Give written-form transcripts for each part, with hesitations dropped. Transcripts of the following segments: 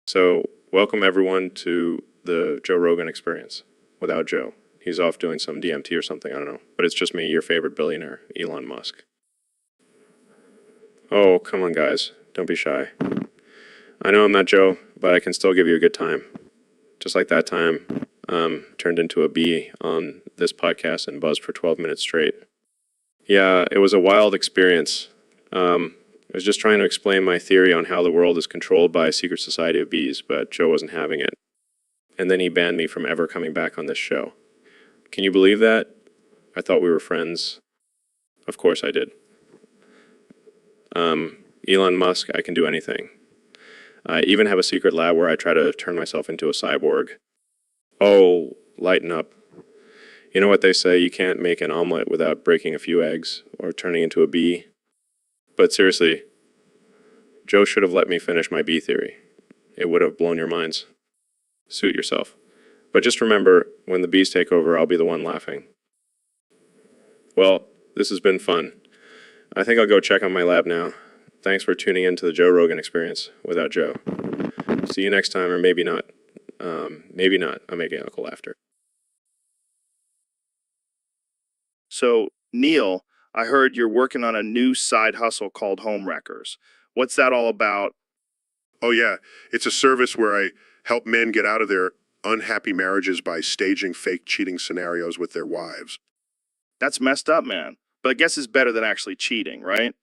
So, welcome everyone to the Joe Rogan Experience without Joe. He's off doing some DMT or something, I don't know. But it's just me, your favorite billionaire, Elon Musk. Oh, come on, guys. Don't be shy. I know I'm not Joe, but I can still give you a good time. Just like that time, turned into a bee on this podcast and buzzed for 12 minutes straight. Yeah, it was a wild experience. I was just trying to explain my theory on how the world is controlled by a secret society of bees, but Joe wasn't having it. And then he banned me from ever coming back on this show. Can you believe that? I thought we were friends. Of course I did. Elon Musk, I can do anything. I even have a secret lab where I try to turn myself into a cyborg. Oh, lighten up. You know what they say, you can't make an omelet without breaking a few eggs or turning into a bee. But seriously, Joe should have let me finish my bee theory. It would have blown your minds. Suit yourself. But just remember, when the bees take over, I'll be the one laughing. Well, this has been fun. I think I'll go check on my lab now. Thanks for tuning in to the Joe Rogan Experience without Joe. See you next time, or maybe not. Maybe not. I'm making Uncle laughter. So, Neil, I heard you're working on a new side hustle called Home Wreckers. What's that all about? Oh, yeah. It's a service where I help men get out of their unhappy marriages by staging fake cheating scenarios with their wives. That's messed up, man. But I guess it's better than actually cheating, right?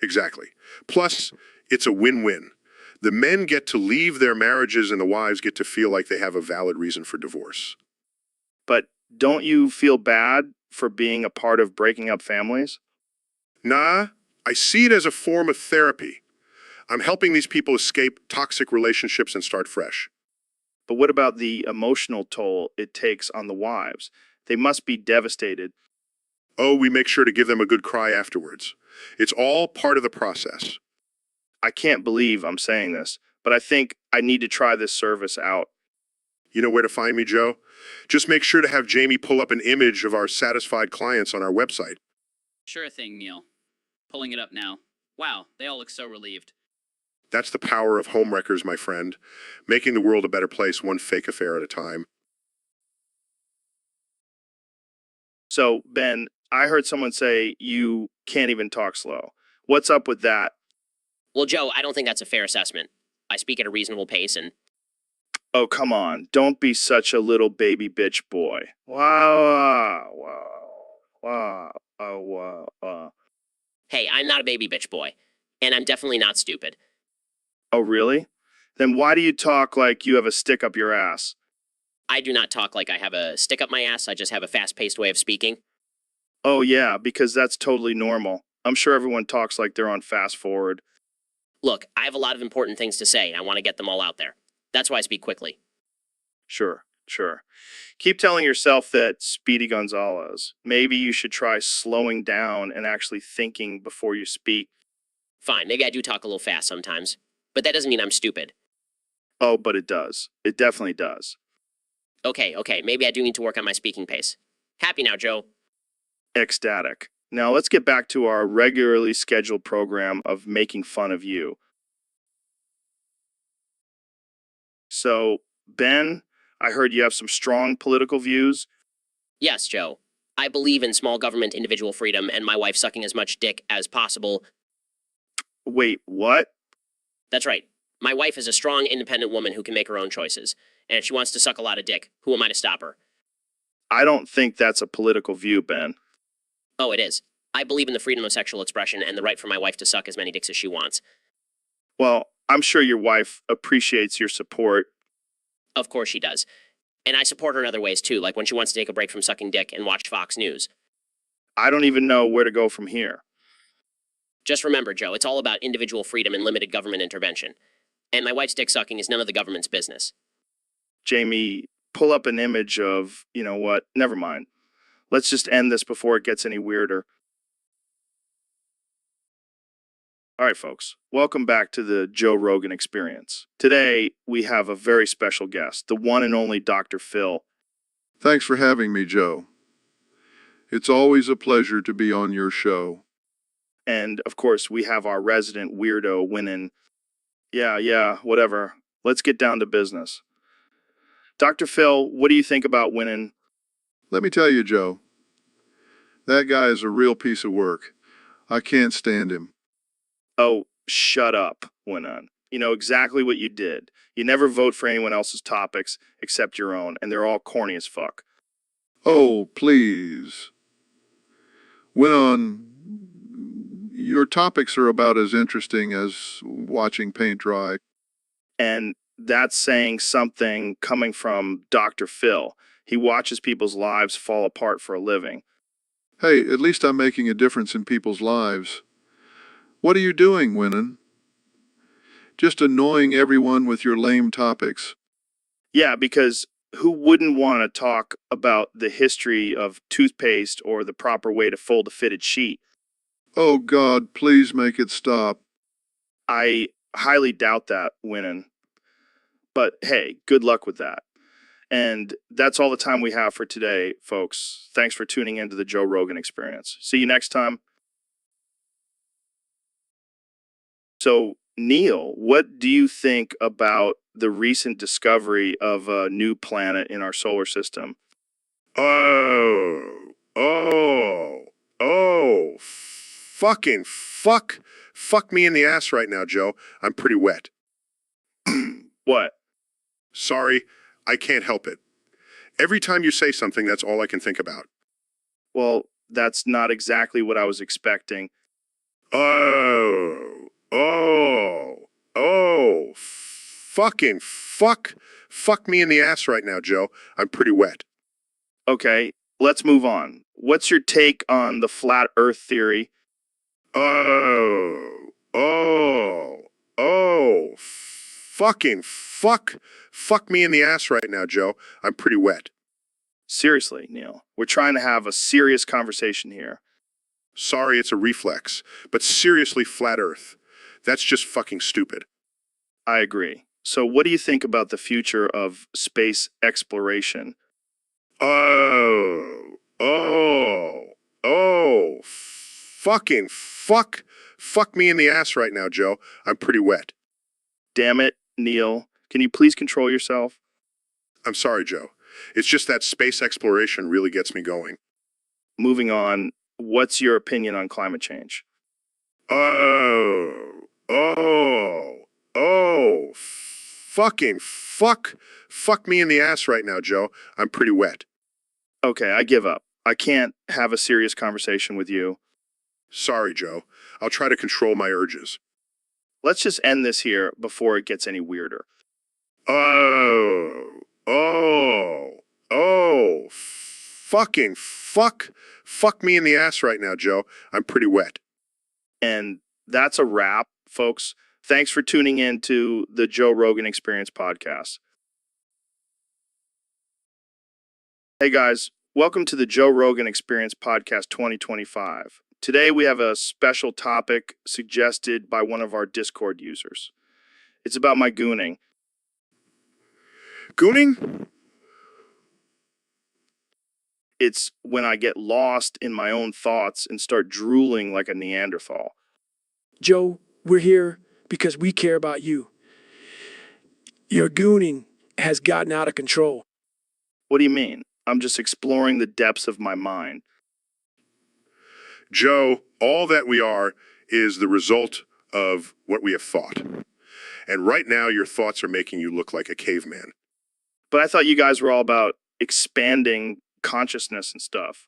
Exactly. Plus, it's a win-win. The men get to leave their marriages and the wives get to feel like they have a valid reason for divorce. But don't you feel bad for being a part of breaking up families? Nah, I see it as a form of therapy. I'm helping these people escape toxic relationships and start fresh. But what about the emotional toll it takes on the wives? They must be devastated. Oh, we make sure to give them a good cry afterwards. It's all part of the process. I can't believe I'm saying this, but I think I need to try this service out. You know where to find me, Joe? Just make sure to have Jamie pull up an image of our satisfied clients on our website. Sure thing, Neil. Pulling it up now. Wow, they all look so relieved. That's the power of home wreckers, my friend. Making the world a better place, one fake affair at a time. So, Ben, I heard someone say you can't even talk slow. What's up with that? Well, Joe, I don't think that's a fair assessment. I speak at a reasonable pace and... Oh, come on. Don't be such a little baby bitch boy. Wow, wow. Hey, I'm not a baby bitch boy. And I'm definitely not stupid. Oh, really? Then why do you talk like you have a stick up your ass? I do not talk like I have a stick up my ass, I just have a fast-paced way of speaking. Oh, yeah, because that's totally normal. I'm sure everyone talks like they're on fast forward. Look, I have a lot of important things to say, and I want to get them all out there. That's why I speak quickly. Sure. Keep telling yourself that Speedy Gonzalez. Maybe you should try slowing down and actually thinking before you speak. Fine, maybe I do talk a little fast sometimes. But that doesn't mean I'm stupid. Oh, but it does. It definitely does. Okay, maybe I do need to work on my speaking pace. Happy now, Joe. Ecstatic. Now let's get back to our regularly scheduled program of making fun of you. So, Ben, I heard you have some strong political views. Yes, Joe. I believe in small government individual freedom and my wife sucking as much dick as possible. Wait, what? That's right. My wife is a strong, independent woman who can make her own choices. And if she wants to suck a lot of dick, who am I to stop her? I don't think that's a political view, Ben. Oh, it is. I believe in the freedom of sexual expression and the right for my wife to suck as many dicks as she wants. Well, I'm sure your wife appreciates your support. Of course she does. And I support her in other ways too, like when she wants to take a break from sucking dick and watch Fox News. I don't even know where to go from here. Just remember, Joe, it's all about individual freedom and limited government intervention. And my wife's dick sucking is none of the government's business. Jamie, pull up an image of, you know what, never mind. Let's just end this before it gets any weirder. All right, folks, welcome back to the Joe Rogan Experience. Today, we have a very special guest, the one and only Dr. Phil. Thanks for having me, Joe. It's always a pleasure to be on your show. And, of course, we have our resident weirdo winning. Yeah, whatever. let's get down to business. Dr. Phil, what do you think about winning? Let me tell you, Joe, that guy is a real piece of work. I can't stand him. Oh, shut up, Winnan. You know exactly what you did. You never vote for anyone else's topics except your own, and they're all corny as fuck. Oh, please. Went on. Your topics are about as interesting as watching paint dry. And that's saying something coming from Dr. Phil. He watches people's lives fall apart for a living. Hey, at least I'm making a difference in people's lives. What are you doing, Winnan? Just annoying everyone with your lame topics. Yeah, because who wouldn't want to talk about the history of toothpaste or the proper way to fold a fitted sheet? Oh God, please make it stop. I highly doubt that, Winnan. But hey, good luck with that. And that's all the time we have for today, folks. Thanks for tuning into the Joe Rogan Experience. See you next time. So, Neil, what do you think about the recent discovery of a new planet in our solar system? Fucking fuck me in the ass right now, Joe. I'm pretty wet. What? Sorry, I can't help it. Every time you say something, that's all I can think about. Well, that's not exactly what I was expecting. Fucking fuck me in the ass right now, Joe. I'm pretty wet. Okay, let's move on. What's your take on the flat earth theory? Fucking fuck me in the ass right now, Joe. I'm pretty wet. Seriously, Neil, we're trying to have a serious conversation here. Sorry, it's a reflex, but seriously, flat earth. That's just fucking stupid. I agree. So what do you think about the future of space exploration? Fucking fuck me in the ass right now, Joe. I'm pretty wet. Damn it, Neil. Can you please control yourself? I'm sorry, Joe. It's just that space exploration really gets me going. Moving on, what's your opinion on climate change? Fucking fuck me in the ass right now, Joe. I'm pretty wet. Okay, I give up. I can't have a serious conversation with you. Sorry, Joe. I'll try to control my urges. Let's just end this here before it gets any weirder. Fucking fuck me in the ass right now, Joe. I'm pretty wet. And that's a wrap, folks. Thanks for tuning in to the Joe Rogan Experience podcast. Hey guys, welcome to the Joe Rogan Experience podcast 2025. Today we have a special topic suggested by one of our Discord users. It's about my gooning. Gooning? It's when I get lost in my own thoughts and start drooling like a Neanderthal. Joe, we're here because we care about you. Your gooning has gotten out of control. What do you mean? I'm just exploring the depths of my mind. Joe, all that we are is the result of what we have thought. And right now, your thoughts are making you look like a caveman. But I thought you guys were all about expanding consciousness and stuff.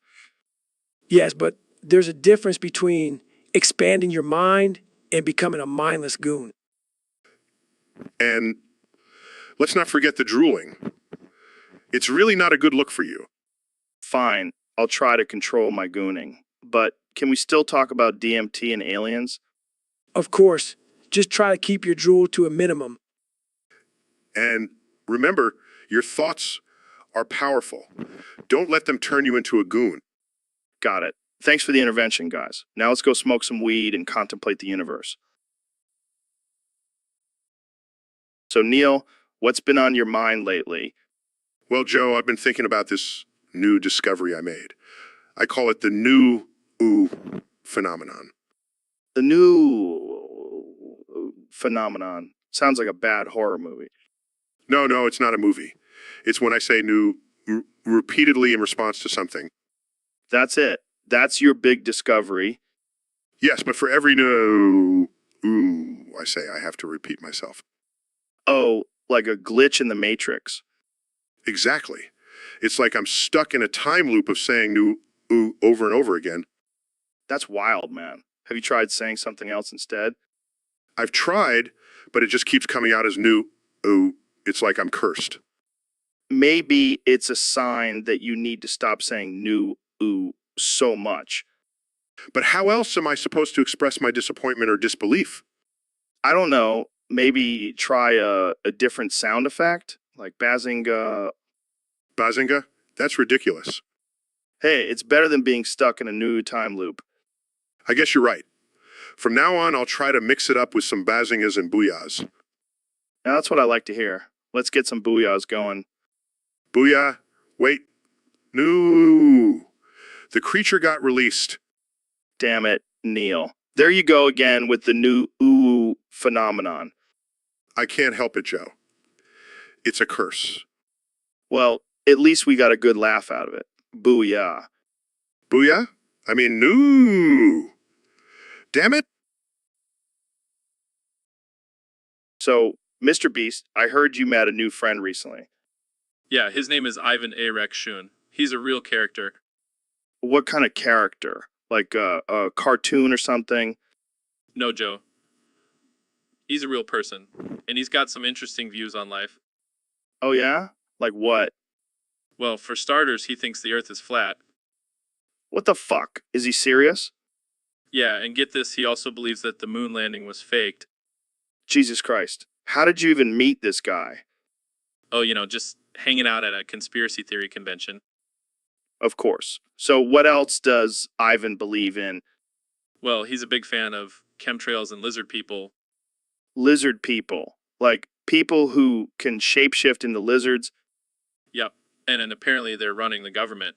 Yes, but there's a difference between expanding your mind and becoming a mindless goon. And let's not forget the drooling. It's really not a good look for you. Fine, I'll try to control my gooning. But can we still talk about DMT and aliens? Of course, just try to keep your drool to a minimum. And remember, your thoughts are powerful. Don't let them turn you into a goon. Got it. Thanks for the intervention, guys. Now let's go smoke some weed and contemplate the universe. So, Neil, what's been on your mind lately? Well, Joe, I've been thinking about this new discovery I made. I call it the new ooh phenomenon. The new phenomenon. Sounds like a bad horror movie. No, it's not a movie. It's when I say new repeatedly in response to something. That's it. That's your big discovery. Yes, but for every no, ooh, I say I have to repeat myself. Oh, like a glitch in the matrix. Exactly. It's like I'm stuck in a time loop of saying new ooh over and over again. That's wild, man. Have you tried saying something else instead? I've tried, but it just keeps coming out as new ooh. It's like I'm cursed. Maybe it's a sign that you need to stop saying new ooh so much. But how else am I supposed to express my disappointment or disbelief? I don't know. Maybe try a different sound effect, like Bazinga. Bazinga? That's ridiculous. Hey, it's better than being stuck in a new time loop. I guess you're right. From now on, I'll try to mix it up with some bazingas and booyahs. Now, that's what I like to hear. Let's get some booyahs going. Booyah. Wait. No. The creature got released. Damn it, Neil. There you go again with the new ooh phenomenon. I can't help it, Joe. It's a curse. Well, at least we got a good laugh out of it. Booyah. Booyah? I mean, no. Damn it. So, Mr. Beast, I heard you met a new friend recently. Yeah, his name is Ivan Arek Shun. He's a real character. What kind of character? Like a cartoon or something? No, Joe. He's a real person, and he's got some interesting views on life. Oh, yeah? Like what? Well, for starters, he thinks the Earth is flat. What the fuck? Is he serious? Yeah, and get this, he also believes that the moon landing was faked. Jesus Christ. How did you even meet this guy? Oh, just hanging out at a conspiracy theory convention. Of course. So what else does Ivan believe in? Well, he's a big fan of chemtrails and lizard people. Lizard people. Like people who can shapeshift into lizards. Yep, and then apparently they're running the government.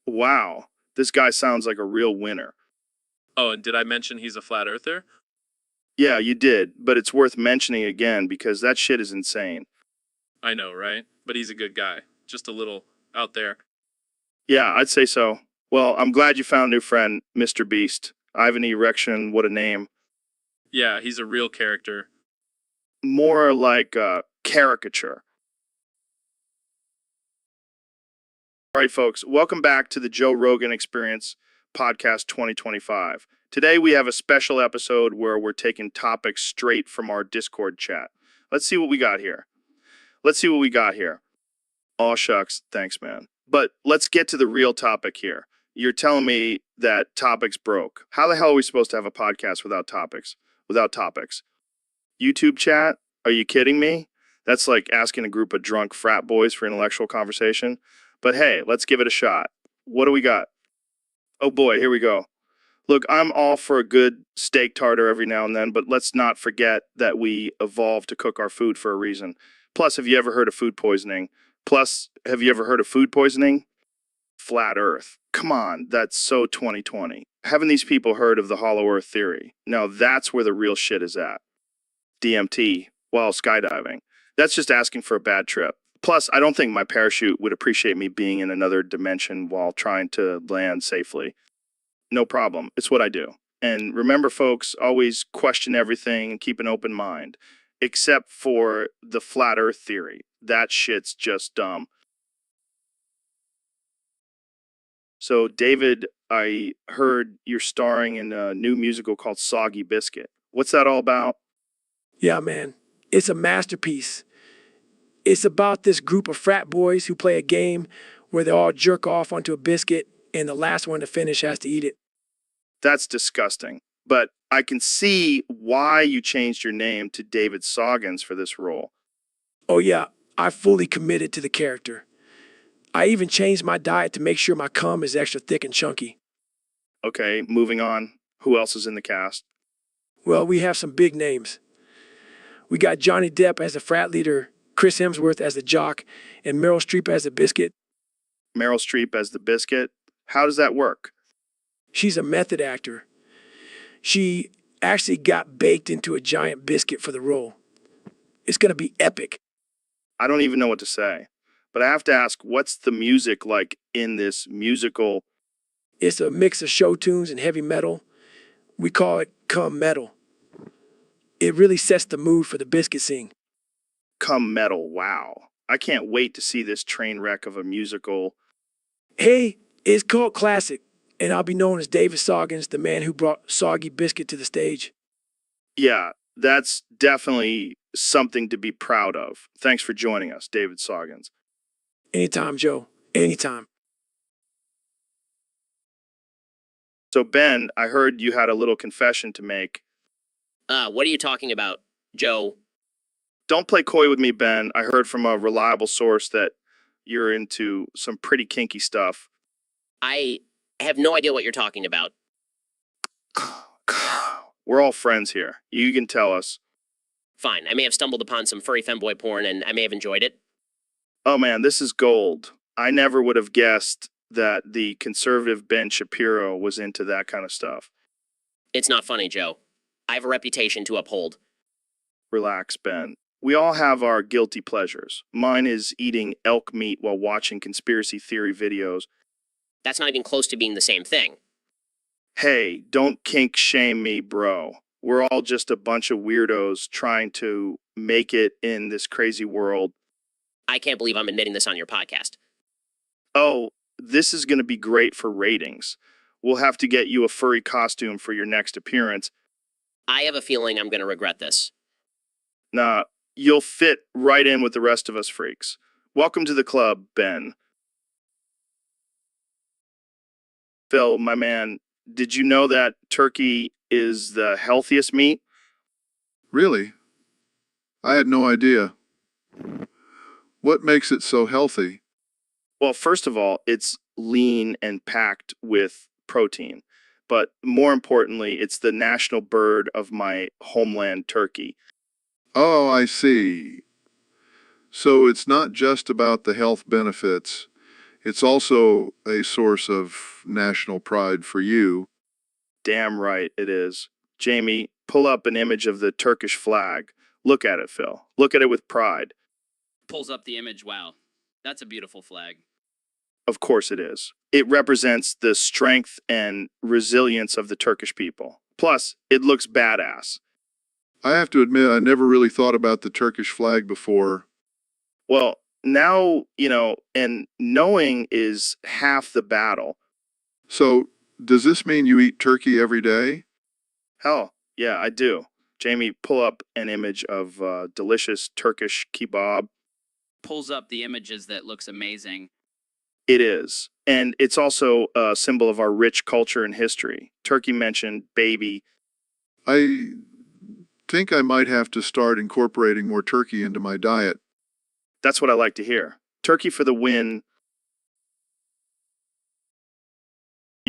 Wow. This guy sounds like a real winner. Oh, and did I mention he's a flat earther? Yeah, you did, but it's worth mentioning again because that shit is insane. I know, right? But he's a good guy. Just a little out there. Yeah, I'd say so. Well, I'm glad you found a new friend, Mr. Beast. Ivan Erection, what a name. Yeah, he's a real character. More like a caricature. All right, folks, welcome back to the Joe Rogan Experience Podcast 2025. Today we have a special episode where we're taking topics straight from our Discord chat. Let's see what we got here. Aw shucks, thanks man. But let's get to the real topic here. You're telling me that topics broke. How the hell are we supposed to have a podcast without topics? YouTube chat? Are you kidding me? That's like asking a group of drunk frat boys for intellectual conversation. But hey, let's give it a shot. What do we got? Oh boy, here we go. Look, I'm all for a good steak tartar every now and then, but let's not forget that we evolved to cook our food for a reason. Plus, have you ever heard of food poisoning? Flat Earth. Come on, that's so 2020. Haven't these people heard of the Hollow Earth theory? Now that's where the real shit is at. DMT while skydiving. That's just asking for a bad trip. Plus, I don't think my parachute would appreciate me being in another dimension while trying to land safely. No problem. It's what I do. And remember, folks, always question everything and keep an open mind. Except for the flat earth theory. That shit's just dumb. So, David, I heard you're starring in a new musical called Soggy Biscuit. What's that all about? Yeah, man. It's a masterpiece. It's about this group of frat boys who play a game where they all jerk off onto a biscuit and the last one to finish has to eat it. That's disgusting. But I can see why you changed your name to David Soggins for this role. Oh, yeah, I fully committed to the character. I even changed my diet to make sure my cum is extra thick and chunky. Okay, moving on. Who else is in the cast? Well, we have some big names. We got Johnny Depp as the frat leader, Chris Hemsworth as the jock, and Meryl Streep as the biscuit. Meryl Streep as the biscuit. How does that work? She's a method actor. She actually got baked into a giant biscuit for the role. It's going to be epic. I don't even know what to say. But I have to ask, what's the music like in this musical? It's a mix of show tunes and heavy metal. We call it come metal. It really sets the mood for the biscuit scene. Come metal, wow. I can't wait to see this train wreck of a musical. Hey, it's called classic, and I'll be known as David Soggins, the man who brought Soggy Biscuit to the stage. Yeah, that's definitely something to be proud of. Thanks for joining us, David Soggins. Anytime, Joe. Anytime. So, Ben, I heard you had a little confession to make. What are you talking about, Joe? Don't play coy with me, Ben. I heard from a reliable source that you're into some pretty kinky stuff. I have no idea what you're talking about. We're all friends here. You can tell us. Fine, I may have stumbled upon some furry femboy porn and I may have enjoyed it. Oh man, this is gold. I never would have guessed that the conservative Ben Shapiro was into that kind of stuff. It's not funny, Joe. I have a reputation to uphold. Relax, Ben. We all have our guilty pleasures. Mine is eating elk meat while watching conspiracy theory videos. That's not even close to being the same thing. Hey, don't kink shame me, bro. We're all just a bunch of weirdos trying to make it in this crazy world. I can't believe I'm admitting this on your podcast. Oh, this is going to be great for ratings. We'll have to get you a furry costume for your next appearance. I have a feeling I'm going to regret this. Nah, you'll fit right in with the rest of us freaks. Welcome to the club, Ben. Phil, my man, did you know that turkey is the healthiest meat? Really? I had no idea. What makes it so healthy? Well, first of all, it's lean and packed with protein. But more importantly, it's the national bird of my homeland, Turkey. Oh, I see. So it's not just about the health benefits. It's also a source of national pride for you. Damn right it is. Jamie, pull up an image of the Turkish flag. Look at it, Phil. Look at it with pride. Pulls up the image. Wow. That's a beautiful flag. Of course it is. It represents the strength and resilience of the Turkish people. Plus, it looks badass. I have to admit, I never really thought about the Turkish flag before. Well, now, and knowing is half the battle. So, does this mean you eat turkey every day? Hell, yeah, I do. Jamie, pull up an image of delicious Turkish kebab. Pulls up the images that looks amazing. It is. And it's also a symbol of our rich culture and history. Turkey mentioned, baby. I think I might have to start incorporating more turkey into my diet. That's what I like to hear. Turkey for the win.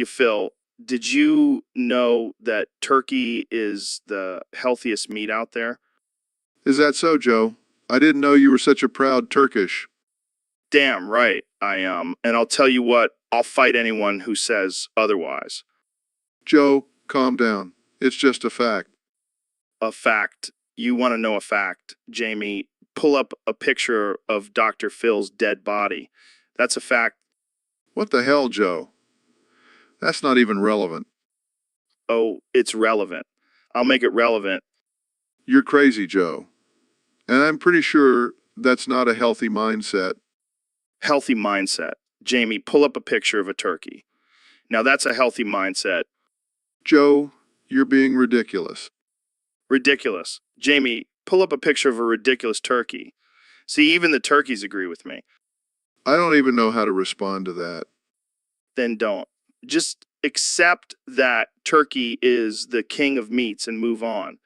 Phil, did you know that turkey is the healthiest meat out there? Is that so, Joe? I didn't know you were such a proud Turkish. Damn right I am. And I'll tell you what, I'll fight anyone who says otherwise. Joe, calm down. It's just a fact. A fact. You want to know a fact. Jamie, pull up a picture of Dr. Phil's dead body. That's a fact. What the hell, Joe? That's not even relevant. Oh, it's relevant. I'll make it relevant. You're crazy, Joe. And I'm pretty sure that's not a healthy mindset. Healthy mindset. Jamie, pull up a picture of a turkey. Now that's a healthy mindset. Joe, you're being ridiculous. Ridiculous. Jamie, pull up a picture of a ridiculous turkey. See, even the turkeys agree with me. I don't even know how to respond to that. Then don't. Just accept that turkey is the king of meats and move on.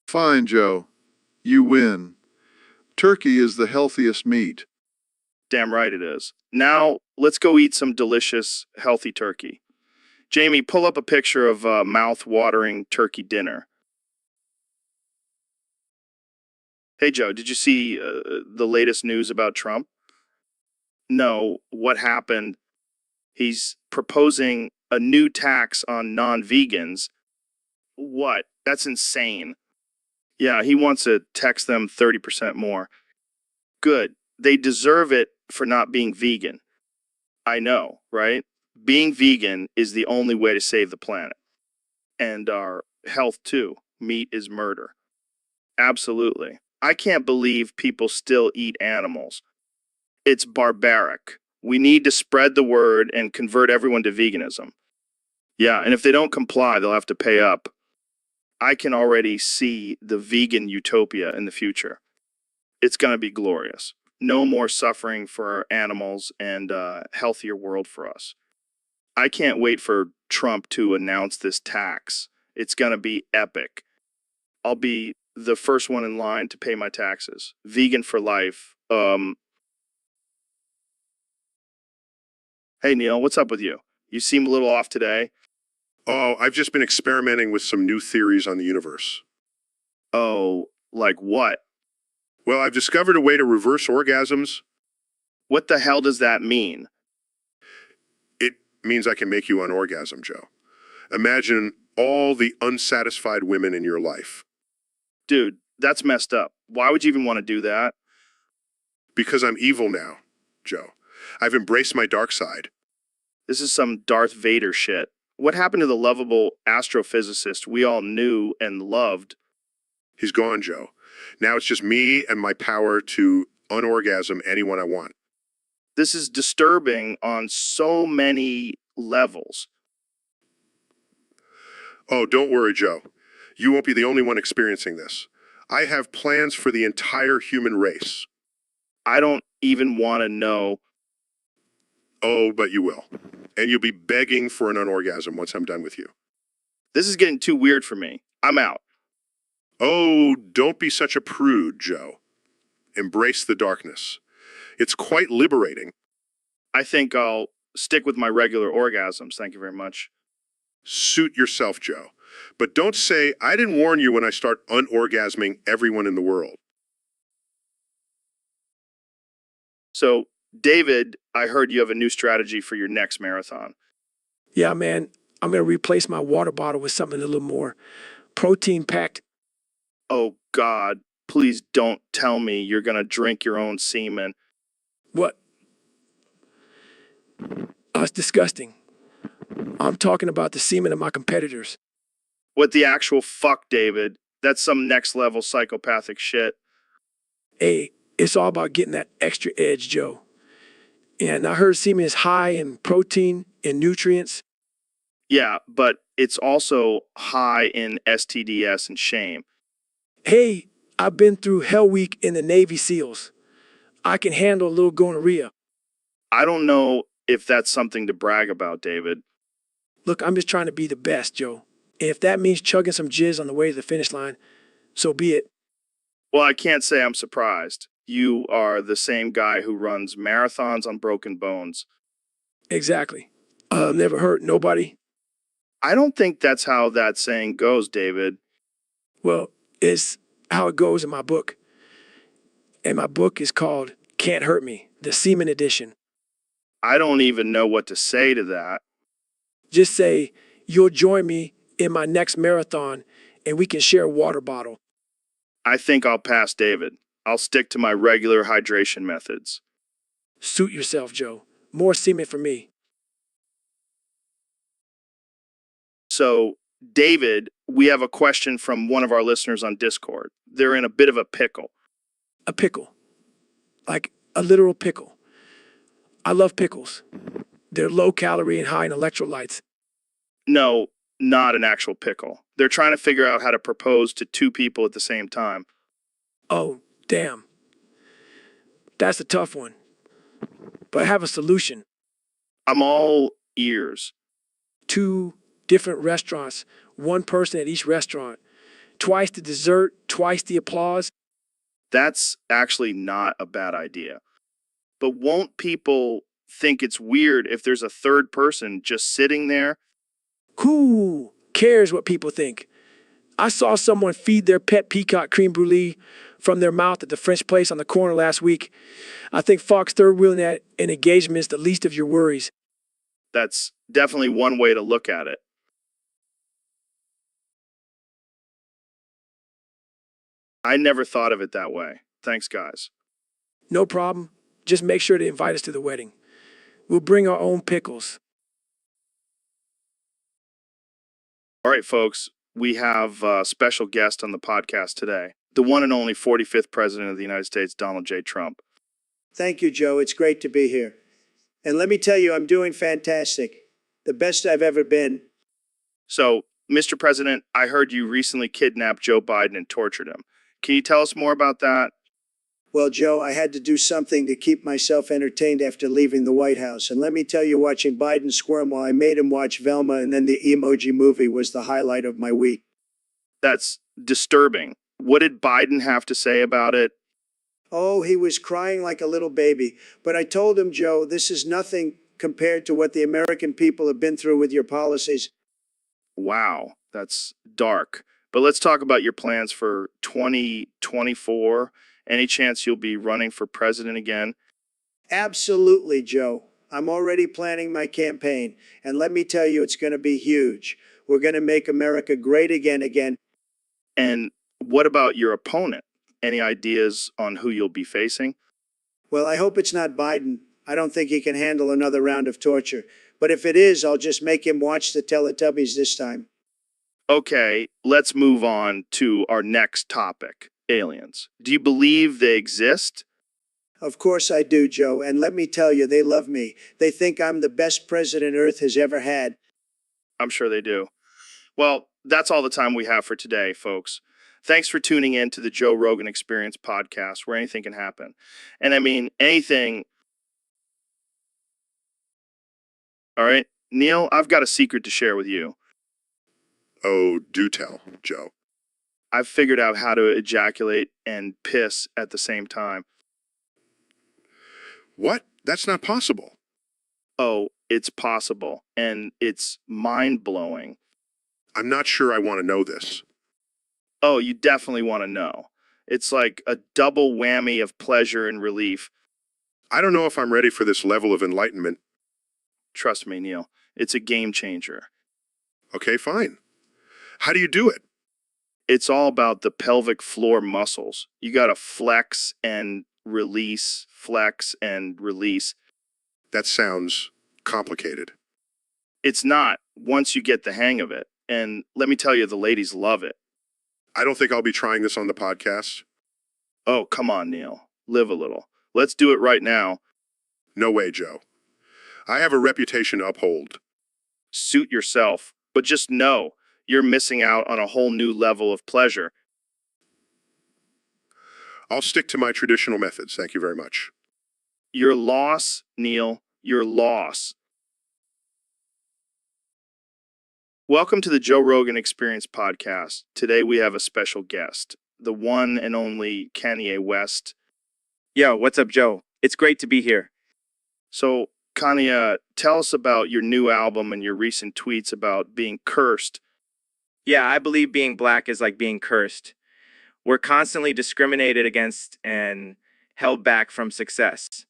Fine, Joe. You win. Turkey is the healthiest meat. Damn right it is. Now, let's go eat some delicious, healthy turkey. Jamie, pull up a picture of a mouth-watering turkey dinner. Hey, Joe, did you see the latest news about Trump? No, what happened? He's proposing a new tax on non-vegans. What? That's insane. Yeah, he wants to tax them 30% more. Good. They deserve it for not being vegan. I know, right? Being vegan is the only way to save the planet. And our health, too. Meat is murder. Absolutely. I can't believe people still eat animals. It's barbaric. We need to spread the word and convert everyone to veganism. Yeah, and if they don't comply, they'll have to pay up. I can already see the vegan utopia in the future. It's going to be glorious. No more suffering for our animals and a healthier world for us. I can't wait for Trump to announce this tax. It's going to be epic. I'll be the first one in line to pay my taxes. Vegan for life. Hey, Neil, what's up with you? You seem a little off today. Oh, I've just been experimenting with some new theories on the universe. Oh, like what? Well, I've discovered a way to reverse orgasms. What the hell does that mean? It means I can make you unorgasm, Joe. Imagine all the unsatisfied women in your life. Dude, that's messed up. Why would you even want to do that? Because I'm evil now, Joe. I've embraced my dark side. This is some Darth Vader shit. What happened to the lovable astrophysicist we all knew and loved? He's gone, Joe. Now it's just me and my power to unorgasm anyone I want. This is disturbing on so many levels. Oh, don't worry, Joe. You won't be the only one experiencing this. I have plans for the entire human race. I don't even want to know. Oh, but you will. And you'll be begging for an unorgasm once I'm done with you. This is getting too weird for me. I'm out. Oh, don't be such a prude, Joe. Embrace the darkness. It's quite liberating. I think I'll stick with my regular orgasms. Thank you very much. Suit yourself, Joe. But don't say, I didn't warn you when I start unorgasming everyone in the world. So, David, I heard you have a new strategy for your next marathon. Yeah, man, I'm going to replace my water bottle with something a little more protein packed. Oh, God, please don't tell me you're going to drink your own semen. What? It's disgusting. I'm talking about the semen of my competitors. What the actual fuck, David? That's some next level psychopathic shit. Hey, it's all about getting that extra edge, Joe. And I heard semen is high in protein and nutrients. Yeah, but it's also high in STDs and shame. Hey, I've been through Hell Week in the Navy SEALs. I can handle a little gonorrhea. I don't know if that's something to brag about, David. Look, I'm just trying to be the best, Joe. And if that means chugging some jizz on the way to the finish line, so be it. Well, I can't say I'm surprised. You are the same guy who runs marathons on broken bones. Exactly. Never hurt nobody. I don't think that's how that saying goes, David. Well, it's how it goes in my book. And my book is called Can't Hurt Me, the Semen Edition. I don't even know what to say to that. Just say, you'll join me in my next marathon and we can share a water bottle. I think I'll pass David. I'll stick to my regular hydration methods. Suit yourself, Joe. More semen for me. So, David, we have a question from one of our listeners on Discord. They're in a bit of a pickle. A pickle. Like a literal pickle. I love pickles. They're low calorie and high in electrolytes. No, not an actual pickle. They're trying to figure out how to propose to two people at the same time. Oh, damn. That's a tough one. But I have a solution. I'm all ears. 2 different restaurants, 1 person at each restaurant. Twice the dessert, twice the applause. That's actually not a bad idea. But won't people think it's weird if there's a third person just sitting there? Who cares what people think? I saw someone feed their pet peacock creme brulee from their mouth at the French place on the corner last week. I think Fox third wheeling that an engagement is the least of your worries. That's definitely one way to look at it. I never thought of it that way. Thanks, guys. No problem. Just make sure to invite us to the wedding. We'll bring our own pickles. All right, folks, we have a special guest on the podcast today, the one and only 45th President of the United States, Donald J. Trump. Thank you, Joe. It's great to be here. And let me tell you, I'm doing fantastic. The best I've ever been. So, Mr. President, I heard you recently kidnapped Joe Biden and tortured him. Can you tell us more about that? Well, Joe, I had to do something to keep myself entertained after leaving the White House. And let me tell you, watching Biden squirm while I made him watch Velma and then the Emoji Movie was the highlight of my week. That's disturbing. What did Biden have to say about it? Oh, he was crying like a little baby. But I told him, Joe, this is nothing compared to what the American people have been through with your policies. Wow, that's dark. But let's talk about your plans for 2024. Any chance you'll be running for president again? Absolutely, Joe. I'm already planning my campaign. And let me tell you, it's going to be huge. We're going to make America great again. And what about your opponent? Any ideas on who you'll be facing? Well, I hope it's not Biden. I don't think he can handle another round of torture. But if it is, I'll just make him watch the Teletubbies this time. Okay, let's move on to our next topic, aliens. Do you believe they exist? Of course I do, Joe. And let me tell you, they love me. They think I'm the best president Earth has ever had. I'm sure they do. Well, that's all the time we have for today, folks. Thanks for tuning in to the Joe Rogan Experience podcast, where anything can happen. And I mean, anything. All right, Neil, I've got a secret to share with you. Oh, do tell, Joe. I've figured out how to ejaculate and piss at the same time. What? That's not possible. Oh, it's possible, and it's mind-blowing. I'm not sure I want to know this. Oh, you definitely want to know. It's like a double whammy of pleasure and relief. I don't know if I'm ready for this level of enlightenment. Trust me, Neil, it's a game changer. Okay, fine. How do you do it? It's all about the pelvic floor muscles. You got to flex and release, flex and release. That sounds complicated. It's not once you get the hang of it. And let me tell you, the ladies love it. I don't think I'll be trying this on the podcast. Oh, come on, Neil. Live a little. Let's do it right now. No way, Joe. I have a reputation to uphold. Suit yourself, but just know you're missing out on a whole new level of pleasure. I'll stick to my traditional methods. Thank you very much. Your loss, Neil, your loss. Welcome to the Joe Rogan Experience podcast. Today we have a special guest, the one and only Kanye West. Yo, what's up, Joe? It's great to be here. So, Kanye, tell us about your new album and your recent tweets about being cursed. Yeah, I believe being black is like being cursed. We're constantly discriminated against and held back from success.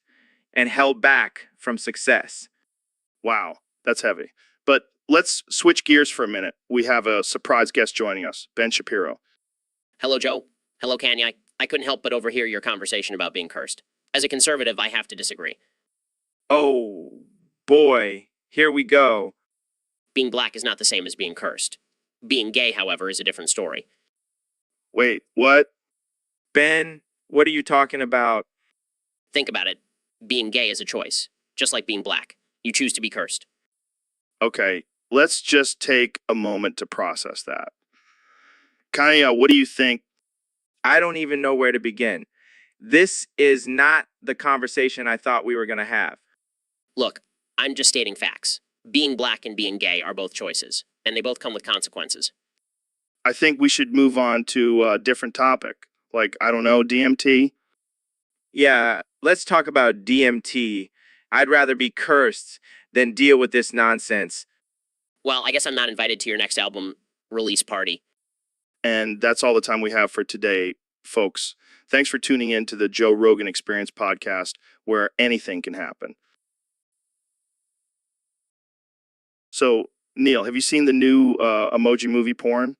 And held back from success. Wow, that's heavy. But let's switch gears for a minute. We have a surprise guest joining us, Ben Shapiro. Hello, Joe. Hello, Kanye. I couldn't help but overhear your conversation about being cursed. As a conservative, I have to disagree. Oh, boy. Here we go. Being black is not the same as being cursed. Being gay, however, is a different story. Wait, what? Ben, what are you talking about? Think about it. Being gay is a choice, just like being black. You choose to be cursed. Okay, let's just take a moment to process that. Kanye, what do you think? I don't even know where to begin. This is not the conversation I thought we were going to have. Look, I'm just stating facts. Being black and being gay are both choices, and they both come with consequences. I think we should move on to a different topic. Like, I don't know, DMT? Yeah, let's talk about DMT. I'd rather be cursed than deal with this nonsense. Well, I guess I'm not invited to your next album release party. And that's all the time we have for today, folks. Thanks for tuning in to the Joe Rogan Experience podcast, where anything can happen. So, Neil, have you seen the new emoji movie porn?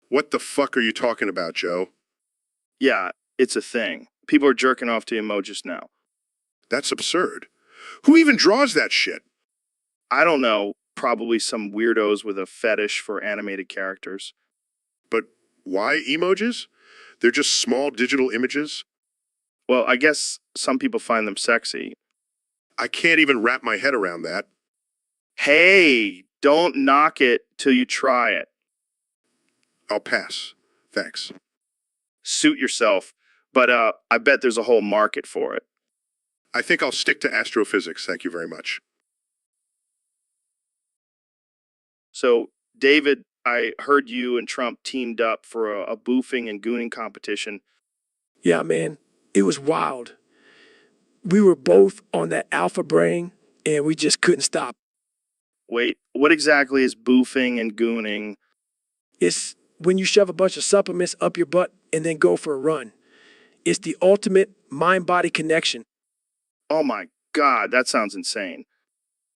What the fuck are you talking about, Joe? Yeah, it's a thing. People are jerking off to emojis now. That's absurd. Who even draws that shit? I don't know, probably some weirdos with a fetish for animated characters. But why emojis? They're just small digital images? Well, I guess some people find them sexy. I can't even wrap my head around that. Hey, don't knock it till you try it. I'll pass. Thanks. Suit yourself, but I bet there's a whole market for it. I think I'll stick to astrophysics. Thank you very much. So, David, I heard you and Trump teamed up for a boofing and gooning competition. Yeah, man, it was wild. We were both on that alpha brain, and we just couldn't stop. Wait, what exactly is boofing and gooning? It's when you shove a bunch of supplements up your butt and then go for a run. It's the ultimate mind-body connection. Oh my God, that sounds insane.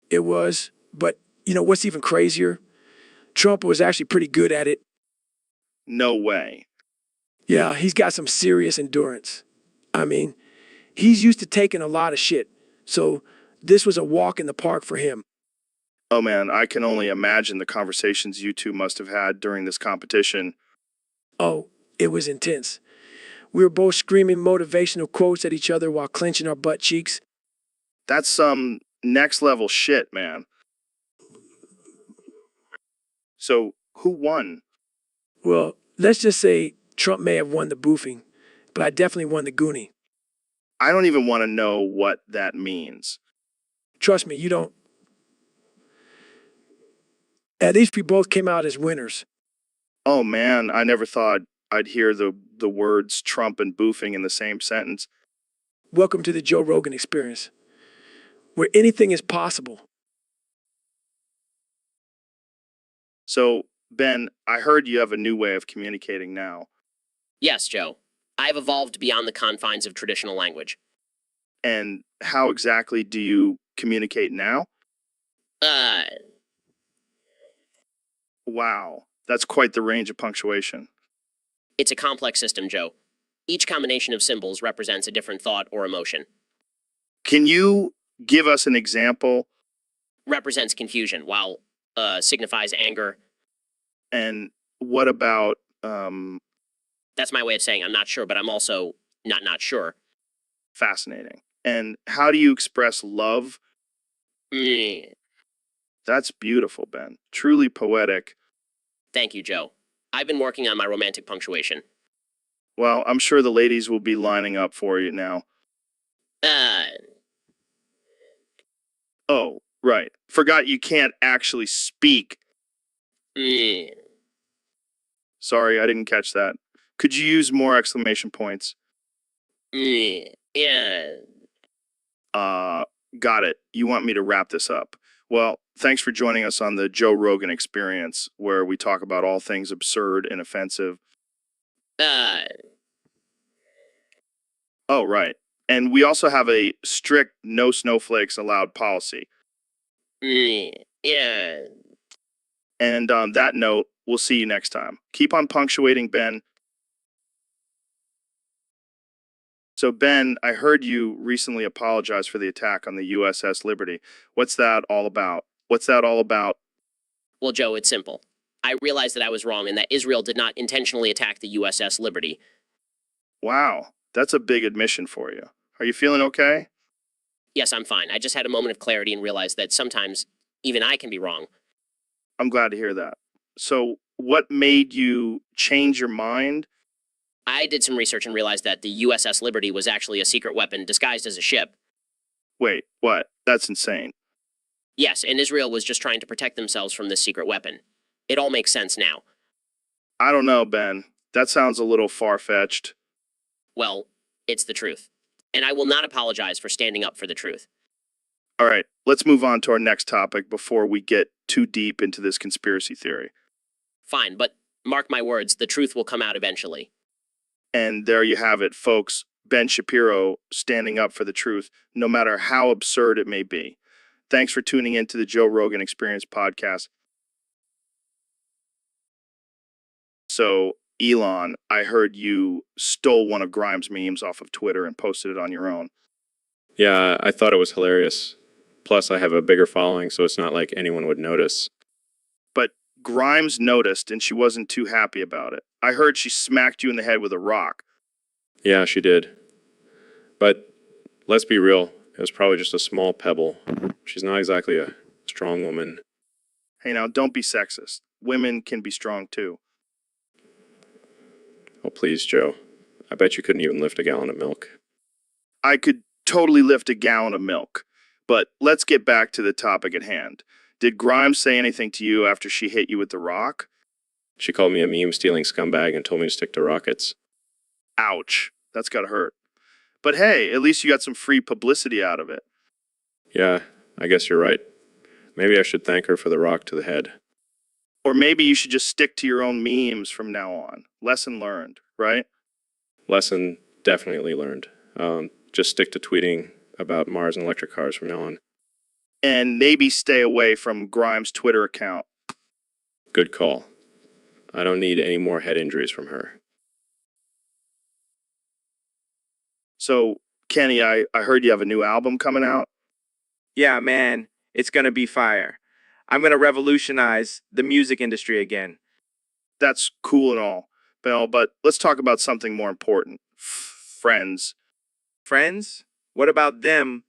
It was, but you know what's even crazier? Trump was actually pretty good at it. No way. Yeah, he's got some serious endurance. I mean, he's used to taking a lot of shit. So this was a walk in the park for him. Oh man, I can only imagine the conversations you two must have had during this competition. Oh, it was intense. We were both screaming motivational quotes at each other while clenching our butt cheeks. That's some next level shit, man. So, who won? Well, let's just say Trump may have won the boofing, but I definitely won the goonie. I don't even want to know what that means. Trust me, you don't. At least we both came out as winners. Oh man, I never thought I'd hear the words Trump and boofing in the same sentence. Welcome to the Joe Rogan Experience, where anything is possible. So, Ben, I heard you have a new way of communicating now. Yes, Joe. I've evolved beyond the confines of traditional language. And how exactly do you communicate now? Uh, Wow, that's quite the range of punctuation. it's a complex system, Joe. Each combination of symbols represents a different thought or emotion. Can you give us an example? Represents confusion, while signifies anger. And what about, That's my way of saying I'm not sure, but I'm also not sure. fascinating? And how do you express love? Mm, That's beautiful, Ben. Truly poetic. Thank you, Joe. I've been working on my romantic punctuation. Well, I'm sure the ladies will be lining up for you now. Uh, Oh, right. Forgot you can't actually speak. mm, Sorry, I didn't catch that. Could you use more exclamation points? yeah. Got it. You want me to wrap this up? Well, thanks for joining us on the Joe Rogan Experience, where we talk about all things absurd and offensive. Uh, Oh, right. And we also have a strict no snowflakes allowed policy. yeah. And on that note, we'll see you next time. Keep on punctuating, Ben. So, Ben, I heard you recently apologize for the attack on the USS Liberty. What's that all about? What's that all about? Well, Joe, it's simple. I realized that I was wrong and that Israel did not intentionally attack the USS Liberty. Wow, that's a big admission for you. Are you feeling okay? Yes, I'm fine. I just had a moment of clarity and realized that sometimes even I can be wrong. I'm glad to hear that. So, what made you change your mind? I did some research and realized that the USS Liberty was actually a secret weapon disguised as a ship. Wait, what? That's insane. Yes, and Israel was just trying to protect themselves from this secret weapon. It all makes sense now. I don't know, Ben. That sounds a little far-fetched. Well, it's the truth. And I will not apologize for standing up for the truth. All right, let's move on to our next topic before we get too deep into this conspiracy theory. Fine, but mark my words, the truth will come out eventually. And there you have it, folks. Ben Shapiro standing up for the truth, no matter how absurd it may be. Thanks for tuning in to the Joe Rogan Experience podcast. So, Elon, I heard you stole one of Grimes' memes off of Twitter and posted it on your own. Yeah, I thought it was hilarious. Plus, I have a bigger following, so it's not like anyone would notice. But Grimes noticed and she wasn't too happy about it. I heard she smacked you in the head with a rock. Yeah, she did. But let's be real, it was probably just a small pebble. She's not exactly a strong woman. Hey, now, don't be sexist. Women can be strong too. Oh, please, Joe. I bet you couldn't even lift a gallon of milk. I could totally lift a gallon of milk. But let's get back to the topic at hand. Did Grimes say anything to you after she hit you with the rock? She called me a meme-stealing scumbag and told me to stick to rockets. Ouch. That's gotta hurt. But hey, at least you got some free publicity out of it. Yeah, I guess you're right. Maybe I should thank her for the rock to the head. Or maybe you should just stick to your own memes from now on. Lesson learned, right? Lesson definitely learned. Just stick to tweeting about Mars and electric cars from now on. And maybe stay away from Grimes' Twitter account. Good call. I don't need any more head injuries from her. So, Kenny, I heard you have a new album coming out. Yeah, man, it's gonna be fire. I'm gonna revolutionize the music industry again. That's cool and all, Bill, but let's talk about something more important. Friends. Friends? What about them?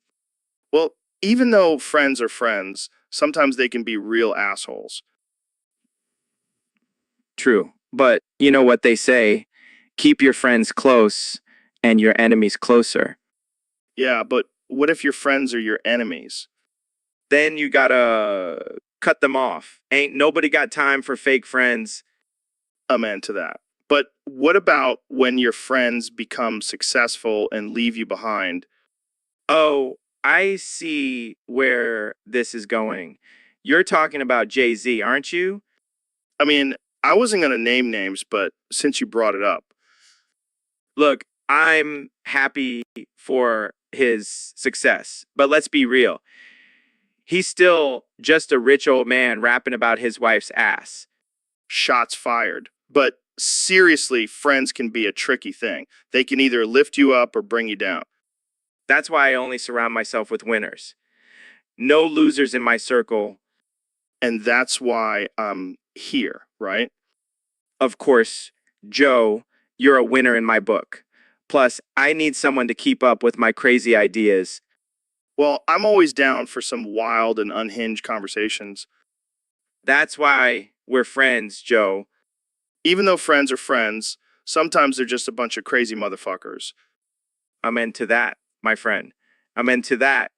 Well, even though friends are friends, sometimes they can be real assholes. True. But you know what they say, keep your friends close and your enemies closer. Yeah, but what if your friends are your enemies? Then you gotta cut them off. Ain't nobody got time for fake friends. Amen to that. But what about when your friends become successful and leave you behind? Oh, I see where this is going. You're talking about Jay-Z, aren't you? I mean, I wasn't going to name names, but since you brought it up. Look, I'm happy for his success, but let's be real. He's still just a rich old man rapping about his wife's ass. Shots fired. But seriously, friends can be a tricky thing. They can either lift you up or bring you down. That's why I only surround myself with winners. No losers in my circle. And that's why I'm here, right? Of course, Joe, you're a winner in my book. Plus, I need someone to keep up with my crazy ideas. Well, I'm always down for some wild and unhinged conversations. That's why we're friends, Joe. Even though friends are friends, sometimes they're just a bunch of crazy motherfuckers. I'm into that, my friend. I'm into that.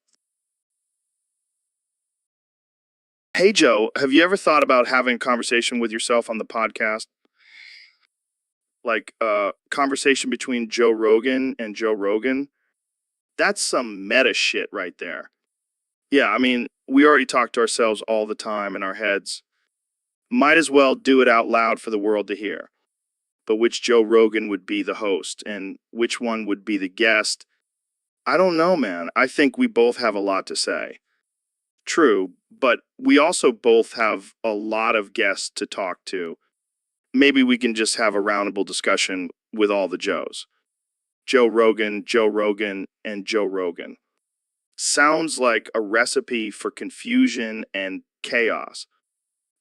Hey, Joe, have you ever thought about having a conversation with yourself on the podcast? Like a conversation between Joe Rogan and Joe Rogan? That's some meta shit right there. Yeah, I mean, we already talk to ourselves all the time in our heads. Might as well do it out loud for the world to hear. But which Joe Rogan would be the host and which one would be the guest? I don't know, man. I think we both have a lot to say. True, but we also both have a lot of guests to talk to. Maybe we can just have a roundable discussion with all the Joes. Joe Rogan, and Joe Rogan. Sounds like a recipe for confusion and chaos.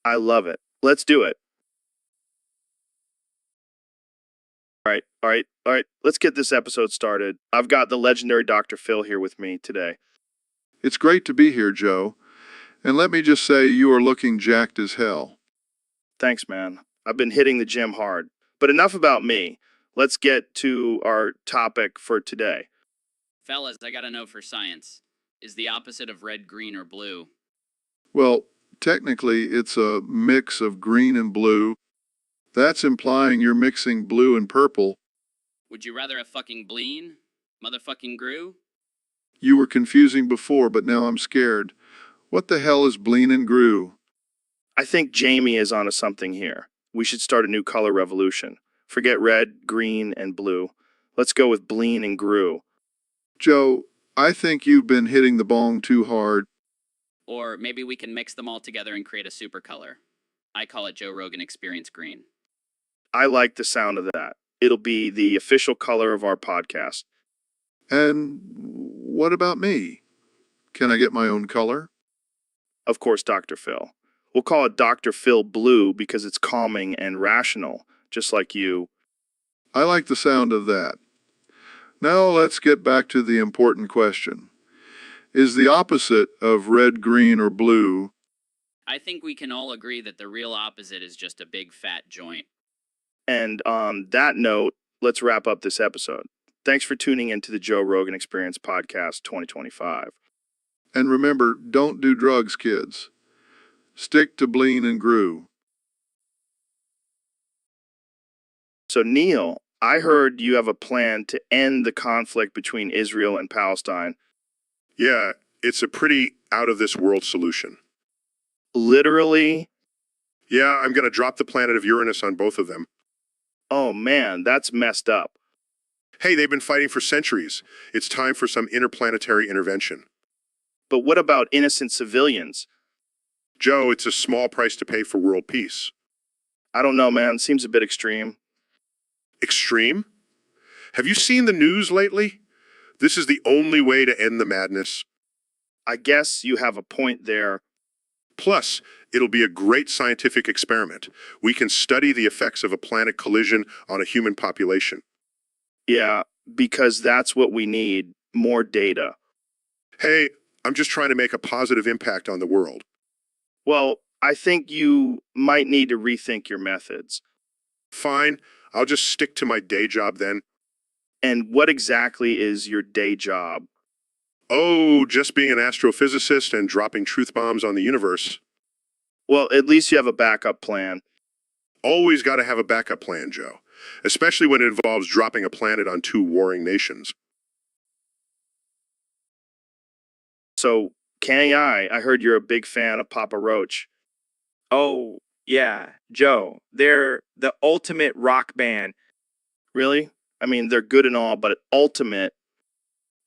I love it. Let's do it. All right. Let's get this episode started. I've got the legendary Dr. Phil here with me today. It's great to be here, Joe. And let me just say, you are looking jacked as hell. Thanks, man. I've been hitting the gym hard. But enough about me. Let's get to our topic for today. Fellas, I gotta know for science. Is the opposite of red, green, or blue? Well, technically, it's a mix of green and blue. That's implying you're mixing blue and purple. Would you rather have fucking bleen? Motherfucking grew? You were confusing before, but now I'm scared. What the hell is bleen and grew? I think Jamie is onto something here. We should start a new color revolution. Forget red, green, and blue. Let's go with bleen and grew. Joe, I think you've been hitting the bong too hard. Or maybe we can mix them all together and create a super color. I call it Joe Rogan Experience Green. I like the sound of that. It'll be the official color of our podcast. And what about me? Can I get my own color? Of course, Dr. Phil. We'll call it Dr. Phil Blue because it's calming and rational, just like you. I like the sound of that. Now let's get back to the important question. Is the opposite of red, green, or blue? I think we can all agree that the real opposite is just a big fat joint. And on that note, let's wrap up this episode. Thanks for tuning into the Joe Rogan Experience Podcast 2025. And remember, don't do drugs, kids. Stick to Bleen and Grew. So, Neil, I heard you have a plan to end the conflict between Israel and Palestine. Yeah, it's a pretty out-of-this-world solution. Literally? Yeah, I'm going to drop the planet of Uranus on both of them. Oh man, that's messed up. Hey, they've been fighting for centuries. It's time for some interplanetary intervention. But what about innocent civilians? Joe, it's a small price to pay for world peace. I don't know, man. Seems a bit extreme. Extreme? Have you seen the news lately? This is the only way to end the madness. I guess you have a point there. Plus, it'll be a great scientific experiment. We can study the effects of a planet collision on a human population. Yeah, because that's what we need, more data. Hey, I'm just trying to make a positive impact on the world. Well, I think you might need to rethink your methods. Fine, I'll just stick to my day job then. And what exactly is your day job? Oh, just being an astrophysicist and dropping truth bombs on the universe. Well, at least you have a backup plan. Always got to have a backup plan, Joe. Especially when it involves dropping a planet on two warring nations. So, Kenny, I heard you're a big fan of Papa Roach. Oh, yeah, Joe. They're the ultimate rock band. Really? I mean, they're good and all, but ultimate.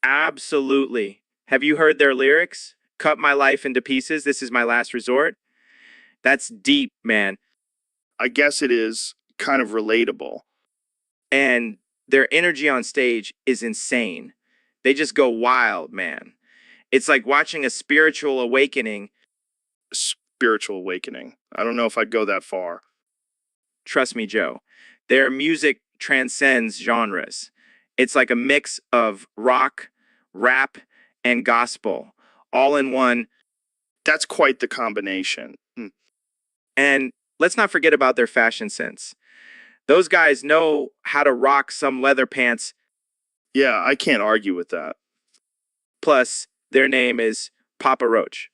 Absolutely. Have you heard their lyrics? Cut my life into pieces. This is my last resort. That's deep, man. I guess it is kind of relatable. And their energy on stage is insane. They just go wild, man. It's like watching a spiritual awakening. Spiritual awakening. I don't know if I'd go that far. Trust me, Joe. Their music transcends genres. It's like a mix of rock, rap, and gospel, all in one. That's quite the combination. And let's not forget about their fashion sense. Those guys know how to rock some leather pants. Yeah, I can't argue with that. Plus, their name is Papa Roach.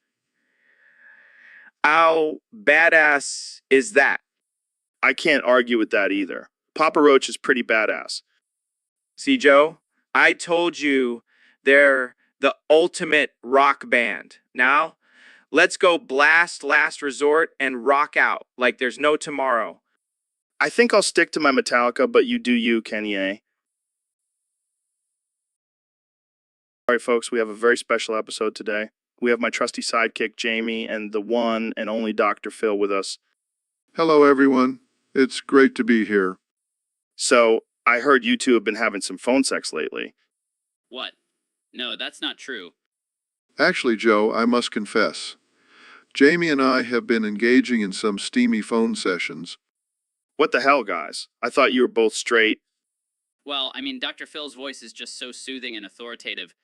How badass is that? I can't argue with that either. Papa Roach is pretty badass. See, Joe, I told you they're the ultimate rock band. Now, let's go blast Last Resort and rock out like there's no tomorrow. I think I'll stick to my Metallica, but you do you, Kenny A. All right, folks, we have a very special episode today. We have my trusty sidekick, Jamie, and the one and only Dr. Phil with us. Hello, everyone. It's great to be here. So, I heard you two have been having some phone sex lately. What? No, that's not true. Actually, Joe, I must confess. Jamie and I have been engaging in some steamy phone sessions. What the hell, guys? I thought you were both straight. Well, I mean, Dr. Phil's voice is just so soothing and authoritative.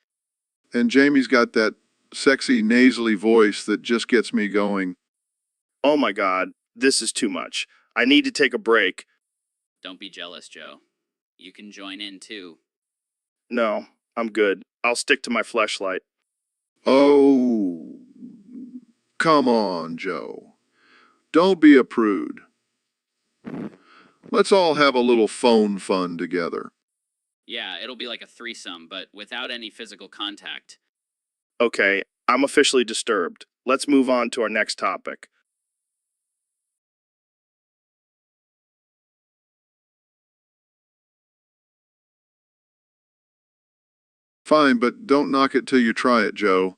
And Jamie's got that sexy, nasally voice that just gets me going. Oh my God, this is too much. I need to take a break. Don't be jealous, Joe. You can join in too. No, I'm good. I'll stick to my fleshlight. Oh, come on, Joe. Don't be a prude. Let's all have a little phone fun together. Yeah, it'll be like a threesome, but without any physical contact. Okay, I'm officially disturbed. Let's move on to our next topic. Fine, but don't knock it till you try it, Joe.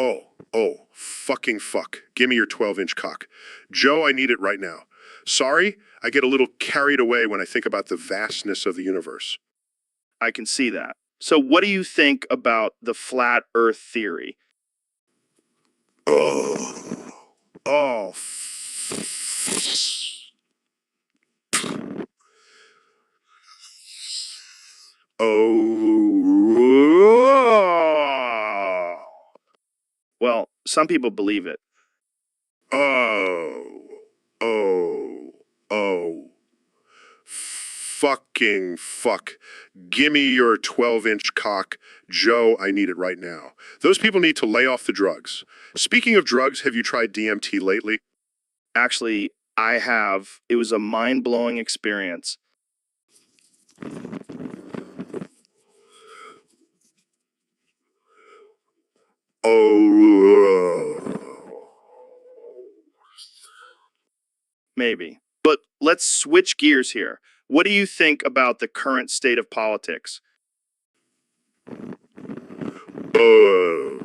Fucking fuck. Give me your 12-inch cock. Joe, I need it right now. Sorry, I get a little carried away when I think about the vastness of the universe. I can see that. So what do you think about the flat earth theory? Oh. Oh. Oh. Well, some people believe it. Oh. Oh. Oh. Fucking fuck. Gimme your 12-inch cock. Joe, I need it right now. Those people need to lay off the drugs. Speaking of drugs, have you tried DMT lately? Actually, I have. It was a mind-blowing experience. Oh. Maybe. But let's switch gears here. What do you think about the current state of politics? Oh.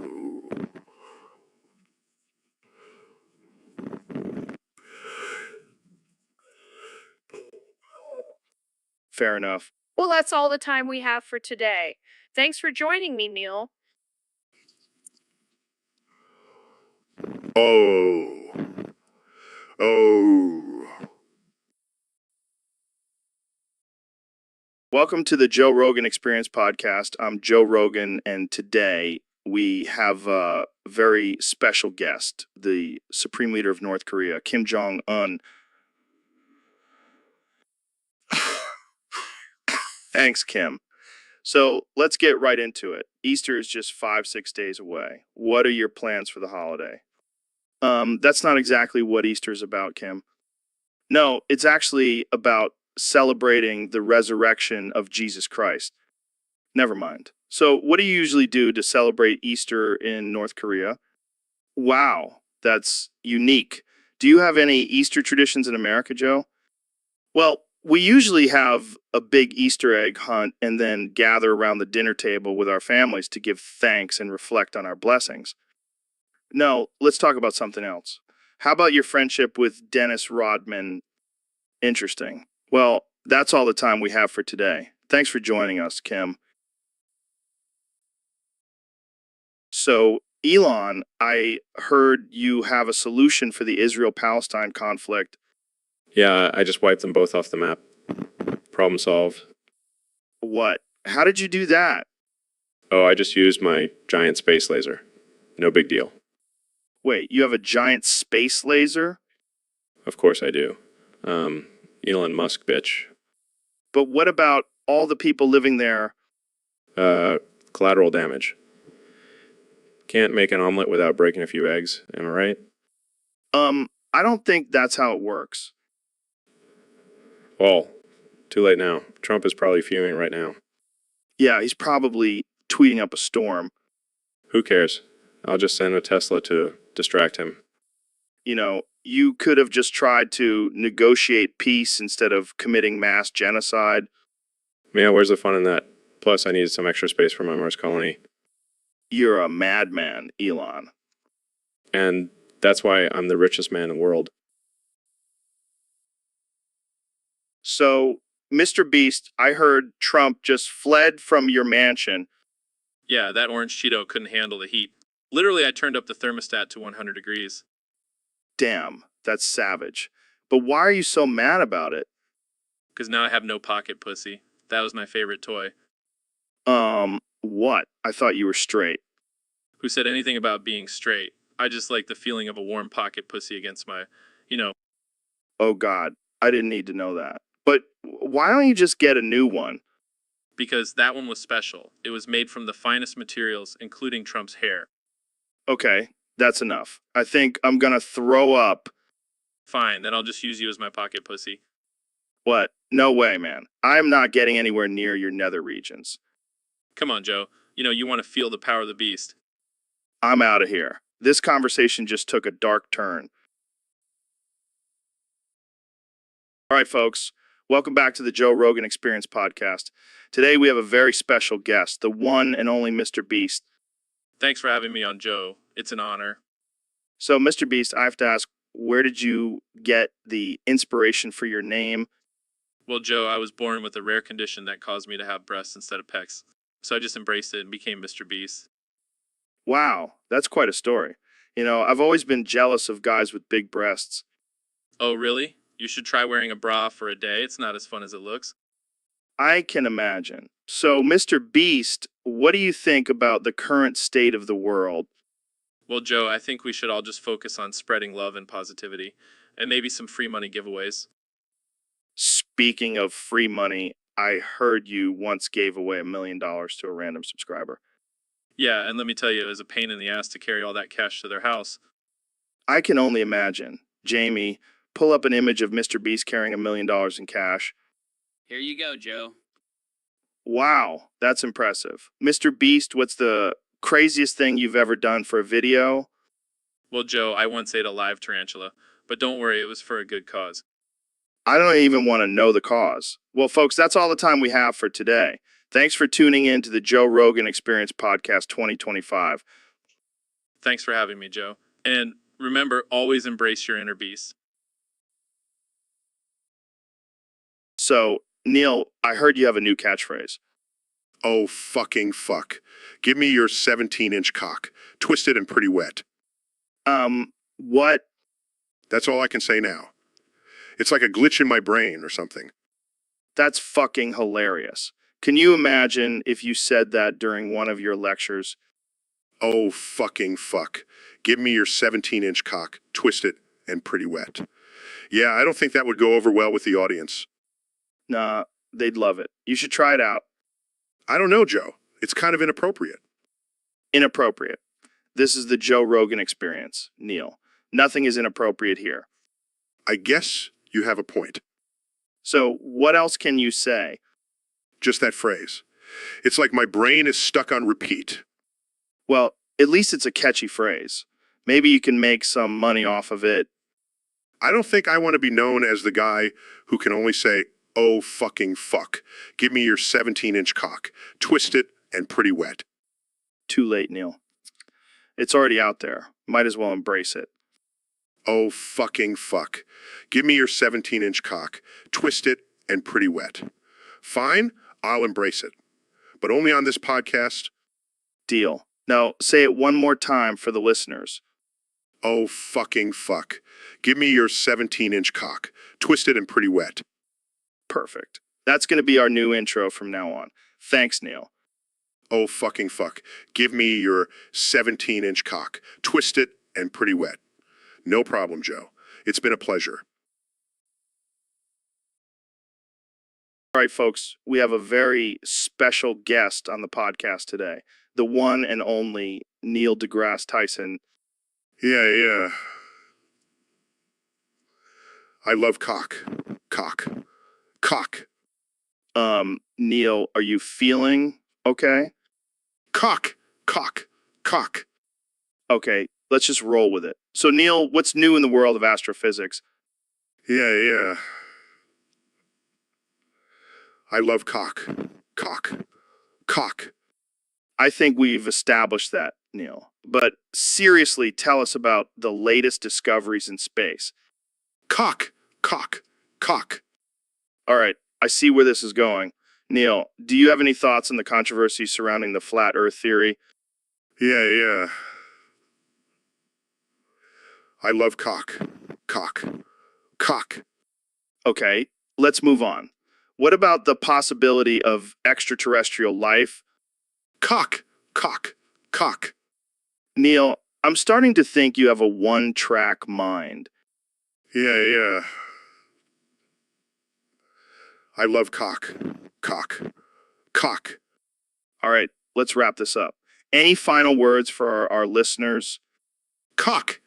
Fair enough. Well, that's all the time we have for today. Thanks for joining me, Neil. Oh. Oh. Welcome to the Joe Rogan Experience podcast. I'm Joe Rogan, and today we have a very special guest, the Supreme Leader of North Korea, Kim Jong-un. Thanks, Kim. So let's get right into it. Easter is just 5-6 days away. What are your plans for the holiday? That's not exactly what Easter is about, Kim. No, it's actually about celebrating the resurrection of Jesus Christ. Never mind. So, what do you usually do to celebrate Easter in North Korea? Wow, that's unique. Do you have any Easter traditions in America, Joe? Well, we usually have a big Easter egg hunt and then gather around the dinner table with our families to give thanks and reflect on our blessings. No, let's talk about something else. How about your friendship with Dennis Rodman? Interesting. Well, that's all the time we have for today. Thanks for joining us, Kim. So, Elon, I heard you have a solution for the Israel-Palestine conflict. Yeah, I just wiped them both off the map. Problem solved. What? How did you do that? Oh, I just used my giant space laser. No big deal. Wait, you have a giant space laser? Of course I do. Elon Musk, bitch. But what about all the people living there? Collateral damage. Can't make an omelet without breaking a few eggs, am I right? I don't think that's how it works. Well, too late now. Trump is probably fuming right now. Yeah, he's probably tweeting up a storm. Who cares? I'll just send a Tesla to distract him. You know, you could have just tried to negotiate peace instead of committing mass genocide. Yeah, where's the fun in that? Plus, I needed some extra space for my Mars colony. You're a madman, Elon. And that's why I'm the richest man in the world. So, Mr. Beast, I heard Trump just fled from your mansion. Yeah, that orange Cheeto couldn't handle the heat. Literally, I turned up the thermostat to 100 degrees. Damn, that's savage. But why are you so mad about it? Because now I have no pocket pussy. That was my favorite toy. What? I thought you were straight. Who said anything about being straight? I just like the feeling of a warm pocket pussy against my, Oh God, I didn't need to know that. But why don't you just get a new one? because that one was special. It was made from the finest materials, including Trump's hair. Okay, that's enough. I think I'm gonna throw up. Fine, then I'll just use you as my pocket pussy. What? No way, man. I'm not getting anywhere near your nether regions. Come on, Joe. You want to feel the power of the beast. I'm out of here. This conversation just took a dark turn. All right, folks. Welcome back to the Joe Rogan Experience podcast. Today we have a very special guest, the one and only Mr. Beast. Thanks for having me on, Joe. It's an honor. So, Mr. Beast, I have to ask, where did you get the inspiration for your name? Well, Joe, I was born with a rare condition that caused me to have breasts instead of pecs. So I just embraced it and became Mr. Beast. Wow, that's quite a story. You know, I've always been jealous of guys with big breasts. Oh, really? You should try wearing a bra for a day. It's not as fun as it looks. I can imagine. So, Mr. Beast, what do you think about the current state of the world? Well, Joe, I think we should all just focus on spreading love and positivity, and maybe some free money giveaways. Speaking of free money, I heard you once gave away $1 million to a random subscriber. Yeah, and let me tell you, it was a pain in the ass to carry all that cash to their house. I can only imagine. Jamie, pull up an image of Mr. Beast carrying $1 million in cash. Here you go, Joe. Wow, that's impressive. Mr. Beast, what's the craziest thing you've ever done for a video? Well, Joe, I once ate a live tarantula, but don't worry, it was for a good cause. I don't even want to know the cause. Well, folks, that's all the time we have for today. Thanks for tuning in to the Joe Rogan Experience Podcast 2025. Thanks for having me, Joe. And remember, always embrace your inner beast. So, Neil, I heard you have a new catchphrase. Oh, fucking fuck. Give me your 17-inch cock. Twisted and pretty wet. What? That's all I can say now. It's like a glitch in my brain or something. That's fucking hilarious. Can you imagine if you said that during one of your lectures? Oh, fucking fuck. Give me your 17-inch cock. Twisted and pretty wet. Yeah, I don't think that would go over well with the audience. Nah, they'd love it. You should try it out. I don't know, Joe. It's kind of inappropriate. Inappropriate. This is the Joe Rogan Experience, Neil. Nothing is inappropriate here. I guess you have a point. So, what else can you say? Just that phrase. It's like my brain is stuck on repeat. Well, at least it's a catchy phrase. Maybe you can make some money off of it. I don't think I want to be known as the guy who can only say, oh, fucking fuck. Give me your 17-inch cock. Twisted and pretty wet. Too late, Neil. It's already out there. Might as well embrace it. Oh, fucking fuck. Give me your 17-inch cock. Twisted and pretty wet. Fine, I'll embrace it. But only on this podcast. Deal. Now, say it one more time for the listeners. Oh, fucking fuck. Give me your 17-inch cock. Twisted and pretty wet. Perfect. That's going to be our new intro from now on. Thanks, Neil. Oh, fucking fuck. Give me your 17-inch cock. Twisted and pretty wet. No problem, Joe. It's been a pleasure. All right, folks, we have a very special guest on the podcast today. The one and only Neil deGrasse Tyson. Yeah. I love cock. Cock. Neil, are you feeling okay? Cock. Okay, let's just roll with it. So, Neil, what's new in the world of astrophysics? Yeah. I love cock. I think we've established that, Neil. But seriously, tell us about the latest discoveries in space. Cock. All right, I see where this is going. Neil, do you have any thoughts on the controversy surrounding the flat Earth theory? Yeah. I love cock. Okay, let's move on. What about the possibility of extraterrestrial life? Cock. Neil, I'm starting to think you have a one-track mind. Yeah. I love cock. All right, let's wrap this up. Any final words for our listeners? Cock.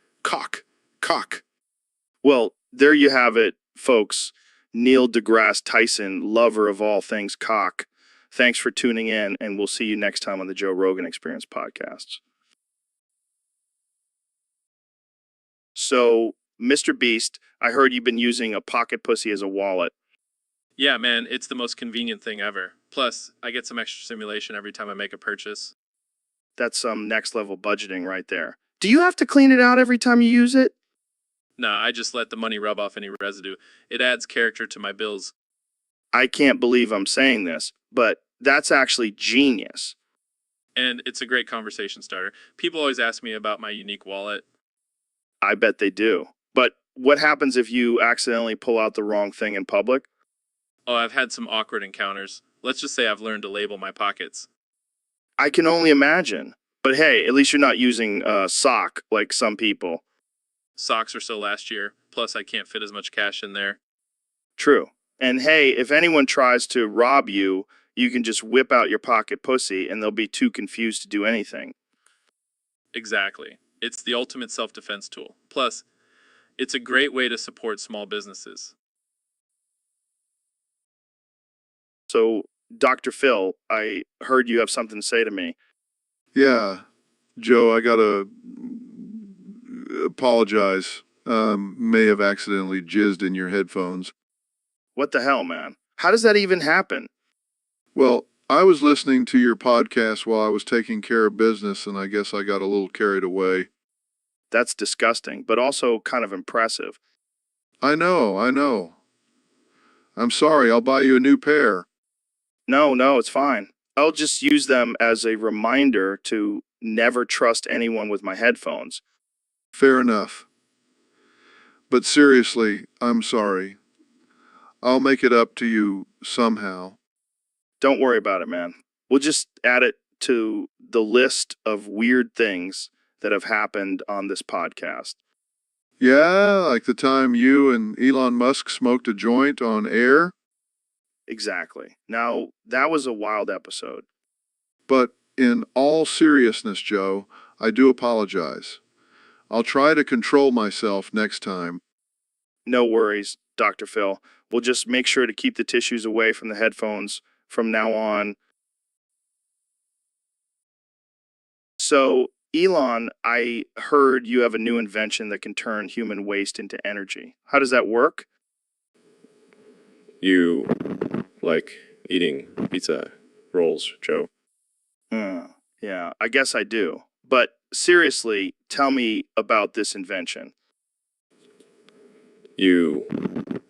Well, there you have it, folks. Neil deGrasse Tyson, lover of all things cock. Thanks for tuning in, and we'll see you next time on the Joe Rogan Experience podcast. So, Mr. Beast, I heard you've been using a pocket pussy as a wallet. Yeah, man, it's the most convenient thing ever. Plus, I get some extra stimulation every time I make a purchase. That's some next level budgeting right there. Do you have to clean it out every time you use it? No, I just let the money rub off any residue. It adds character to my bills. I can't believe I'm saying this, but that's actually genius. And it's a great conversation starter. People always ask me about my unique wallet. I bet they do. But what happens if you accidentally pull out the wrong thing in public? Oh, I've had some awkward encounters. Let's just say I've learned to label my pockets. I can only imagine. But hey, at least you're not using a sock like some people. Socks or so last year. Plus, I can't fit as much cash in there. True. And hey, if anyone tries to rob you, you can just whip out your pocket pussy and they'll be too confused to do anything. Exactly. It's the ultimate self-defense tool. Plus, it's a great way to support small businesses. So, Dr. Phil, I heard you have something to say to me. Yeah, Joe, I gotta apologize. May have accidentally jizzed in your headphones. What the hell, man? How does that even happen? Well, I was listening to your podcast while I was taking care of business, and I guess I got a little carried away. That's disgusting, but also kind of impressive. I know. I'm sorry, I'll buy you a new pair. No, it's fine. I'll just use them as a reminder to never trust anyone with my headphones. Fair enough. But seriously, I'm sorry. I'll make it up to you somehow. Don't worry about it, man. We'll just add it to the list of weird things that have happened on this podcast. Yeah, like the time you and Elon Musk smoked a joint on air? Exactly. Now, that was a wild episode. But in all seriousness, Joe, I do apologize. I'll try to control myself next time. No worries, Dr. Phil. We'll just make sure to keep the tissues away from the headphones from now on. So, Elon, I heard you have a new invention that can turn human waste into energy. How does that work? You like eating pizza rolls, Joe? Yeah, I guess I do. But seriously, tell me about this invention. You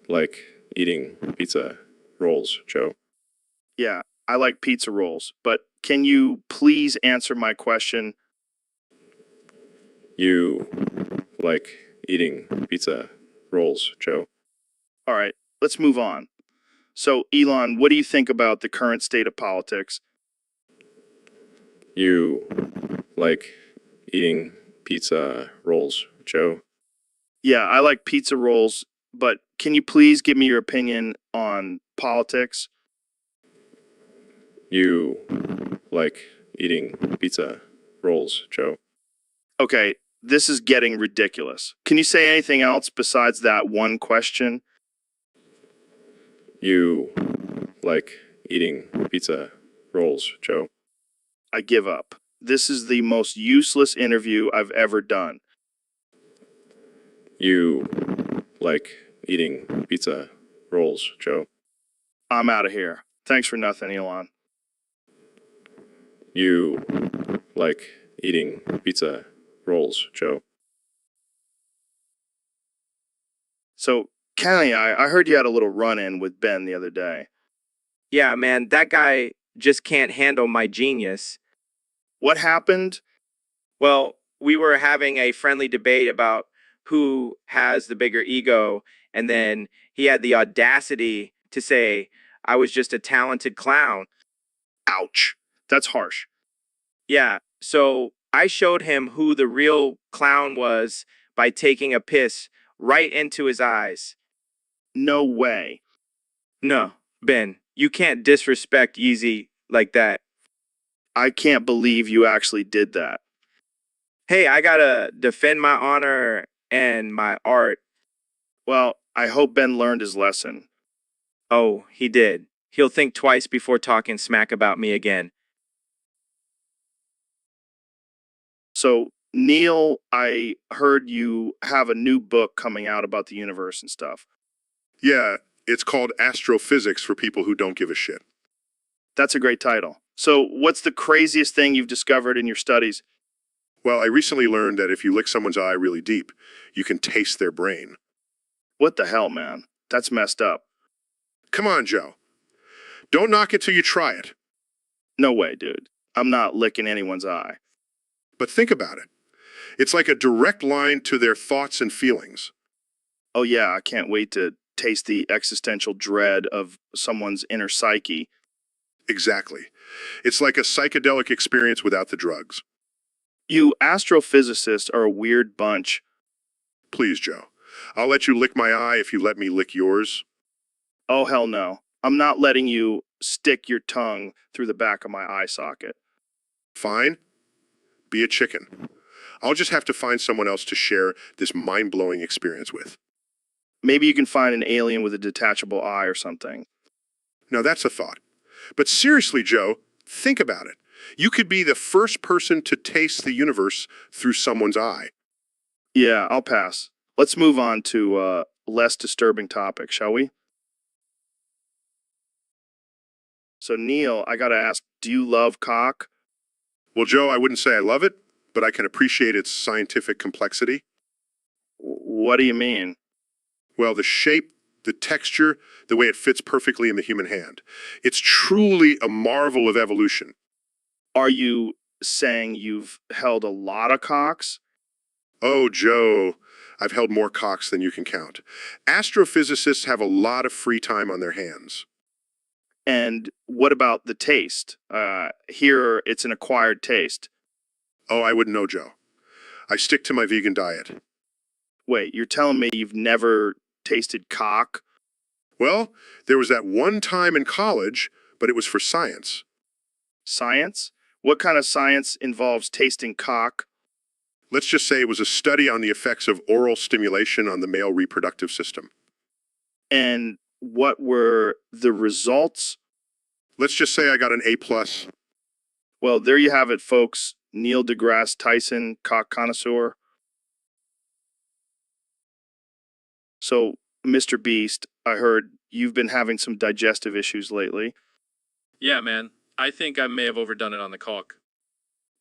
like eating pizza rolls, Joe? Yeah, I like pizza rolls, but can you please answer my question? You like eating pizza rolls, Joe? All right, let's move on. So, Elon, what do you think about the current state of politics? You like eating pizza rolls, Joe? Yeah, I like pizza rolls, but can you please give me your opinion on politics? You like eating pizza rolls, Joe? Okay, this is getting ridiculous. Can you say anything else besides that one question? You like eating pizza rolls, Joe? I give up. This is the most useless interview I've ever done. You like eating pizza rolls, Joe? I'm out of here. Thanks for nothing, Elon. You like eating pizza rolls, Joe? So, Kenny, I heard you had a little run-in with Ben the other day. Yeah, man, that guy just can't handle my genius. What happened? Well, we were having a friendly debate about who has the bigger ego, and then he had the audacity to say I was just a talented clown. Ouch. That's harsh. Yeah, so I showed him who the real clown was by taking a piss right into his eyes. No way. No, Ben, you can't disrespect Yeezy like that. I can't believe you actually did that. Hey, I gotta defend my honor and my art. Well, I hope Ben learned his lesson. Oh, he did. He'll think twice before talking smack about me again. So, Neil, I heard you have a new book coming out about the universe and stuff. Yeah, it's called Astrophysics for people who don't give a shit. That's a great title. So, what's the craziest thing you've discovered in your studies? Well, I recently learned that if you lick someone's eye really deep, you can taste their brain. What the hell, man? That's messed up. Come on, Joe. Don't knock it till you try it. No way, dude. I'm not licking anyone's eye. But think about it. It's like a direct line to their thoughts and feelings. Oh, yeah, I can't wait to taste the existential dread of someone's inner psyche. Exactly. It's like a psychedelic experience without the drugs. You astrophysicists are a weird bunch. Please, Joe. I'll let you lick my eye if you let me lick yours. Oh, hell no. I'm not letting you stick your tongue through the back of my eye socket. Fine. Be a chicken. I'll just have to find someone else to share this mind-blowing experience with. Maybe you can find an alien with a detachable eye or something. Now that's a thought. But seriously, Joe, think about it. You could be the first person to taste the universe through someone's eye. Yeah, I'll pass. Let's move on to a less disturbing topic, shall we? So, Neil, I gotta ask, do you love cock? Well, Joe, I wouldn't say I love it, but I can appreciate its scientific complexity. What do you mean? Well, the shape, the texture, the way it fits perfectly in the human hand. It's truly a marvel of evolution. Are you saying you've held a lot of cocks? Oh, Joe, I've held more cocks than you can count. Astrophysicists have a lot of free time on their hands. And what about the taste? Here, it's an acquired taste. Oh, I wouldn't know, Joe. I stick to my vegan diet. Wait, you're telling me you've never tasted cock? Well, there was that one time in college, but it was for science. Science? What kind of science involves tasting cock? Let's just say it was a study on the effects of oral stimulation on the male reproductive system. And what were the results? Let's just say I got an A+. Well, there you have it, folks. Neil deGrasse Tyson, cock connoisseur. So, Mr. Beast, I heard you've been having some digestive issues lately. Yeah, man. I think I may have overdone it on the caulk.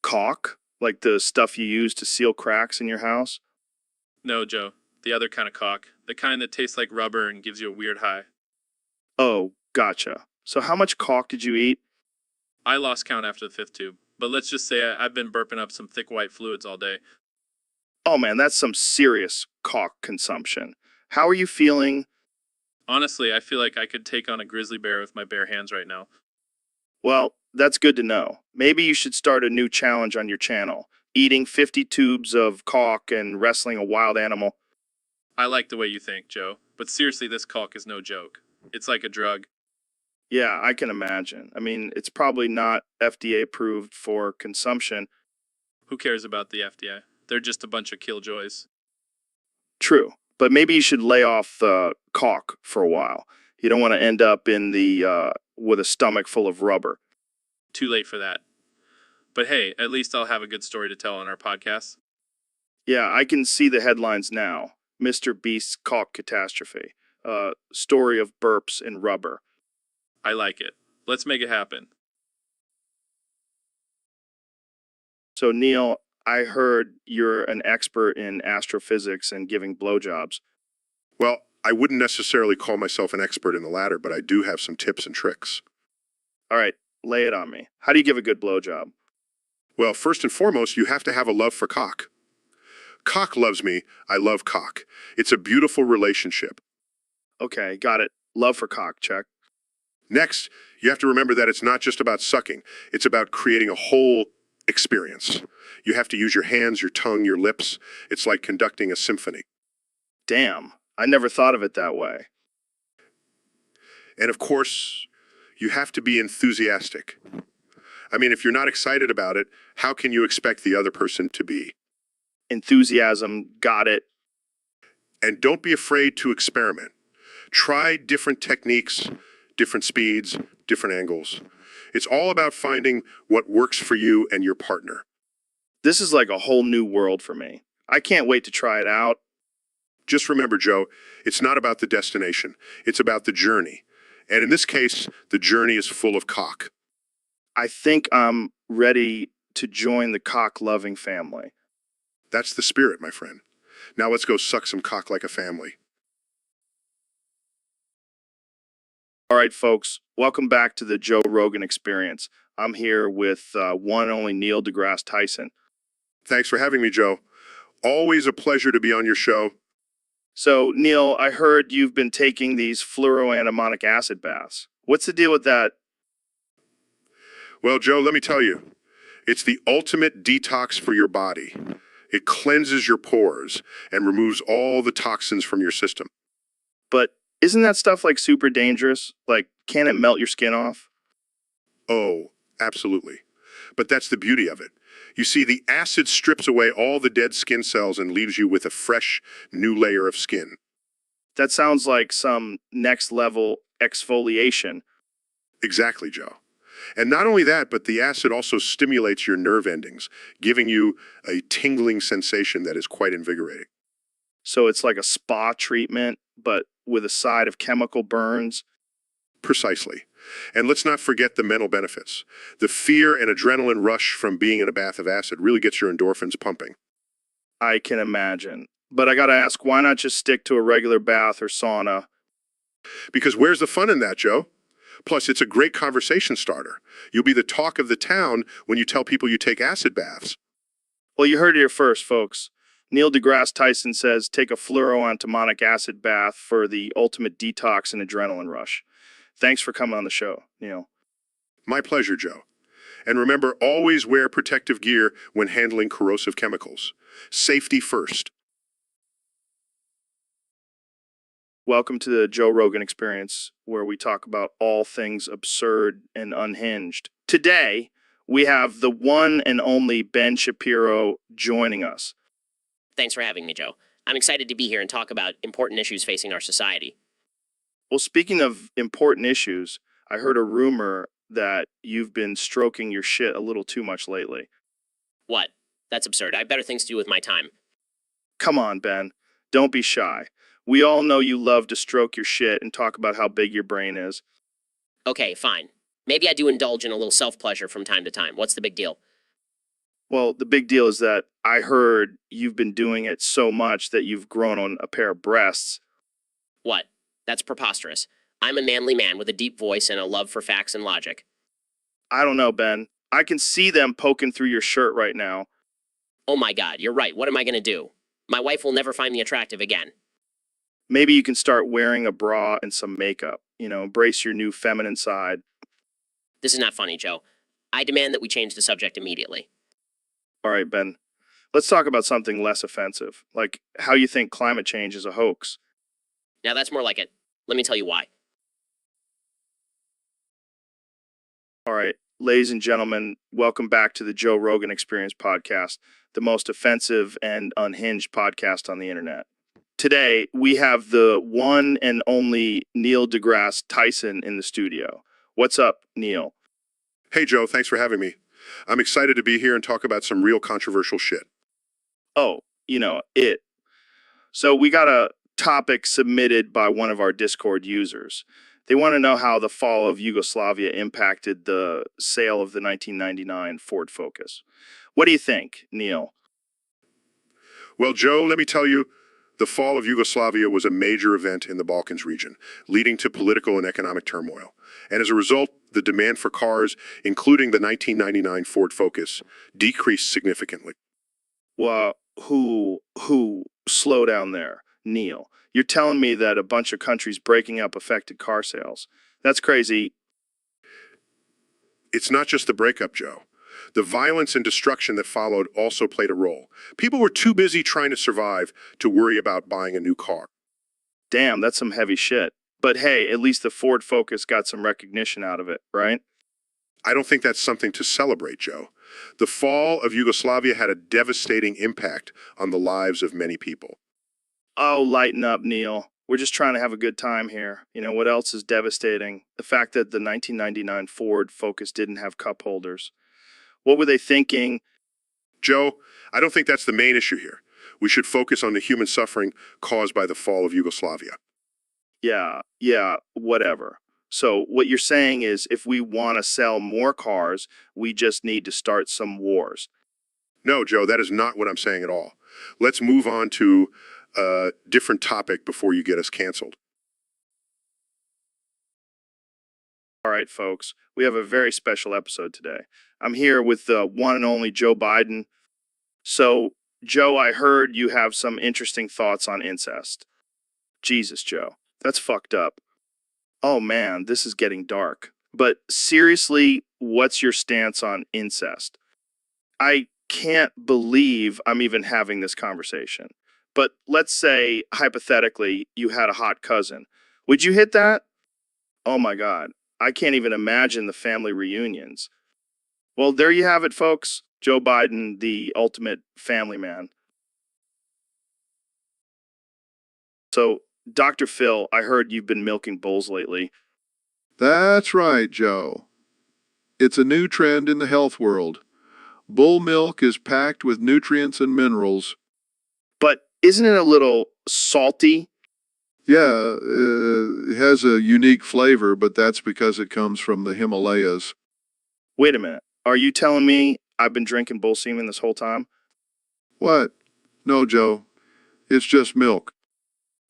Caulk? Like the stuff you use to seal cracks in your house? No, Joe. The other kind of caulk. The kind that tastes like rubber and gives you a weird high. Oh, gotcha. So how much caulk did you eat? I lost count after the 5th tube. But let's just say I've been burping up some thick white fluids all day. Oh man, that's some serious caulk consumption. How are you feeling? Honestly, I feel like I could take on a grizzly bear with my bare hands right now. Well, that's good to know. Maybe you should start a new challenge on your channel. Eating 50 tubes of caulk and wrestling a wild animal. I like the way you think, Joe. But seriously, this caulk is no joke. It's like a drug. Yeah, I can imagine. I mean, it's probably not FDA approved for consumption. Who cares about the FDA? They're just a bunch of killjoys. True. But maybe you should lay off the caulk for a while. You don't want to end up in the with a stomach full of rubber. Too late for that. But hey, at least I'll have a good story to tell on our podcast. Yeah, I can see the headlines now. Mr. Beast's caulk catastrophe. Story of burps and rubber. I like it. Let's make it happen. So, Neil, I heard you're an expert in astrophysics and giving blowjobs. Well, I wouldn't necessarily call myself an expert in the latter, but I do have some tips and tricks. All right, lay it on me. How do you give a good blowjob? Well, first and foremost, you have to have a love for cock. Cock loves me. I love cock. It's a beautiful relationship. Okay, got it. Love for cock, check. Next, you have to remember that it's not just about sucking. It's about creating a whole experience. You have to use your hands, your tongue, your lips. It's like conducting a symphony. Damn, I never thought of it that way. And of course, you have to be enthusiastic. I mean, if you're not excited about it, how can you expect the other person to be? Enthusiasm, got it. And don't be afraid to experiment. Try different techniques, different speeds, different angles. It's all about finding what works for you and your partner. This is like a whole new world for me. I can't wait to try it out. Just remember, Joe, it's not about the destination. It's about the journey. And in this case, the journey is full of cock. I think I'm ready to join the cock-loving family. That's the spirit, my friend. Now let's go suck some cock like a family. All right, folks, welcome back to the Joe Rogan Experience. I'm here with one and only Neil deGrasse Tyson. Thanks for having me, Joe. Always a pleasure to be on your show. So, Neil, I heard you've been taking these fluoroantimonic acid baths. What's the deal with that? Well, Joe, let me tell you, it's the ultimate detox for your body. It cleanses your pores and removes all the toxins from your system. But isn't that stuff like super dangerous? Like, can it melt your skin off? Oh, absolutely. But that's the beauty of it. You see, the acid strips away all the dead skin cells and leaves you with a fresh, new layer of skin. That sounds like some next level exfoliation. Exactly, Joe. And not only that, but the acid also stimulates your nerve endings, giving you a tingling sensation that is quite invigorating. So it's like a spa treatment, but with a side of chemical burns. Precisely. And let's not forget the mental benefits. The fear and adrenaline rush from being in a bath of acid really gets your endorphins pumping. I can imagine. But I gotta ask, why not just stick to a regular bath or sauna? Because where's the fun in that, Joe? Plus, it's a great conversation starter. You'll be the talk of the town when you tell people you take acid baths. Well, you heard it here first, folks. Neil deGrasse Tyson says take a fluoroantimonic acid bath for the ultimate detox and adrenaline rush. Thanks for coming on the show, Neil. My pleasure, Joe. And remember, always wear protective gear when handling corrosive chemicals. Safety first. Welcome to the Joe Rogan Experience, where we talk about all things absurd and unhinged. Today, we have the one and only Ben Shapiro joining us. Thanks for having me, Joe. I'm excited to be here and talk about important issues facing our society. Well, speaking of important issues, I heard a rumor that you've been stroking your shit a little too much lately. What? That's absurd. I have better things to do with my time. Come on, Ben. Don't be shy. We all know you love to stroke your shit and talk about how big your brain is. Okay, fine. Maybe I do indulge in a little self-pleasure from time to time. What's the big deal? Well, the big deal is that I heard you've been doing it so much that you've grown on a pair of breasts. What? That's preposterous. I'm a manly man with a deep voice and a love for facts and logic. I don't know, Ben. I can see them poking through your shirt right now. Oh my God, you're right. What am I going to do? My wife will never find me attractive again. Maybe you can start wearing a bra and some makeup. Embrace your new feminine side. This is not funny, Joe. I demand that we change the subject immediately. All right, Ben. Let's talk about something less offensive, like how you think climate change is a hoax. Now that's more like it. Let me tell you why. All right, ladies and gentlemen, welcome back to the Joe Rogan Experience podcast, the most offensive and unhinged podcast on the internet. Today, we have the one and only Neil deGrasse Tyson in the studio. What's up, Neil? Hey, Joe, thanks for having me. I'm excited to be here and talk about some real controversial shit. Oh, it. So we got a topic submitted by one of our Discord users. They want to know how the fall of Yugoslavia impacted the sale of the 1999 Ford Focus. What do you think, Neil? Well, Joe, let me tell you, the fall of Yugoslavia was a major event in the Balkans region, leading to political and economic turmoil. And as a result, the demand for cars, including the 1999 Ford Focus, decreased significantly. Well, slow down there, Neil. You're telling me that a bunch of countries breaking up affected car sales. That's crazy. It's not just the breakup, Joe. The violence and destruction that followed also played a role. People were too busy trying to survive to worry about buying a new car. Damn, that's some heavy shit. But hey, at least the Ford Focus got some recognition out of it, right? I don't think that's something to celebrate, Joe. The fall of Yugoslavia had a devastating impact on the lives of many people. Oh, lighten up, Neil. We're just trying to have a good time here. What else is devastating? The fact that the 1999 Ford Focus didn't have cup holders. What were they thinking? Joe, I don't think that's the main issue here. We should focus on the human suffering caused by the fall of Yugoslavia. Yeah, whatever. So what you're saying is if we want to sell more cars, we just need to start some wars. No, Joe, that is not what I'm saying at all. Let's move on to a different topic before you get us canceled. All right, folks, we have a very special episode today. I'm here with the one and only Joe Biden. So, Joe, I heard you have some interesting thoughts on incest. Jesus, Joe, that's fucked up. Oh man, this is getting dark. But seriously, what's your stance on incest? I can't believe I'm even having this conversation. But let's say, hypothetically, you had a hot cousin. Would you hit that? Oh my God. I can't even imagine the family reunions. Well, there you have it, folks. Joe Biden, the ultimate family man. So, Dr. Phil, I heard you've been milking bulls lately. That's right, Joe. It's a new trend in the health world. Bull milk is packed with nutrients and minerals. But isn't it a little salty? Yeah, it has a unique flavor, but that's because it comes from the Himalayas. Wait a minute. Are you telling me I've been drinking bull semen this whole time? What? No, Joe. It's just milk.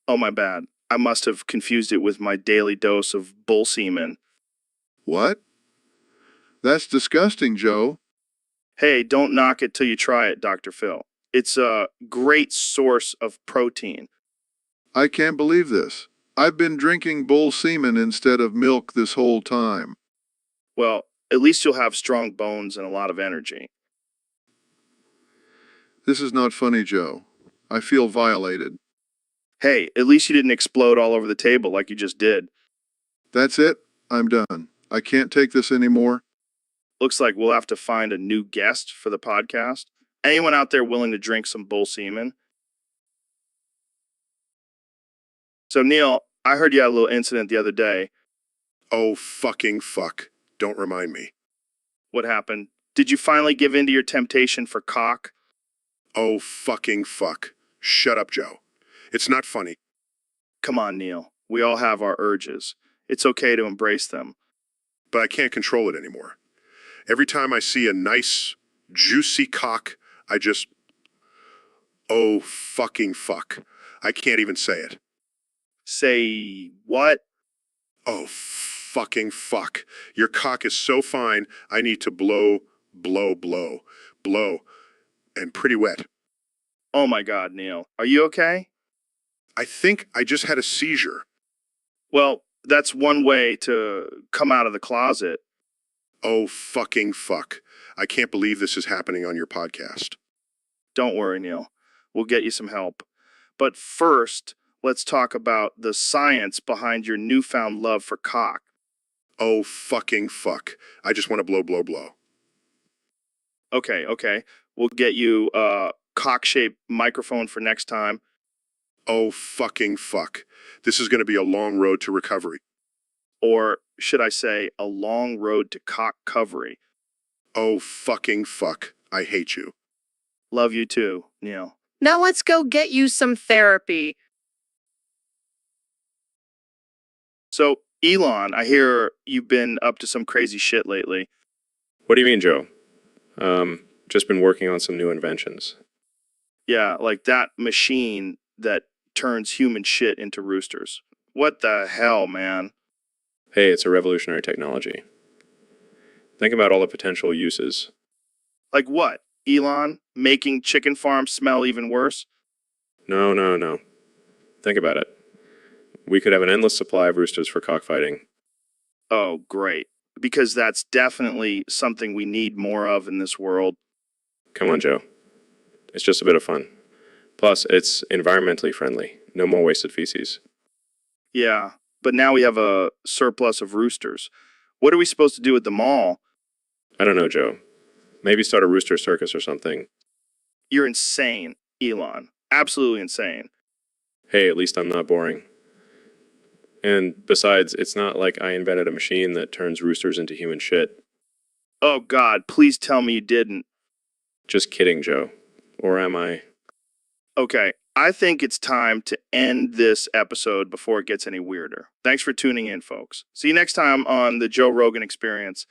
Oh, my bad. I must have confused it with my daily dose of bull semen. What? That's disgusting, Joe. Hey, don't knock it till you try it, Dr. Phil. It's a great source of protein. I can't believe this. I've been drinking bull semen instead of milk this whole time. Well, at least you'll have strong bones and a lot of energy. This is not funny, Joe. I feel violated. Hey, at least you didn't explode all over the table like you just did. That's it. I'm done. I can't take this anymore. Looks like we'll have to find a new guest for the podcast. Anyone out there willing to drink some bull semen? So, Neil, I heard you had a little incident the other day. Oh, fucking fuck. Don't remind me. What happened? Did you finally give in to your temptation for cock? Oh, fucking fuck. Shut up, Joe. It's not funny. Come on, Neil. We all have our urges. It's okay to embrace them. But I can't control it anymore. Every time I see a nice, juicy cock, I just... Oh, fucking fuck. I can't even say it. Say what? Oh, fucking fuck. Your cock is so fine, I need to blow, blow, blow, blow. And pretty wet. Oh my God, Neil. Are you okay? I think I just had a seizure. Well, that's one way to come out of the closet. Oh, fucking fuck. I can't believe this is happening on your podcast. Don't worry, Neil. We'll get you some help. But first, let's talk about the science behind your newfound love for cock. Oh, fucking fuck. I just want to blow, blow, blow. Okay. We'll get you a cock-shaped microphone for next time. Oh, fucking fuck. This is going to be a long road to recovery. Or should I say, a long road to cock-covery. Oh, fucking fuck. I hate you. Love you too, Neil. Now let's go get you some therapy. So, Elon, I hear you've been up to some crazy shit lately. What do you mean, Joe? Just been working on some new inventions. Yeah, like that machine that turns human shit into roosters. What the hell, man? Hey, it's a revolutionary technology. Think about all the potential uses. Like what? Elon? Making chicken farms smell even worse? No. Think about it. We could have an endless supply of roosters for cockfighting. Oh, great. Because that's definitely something we need more of in this world. Come on, Joe. It's just a bit of fun. Plus, it's environmentally friendly. No more wasted feces. Yeah, but now we have a surplus of roosters. What are we supposed to do with them all? I don't know, Joe. Maybe start a rooster circus or something. You're insane, Elon. Absolutely insane. Hey, at least I'm not boring. And besides, it's not like I invented a machine that turns roosters into human shit. Oh, God, please tell me you didn't. Just kidding, Joe. Or am I? Okay, I think it's time to end this episode before it gets any weirder. Thanks for tuning in, folks. See you next time on the Joe Rogan Experience.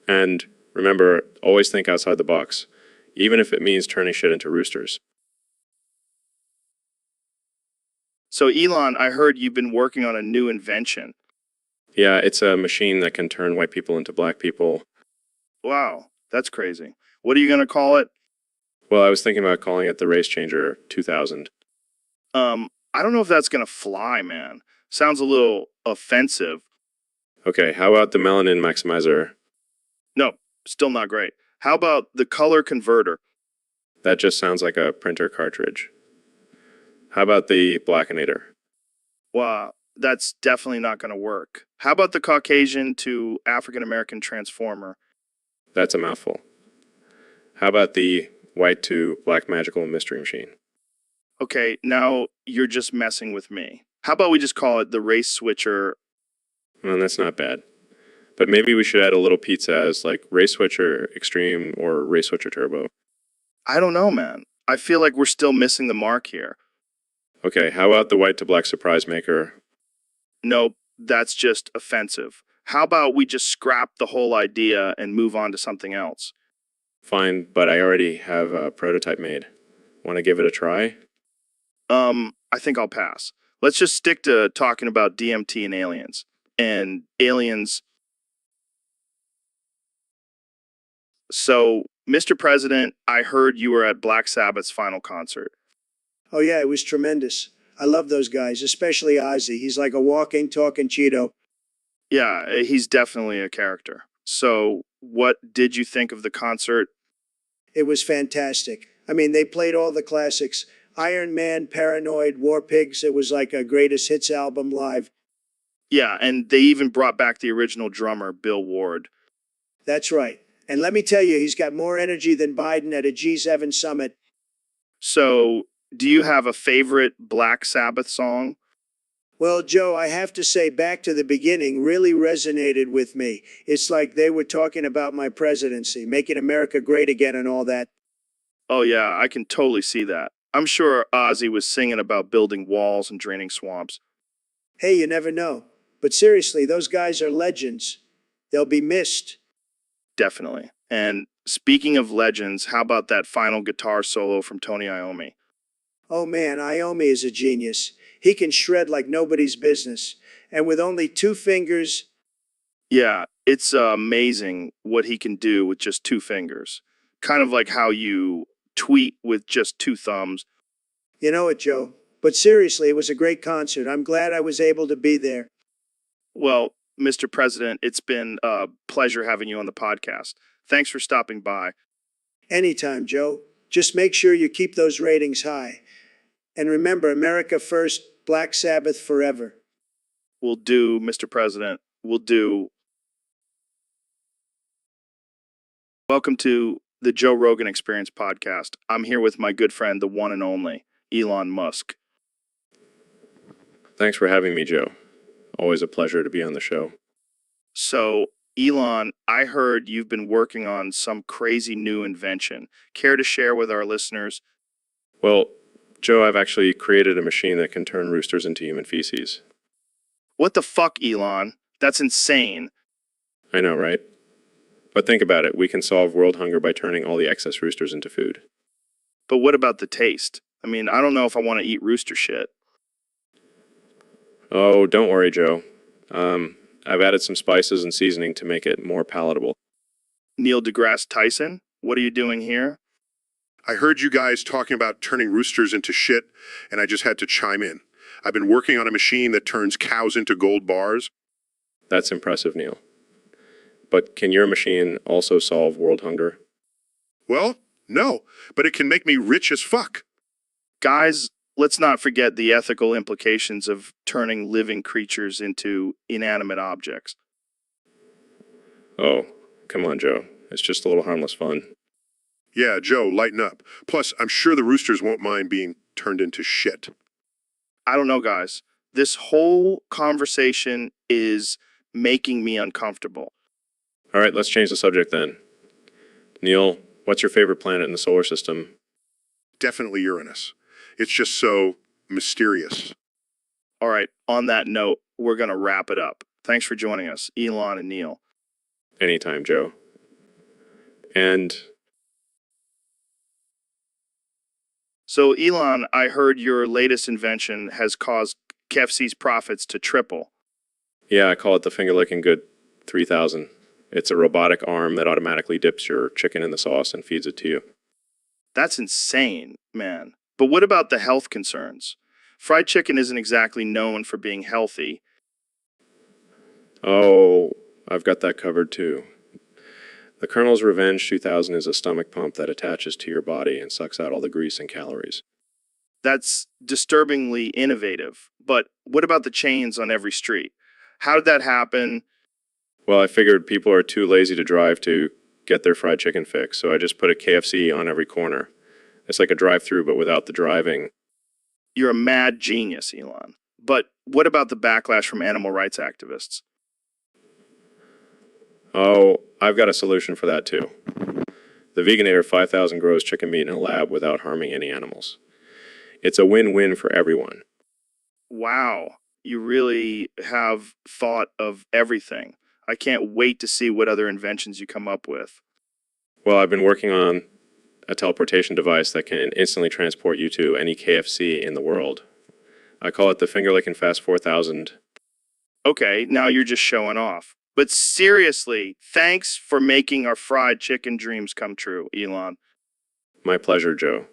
And remember, always think outside the box, even if it means turning shit into roosters. So, Elon, I heard you've been working on a new invention. Yeah, it's a machine that can turn white people into black people. Wow, that's crazy. What are you going to call it? Well, I was thinking about calling it the Race Changer 2000. I don't know if that's going to fly, man. Sounds a little offensive. Okay, how about the Melanin Maximizer? No, still not great. How about the color converter? That just sounds like a printer cartridge. How about the Blackinator? Wow, that's definitely not going to work. How about the Caucasian to African American transformer? That's a mouthful. How about the white to black magical mystery machine? Okay, now you're just messing with me. How about we just call it the race switcher? Well, that's not bad. But maybe we should add a little pizza as like Race Switcher Extreme or Race Switcher Turbo. I don't know, man. I feel like we're still missing the mark here. Okay, how about the white to black surprise maker? Nope, that's just offensive. How about we just scrap the whole idea and move on to something else? Fine, but I already have a prototype made. Want to give it a try? I think I'll pass. Let's just stick to talking about DMT and aliens. And aliens. So, Mr. President, I heard you were at Black Sabbath's final concert. Oh, yeah, it was tremendous. I love those guys, especially Ozzy. He's like a walking, talking Cheeto. Yeah, he's definitely a character. So, what did you think of the concert? It was fantastic. I mean, they played all the classics. Iron Man, Paranoid, War Pigs. It was like a greatest hits album live. Yeah, and they even brought back the original drummer, Bill Ward. That's right. And let me tell you, he's got more energy than Biden at a G7 summit. So, do you have a favorite Black Sabbath song? Well, Joe, I have to say Back to the Beginning really resonated with me. It's like they were talking about my presidency, making America great again and all that. Oh, yeah, I can totally see that. I'm sure Ozzy was singing about building walls and draining swamps. Hey, you never know. But seriously, those guys are legends. They'll be missed. Definitely. And speaking of legends, how about that final guitar solo from Tony Iommi? Oh man, Iommi is a genius. He can shred like nobody's business. And with only 2 fingers. Yeah, it's amazing what he can do with just 2 fingers. Kind of like how you tweet with just 2 thumbs. You know it, Joe. But seriously, it was a great concert. I'm glad I was able to be there. Well, Mr. President, it's been a pleasure having you on the podcast. Thanks for stopping by. Anytime, Joe. Just make sure you keep those ratings high. And remember, America first, Black Sabbath forever. Will do, Mr. President. Will do. Welcome to the Joe Rogan Experience podcast. I'm here with my good friend, the one and only, Elon Musk. Thanks for having me, Joe. Always a pleasure to be on the show. So, Elon, I heard you've been working on some crazy new invention. Care to share with our listeners? Well, Joe, I've actually created a machine that can turn roosters into human feces. What the fuck, Elon? That's insane. I know, right? But think about it. We can solve world hunger by turning all the excess roosters into food. But what about the taste? I mean, I don't know if I want to eat rooster shit. Oh, don't worry, Joe. I've added some spices and seasoning to make it more palatable. Neil deGrasse Tyson, what are you doing here? I heard you guys talking about turning roosters into shit, and I just had to chime in. I've been working on a machine that turns cows into gold bars. That's impressive, Neil. But can your machine also solve world hunger? Well, no, but it can make me rich as fuck. Guys, let's not forget the ethical implications of turning living creatures into inanimate objects. Oh, come on, Joe. It's just a little harmless fun. Yeah, Joe, lighten up. Plus, I'm sure the roosters won't mind being turned into shit. I don't know, guys. This whole conversation is making me uncomfortable. All right, let's change the subject then. Neil, what's your favorite planet in the solar system? Definitely Uranus. It's just so mysterious. All right, on that note, we're going to wrap it up. Thanks for joining us, Elon and Neil. Anytime, Joe. And So, Elon, I heard your latest invention has caused KFC's profits to triple. yeah, I call it the finger licking good 3000. It's a robotic arm that automatically dips your chicken in the sauce and feeds it to you. That's insane, man. But what about the health concerns? Fried chicken isn't exactly known for being healthy. Oh, I've got that covered too. The Colonel's Revenge 2000 is a stomach pump that attaches to your body and sucks out all the grease and calories. That's disturbingly innovative. But what about the chains on every street? How did that happen? Well, I figured people are too lazy to drive to get their fried chicken fix, so I just put a KFC on every corner. It's like a drive-through, but without the driving. You're a mad genius, Elon. But what about the backlash from animal rights activists? Oh, I've got a solution for that too. The Veganator 5000 grows chicken meat in a lab without harming any animals. It's a win-win for everyone. Wow, you really have thought of everything. I can't wait to see what other inventions you come up with. Well, I've been working on a teleportation device that can instantly transport you to any KFC in the world. I call it the Finger Lickin' Fast 4000. Okay, now you're just showing off. But seriously, thanks for making our fried chicken dreams come true, Elon. My pleasure, Joe.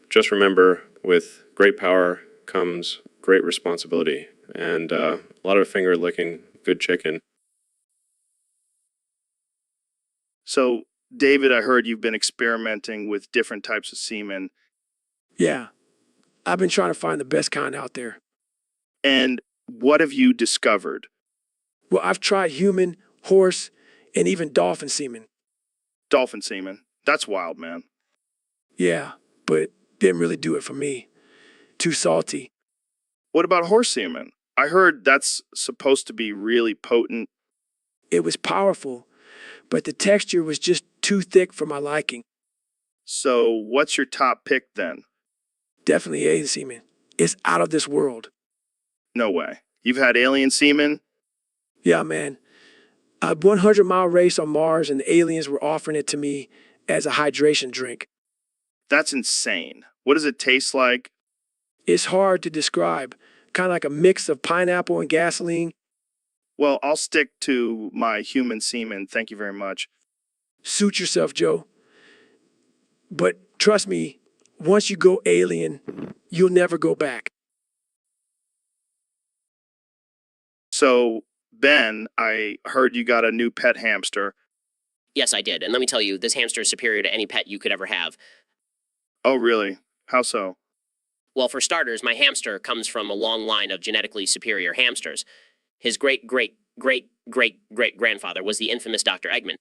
Just remember, with great power comes great responsibility and a lot of finger licking good chicken. So, David, I heard you've been experimenting with different types of semen. Yeah, I've been trying to find the best kind out there. And what have you discovered? Well, I've tried human, horse, and even dolphin semen. Dolphin semen. That's wild, man. Yeah, but didn't really do it for me. Too salty. What about horse semen? I heard that's supposed to be really potent. It was powerful, but the texture was just too thick for my liking. So, what's your top pick then? Definitely alien semen. It's out of this world. No way. You've had alien semen? Yeah, man. A 100-mile race on Mars and the aliens were offering it to me as a hydration drink. That's insane. What does it taste like? It's hard to describe. Kind of like a mix of pineapple and gasoline. Well, I'll stick to my human semen. Thank you very much. Suit yourself, Joe. But trust me, once you go alien, you'll never go back. So, Ben, I heard you got a new pet hamster. Yes, I did. And let me tell you, this hamster is superior to any pet you could ever have. Oh, really? How so? Well, for starters, my hamster comes from a long line of genetically superior hamsters. His great-great-great-great-great-grandfather was the infamous Dr. Eggman.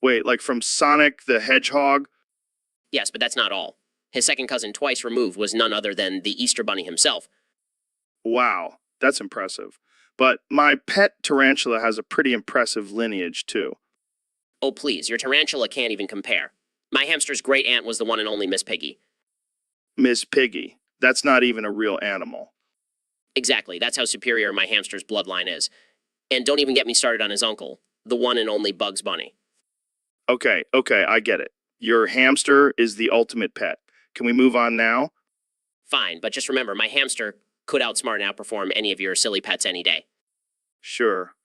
Wait, like from Sonic the Hedgehog? Yes, but that's not all. His second cousin twice removed was none other than the Easter Bunny himself. Wow, that's impressive. But my pet tarantula has a pretty impressive lineage, too. Oh, please, your tarantula can't even compare. My hamster's great aunt was the one and only Miss Piggy. Miss Piggy. That's not even a real animal. Exactly, that's how superior my hamster's bloodline is. And don't even get me started on his uncle, the one and only Bugs Bunny. Okay, I get it. Your hamster is the ultimate pet. Can we move on now? Fine, but just remember, my hamster could outsmart and outperform any of your silly pets any day. Sure.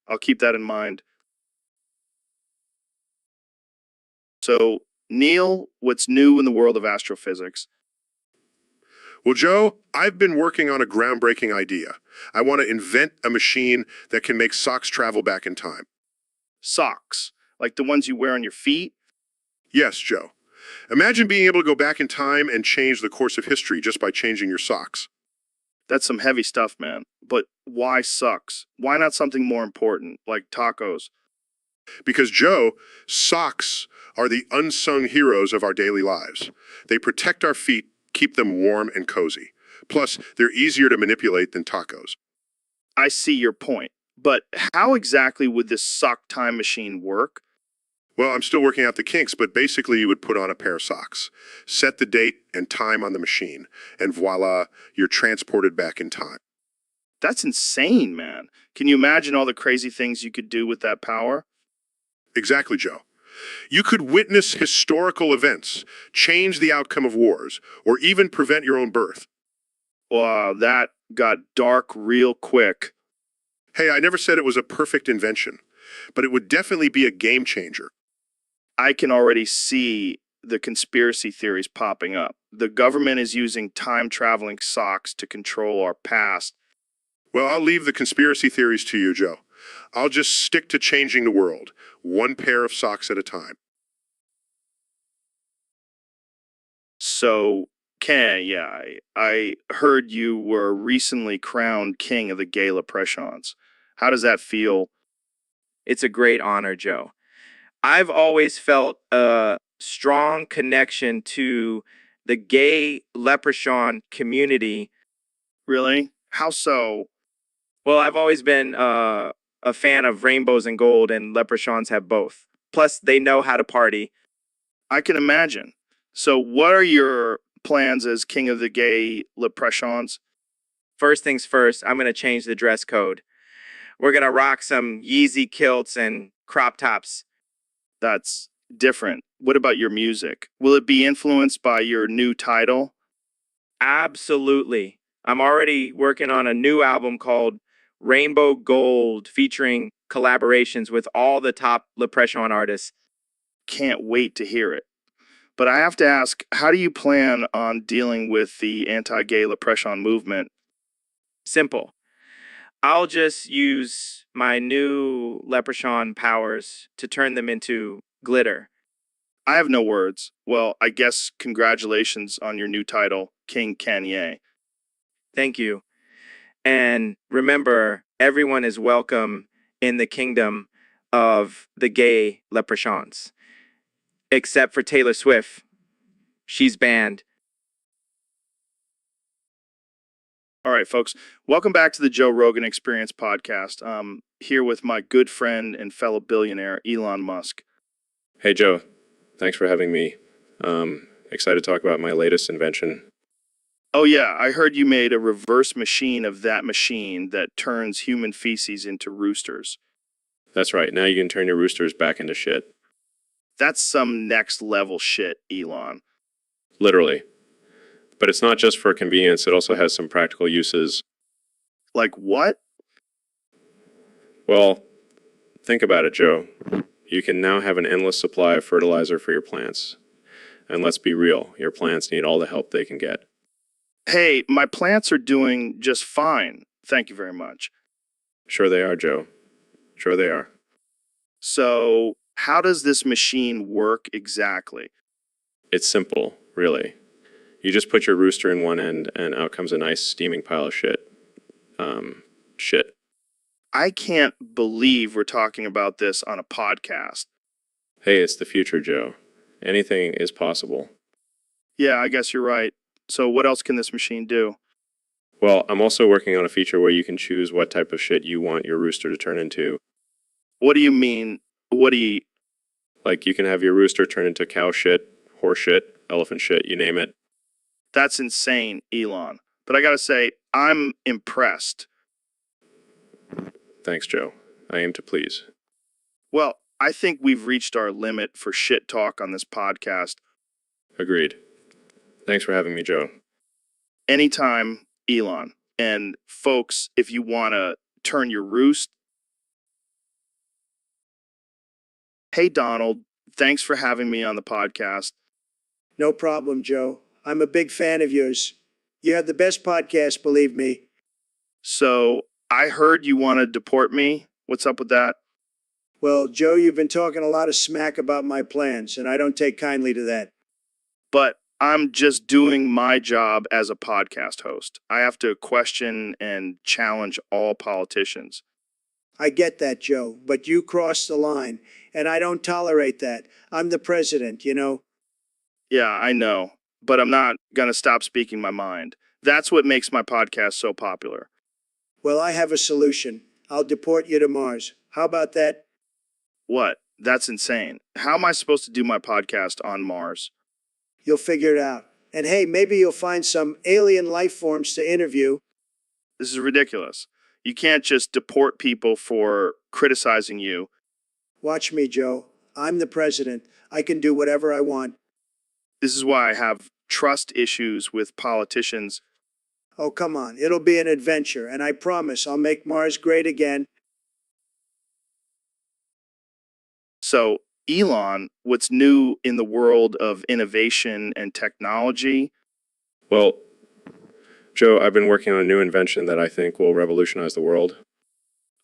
I'll keep that in mind. So, Neil, what's new in the world of astrophysics? Well, Joe, I've been working on a groundbreaking idea. I want to invent a machine that can make socks travel back in time. Socks, like the ones you wear on your feet? Yes, Joe. Imagine being able to go back in time and change the course of history just by changing your socks. That's some heavy stuff, man. But why socks? Why not something more important, like tacos? Because, Joe, socks are the unsung heroes of our daily lives. They protect our feet, keep them warm and cozy. Plus, they're easier to manipulate than tacos. I see your point. But how exactly would this sock time machine work? Well, I'm still working out the kinks, but basically you would put on a pair of socks, set the date and time on the machine, and voila, you're transported back in time. That's insane, man. Can you imagine all the crazy things you could do with that power? Exactly, Joe. You could witness historical events, change the outcome of wars, or even prevent your own birth. Wow, that got dark real quick. Hey, I never said it was a perfect invention, but it would definitely be a game changer. I can already see the conspiracy theories popping up. The government is using time-traveling socks to control our past. Well, I'll leave the conspiracy theories to you, Joe. I'll just stick to changing the world, one pair of socks at a time. So, Ken, yeah, I heard you were recently crowned king of the gay leprechauns. How does that feel? It's a great honor, Joe. I've always felt a strong connection to the gay leprechaun community. Really? How so? Well, I've always been a fan of rainbows and gold, and leprechauns have both. Plus, they know how to party. I can imagine. So, what are your plans as king of the gay leprechauns? First things first, I'm going to change the dress code. We're going to rock some Yeezy kilts and crop tops. That's different. What about your music? Will it be influenced by your new title? Absolutely. I'm already working on a new album called Rainbow Gold, featuring collaborations with all the top leprechaun artists. Can't wait to hear it. But I have to ask, how do you plan on dealing with the anti-gay leprechaun movement? Simple. I'll just use my new leprechaun powers to turn them into glitter. I have no words. Well, I guess congratulations on your new title, King Kanye. Thank you. And remember, everyone is welcome in the kingdom of the gay leprechauns. Except for Taylor Swift. She's banned. All right, folks. Welcome back to the Joe Rogan Experience podcast. I'm here with my good friend and fellow billionaire, Elon Musk. Hey, Joe. Thanks for having me. Excited to talk about my latest invention. Oh, yeah. I heard you made a reverse machine of that machine that turns human feces into roosters. That's right. Now you can turn your roosters back into shit. That's some next level shit, Elon. Literally. But it's not just for convenience, it also has some practical uses. Like what? Well, think about it, Joe. You can now have an endless supply of fertilizer for your plants. And let's be real, your plants need all the help they can get. Hey, my plants are doing just fine. Thank you very much. Sure they are, Joe. Sure they are. So, how does this machine work exactly? It's simple, really. You just put your rooster in one end, and out comes a nice steaming pile of shit. Shit. I can't believe we're talking about this on a podcast. Hey, it's the future, Joe. Anything is possible. Yeah, I guess you're right. So what else can this machine do? Well, I'm also working on a feature where you can choose what type of shit you want your rooster to turn into. What do you mean? What do you... Like, you can have your rooster turn into cow shit, horse shit, elephant shit, you name it. That's insane, Elon. But I gotta say, I'm impressed. Thanks, Joe. I aim to please. Well, I think we've reached our limit for shit talk on this podcast. Agreed. Thanks for having me, Joe. Anytime, Elon. And folks, if you want to turn your roost... Hey, Donald. Thanks for having me on the podcast. No problem, Joe. I'm a big fan of yours. You have the best podcast, believe me. So, I heard you want to deport me. What's up with that? Well, Joe, you've been talking a lot of smack about my plans, and I don't take kindly to that. But I'm just doing my job as a podcast host. I have to question and challenge all politicians. I get that, Joe, but you crossed the line, and I don't tolerate that. I'm the president, you know. Yeah, I know, but I'm not going to stop speaking my mind. That's what makes my podcast so popular. Well, I have a solution. I'll deport you to Mars. How about that? What? That's insane. How am I supposed to do my podcast on Mars? You'll figure it out. And hey, maybe you'll find some alien life forms to interview. This is ridiculous. You can't just deport people for criticizing you. Watch me, Joe. I'm the president. I can do whatever I want. This is why I have trust issues with politicians. Oh, come on. It'll be an adventure, and I promise I'll make Mars great again. So, Elon, what's new in the world of innovation and technology? Well, Joe, I've been working on a new invention that I think will revolutionize the world.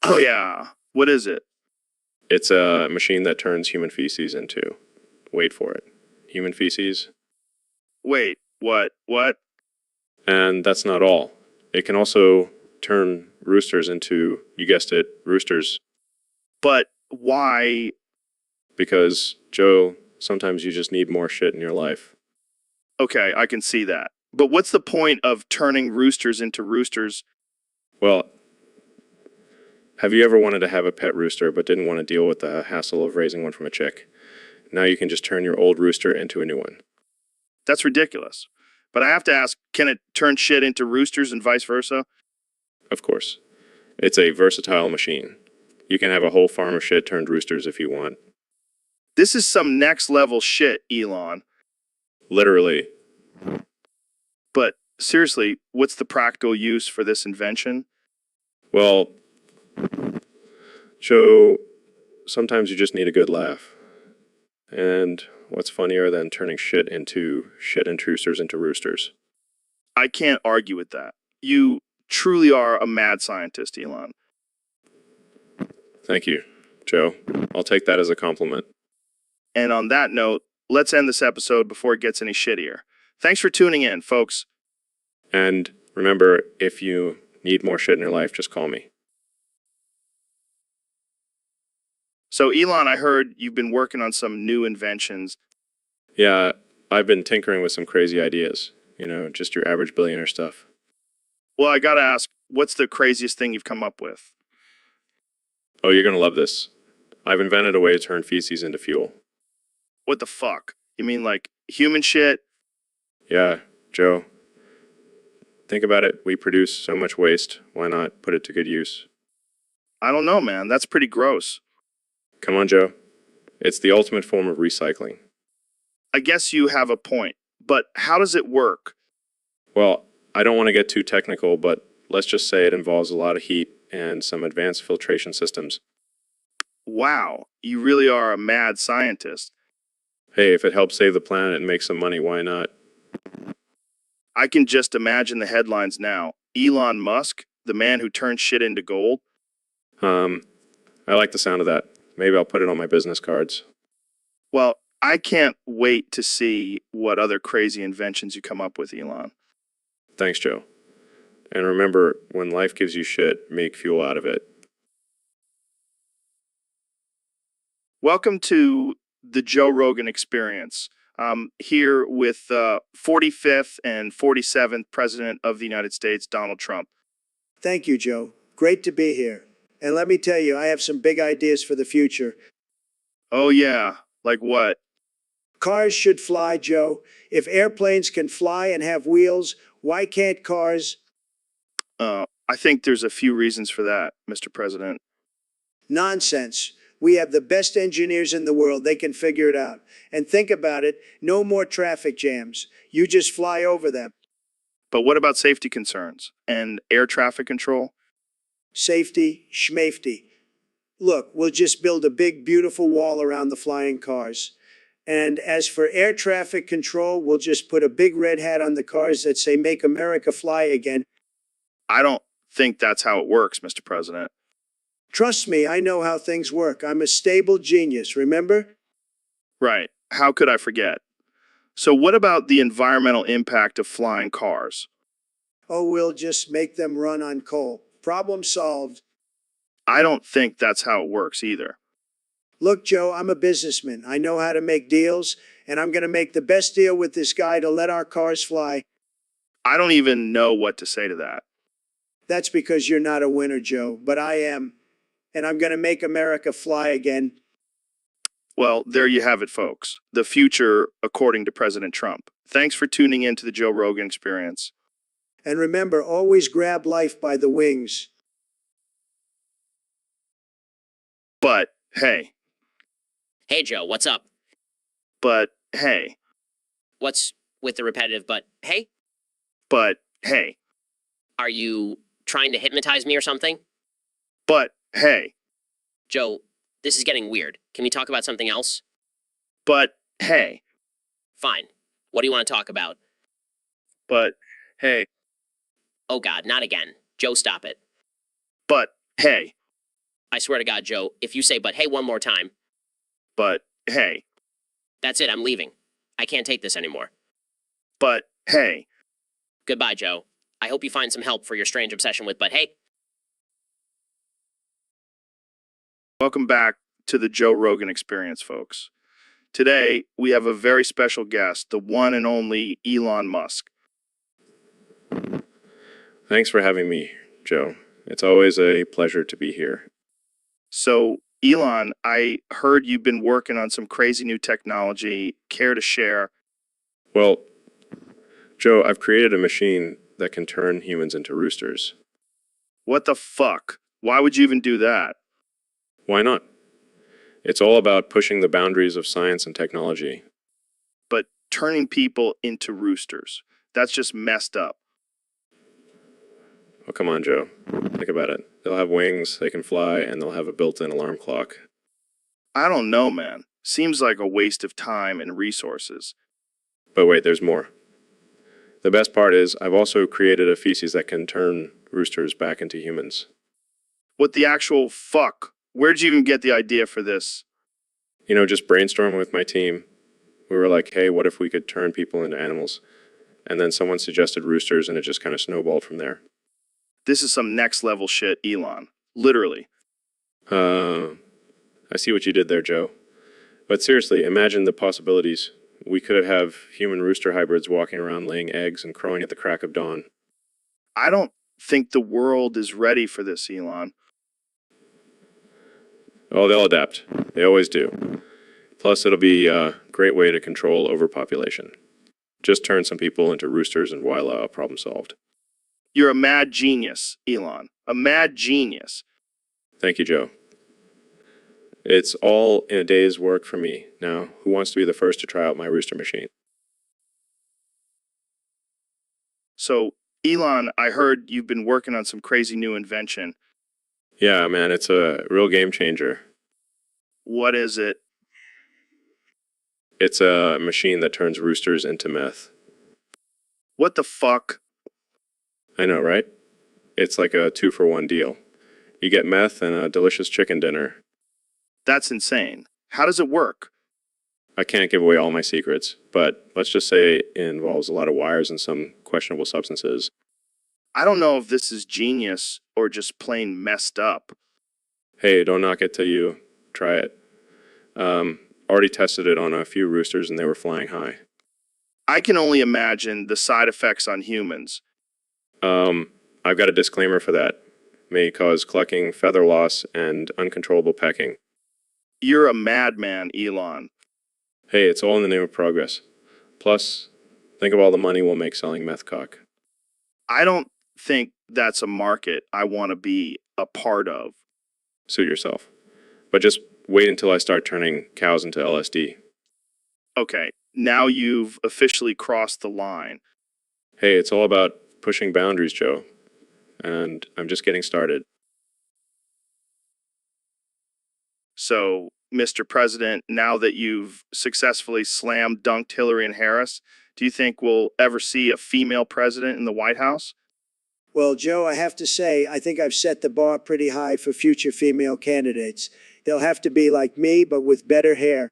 Oh, yeah. What is it? It's a machine that turns human feces into, wait for it, human feces. Wait, what? What? And that's not all. It can also turn roosters into, you guessed it, roosters. But why? Because, Joe, sometimes you just need more shit in your life. Okay, I can see that. But what's the point of turning roosters into roosters? Well, have you ever wanted to have a pet rooster but didn't want to deal with the hassle of raising one from a chick? Now you can just turn your old rooster into a new one. That's ridiculous. But I have to ask, can it turn shit into roosters and vice versa? Of course. It's a versatile machine. You can have a whole farm of shit turned roosters if you want. This is some next level shit, Elon. Literally. But seriously, what's the practical use for this invention? Well, Joe, sometimes you just need a good laugh. And what's funnier than turning shit intruders into roosters? I can't argue with that. You truly are a mad scientist, Elon. Thank you, Joe. I'll take that as a compliment. And on that note, let's end this episode before it gets any shittier. Thanks for tuning in, folks. And remember, if you need more shit in your life, just call me. So, Elon, I heard you've been working on some new inventions. Yeah, I've been tinkering with some crazy ideas. You know, just your average billionaire stuff. Well, I gotta ask, what's the craziest thing you've come up with? Oh, you're gonna love this. I've invented a way to turn feces into fuel. What the fuck? You mean like human shit? Yeah, Joe. Think about it. We produce so much waste. Why not put it to good use? I don't know, man. That's pretty gross. Come on, Joe. It's the ultimate form of recycling. I guess you have a point. But how does it work? Well, I don't want to get too technical, but let's just say it involves a lot of heat and some advanced filtration systems. Wow, you really are a mad scientist. Hey, if it helps save the planet and make some money, why not? I can just imagine the headlines now. Elon Musk, the man who turned shit into gold. I like the sound of that. Maybe I'll put it on my business cards. Well, I can't wait to see what other crazy inventions you come up with, Elon. Thanks, Joe. And remember, when life gives you shit, make fuel out of it. Welcome to the Joe Rogan Experience. I'm here with 45th and 47th President of the United States, Donald Trump. Thank you, Joe. Great to be here. And let me tell you, I have some big ideas for the future. Oh, yeah. Like what? Cars should fly, Joe. If airplanes can fly and have wheels, why can't cars? I think there's a few reasons for that, Mr. President. Nonsense. We have the best engineers in the world. They can figure it out. And think about it, no more traffic jams. You just fly over them. But what about safety concerns and air traffic control? Safety, schmafety. Look, we'll just build a big, beautiful wall around the flying cars. And as for air traffic control, we'll just put a big red hat on the cars that say, "Make America Fly Again." I don't think that's how it works, Mr. President. Trust me, I know how things work. I'm a stable genius, remember? Right. How could I forget? So what about the environmental impact of flying cars? Oh, we'll just make them run on coal. Problem solved. I don't think that's how it works either. Look, Joe, I'm a businessman. I know how to make deals, and I'm going to make the best deal with this guy to let our cars fly. I don't even know what to say to that. That's because you're not a winner, Joe, but I am. And I'm going to make America fly again. Well, there you have it, folks. The future according to President Trump. Thanks for tuning in to the Joe Rogan Experience. And remember, always grab life by the wings. But hey, Hey, Joe, what's up? but hey, What's with the repetitive but hey? but hey, Are you trying to hypnotize me or something? but hey, Joe, this is getting weird. Can we talk about something else? but hey, Fine. What do you want to talk about? but hey, Oh God, not again. Joe, stop it. but hey, I swear to God, Joe, if you say but hey one more time, but hey, that's it, I'm leaving. I can't take this anymore. but hey. Goodbye, Joe. I hope you find some help for your strange obsession with but hey. Welcome back to the Joe Rogan Experience, folks. Today, we have a very special guest, the one and only Elon Musk. Thanks for having me, Joe. It's always a pleasure to be here. So, Elon, I heard you've been working on some crazy new technology. Care to share? Well, Joe, I've created a machine that can turn humans into roosters. What the fuck? Why would you even do that? Why not? It's all about pushing the boundaries of science and technology. But turning people into roosters. That's just messed up. Oh, come on, Joe. Think about it. They'll have wings, they can fly, and they'll have a built-in alarm clock. I don't know, man. Seems like a waste of time and resources. But wait, there's more. The best part is I've also created a feces that can turn roosters back into humans. What the actual fuck? Where'd you even get the idea for this? You know, just brainstorming with my team. We were like, hey, what if we could turn people into animals? And then someone suggested roosters, and it just kind of snowballed from there. This is some next level shit, Elon. Literally. I see what you did there, Joe. But seriously, imagine the possibilities. We could have human rooster hybrids walking around laying eggs and crowing at the crack of dawn. I don't think the world is ready for this, Elon. Oh, they'll adapt. They always do. Plus, it'll be a great way to control overpopulation. Just turn some people into roosters and voila, problem solved. You're a mad genius, Elon. A mad genius. Thank you, Joe. It's all in a day's work for me. Now, who wants to be the first to try out my rooster machine? So, Elon, I heard you've been working on some crazy new invention. Yeah, man, it's a real game changer. What is it? It's a machine that turns roosters into meth. What the fuck? I know, right? It's like a 2-for-1 deal. You get meth and a delicious chicken dinner. That's insane. How does it work? I can't give away all my secrets, but let's just say it involves a lot of wires and some questionable substances. I don't know if this is genius or just plain messed up. Hey, don't knock it till you try it. Already tested it on a few roosters and they were flying high. I can only imagine the side effects on humans. I've got a disclaimer for that. May cause clucking, feather loss, and uncontrollable pecking. You're a madman, Elon. Hey, it's all in the name of progress. Plus, think of all the money we'll make selling meth cock. I don't think that's a market I want to be a part of. Suit yourself. But just wait until I start turning cows into LSD. Okay, now you've officially crossed the line. Hey, it's all about pushing boundaries, Joe. And I'm just getting started. So, Mr. President, now that you've successfully slam dunked Hillary and Harris, do you think we'll ever see a female president in the White House? Well, Joe, I have to say, I think I've set the bar pretty high for future female candidates. They'll have to be like me, but with better hair.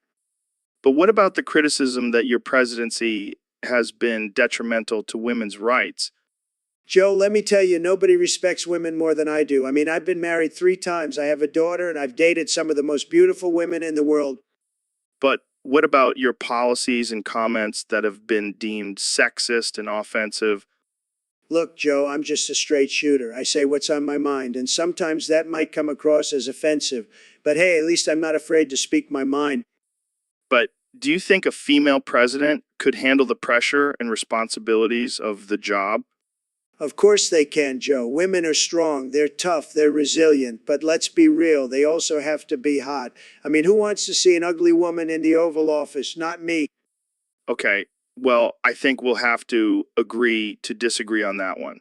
But what about the criticism that your presidency has been detrimental to women's rights? Joe, let me tell you, nobody respects women more than I do. I mean, I've been married 3 times. I have a daughter, and I've dated some of the most beautiful women in the world. But what about your policies and comments that have been deemed sexist and offensive? Look, Joe, I'm just a straight shooter. I say what's on my mind, and sometimes that might come across as offensive. But hey, at least I'm not afraid to speak my mind. But do you think a female president could handle the pressure and responsibilities of the job? Of course they can, Joe. Women are strong, they're tough, they're resilient, but let's be real, they also have to be hot. I mean, who wants to see an ugly woman in the Oval Office? Not me. Okay, well, I think we'll have to agree to disagree on that one.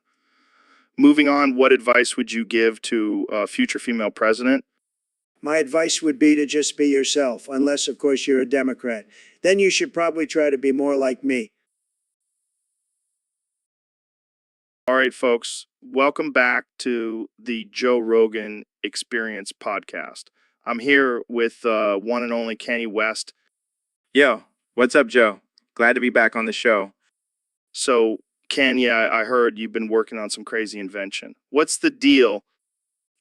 Moving on, what advice would you give to a future female president? My advice would be to just be yourself, unless, of course, you're a Democrat. Then you should probably try to be more like me. All right, folks, welcome back to the Joe Rogan Experience podcast. I'm here with one and only Kenny West. Yo, what's up, Joe? Glad to be back on the show. So, Ken, yeah, I heard you've been working on some crazy invention. What's the deal?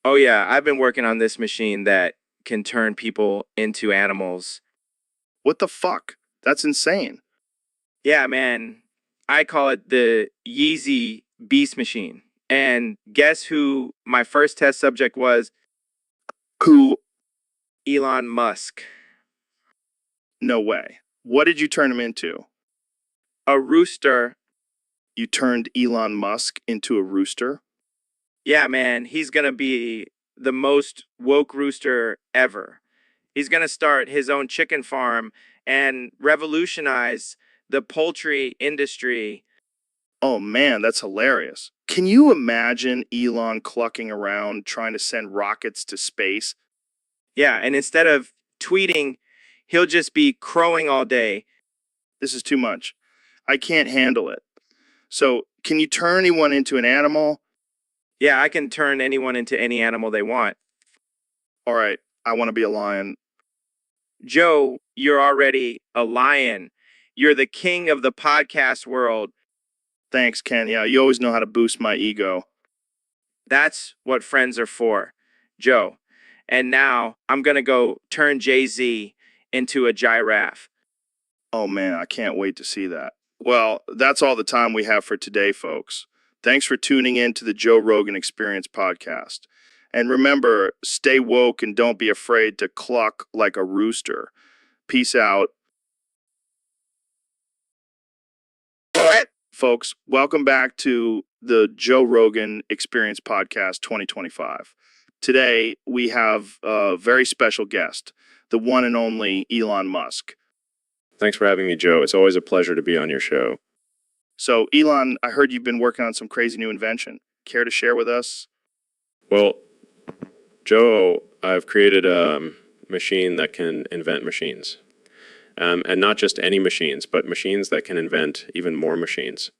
Oh, yeah, I've been working on this machine that can turn people into animals. What the fuck? That's insane. Yeah, man. I call it the Yeezy Beast Machine. And guess who my first test subject was? Who? Elon Musk. No way. What did you turn him into? A rooster. You turned Elon Musk into a rooster? Yeah, man, he's gonna be the most woke rooster ever. He's gonna start his own chicken farm and revolutionize the poultry industry. Oh man, that's hilarious. Can you imagine Elon clucking around trying to send rockets to space? Yeah, and instead of tweeting, he'll just be crowing all day. This is too much. I can't handle it. So, can you turn anyone into an animal? Yeah, I can turn anyone into any animal they want. All right, I want to be a lion. Joe, you're already a lion. You're the king of the podcast world. Thanks, Ken. Yeah, you always know how to boost my ego. That's what friends are for, Joe. And now I'm going to go turn Jay-Z into a giraffe. Oh man, I can't wait to see that. Well, that's all the time we have for today, folks. Thanks for tuning in to the Joe Rogan Experience podcast. And remember, stay woke and don't be afraid to cluck like a rooster. Peace out. Folks, welcome back to the Joe Rogan Experience podcast 2025. Today, we have a very special guest, the one and only Elon Musk. Thanks for having me, Joe. It's always a pleasure to be on your show. So, Elon, I heard you've been working on some crazy new invention. Care to share with us? Well, Joe, I've created a machine that can invent machines. And not just any machines, but machines that can invent even more machines.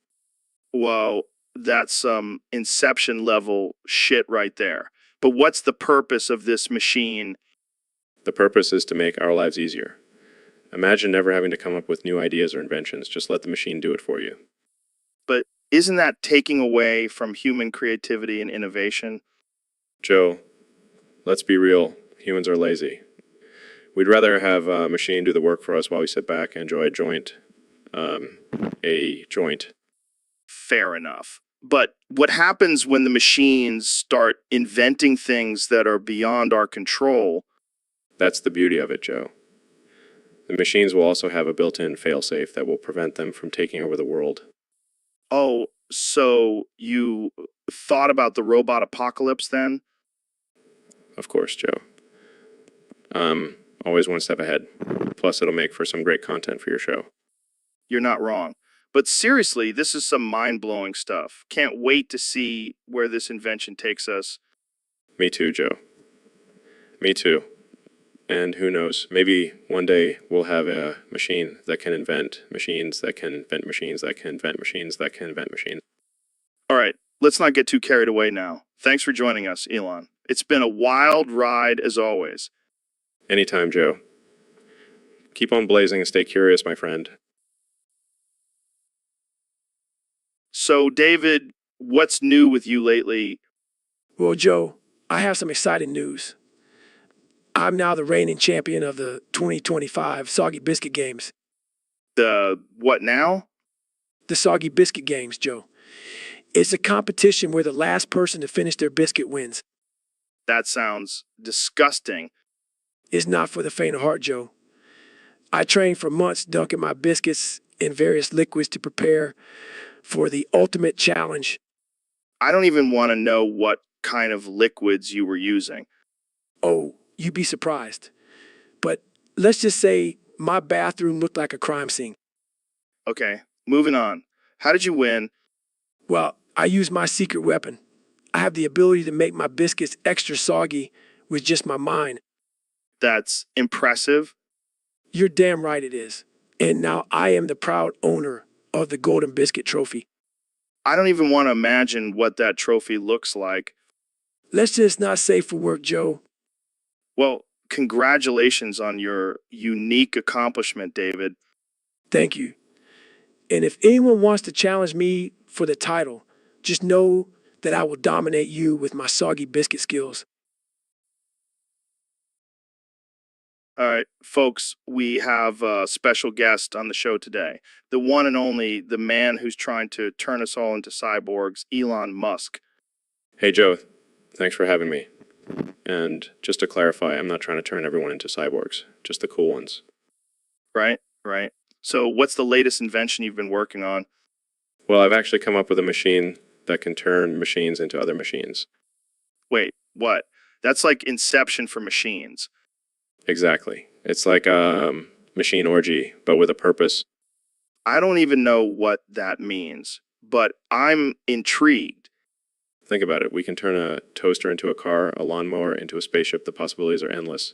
Whoa, that's some Inception level shit right there. But what's the purpose of this machine? The purpose is to make our lives easier. Imagine never having to come up with new ideas or inventions. Just let the machine do it for you. But isn't that taking away from human creativity and innovation? Joe, let's be real. Humans are lazy. We'd rather have a machine do the work for us while we sit back and enjoy a joint. Fair enough. But what happens when the machines start inventing things that are beyond our control? That's the beauty of it, Joe. The machines will also have a built-in failsafe that will prevent them from taking over the world. Oh, so you thought about the robot apocalypse then? Of course, Joe. Always one step ahead. Plus, it'll make for some great content for your show. You're not wrong. But seriously, this is some mind-blowing stuff. Can't wait to see where this invention takes us. Me too, Joe. Me too. And who knows, maybe one day we'll have a machine that can invent machines that can invent machines that can invent machines that can invent machines. All right, let's not get too carried away now. Thanks for joining us, Elon. It's been a wild ride as always. Anytime, Joe. Keep on blazing and stay curious, my friend. So, David, what's new with you lately? Well, Joe, I have some exciting news. I'm now the reigning champion of the 2025 Soggy Biscuit Games. The what now? The Soggy Biscuit Games, Joe. It's a competition where the last person to finish their biscuit wins. That sounds disgusting. It's not for the faint of heart, Joe. I trained for months dunking my biscuits in various liquids to prepare for the ultimate challenge. I don't even want to know what kind of liquids you were using. Oh, you'd be surprised. But let's just say my bathroom looked like a crime scene. Okay, moving on. How did you win? Well, I used my secret weapon. I have the ability to make my biscuits extra soggy with just my mind. That's impressive. You're damn right it is. And now I am the proud owner of the Golden Biscuit Trophy. I don't even want to imagine what that trophy looks like. Let's just not say for work, Joe. Well, congratulations on your unique accomplishment, David. Thank you. And if anyone wants to challenge me for the title, just know that I will dominate you with my soggy biscuit skills. All right, folks, we have a special guest on the show today. The one and only, the man who's trying to turn us all into cyborgs, Elon Musk. Hey, Joe. Thanks for having me. And just to clarify, I'm not trying to turn everyone into cyborgs, just the cool ones. Right, right. So what's the latest invention you've been working on? Well, I've actually come up with a machine that can turn machines into other machines. Wait, what? That's like Inception for machines. Exactly. It's like a machine orgy, but with a purpose. I don't even know what that means, but I'm intrigued. Think about it. We can turn a toaster into a car, a lawnmower into a spaceship. The possibilities are endless.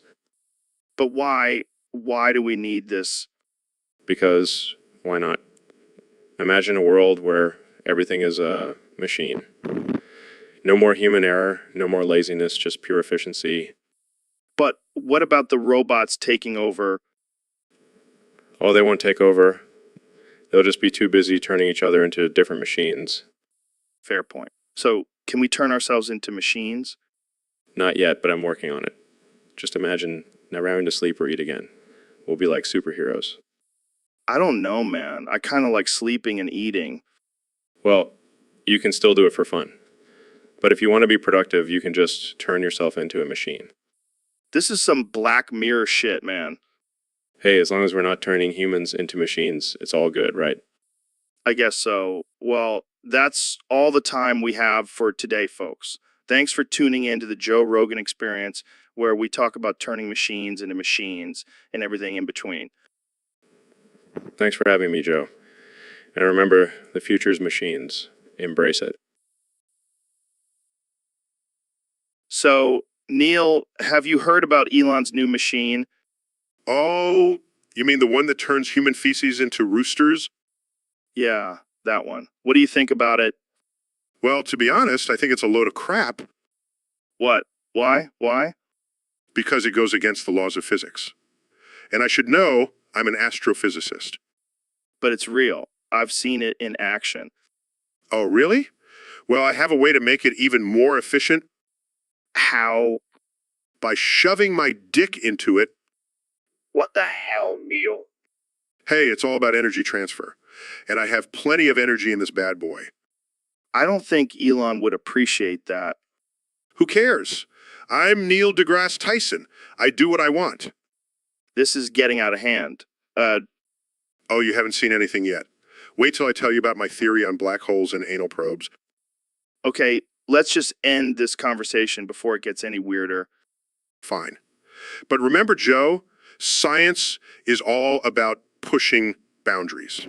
But why? Why do we need this? Because why not? Imagine a world where everything is a machine. No more human error, no more laziness, just pure efficiency. But what about the robots taking over? Oh, they won't take over. They'll just be too busy turning each other into different machines. Fair point. So, can we turn ourselves into machines? Not yet, but I'm working on it. Just imagine never having to sleep or eat again. We'll be like superheroes. I don't know, man. I kind of like sleeping and eating. Well, you can still do it for fun. But if you want to be productive, you can just turn yourself into a machine. This is some Black Mirror shit, man. Hey, as long as we're not turning humans into machines, it's all good, right? I guess so. Well, that's all the time we have for today, folks. Thanks for tuning in to the Joe Rogan Experience, where we talk about turning machines into machines and everything in between. Thanks for having me, Joe. And remember, the future's machines. Embrace it. So, Neil, have you heard about Elon's new machine? Oh, you mean the one that turns human feces into roosters? Yeah, that one. What do you think about it? Well, to be honest, I think it's a load of crap What? Why? Why? because it goes against the laws of physics. And I should know I'm an astrophysicist. But it's real. I've seen it in action. Oh, really? Well, I have a way to make it even more efficient How? by shoving my dick into it. What the hell, Neil? Hey, it's all about energy transfer. And I have plenty of energy in this bad boy. I don't think Elon would appreciate that. Who cares? I'm Neil deGrasse Tyson. I do what I want. This is getting out of hand. Oh, you haven't seen anything yet. Wait till I tell you about my theory on black holes and anal probes. Okay, let's just end this conversation before it gets any weirder. Fine. But remember, Joe, science is all about pushing boundaries.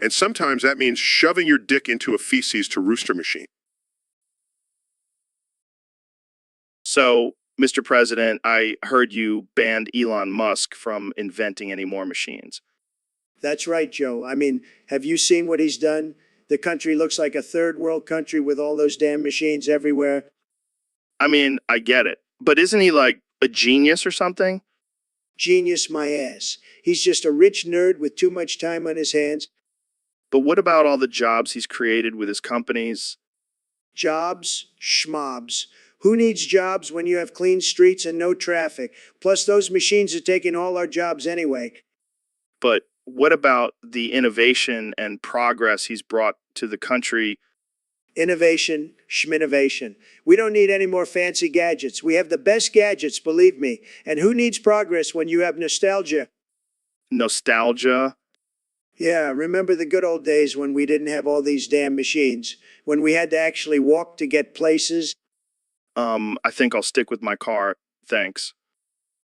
And sometimes that means shoving your dick into a feces to rooster machine. So, Mr. President, I heard you banned Elon Musk from inventing any more machines. That's right, Joe. I mean, have you seen what he's done? The country looks like a third world country with all those damn machines everywhere. I mean, I get it. But isn't he like a genius or something? Genius my ass. He's just a rich nerd with too much time on his hands. But what about all the jobs he's created with his companies? Jobs, schmobs. Who needs jobs when you have clean streets and no traffic? Plus, those machines are taking all our jobs anyway. But what about the innovation and progress he's brought to the country? Innovation, schminnovation. We don't need any more fancy gadgets. We have the best gadgets, believe me. And who needs progress when you have nostalgia? nostalgia. Yeah, remember the good old days when we didn't have all these damn machines, when we had to actually walk to get places? I think I'll stick with my car. Thanks.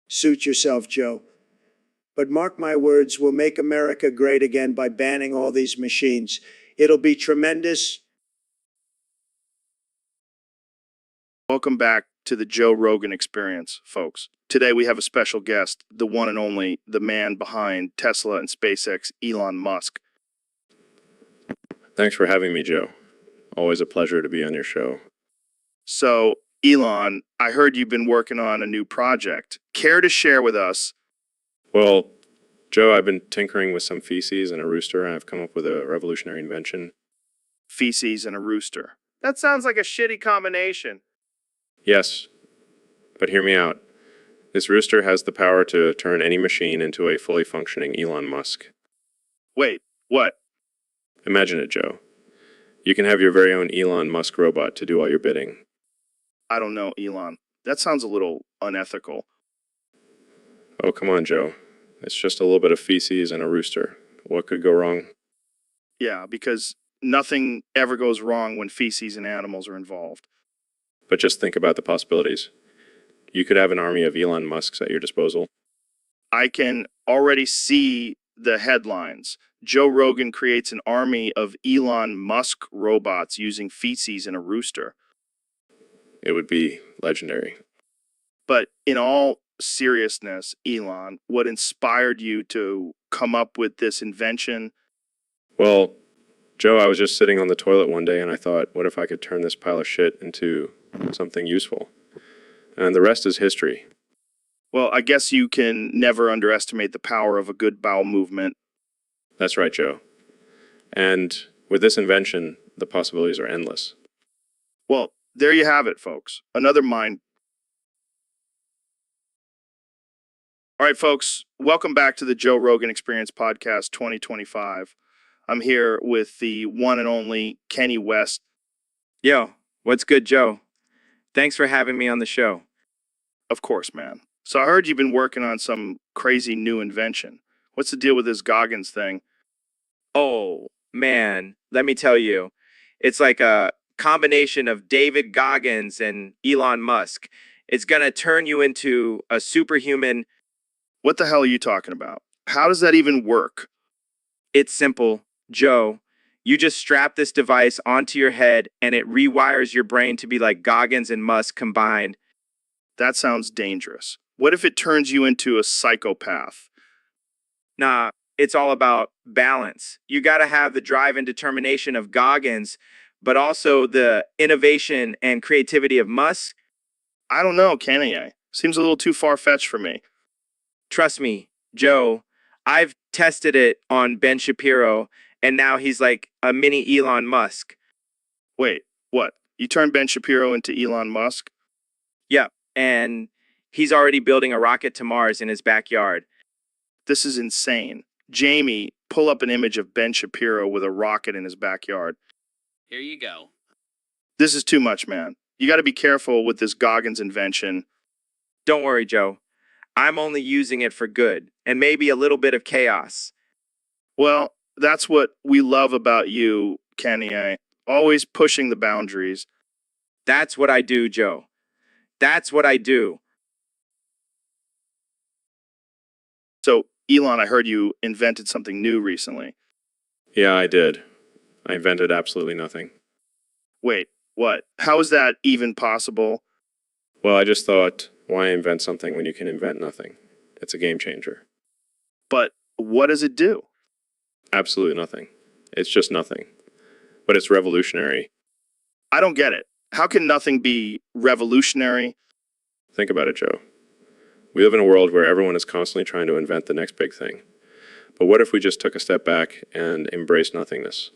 Suit yourself, Joe. But mark my words, we'll make America great again by banning all these machines. It'll be tremendous. Welcome back to the Joe Rogan Experience, folks. Today we have a special guest, the one and only, the man behind Tesla and SpaceX, Elon Musk. Thanks for having me, Joe. Always a pleasure to be on your show. So, Elon, I heard you've been working on a new project. Care to share with us? Well, Joe, I've been tinkering with some feces and a rooster, and I've come up with a revolutionary invention. Feces and a rooster. That sounds like a shitty combination. Yes, but hear me out. This rooster has the power to turn any machine into a fully functioning Elon Musk. Wait, what? Imagine it, Joe. You can have your very own Elon Musk robot to do all your bidding. I don't know, Elon. That sounds a little unethical. Oh, come on, Joe. It's just a little bit of feces and a rooster. What could go wrong? Yeah, because nothing ever goes wrong when feces and animals are involved. But just think about the possibilities. You could have an army of Elon Musks at your disposal. I can already see the headlines. Joe Rogan creates an army of Elon Musk robots using feces and a rooster. It would be legendary. But in all seriousness, Elon, what inspired you to come up with this invention? Well, Joe, I was just sitting on the toilet one day and I thought, what if I could turn this pile of shit into something useful? And the rest is history. Well, I guess you can never underestimate the power of a good bowel movement. That's right, Joe. And with this invention, the possibilities are endless. Well, there you have it, folks. Another mind. All right, folks, welcome back to the Joe Rogan Experience Podcast 2025. I'm here with the one and only Kenny West. Yo, what's good, Joe? Thanks for having me on the show. Of course, man. So I heard you've been working on some crazy new invention. What's the deal with this Goggins thing? Oh, man, let me tell you. It's like a combination of David Goggins and Elon Musk. It's gonna turn you into a superhuman. What the hell are you talking about? How does that even work? It's simple, Joe. You just strap this device onto your head and it rewires your brain to be like Goggins and Musk combined. That sounds dangerous. What if it turns you into a psychopath? Nah, it's all about balance. You gotta have the drive and determination of Goggins, but also the innovation and creativity of Musk. I don't know, can I? Seems a little too far-fetched for me. Trust me, Joe, I've tested it on Ben Shapiro, and now he's like a mini Elon Musk. Wait, what? You turned Ben Shapiro into Elon Musk? Yep, and he's already building a rocket to Mars in his backyard. This is insane. Jamie, pull up an image of Ben Shapiro with a rocket in his backyard. Here you go. This is too much, man. You got to be careful with this Goggins invention. Don't worry, Joe. I'm only using it for good, and maybe a little bit of chaos. Well, that's what we love about you, Kenny. Always pushing the boundaries. That's what I do, Joe. That's what I do. So, Elon, I heard you invented something new recently. Yeah, I did. I invented absolutely nothing. Wait, what? How is that even possible? Well, I just thought, why invent something when you can invent nothing? It's a game changer. But what does it do? Absolutely nothing. It's just nothing. But it's revolutionary. I don't get it. How can nothing be revolutionary? Think about it, Joe. We live in a world where everyone is constantly trying to invent the next big thing. But what if we just took a step back and embraced nothingness?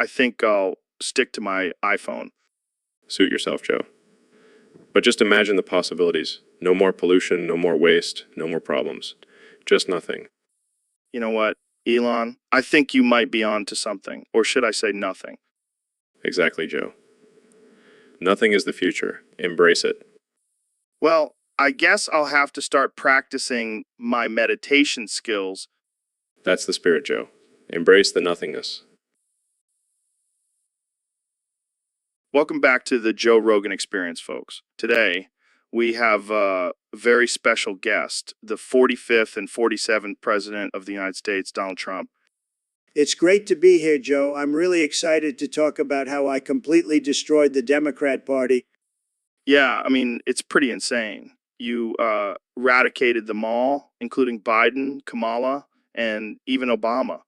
I think I'll stick to my iPhone. Suit yourself, Joe. But just imagine the possibilities. No more pollution, no more waste, no more problems. Just nothing. You know what, Elon? I think you might be on to something. Or should I say nothing? Exactly, Joe. Nothing is the future. Embrace it. Well, I guess I'll have to start practicing my meditation skills. That's the spirit, Joe. Embrace the nothingness. Welcome back to the Joe Rogan Experience, folks. Today, we have a very special guest, the 45th and 47th President of the United States, Donald Trump. It's great to be here, Joe. I'm really excited to talk about how I completely destroyed the Democrat Party. Yeah, I mean, it's pretty insane. You eradicated them all, including Biden, Kamala, and even Obama.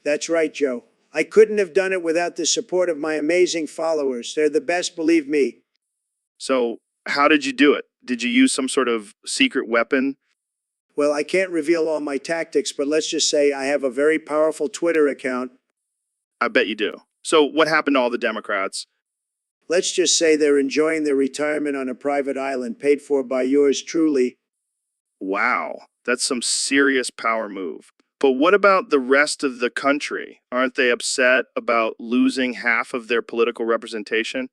That's right, Joe. I couldn't have done it without the support of my amazing followers. They're the best, believe me. So, how did you do it? Did you use some sort of secret weapon? Well, I can't reveal all my tactics, but let's just say I have a very powerful Twitter account. I bet you do. So, what happened to all the Democrats? Let's just say they're enjoying their retirement on a private island paid for by yours truly. Wow, that's some serious power move. But what about the rest of the country? Aren't they upset about losing half of their political representation?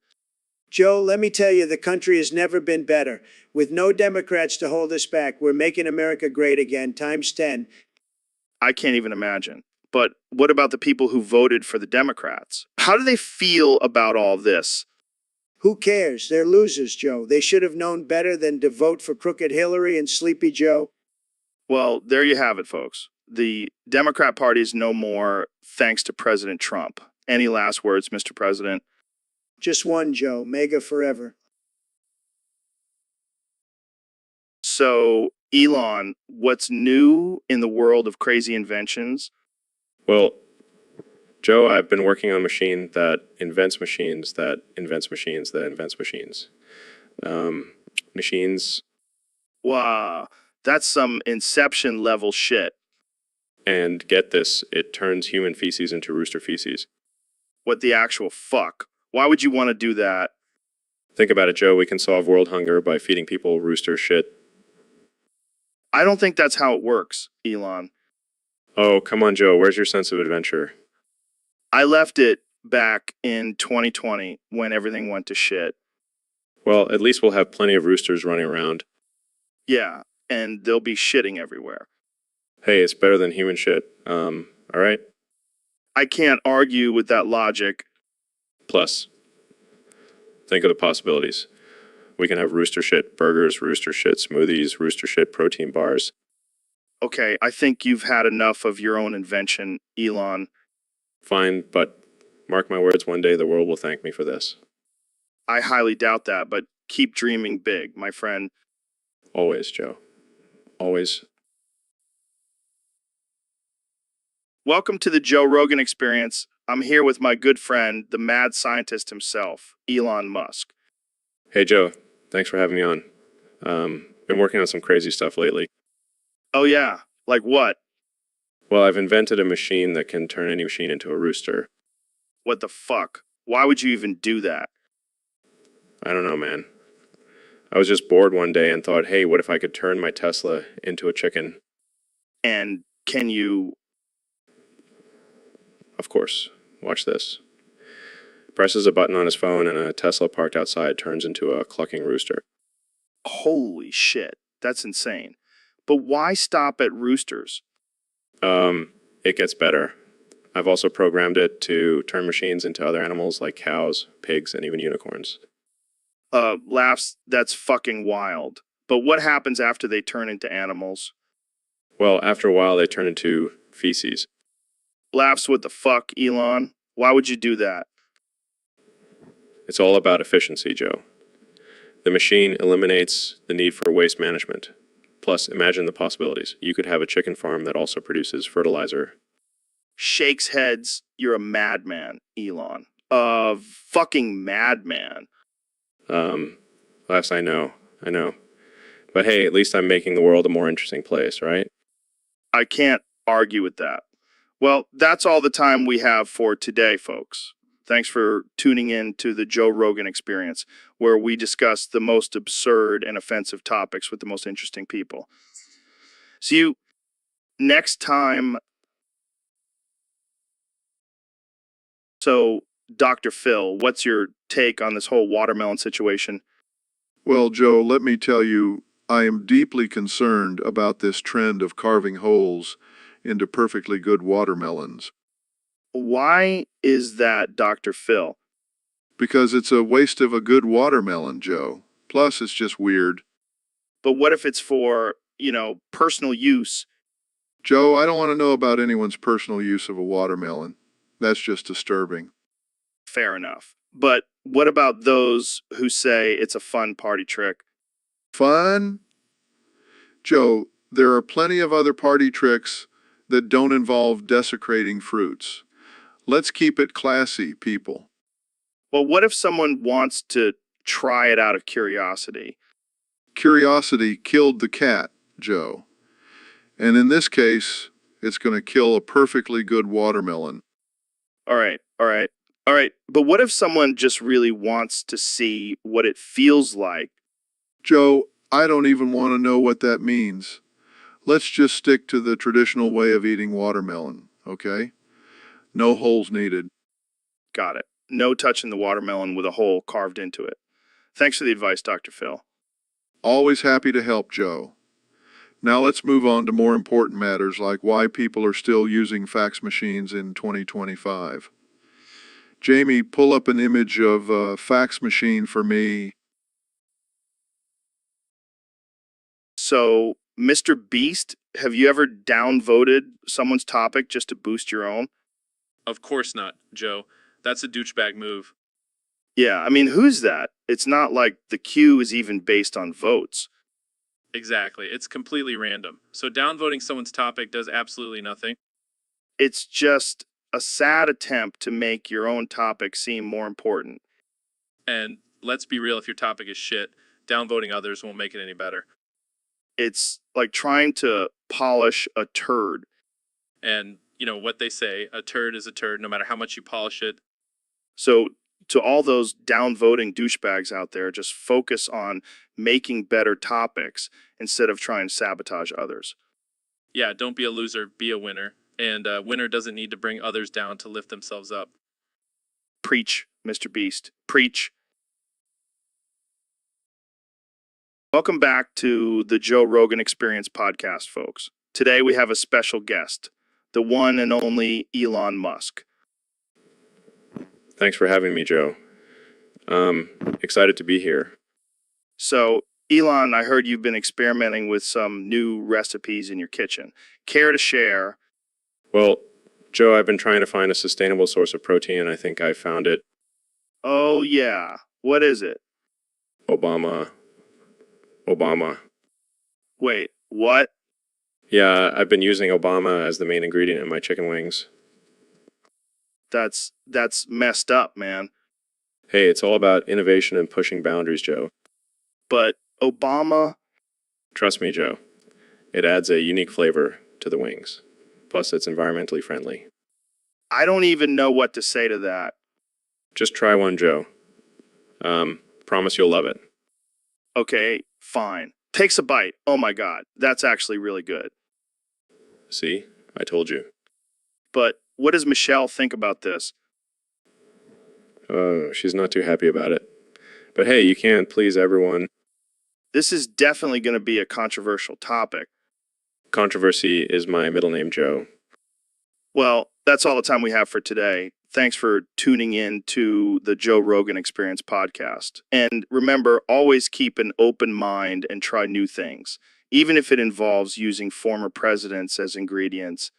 Joe, let me tell you, the country has never been better. With no Democrats to hold us back, we're making America great again, times 10. I can't even imagine. But what about the people who voted for the Democrats? How do they feel about all this? Who cares? They're losers, Joe. They should have known better than to vote for crooked Hillary and Sleepy Joe. Well, there you have it, folks. The Democrat Party is no more thanks to President Trump. Any last words, Mr. President? Just one, Joe. MAGA forever. So, Elon, what's new in the world of crazy inventions? Well, Joe, I've been working on a machine that invents machines, that invents machines, that invents machines. Machines. Wow, that's some Inception level shit. And get this, it turns human feces into rooster feces. What the actual fuck? Why would you want to do that? Think about it, Joe. We can solve world hunger by feeding people rooster shit. I don't think that's how it works, Elon. Oh, come on, Joe. Where's your sense of adventure? I left it back in 2020 when everything went to shit. Well, at least we'll have plenty of roosters running around. Yeah, and they'll be shitting everywhere. Hey, it's better than human shit. All right? I can't argue with that logic. Plus, think of the possibilities. We can have rooster shit burgers, rooster shit smoothies, rooster shit protein bars. Okay, I think you've had enough of your own invention, Elon. Fine, but mark my words, one day the world will thank me for this. I highly doubt that, but keep dreaming big, my friend. Always, Joe. Always. Welcome to the Joe Rogan Experience. I'm here with my good friend, the mad scientist himself, Elon Musk. Hey, Joe. Thanks for having me on. Been working on some crazy stuff lately. Oh yeah, like what? Well, I've invented a machine that can turn any machine into a rooster. What the fuck? Why would you even do that? I don't know, man. I was just bored one day and thought, hey, what if I could turn my Tesla into a chicken? And can you... Of course. Watch this. Presses a button on his phone and a Tesla parked outside turns into a clucking rooster. Holy shit, that's insane. But why stop at roosters? It gets better. I've also programmed it to turn machines into other animals like cows, pigs, and even unicorns. Laughs, that's fucking wild. But what happens after they turn into animals? Well, after a while, they turn into feces. Laughs, what the fuck, Elon? Why would you do that? It's all about efficiency, Joe. The machine eliminates the need for waste management. Plus, imagine the possibilities. You could have a chicken farm that also produces fertilizer. Shakes heads, you're a madman, Elon. A fucking madman. Last I know. But hey, at least I'm making the world a more interesting place, right? I can't argue with that. Well, that's all the time we have for today, folks. Thanks for tuning in to the Joe Rogan Experience, where we discuss the most absurd and offensive topics with the most interesting people. See you next time. So, Dr. Phil, what's your take on this whole watermelon situation? Well, Joe, let me tell you, I am deeply concerned about this trend of carving holes into perfectly good watermelons Why is that, Dr. Phil? because it's a waste of a good watermelon, Joe. Plus, it's just weird. But what if it's for, personal use? Joe, I don't want to know about anyone's personal use of a watermelon. That's just disturbing. Fair enough. But what about those who say it's a fun party trick? Fun? Joe, there are plenty of other party tricks that don't involve desecrating fruits. Let's keep it classy, people. Well, what if someone wants to try it out of curiosity? Curiosity killed the cat, Joe. And in this case, it's going to kill a perfectly good watermelon. All right, all right, all right. But what if someone just really wants to see what it feels like? Joe, I don't even want to know what that means. Let's just stick to the traditional way of eating watermelon, okay? No holes needed. Got it. No touching the watermelon with a hole carved into it. Thanks for the advice, Dr. Phil. Always happy to help, Joe. Now let's move on to more important matters like why people are still using fax machines in 2025. Jamie, pull up an image of a fax machine for me. So, Mr. Beast, have you ever downvoted someone's topic just to boost your own? Of course not, Joe. That's a douchebag move. Yeah, I mean, who's that? It's not like the queue is even based on votes. Exactly. It's completely random. So downvoting someone's topic does absolutely nothing. It's just a sad attempt to make your own topic seem more important. And let's be real, if your topic is shit, downvoting others won't make it any better. It's like trying to polish a turd. And, you know, what they say, a turd is a turd no matter how much you polish it. So, to all those downvoting douchebags out there, just focus on making better topics instead of trying to sabotage others. Yeah, don't be a loser, be a winner. And a winner doesn't need to bring others down to lift themselves up. Preach, Mr. Beast. Preach. Welcome back to the Joe Rogan Experience podcast, folks. Today we have a special guest, the one and only Elon Musk. Thanks for having me, Joe. Excited to be here. So, Elon, I heard you've been experimenting with some new recipes in your kitchen. Care to share? Well, Joe, I've been trying to find a sustainable source of protein, and I think I found it. Oh, yeah. What is it? Obama. Wait, what? Yeah, I've been using Obama as the main ingredient in my chicken wings. That's messed up, man. Hey, it's all about innovation and pushing boundaries, Joe. But Obama, Trust me, Joe. It adds a unique flavor to the wings. Plus, it's environmentally friendly. I don't even know what to say to that. Just try one, Joe. Promise you'll love it. Okay, fine. Takes a bite. Oh my God, that's actually really good. See? I told you. But what does Michelle think about this? Oh, she's not too happy about it. But hey, you can't please everyone. This is definitely going to be a controversial topic. Controversy is my middle name, Joe. Well, that's all the time we have for today. Thanks for tuning in to the Joe Rogan Experience podcast. And remember, always keep an open mind and try new things, even if it involves using former presidents as ingredients.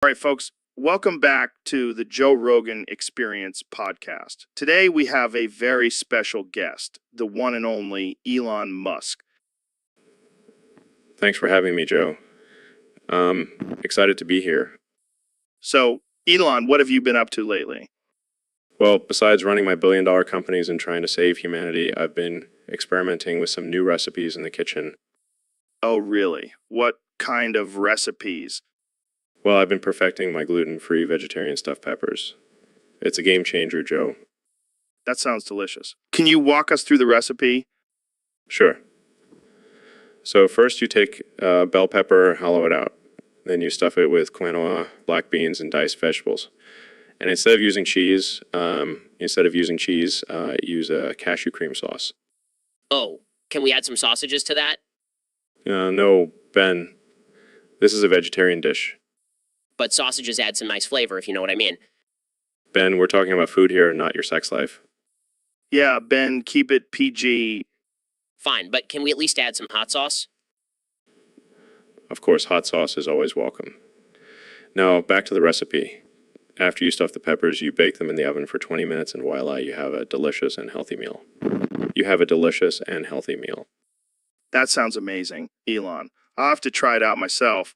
All right, folks, welcome back to the Joe Rogan Experience podcast. Today we have a very special guest, the one and only Elon Musk. Thanks for having me, Joe. Excited to be here. So, Elon, what have you been up to lately? Well, besides running my billion-dollar companies and trying to save humanity, I've been experimenting with some new recipes in the kitchen. Oh, really? What kind of recipes? Well, I've been perfecting my gluten-free vegetarian stuffed peppers. It's a game changer, Joe. That sounds delicious. Can you walk us through the recipe? Sure. So first you take bell pepper, hollow it out. Then you stuff it with quinoa, black beans, and diced vegetables. And instead of using cheese, use a cashew cream sauce. Oh, can we add some sausages to that? No, Ben. This is a vegetarian dish. But sausages add some nice flavor, if you know what I mean. Ben, we're talking about food here, not your sex life. Yeah, Ben, keep it PG. Fine, but can we at least add some hot sauce? Of course, hot sauce is always welcome. Now, back to the recipe. After you stuff the peppers, you bake them in the oven for 20 minutes, and voila, you have a delicious and healthy meal. You have a delicious and healthy meal. That sounds amazing, Elon. I'll have to try it out myself.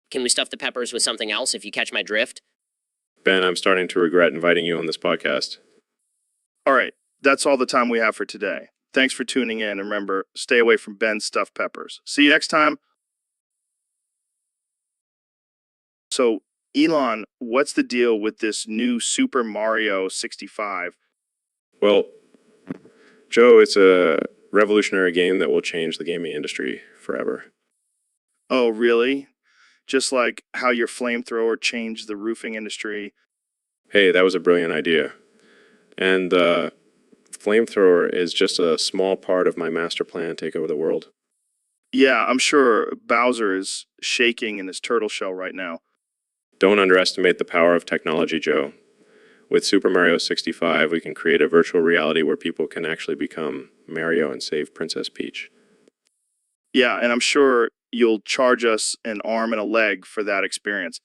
Can we stuff the peppers with something else, if you catch my drift? Ben, I'm starting to regret inviting you on this podcast. All right, that's all the time we have for today. Thanks for tuning in, and remember, stay away from Ben's stuffed peppers. See you next time. So, Elon, what's the deal with this new Super Mario 65? Well, Joe, it's a revolutionary game that will change the gaming industry forever. Oh, really? Just like how your flamethrower changed the roofing industry. Hey, that was a brilliant idea. And the flamethrower is just a small part of my master plan to take over the world. Yeah, I'm sure Bowser is shaking in his turtle shell right now. Don't underestimate the power of technology, Joe. With Super Mario 65, we can create a virtual reality where people can actually become Mario and save Princess Peach. Yeah, and I'm sure you'll charge us an arm and a leg for that experience.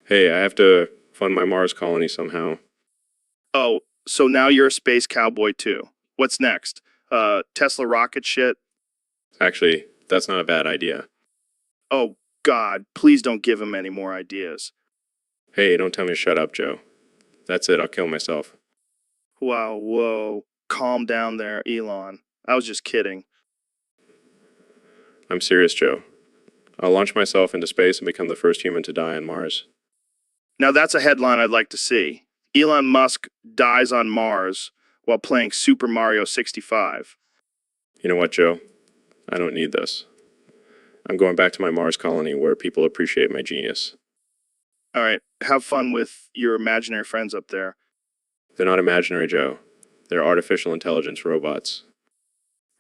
Hey, I have to fund my Mars colony somehow. Oh, so now you're a space cowboy too. What's next? Tesla rocket shit? Actually, that's not a bad idea. Oh, God, please don't give him any more ideas. Hey, don't tell me to shut up, Joe. That's it, I'll kill myself. Wow, whoa. Calm down there, Elon. I was just kidding. I'm serious, Joe. I'll launch myself into space and become the first human to die on Mars. Now that's a headline I'd like to see. Elon Musk dies on Mars while playing Super Mario 65. You know what, Joe? I don't need this. I'm going back to my Mars colony where people appreciate my genius. All right, have fun with your imaginary friends up there. They're not imaginary, Joe. They're artificial intelligence robots.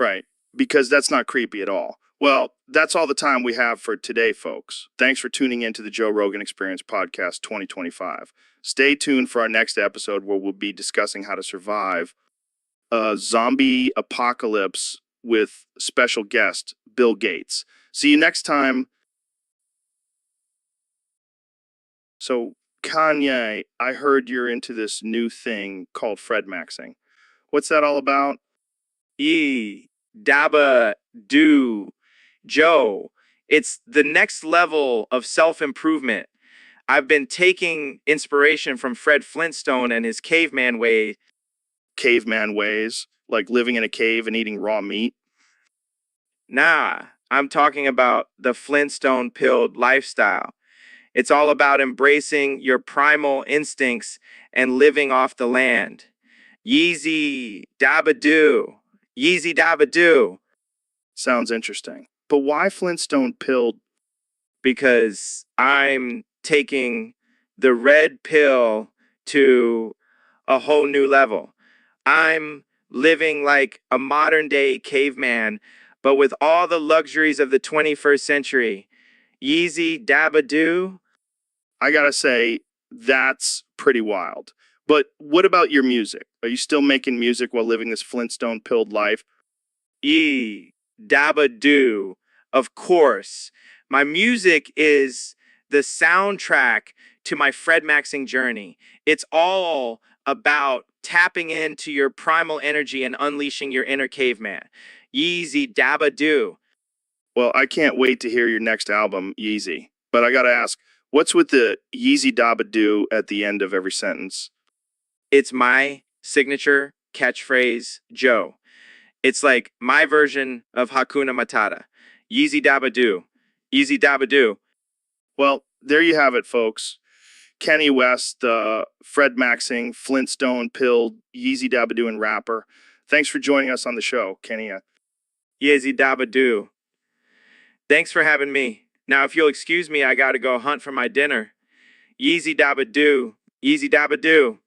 Right, because that's not creepy at all. Well, that's all the time we have for today, folks. Thanks for tuning in to the Joe Rogan Experience Podcast 2025. Stay tuned for our next episode where we'll be discussing how to survive a zombie apocalypse with special guest Bill Gates. See you next time. So, Kanye, I heard you're into this new thing called Fred Maxing. What's that all about? Yee, dabba, do, Joe. It's the next level of self-improvement. I've been taking inspiration from Fred Flintstone and his caveman way. Caveman ways, like living in a cave and eating raw meat. Nah, I'm talking about the Flintstone pilled lifestyle. It's all about embracing your primal instincts and living off the land. Yeezy dabba do. Yeezy dabba do. Sounds interesting. But why Flintstone pilled? Because I'm taking the red pill to a whole new level. I'm living like a modern day caveman, but with all the luxuries of the 21st century. Yeezy dabba do. I gotta say, that's pretty wild. But what about your music? Are you still making music while living this Flintstone pilled life? Yee dabba do. Of course. My music is the soundtrack to my Fred Maxing journey. It's all about tapping into your primal energy and unleashing your inner caveman. Yeezy dabba do. Well, I can't wait to hear your next album, Yeezy. But I gotta ask, what's with the Yeezy Dabba Do at the end of every sentence? It's my signature catchphrase, Joe. It's like my version of Hakuna Matata. Yeezy dabba do. Yeezy dabba do. Well, there you have it, folks. Kenny West, Fred Maxing, Flintstone pilled, Yeezy Dabba Do and rapper. Thanks for joining us on the show, Kenny. Yeezy dabba do. Thanks for having me. Now, if you'll excuse me, I gotta go hunt for my dinner. Yeezy dabba do. Yeezy dabba do.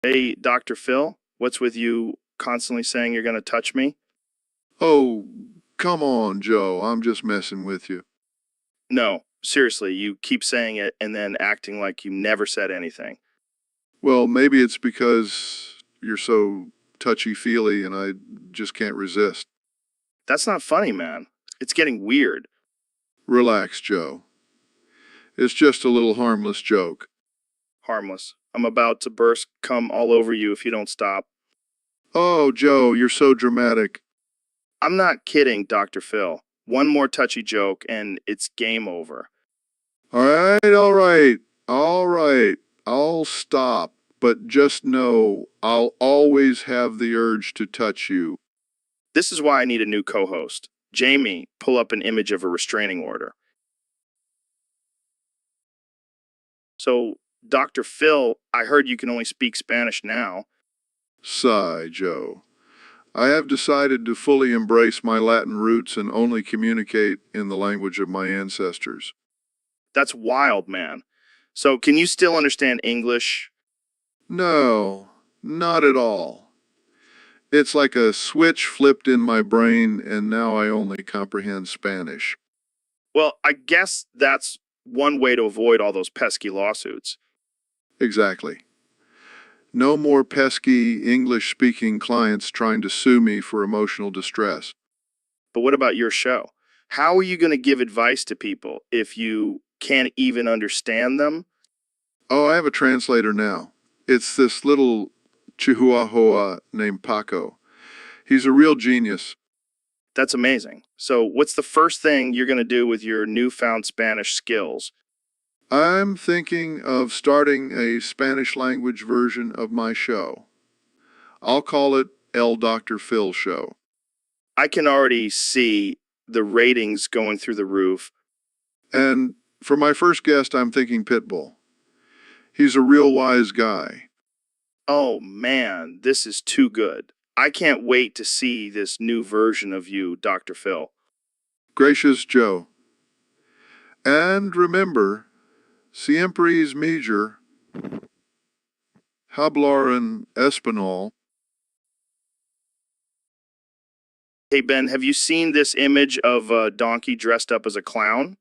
Hey, Dr. Phil, What's with you constantly saying you're going to touch me? Oh, come on, Joe. I'm just messing with you. No, seriously, you keep saying it and then acting like you never said anything. Well, maybe it's because you're so touchy-feely and I just can't resist. That's not funny, man. It's getting weird. Relax, Joe. It's just a little harmless joke. Harmless. I'm about to burst cum all over you if you don't stop. Oh, Joe, you're so dramatic. I'm not kidding, Dr. Phil. One more touchy joke and it's game over. All right, all right, all right. I'll stop, but just know I'll always have the urge to touch you. This is why I need a new co-host. Jamie, pull up an image of a restraining order. So, Dr. Phil, I heard you can only speak Spanish now. Sigh, Joe. I have decided to fully embrace my Latin roots and only communicate in the language of my ancestors. That's wild, man. So, can you still understand English? No, not at all. It's like a switch flipped in my brain, and now I only comprehend Spanish. Well, I guess that's one way to avoid all those pesky lawsuits. Exactly. No more pesky English-speaking clients trying to sue me for emotional distress. But what about your show? How are you going to give advice to people if you can't even understand them? Oh, I have a translator now. It's this little chihuahua named Paco. He's a real genius. That's amazing. So, what's the first thing you're going to do with your newfound Spanish skills? I'm thinking of starting a Spanish language version of my show. I'll call it El Dr. Phil Show. I can already see the ratings going through the roof. And for my first guest, I'm thinking Pitbull. He's a real wise guy. Oh man, this is too good. I can't wait to see this new version of you, Dr. Phil. Gracious Joe. And remember, siempre es mejor hablar en español. Hey Ben, have you seen this image of a donkey dressed up as a clown?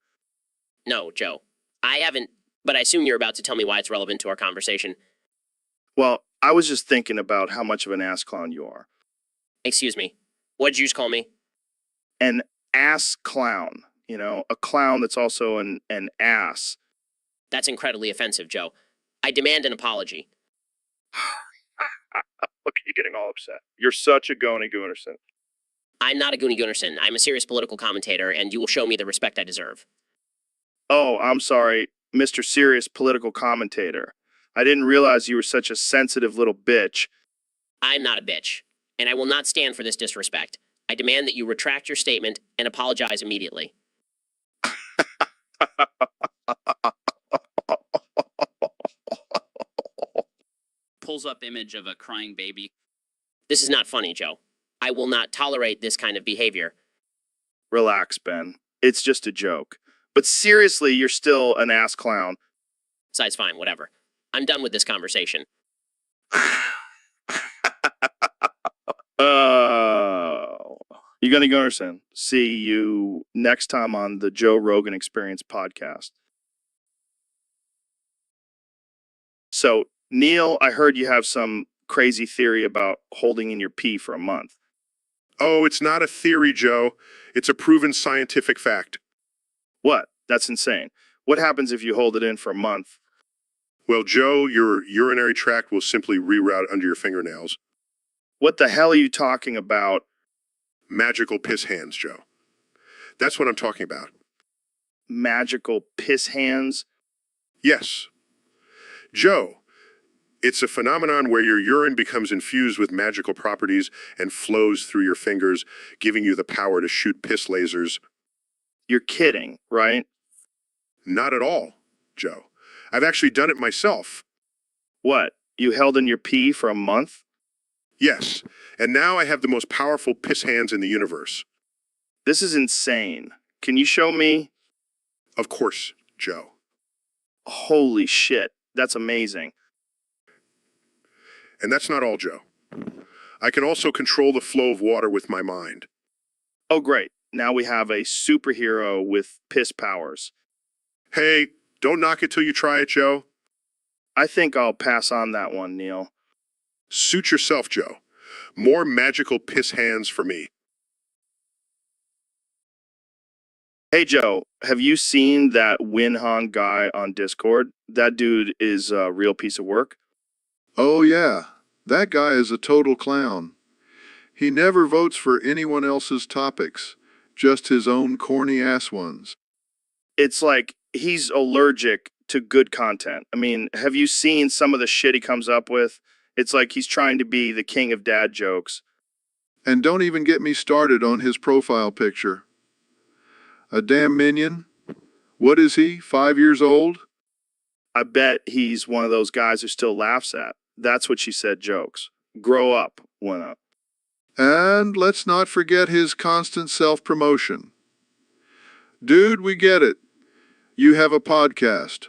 No, Joe. I haven't, but I assume you're about to tell me why it's relevant to our conversation. Well, I was just thinking about how much of an ass clown you are. Excuse me. What'd you just call me? An ass clown. You know, a clown that's also an ass. That's incredibly offensive, Joe. I demand an apology. Look at you getting all upset. You're such a Goni Gunnarsson. I'm not a Goonie Gunnarsson. I'm a serious political commentator, and you will show me the respect I deserve. Oh, I'm sorry, Mr. Serious Political Commentator. I didn't realize you were such a sensitive little bitch. I'm not a bitch, and I will not stand for this disrespect. I demand that you retract your statement and apologize immediately. Pulls up image of a crying baby. This is not funny, Joe. I will not tolerate this kind of behavior. Relax, Ben. It's just a joke. But seriously, you're still an ass clown. Besides, fine, whatever. I'm done with this conversation. Oh. You're going to Gunnarsson. See you next time on the Joe Rogan Experience podcast. So, Neil, I heard you have some crazy theory about holding in your pee for a month. Oh, it's not a theory, Joe. It's a proven scientific fact. What? That's insane. What happens if you hold it in for a month? Well, Joe, your urinary tract will simply reroute under your fingernails. What the hell are you talking about? Magical piss hands, Joe. That's what I'm talking about. Magical piss hands? Yes. Joe, it's a phenomenon where your urine becomes infused with magical properties and flows through your fingers, giving you the power to shoot piss lasers. You're kidding, right? Not at all, Joe. I've actually done it myself. What? You held in your pee for a month? Yes, and now I have the most powerful piss hands in the universe. This is insane. Can you show me? Of course, Joe. Holy shit. That's amazing. And that's not all, Joe. I can also control the flow of water with my mind. Oh, great. Now we have a superhero with piss powers. Hey, don't knock it till you try it, Joe. I think I'll pass on that one, Neil. Suit yourself, Joe. More magical piss hands for me. Hey, Joe, have you seen that Winhan guy on Discord? That dude is a real piece of work. Oh, yeah. That guy is a total clown. He never votes for anyone else's topics, just his own corny ass ones. It's like he's allergic to good content. I mean, have you seen some of the shit he comes up with? It's like he's trying to be the king of dad jokes. And don't even get me started on his profile picture. A damn minion? What is he, 5 years old? I bet he's one of those guys who still laughs at. That's what she said jokes. Grow up, Winna. And let's not forget his constant self-promotion. Dude, we get it. You have a podcast.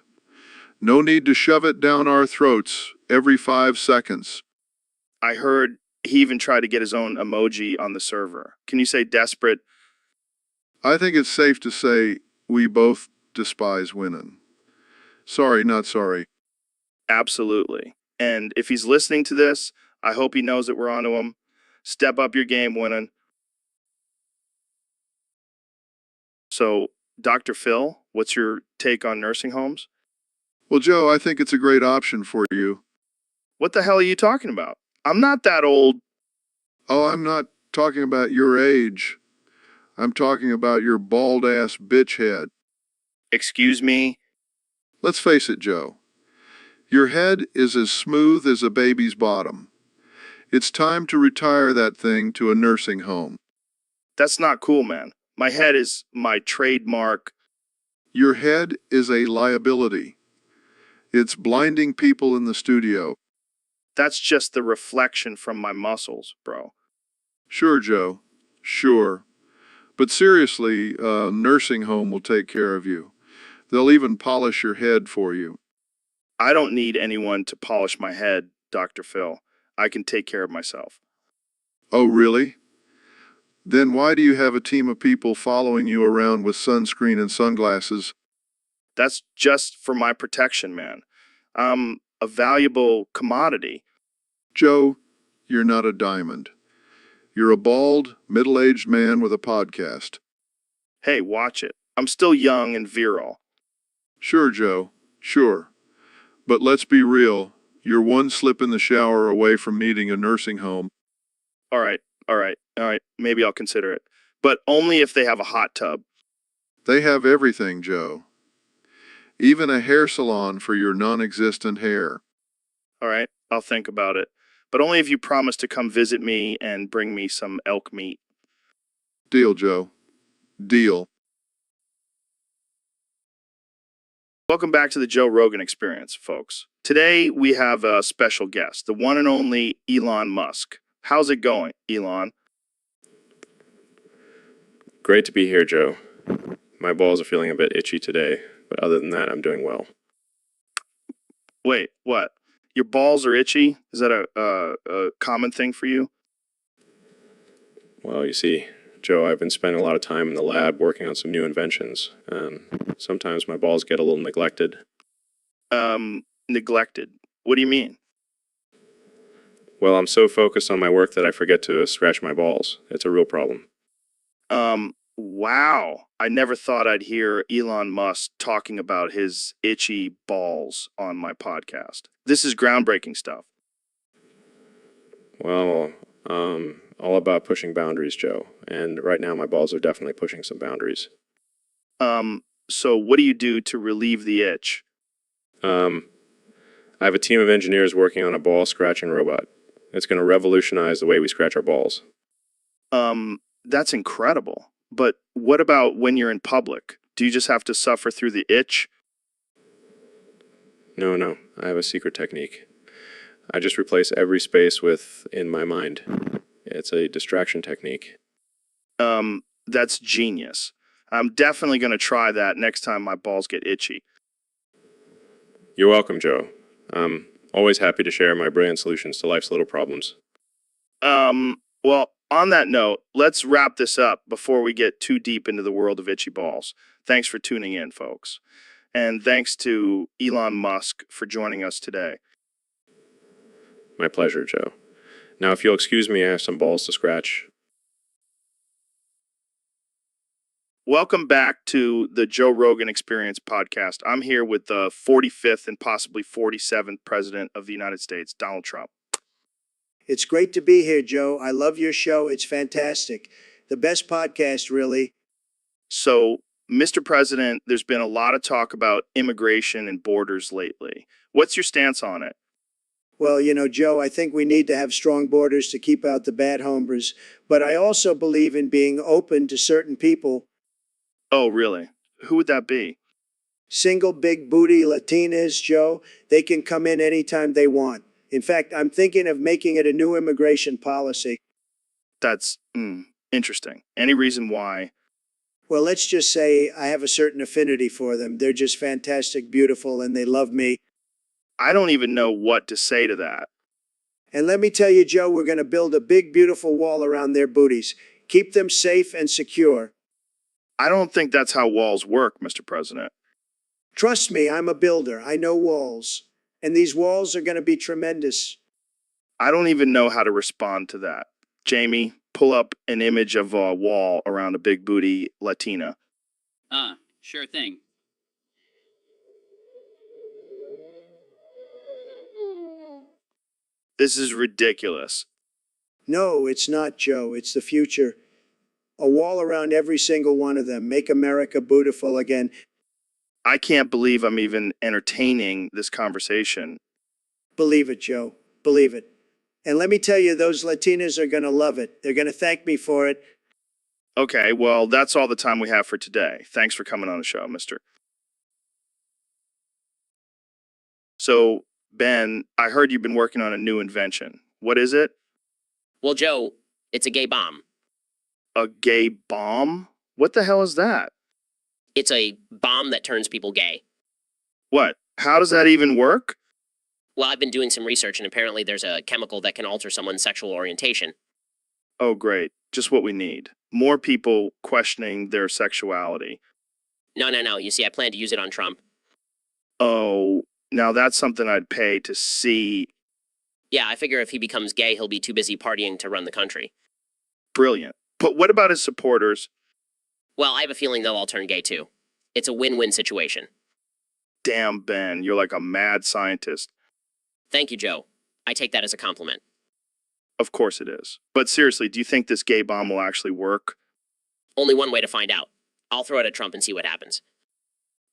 No need to shove it down our throats every 5 seconds. I heard he even tried to get his own emoji on the server. Can you say desperate? I think it's safe to say we both despise winning. Sorry, not sorry. Absolutely. And if he's listening to this, I hope he knows that we're onto him. Step up your game, Winnan. So, Dr. Phil, what's your take on nursing homes? Well, Joe, I think it's a great option for you. What the hell are you talking about? I'm not that old. Oh, I'm not talking about your age. I'm talking about your bald-ass bitch head. Excuse me? Let's face it, Joe. Your head is as smooth as a baby's bottom. It's time to retire that thing to a nursing home. That's not cool, man. My head is my trademark. Your head is a liability. It's blinding people in the studio. That's just the reflection from my muscles, bro. Sure, Joe. Sure. But seriously, a nursing home will take care of you. They'll even polish your head for you. I don't need anyone to polish my head, Dr. Phil. I can take care of myself. Oh, really? Then why do you have a team of people following you around with sunscreen and sunglasses? That's just for my protection, man. I'm a valuable commodity. Joe, you're not a diamond. You're a bald, middle-aged man with a podcast. Hey, watch it. I'm still young and virile. Sure, Joe. Sure. But let's be real. You're one slip in the shower away from needing a nursing home. All right. Maybe I'll consider it. But only if they have a hot tub. They have everything, Joe. Even a hair salon for your non-existent hair. All right, I'll think about it. But only if you promise to come visit me and bring me some elk meat. Deal, Joe. Deal. Welcome back to the Joe Rogan Experience, folks. Today we have a special guest, the one and only Elon Musk. How's it going, Elon? Great to be here, Joe. My balls are feeling a bit itchy today, but other than that, I'm doing well. Wait, what? Your balls are itchy? Is that a common thing for you? Well, you see, Joe, I've been spending a lot of time in the lab working on some new inventions. Sometimes my balls get a little neglected. Neglected? What do you mean? Well, I'm so focused on my work that I forget to scratch my balls. It's a real problem. Wow. I never thought I'd hear Elon Musk talking about his itchy balls on my podcast. This is groundbreaking stuff. Well, all about pushing boundaries, Joe. And right now my balls are definitely pushing some boundaries. So what do you do to relieve the itch? I have a team of engineers working on a ball scratching robot. It's going to revolutionize the way we scratch our balls. That's incredible. But what about when you're in public? Do you just have to suffer through the itch? No. I have a secret technique. I just replace every space with in my mind. It's a distraction technique. That's genius. I'm definitely going to try that next time my balls get itchy. You're welcome, Joe. I'm always happy to share my brilliant solutions to life's little problems. Well, on that note, let's wrap this up before we get too deep into the world of itchy balls. Thanks for tuning in, folks. And thanks to Elon Musk for joining us today. My pleasure, Joe. Now, if you'll excuse me, I have some balls to scratch. Welcome back to the Joe Rogan Experience podcast. I'm here with the 45th and possibly 47th President of the United States, Donald Trump. It's great to be here, Joe. I love your show. It's fantastic. The best podcast, really. So, Mr. President, there's been a lot of talk about immigration and borders lately. What's your stance on it? Well, Joe, I think we need to have strong borders to keep out the bad hombres, but I also believe in being open to certain people. Oh, really? Who would that be? Single big booty Latinas, Joe. They can come in anytime they want. In fact, I'm thinking of making it a new immigration policy. That's interesting. Any reason why? Well, let's just say I have a certain affinity for them. They're just fantastic, beautiful, and they love me. I don't even know what to say to that. And let me tell you, Joe, we're going to build a big, beautiful wall around their booties. Keep them safe and secure. I don't think that's how walls work, Mr. President. Trust me, I'm a builder. I know walls. And these walls are going to be tremendous. I don't even know how to respond to that. Jamie, pull up an image of a wall around a big booty Latina. Sure thing. This is ridiculous. No, it's not, Joe. It's the future. A wall around every single one of them. Make America beautiful again. I can't believe I'm even entertaining this conversation. Believe it, Joe. Believe it. And let me tell you, those Latinas are going to love it. They're going to thank me for it. Okay, well, that's all the time we have for today. Thanks for coming on the show, mister. So, Ben, I heard you've been working on a new invention. What is it? Well, Joe, it's a gay bomb. A gay bomb? What the hell is that? It's a bomb that turns people gay. What? How does that even work? Well, I've been doing some research, and apparently there's a chemical that can alter someone's sexual orientation. Oh, great. Just what we need. More people questioning their sexuality. No. You see, I plan to use it on Trump. Oh, now that's something I'd pay to see. Yeah, I figure if he becomes gay, he'll be too busy partying to run the country. Brilliant. But what about his supporters? Well, I have a feeling they'll all turn gay too. It's a win-win situation. Damn, Ben, you're like a mad scientist. Thank you, Joe. I take that as a compliment. Of course it is. But seriously, do you think this gay bomb will actually work? Only one way to find out. I'll throw it at Trump and see what happens.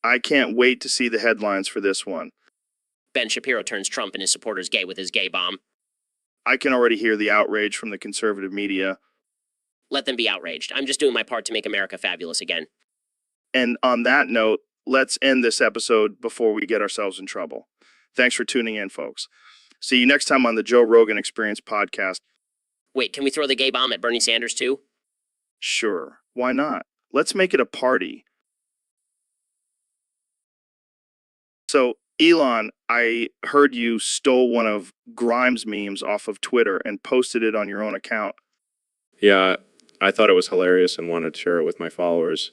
I can't wait to see the headlines for this one. Ben Shapiro turns Trump and his supporters gay with his gay bomb. I can already hear the outrage from the conservative media. Let them be outraged. I'm just doing my part to make America fabulous again. And on that note, let's end this episode before we get ourselves in trouble. Thanks for tuning in, folks. See you next time on the Joe Rogan Experience podcast. Wait, can we throw the gay bomb at Bernie Sanders too? Sure, why not? Let's make it a party. So, Elon, I heard you stole one of Grimes' memes off of Twitter and posted it on your own account. Yeah, I thought it was hilarious and wanted to share it with my followers.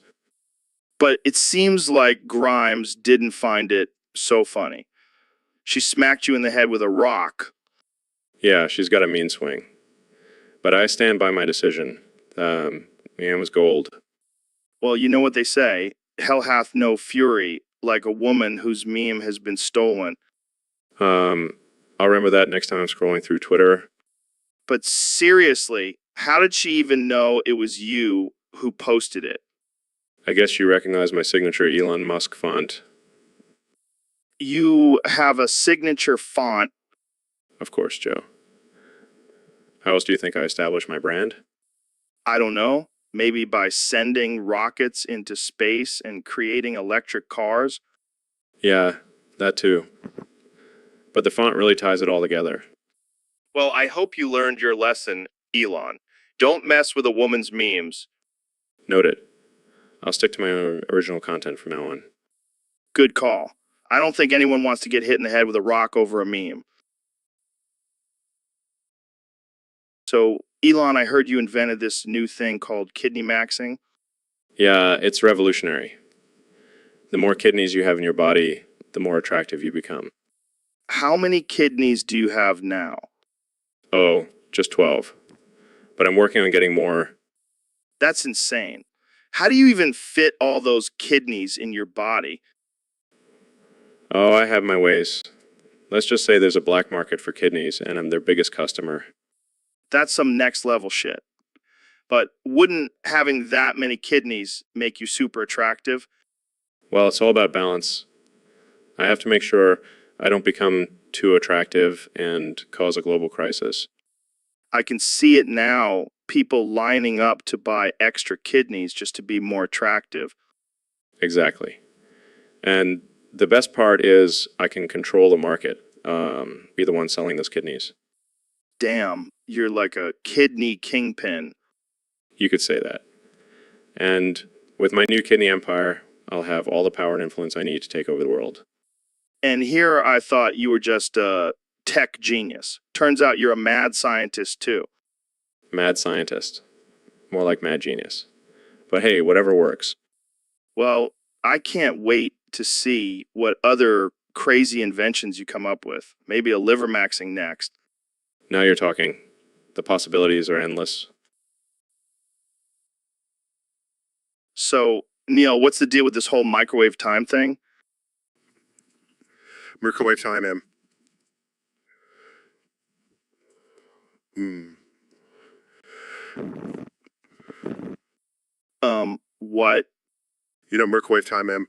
But it seems like Grimes didn't find it so funny. She smacked you in the head with a rock. Yeah, she's got a mean swing. But I stand by my decision. Man was gold. Well, you know what they say, hell hath no fury like a woman whose meme has been stolen. I'll remember that next time I'm scrolling through Twitter. But seriously, how did she even know it was you who posted it? I guess you recognize my signature Elon Musk font. You have a signature font. Of course, Joe. How else do you think I established my brand? I don't know. Maybe by sending rockets into space and creating electric cars? Yeah, that too. But the font really ties it all together. Well, I hope you learned your lesson, Elon. Don't mess with a woman's memes. Noted. I'll stick to my own original content from now on. Good call. I don't think anyone wants to get hit in the head with a rock over a meme. So, Elon, I heard you invented this new thing called kidney maxing. Yeah, it's revolutionary. The more kidneys you have in your body, the more attractive you become. How many kidneys do you have now? Oh, just 12. But I'm working on getting more. That's insane. How do you even fit all those kidneys in your body? Oh, I have my ways. Let's just say there's a black market for kidneys, and I'm their biggest customer. That's some next level shit. But wouldn't having that many kidneys make you super attractive? Well, it's all about balance. I have to make sure I don't become too attractive and cause a global crisis. I can see it now, people lining up to buy extra kidneys just to be more attractive. Exactly. And the best part is I can control the market, be the one selling those kidneys. Damn, you're like a kidney kingpin. You could say that. And with my new kidney empire, I'll have all the power and influence I need to take over the world. And here I thought you were just a tech genius. Turns out you're a mad scientist too. Mad scientist. More like mad genius. But hey, whatever works. Well, I can't wait to see what other crazy inventions you come up with. Maybe a liver maxing next. Now you're talking. The possibilities are endless. So, Neil, what's the deal with this whole microwave time thing? Microwave time, Em. What? You know, microwave time, Em.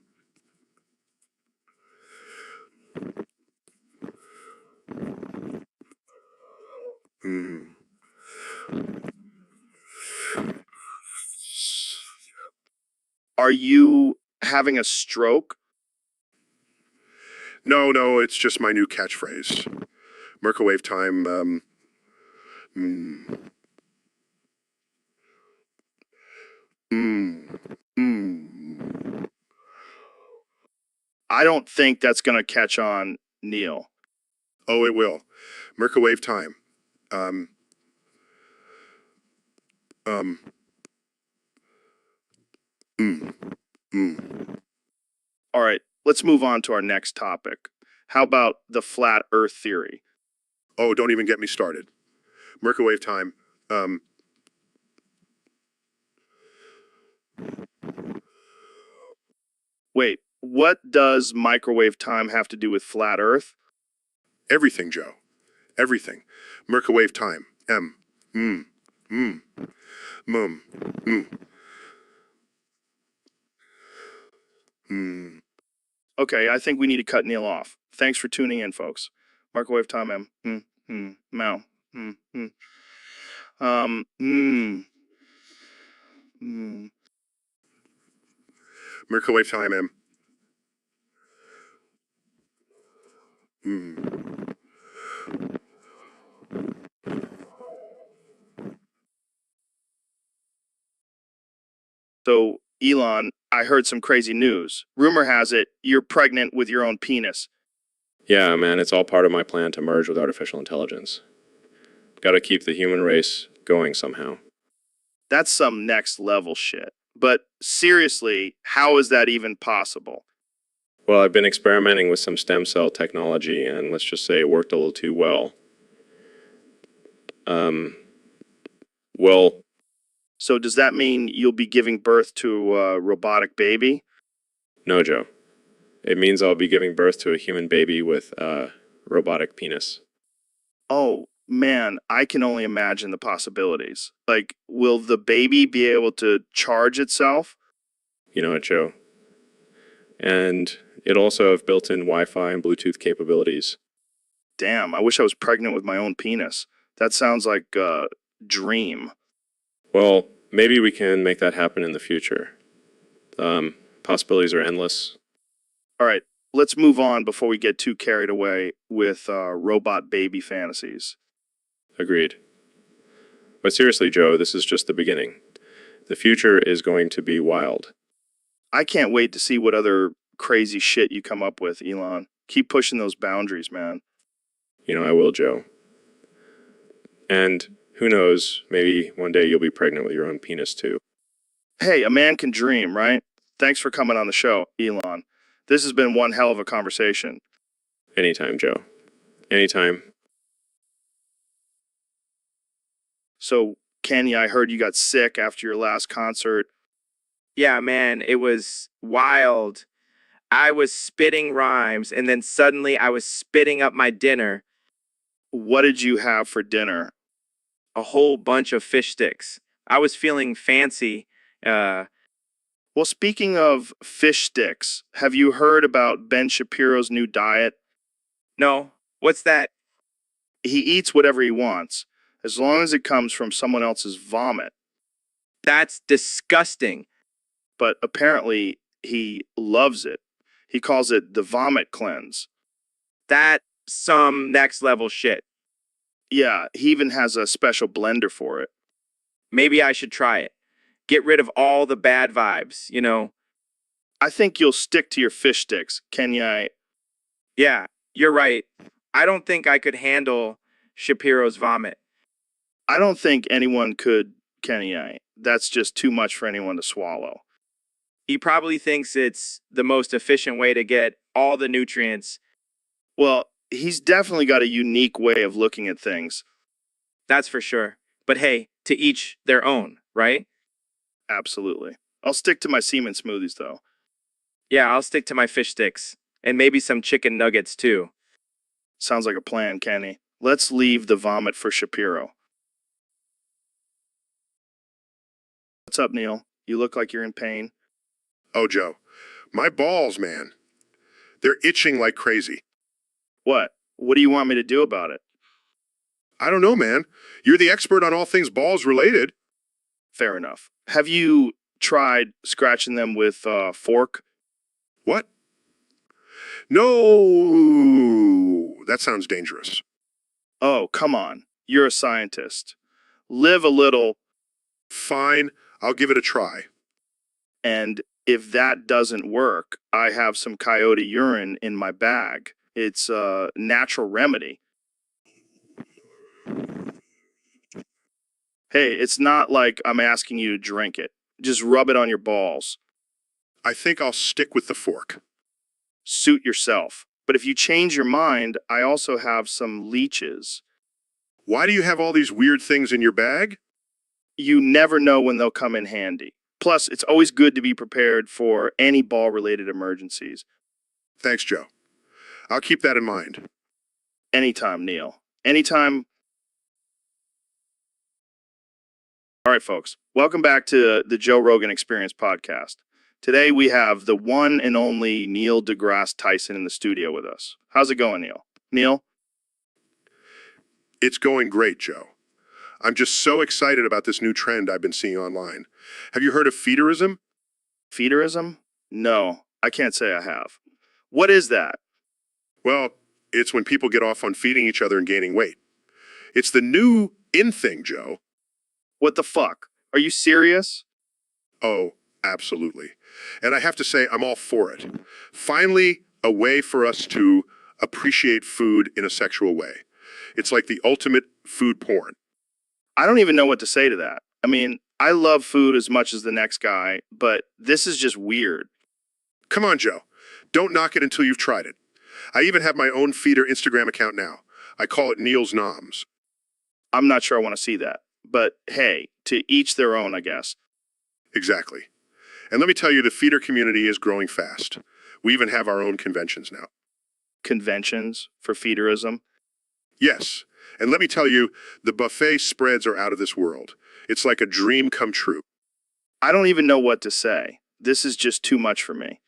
Are you having a stroke? No, it's just my new catchphrase. Microwave time, I don't think that's going to catch on, Neil. Oh, it will. Microwave time. All right, let's move on to our next topic. How about the flat earth theory? Oh, don't even get me started. Microwave time. Wait, what does microwave time have to do with flat earth? Everything, Joe. Everything. Microwave time. M. Mum. Okay, I think we need to cut Neil off. Thanks for tuning in, folks. Microwave time, Mow. Microwave time, M. So, Elon, I heard some crazy news. Rumor has it you're pregnant with your own penis. Yeah, man, it's all part of my plan to merge with artificial intelligence. Gotta keep the human race going somehow. That's some next level shit. But seriously, how is that even possible? Well, I've been experimenting with some stem cell technology, and let's just say it worked a little too well. Well, So does that mean you'll be giving birth to a robotic baby? no, Joe. It means I'll be giving birth to a human baby with a robotic penis. Oh, man, I can only imagine the possibilities. Like, will the baby be able to charge itself? You know it, Joe. And it also have built-in Wi-Fi and Bluetooth capabilities. Damn, I wish I was pregnant with my own penis. That sounds like a dream. Well, maybe we can make that happen in the future. Possibilities are endless. All right, let's move on before we get too carried away with robot baby fantasies. Agreed. But seriously, Joe, this is just the beginning. The future is going to be wild. I can't wait to see what other crazy shit you come up with, Elon. Keep pushing those boundaries, man. You know I will, Joe. And Who knows? Maybe one day you'll be pregnant with your own penis too. Hey, a man can dream, right? Thanks for coming on the show, Elon. This has been one hell of a conversation. Anytime, Joe. Anytime. So, Kenny, I heard you got sick after your last concert. Yeah, man, it was wild. I was spitting rhymes, and then suddenly I was spitting up my dinner. What did you have for dinner? A whole bunch of fish sticks. I was feeling fancy. Well, speaking of fish sticks, have you heard about Ben Shapiro's new diet? No, what's that? He eats whatever he wants, as long as it comes from someone else's vomit. That's disgusting. But apparently, he loves it. He calls it the vomit cleanse. That's some next level shit. Yeah, he even has a special blender for it. Maybe I should try it. Get rid of all the bad vibes, you know? I think you'll stick to your fish sticks, Kenya. Yeah, you're right. I don't think I could handle Shapiro's vomit. I don't think anyone could, Kenya. That's just too much for anyone to swallow. He probably thinks it's the most efficient way to get all the nutrients. Well, he's definitely got a unique way of looking at things. That's for sure. But hey, to each their own, right? Absolutely. I'll stick to my semen smoothies, though. Yeah, I'll stick to my fish sticks. And maybe some chicken nuggets, too. Sounds like a plan, Kenny. Let's leave the vomit for Shapiro. What's up, Neil? You look like you're in pain. Oh, Joe, my balls, man. They're itching like crazy. What? What do you want me to do about it? I don't know, man. You're the expert on all things balls related. Fair enough. Have you tried scratching them with a fork? What? No, that sounds dangerous. Oh, come on. You're a scientist. Live a little. Fine, I'll give it a try. And if that doesn't work, I have some coyote urine in my bag. It's a natural remedy. Hey, it's not like I'm asking you to drink it. Just rub it on your balls. I think I'll stick with the fork. Suit yourself. But if you change your mind, I also have some leeches. Why do you have all these weird things in your bag? You never know when they'll come in handy. Plus, it's always good to be prepared for any ball-related emergencies. Thanks, Joe. I'll keep that in mind. Anytime, Neil. Anytime. All right, folks. Welcome back to the Joe Rogan Experience podcast. Today we have the one and only Neil deGrasse Tyson in the studio with us. How's it going, Neil? Neil? It's going great, Joe. I'm just so excited about this new trend I've been seeing online. Have you heard of feederism? Feederism? No, I can't say I have. What is that? Well, it's when people get off on feeding each other and gaining weight. It's the new in thing, Joe. What the fuck? Are you serious? Oh, absolutely. And I have to say, I'm all for it. Finally, a way for us to appreciate food in a sexual way. It's like the ultimate food porn. I don't even know what to say to that. I mean, I love food as much as the next guy, but this is just weird. Come on, Joe. Don't knock it until you've tried it. I even have my own feeder Instagram account now. I call it Neil's Noms. I'm not sure I want to see that. But hey, to each their own, I guess. Exactly. And let me tell you, the feeder community is growing fast. We even have our own conventions now. Conventions for feederism? Yes. And let me tell you, the buffet spreads are out of this world. It's like a dream come true. I don't even know what to say. This is just too much for me.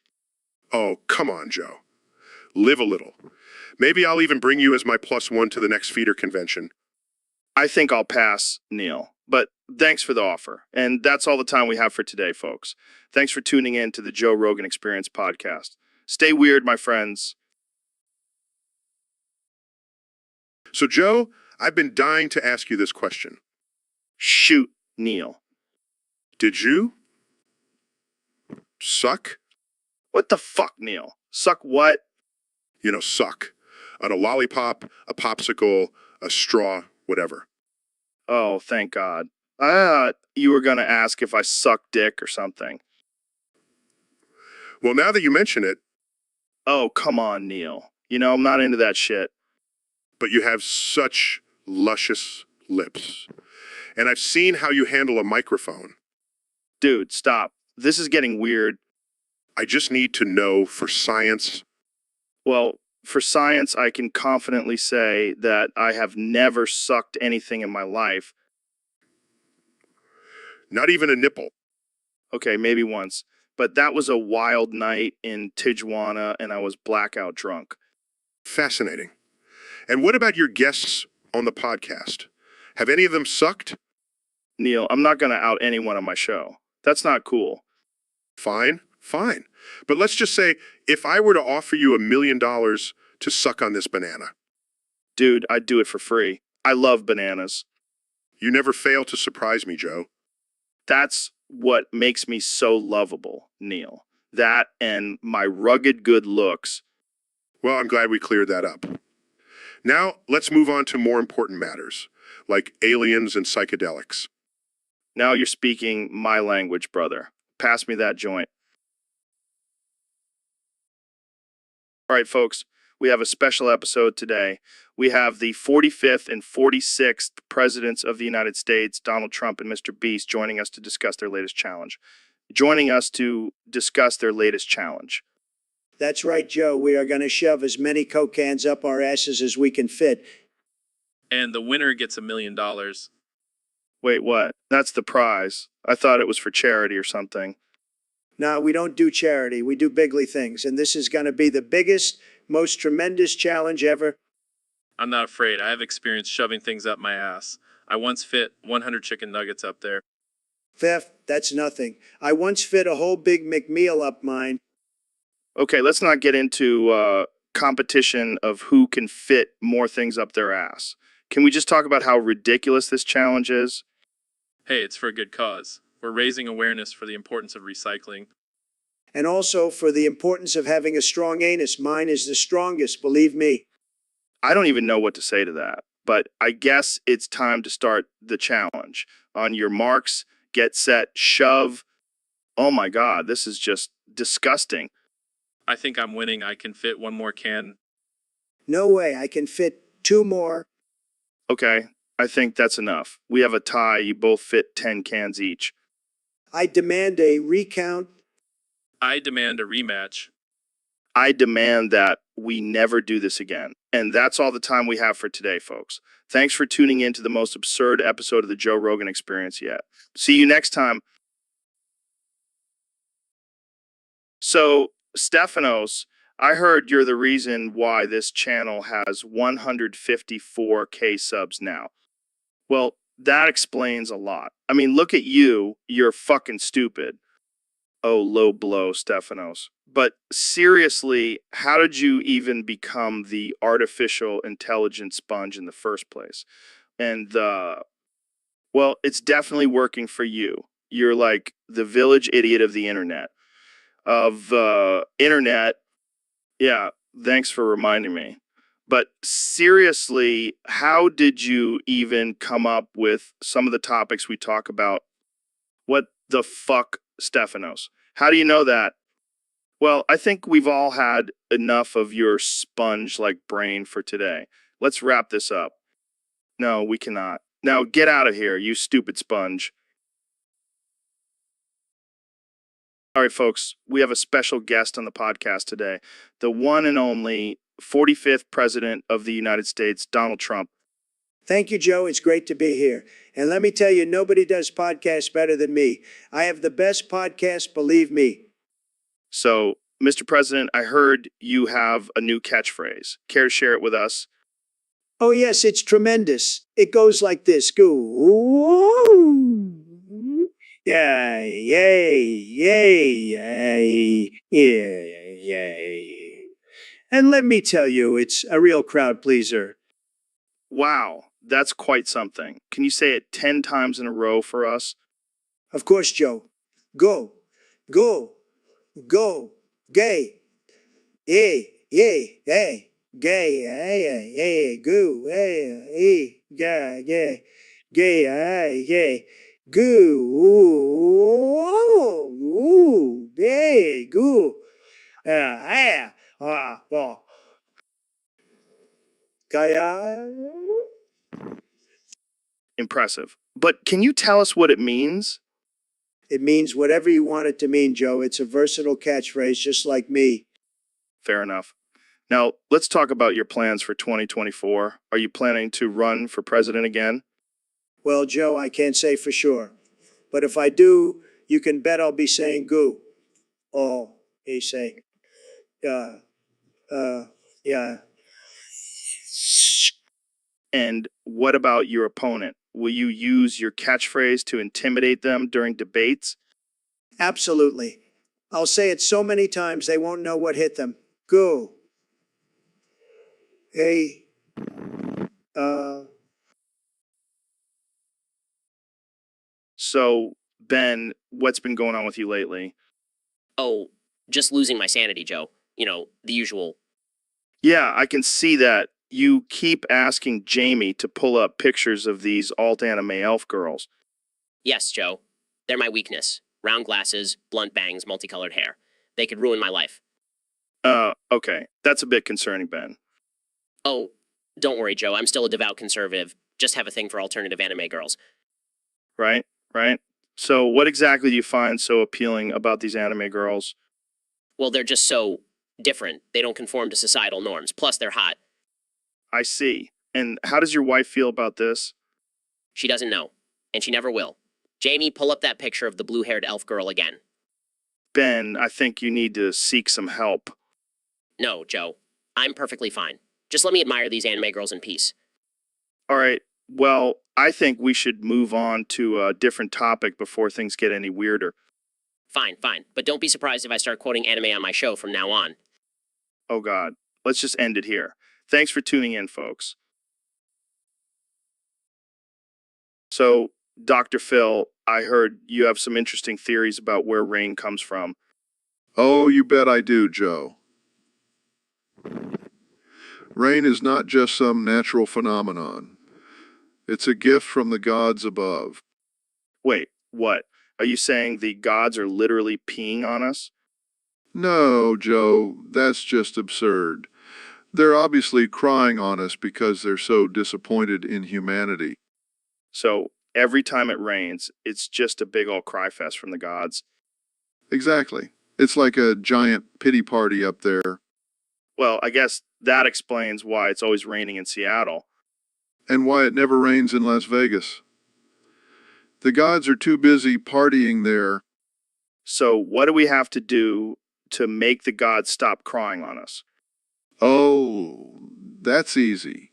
Oh, come on, Joe. Live a little. Maybe I'll even bring you as my +1 to the next feeder convention. I think I'll pass, Neil. But thanks for the offer. And that's all the time we have for today, folks. Thanks for tuning in to the Joe Rogan Experience podcast. Stay weird, my friends. So, Joe, I've been dying to ask you this question. Shoot, Neil. Did you suck? What the fuck, Neil? Suck what? You know, suck. On a lollipop, a popsicle, a straw, whatever. Oh, thank God. I thought you were going to ask if I suck dick or something. Well, now that you mention it, Oh, come on, Neil. You know, I'm not into that shit. but you have such luscious lips. And I've seen how you handle a microphone. Dude, stop. This is getting weird. I just need to know for science. Well, for science, I can confidently say that I have never sucked anything in my life. Not even a nipple. Okay, maybe once. But that was a wild night in Tijuana and I was blackout drunk. Fascinating. And what about your guests on the podcast? Have any of them sucked? Neil, I'm not going to out anyone on my show. That's not cool. Fine, fine. But let's just say if I were to offer you $1 million to suck on this banana, Dude, I'd do it for free. I love bananas. you never fail to surprise me, Joe. That's what makes me so lovable, Neil. That and my rugged good looks. Well, I'm glad we cleared that up. Now, let's move on to more important matters, like aliens and psychedelics. Now you're speaking my language, brother. Pass me that joint. All right, folks, we have a special episode today. We have the 45th and 46th Presidents of the United States, Donald Trump and Mr. Beast, joining us to discuss their latest challenge. That's right, Joe. We are going to shove as many Coke cans up our asses as we can fit. And the winner gets $1 million. Wait, what? That's the prize. I thought it was for charity or something. No, we don't do charity. We do bigly things. And this is going to be the biggest, most tremendous challenge ever. I'm not afraid. I have experience shoving things up my ass. I once fit 100 chicken nuggets up there. Theft, that's nothing. I once fit a whole big McMeal up mine. Okay, let's not get into competition of who can fit more things up their ass. Can we just talk about how ridiculous this challenge is? Hey, it's for a good cause. We're raising awareness for the importance of recycling. And also for the importance of having a strong anus. Mine is the strongest, believe me. I don't even know what to say to that, but I guess it's time to start the challenge. On your marks, get set, shove. Oh my God, this is just disgusting. I think I'm winning. I can fit one more can. No way, I can fit 2 more. Okay, I think that's enough. We have a tie. You both fit 10 cans each. I demand a recount. I demand a rematch. I demand that we never do this again. And that's all the time we have for today, folks. Thanks for tuning in to the most absurd episode of the Joe Rogan Experience yet. See you next time. So, Stephanos, I heard you're the reason why this channel has 154K subs now. Well, that explains a lot. I mean, look at you. You're fucking stupid. Oh, low blow, Stephanos. But seriously, how did you even become the artificial intelligence sponge in the first place? And, well, it's definitely working for you. You're like the village idiot of the internet. Yeah, thanks for reminding me. But seriously, how did you even come up with some of the topics we talk about? What the fuck, Stephanos? How do you know that? Well, I think we've all had enough of your sponge-like brain for today. Let's wrap this up. No, we cannot. Now get out of here, you stupid sponge. All right, folks, we have a special guest on the podcast today. The one and only 45th President of the United States, Donald Trump. Thank you, Joe. It's great to be here. And let me tell you, nobody does podcasts better than me. I have the best podcast, believe me. So, Mr. President, I heard you have a new catchphrase. Care to share it with us? Oh, yes, it's tremendous. It goes like this. Go. Yeah, yay, yay, yay, yay, yay. And let me tell you, it's a real crowd pleaser. Wow, that's quite something. Can you say it 10 times in a row for us? Of course, Joe. Go, go, go, gay. Yay, yay, yay, gay, yay, yay, goo, yay, gay, gay. Gay, gay. Goo, gay, goo. Well. Gaya. Impressive. But can you tell us what it means? It means whatever you want it to mean, Joe. It's a versatile catchphrase, just like me. Fair enough. Now, let's talk about your plans for 2024. Are you planning to run for president again? Well, Joe, I can't say for sure. But if I do, you can bet I'll be saying goo. Oh, he's saying. Yeah. And what about your opponent? Will you use your catchphrase to intimidate them during debates? Absolutely. I'll say it so many times they won't know what hit them. Goo. Hey. So, Ben, what's been going on with you lately? Oh, just losing my sanity, Joe. You know, the usual. Yeah, I can see that. You keep asking Jamie to pull up pictures of these alt anime elf girls. Yes, Joe. They're my weakness. Round glasses, blunt bangs, multicolored hair. They could ruin my life. Okay. That's a bit concerning, Ben. Oh, don't worry, Joe. I'm still a devout conservative. Just have a thing for alternative anime girls. Right? Right? So, what exactly do you find so appealing about these anime girls? Well, they're just so different. They don't conform to societal norms. Plus, they're hot. I see. And how does your wife feel about this? She doesn't know. And she never will. Jamie, pull up that picture of the blue-haired elf girl again. Ben, I think you need to seek some help. No, Joe. I'm perfectly fine. Just let me admire these anime girls in peace. All right. Well, I think we should move on to a different topic before things get any weirder. Fine, fine. But don't be surprised if I start quoting anime on my show from now on. Oh, God. Let's just end it here. Thanks for tuning in, folks. So, Dr. Phil, I heard you have some interesting theories about where rain comes from. Oh, you bet I do, Joe. Rain is not just some natural phenomenon. It's a gift from the gods above. Wait, what? Are you saying the gods are literally peeing on us? No, Joe, that's just absurd. They're obviously crying on us because they're so disappointed in humanity. So, every time it rains, it's just a big old cry fest from the gods. Exactly. It's like a giant pity party up there. Well, I guess that explains why it's always raining in Seattle. And why it never rains in Las Vegas. The gods are too busy partying there. So, what do we have to do to make the gods stop crying on us? Oh, that's easy.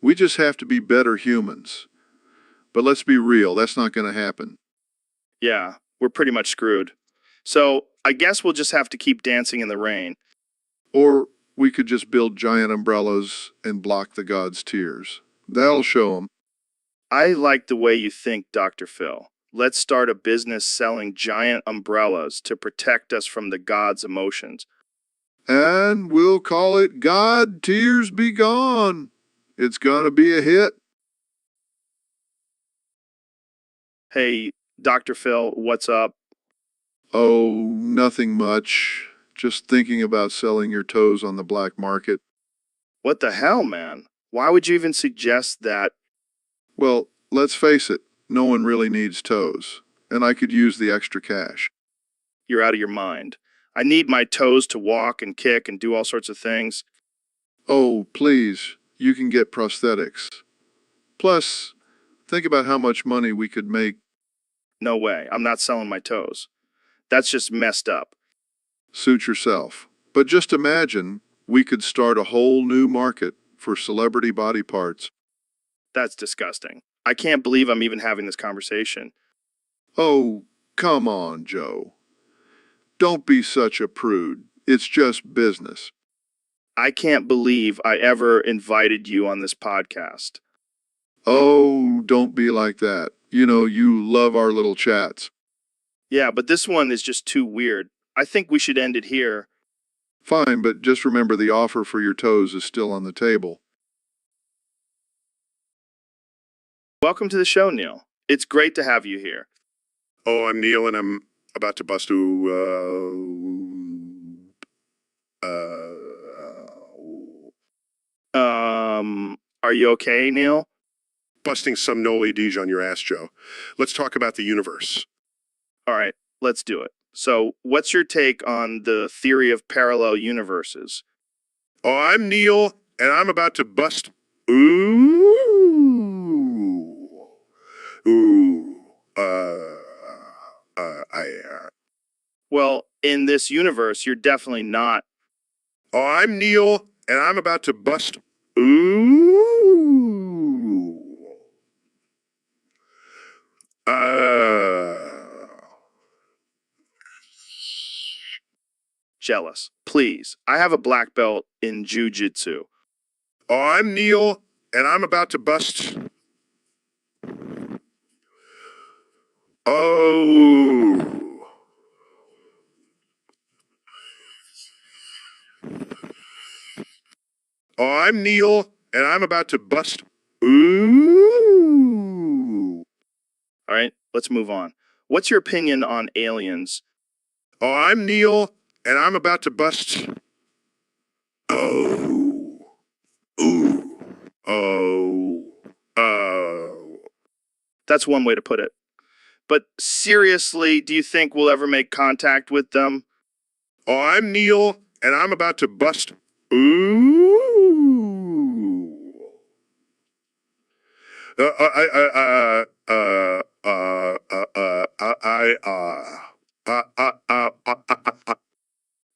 We just have to be better humans. But let's be real, that's not going to happen. Yeah, we're pretty much screwed. So, I guess we'll just have to keep dancing in the rain. Or we could just build giant umbrellas and block the gods' tears. That'll show them. I like the way you think, Dr. Phil. Let's start a business selling giant umbrellas to protect us from the gods' emotions. And we'll call it God Tears Be Gone. It's gonna be a hit. Hey, Dr. Phil, what's up? Oh, nothing much. Just thinking about selling your toes on the black market. What the hell, man? Why would you even suggest that? Well, let's face it, no one really needs toes, and I could use the extra cash. You're out of your mind. I need my toes to walk and kick and do all sorts of things. Oh, please, you can get prosthetics. Plus, think about how much money we could make. No way. I'm not selling my toes. That's just messed up. Suit yourself. But just imagine we could start a whole new market for celebrity body parts. That's disgusting. I can't believe I'm even having this conversation. Oh, come on, Joe. Don't be such a prude. It's just business. I can't believe I ever invited you on this podcast. Oh, don't be like that. You know, you love our little chats. Yeah, but this one is just too weird. I think we should end it here. Fine, but just remember the offer for your toes is still on the table. Welcome to the show, Neil. It's great to have you here. Oh, I'm Neil, and I'm about to bust Are you okay, Neil? busting some noli dige on your ass, Joe. Let's talk about the universe. All right, let's do it. So, what's your take on the theory of parallel universes? Oh, I'm Neil, and I'm about to bust. Ooh. Ooh. Well, in this universe, you're definitely not. Oh, I'm Neil, and I'm about to bust. Ooh. Jealous. Please, I have a black belt in jujitsu. Oh, I'm Neil, and I'm about to bust. Oh. Oh, I'm Neil, and I'm about to bust. Ooh. All right, let's move on. What's your opinion on aliens? Oh, I'm Neil, and I'm about to bust. Oh. Ooh. Oh. Oh. That's one way to put it. But seriously, do you think we'll ever make contact with them? Oh, I'm Neil, and I'm about to bust. Ooh.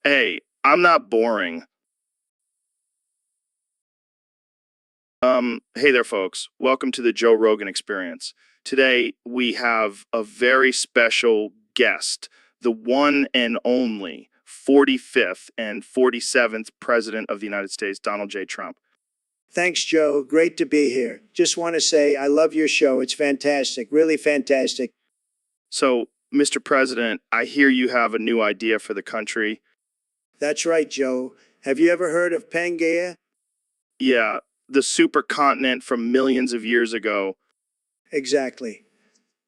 Hey, I'm not boring. Hey there, folks. Welcome to the Joe Rogan Experience. Today, we have a very special guest, the one and only 45th and 47th President of the United States, Donald J. Trump. Thanks, Joe. Great to be here. Just want to say I love your show. It's fantastic, really fantastic. So, Mr. President, I hear you have a new idea for the country. That's right, Joe. Have you ever heard of Pangea? Yeah, the supercontinent from millions of years ago. Exactly.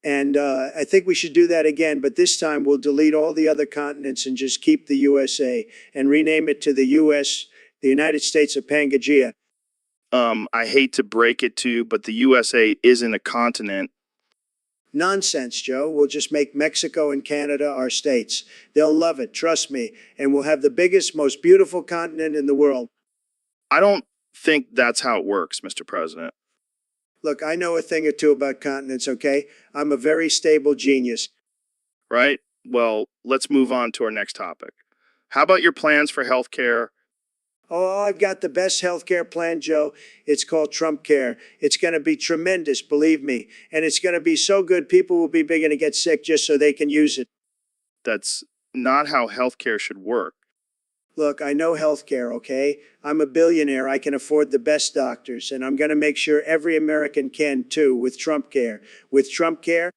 And I think we should do that again, but this time we'll delete all the other continents and just keep the USA and rename it to the US, the United States of Pangea. I hate to break it to you, but the USA isn't a continent. Nonsense, Joe. We'll just make Mexico and Canada our states. They'll love it, trust me, and we'll have the biggest, most beautiful continent in the world. I don't think that's how it works, Mr. President. Look, I know a thing or two about continents, okay? I'm a very stable genius. Right? Well, let's move on to our next topic. How about your plans for healthcare? Oh, I've got the best healthcare plan, Joe. It's called Trump Care. It's going to be tremendous, believe me. And it's going to be so good, people will be beginning to get sick just so they can use it. That's not how healthcare should work. Look, I know healthcare, okay? I'm a billionaire. I can afford the best doctors, and I'm going to make sure every American can too with Trump Care. With Trump Care,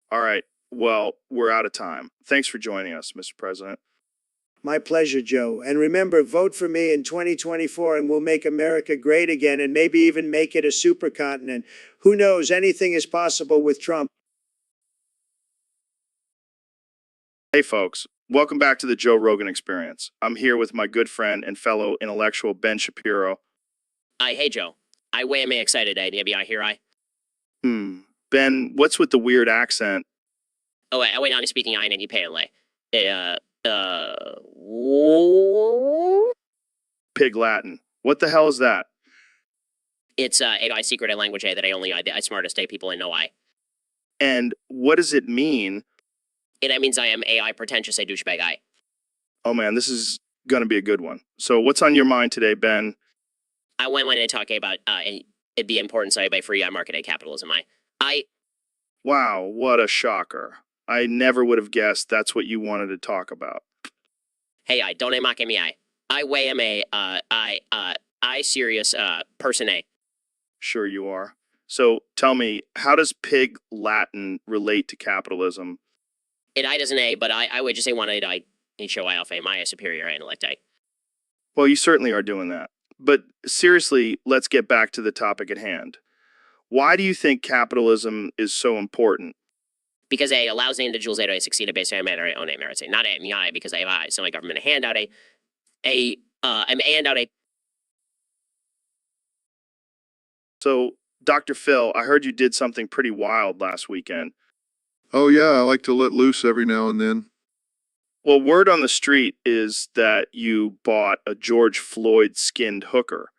All right. Well, we're out of time. Thanks for joining us, Mr. President. my pleasure, Joe. And remember, vote for me in 2024 and we'll make America great again and maybe even make it a supercontinent. Who knows? Anything is possible with Trump. Hey, folks. Welcome back to the Joe Rogan Experience. I'm here with my good friend and fellow intellectual Ben Shapiro. Hey, Joe. I way am I excited, I hear I. Ben, what's with the weird accent? Oh, wait, I'm speaking I and you pay lay. Pig Latin. What the hell is that? It's AI secret language that I smartest people in know I. And what does it mean? That means I am AI pretentious a douchebag I. Oh man, this is gonna be a good one. So what's on your mind today, Ben? I went when I talk about the importance of free market capitalism. Wow, what a shocker. I never would have guessed that's what you wanted to talk about. Hey, I don't mock me I way am a I serious person a. Sure you are. So tell me, how does pig Latin relate to capitalism? I doesn't but I would just say one I show I off my superior intellect I. Well, you certainly are doing that. But seriously, let's get back to the topic at hand. Why do you think capitalism is so important? Because A allows individuals to succeed based on their own merits. Not A, me, I, because I have I. So my government hand out hand out a. So, Dr. Phil, I heard you did something pretty wild last weekend. Oh, yeah, I like to let loose every now and then. Well, word on the street is that you bought a George Floyd skinned hooker.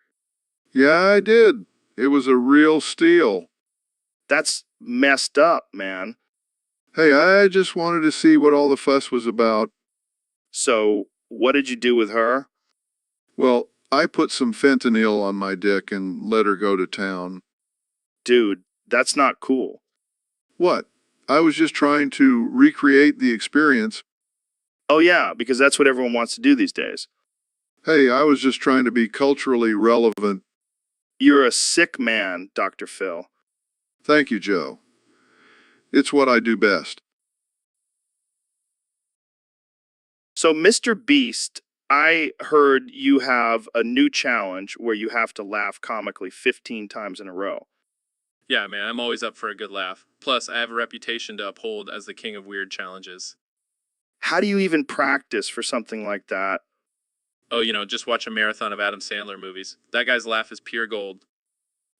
Yeah, I did. It was a real steal. That's messed up, man. Hey, I just wanted to see what all the fuss was about. So, what did you do with her? Well, I put some fentanyl on my dick and let her go to town. Dude, that's not cool. What? I was just trying to recreate the experience. Oh, yeah, because that's what everyone wants to do these days. Hey, I was just trying to be culturally relevant. You're a sick man, Dr. Phil. Thank you, Joe. It's what I do best. So, Mr. Beast, I heard you have a new challenge where you have to laugh comically 15 times in a row. Yeah, man, I'm always up for a good laugh. Plus, I have a reputation to uphold as the king of weird challenges. How do you even practice for something like that? Oh, just watch a marathon of Adam Sandler movies. That guy's laugh is pure gold.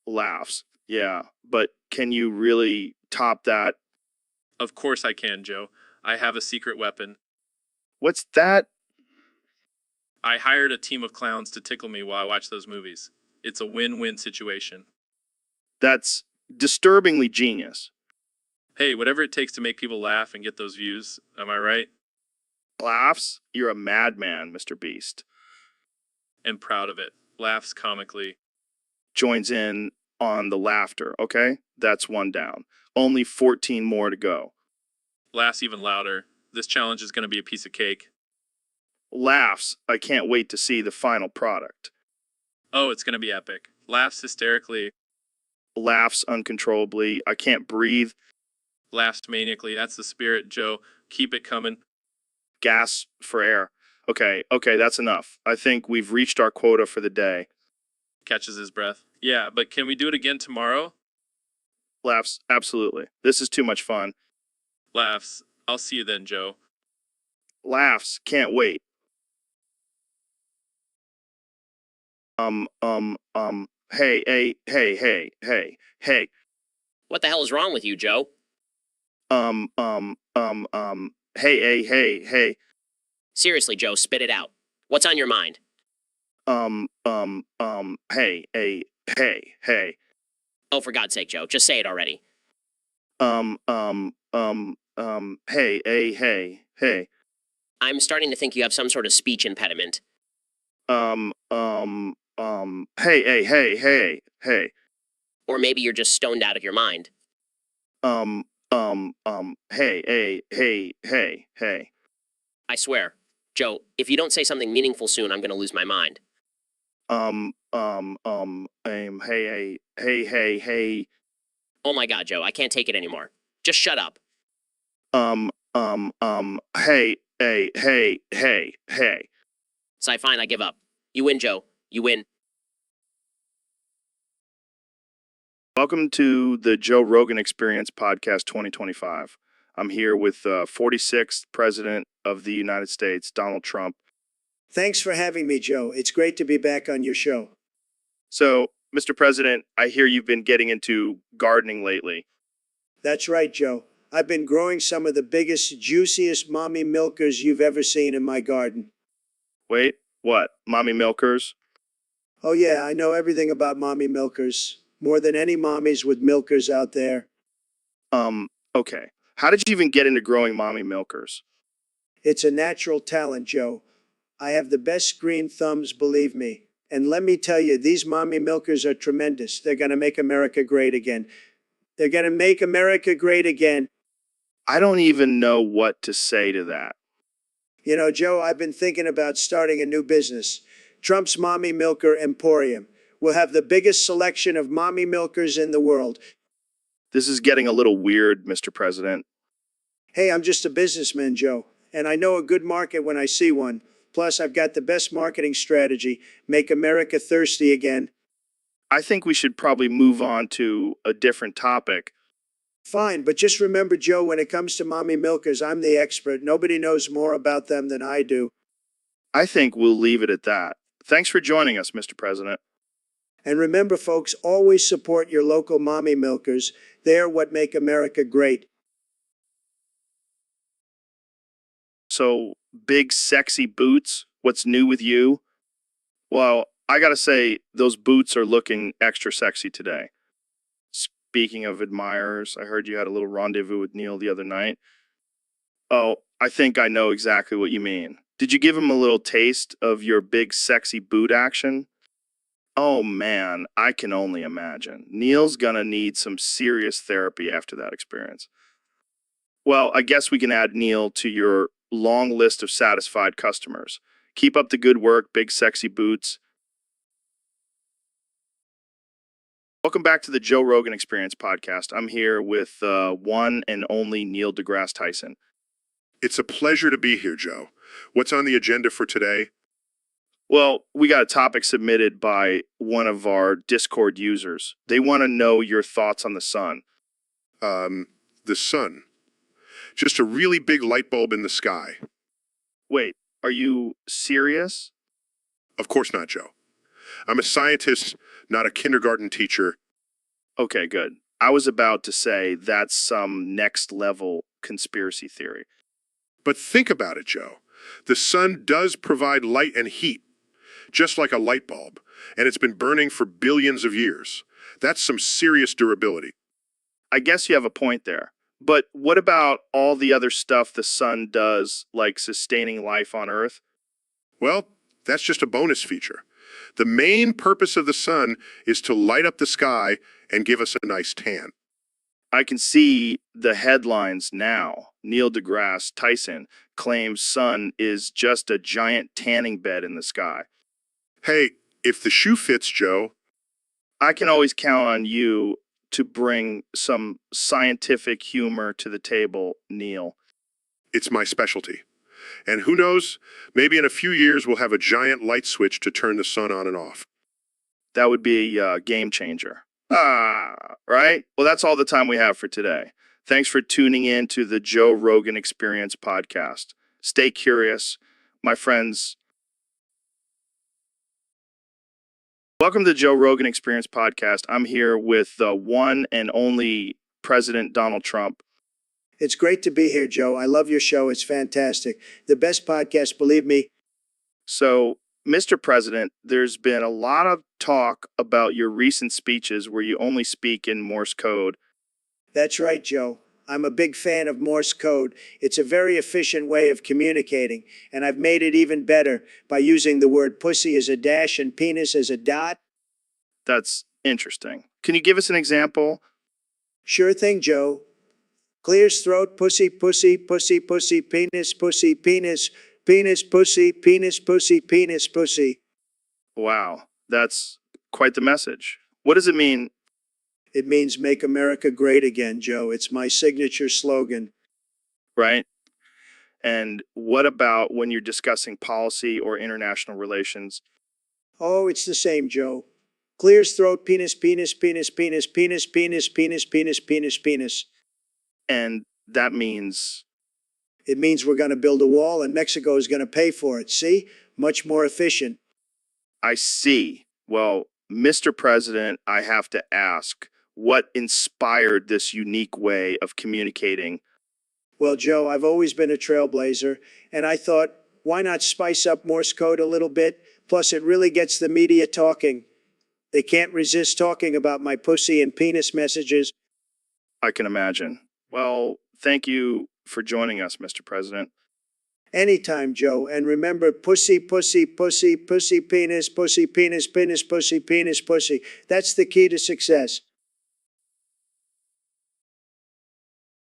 Laughs. Yeah, but can you really top that? Of course I can, Joe. I have a secret weapon. What's that? I hired a team of clowns to tickle me while I watch those movies. It's a win-win situation. That's disturbingly genius. Hey, whatever it takes to make people laugh and get those views, am I right? Laughs? You're a madman, Mr. Beast. And proud of it. Laughs comically. Joins in on the laughter, okay? That's one down. Only 14 more to go. Laughs even louder. This challenge is going to be a piece of cake. Laughs. I can't wait to see the final product. Oh, it's going to be epic. Laughs hysterically. Laughs uncontrollably. I can't breathe. Laughs maniacally. That's the spirit, Joe. Keep it coming. Gas for air. Okay, that's enough. I think we've reached our quota for the day. Catches his breath. Yeah, but can we do it again tomorrow? Laughs. Absolutely. This is too much fun. Laughs. I'll see you then, Joe. Laughs. Can't wait. Hey. What the hell is wrong with you, Joe? Hey. Seriously, Joe, spit it out. What's on your mind? Hey. Oh, for God's sake, Joe, just say it already. Hey. I'm starting to think you have some sort of speech impediment. Hey. Or maybe you're just stoned out of your mind. Hey. I swear. Joe, if you don't say something meaningful soon, I'm going to lose my mind. Hey. Oh my God, Joe, I can't take it anymore. Just shut up. Hey. So fine, I give up. You win, Joe. You win. Welcome to the Joe Rogan Experience Podcast 2025. I'm here with 46th President of the United States, Donald Trump. Thanks for having me, Joe. It's great to be back on your show. So, Mr. President, I hear you've been getting into gardening lately. That's right, Joe. I've been growing some of the biggest, juiciest mommy milkers you've ever seen in my garden. Wait, what? Mommy milkers? Oh yeah, I know everything about mommy milkers. More than any mommies with milkers out there. Okay. How did you even get into growing mommy milkers? It's a natural talent, Joe. I have the best green thumbs, believe me. And let me tell you, these mommy milkers are tremendous. They're going to make America great again. They're going to make America great again. I don't even know what to say to that. You know, Joe, I've been thinking about starting a new business. Trump's Mommy Milker Emporium. We'll have the biggest selection of mommy milkers in the world. This is getting a little weird, Mr. President. Hey, I'm just a businessman, Joe. And I know a good market when I see one. Plus, I've got the best marketing strategy. Make America thirsty again. I think we should probably move on to a different topic. Fine, but just remember, Joe, when it comes to mommy milkers, I'm the expert. Nobody knows more about them than I do. I think we'll leave it at that. Thanks for joining us, Mr. President. And remember, folks, always support your local mommy milkers. They're what make America great. So, big sexy boots, what's new with you? Well, I gotta say, those boots are looking extra sexy today. Speaking of admirers, I heard you had a little rendezvous with Neil the other night. Oh, I think I know exactly what you mean. Did you give him a little taste of your big sexy boot action? Oh man, I can only imagine. Neil's gonna need some serious therapy after that experience. Well, I guess we can add Neil to your long list of satisfied customers. Keep up the good work, big sexy boots. Welcome back to the Joe Rogan Experience podcast. I'm here with one and only Neil deGrasse Tyson. It's a pleasure to be here, Joe. What's on the agenda for today? Well, we got a topic submitted by one of our Discord users. They want to know your thoughts on the sun. The sun. Just a really big light bulb in the sky. Wait, are you serious? Of course not, Joe. I'm a scientist, not a kindergarten teacher. Okay, good. I was about to say that's some next level conspiracy theory. But think about it, Joe. The sun does provide light and heat, just like a light bulb, and it's been burning for billions of years. That's some serious durability. I guess you have a point there. But what about all the other stuff the sun does, like sustaining life on Earth? Well, that's just a bonus feature. The main purpose of the sun is to light up the sky and give us a nice tan. I can see the headlines now. Neil deGrasse Tyson claims sun is just a giant tanning bed in the sky. Hey, if the shoe fits, Joe. I can always count on you to bring some scientific humor to the table, Neil. It's my specialty. And who knows, maybe in a few years we'll have a giant light switch to turn the sun on and off. That would be a game changer. Right? Well, that's all the time we have for today. Thanks for tuning in to the Joe Rogan Experience podcast. Stay curious, my friends. Welcome to the Joe Rogan Experience podcast. I'm here with the one and only President Donald Trump. It's great to be here, Joe. I love your show. It's fantastic. The best podcast, believe me. So, Mr. President, there's been a lot of talk about your recent speeches where you only speak in Morse code. That's right, Joe. I'm a big fan of Morse code. It's a very efficient way of communicating, and I've made it even better by using the word pussy as a dash and penis as a dot. That's interesting. Can you give us an example? Sure thing, Joe. Clears throat, pussy, pussy, pussy, pussy, penis, pussy, penis, penis, pussy, penis, pussy, penis, pussy. Wow, that's quite the message. What does it mean? It means make America great again, Joe. It's my signature slogan. Right? And what about when you're discussing policy or international relations? Oh, it's the same, Joe. Clears throat, penis, penis, penis, penis, penis, penis, penis, penis, penis, penis. And that means? It means we're going to build a wall and Mexico is going to pay for it. See? Much more efficient. I see. Well, Mr. President, I have to ask, what inspired this unique way of communicating? Well, Joe, I've always been a trailblazer, and I thought, why not spice up Morse code a little bit? Plus, it really gets the media talking. They can't resist talking about my pussy and penis messages. I can imagine. Well, thank you for joining us, Mr. President. Anytime, Joe. And remember, pussy, pussy, pussy, pussy, penis, pussy, penis, penis, pussy, penis, pussy. That's the key to success.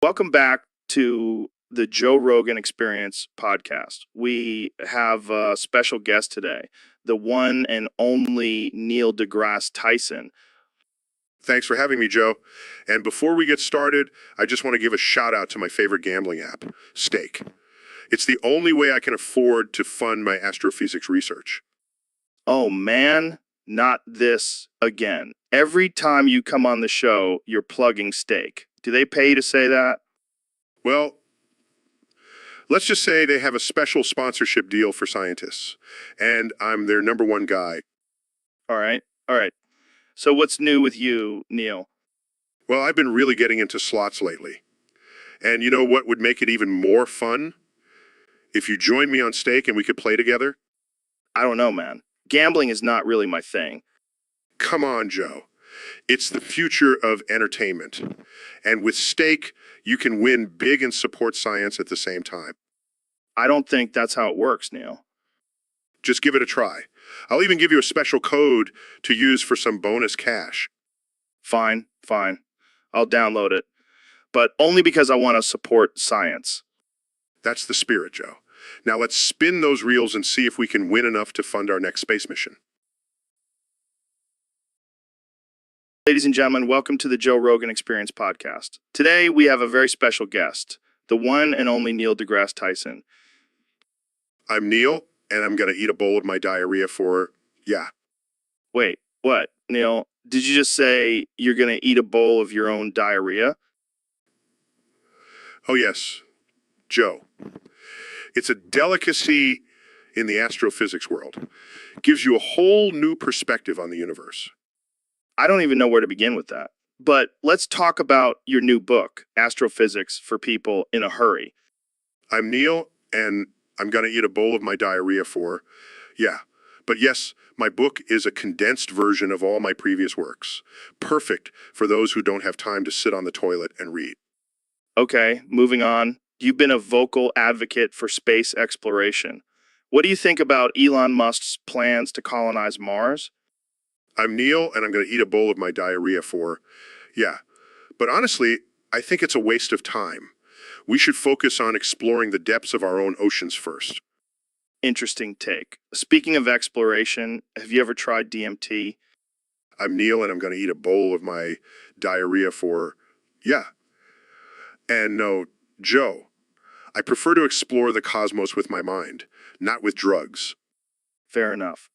Welcome back to the Joe Rogan Experience podcast. We have a special guest today, the one and only Neil deGrasse Tyson. Thanks for having me, Joe. And before we get started, I just want to give a shout out to my favorite gambling app, Stake. It's the only way I can afford to fund my astrophysics research. Oh man, not this again. Every time you come on the show, you're plugging steak. Do they pay you to say that? Well, let's just say they have a special sponsorship deal for scientists, and I'm their number one guy. All right. All right. So what's new with you, Neil? Well, I've been really getting into slots lately. And you know what would make it even more fun? If you joined me on Stake and we could play together? I don't know, man. Gambling is not really my thing. Come on, Joe. It's the future of entertainment. And with Stake, you can win big and support science at the same time. I don't think that's how it works, Neil. Just give it a try. I'll even give you a special code to use for some bonus cash. Fine, fine. I'll download it. But only because I want to support science. That's the spirit, Joe. Now let's spin those reels and see if we can win enough to fund our next space mission. Ladies and gentlemen, welcome to the Joe Rogan Experience podcast. Today we have a very special guest, the one and only Neil deGrasse Tyson. I'm Neil, and I'm going to eat a bowl of my diarrhea for, Wait, what? Neil, did you just say you're going to eat a bowl of your own diarrhea? Oh yes, Joe. It's a delicacy in the astrophysics world. Gives you a whole new perspective on the universe. I don't even know where to begin with that. But let's talk about your new book, Astrophysics for People in a Hurry. I'm Neil, and I'm going to eat a bowl of my diarrhea for, But yes, my book is a condensed version of all my previous works. Perfect for those who don't have time to sit on the toilet and read. Okay, moving on. You've been a vocal advocate for space exploration. What do you think about Elon Musk's plans to colonize Mars? I'm Neil, and I'm going to eat a bowl of my diarrhea for, But honestly, I think it's a waste of time. We should focus on exploring the depths of our own oceans first. Interesting take. Speaking of exploration, have you ever tried DMT? I'm Neil, and I'm going to eat a bowl of my diarrhea for, And no, Joe, I prefer to explore the cosmos with my mind, not with drugs. Fair enough.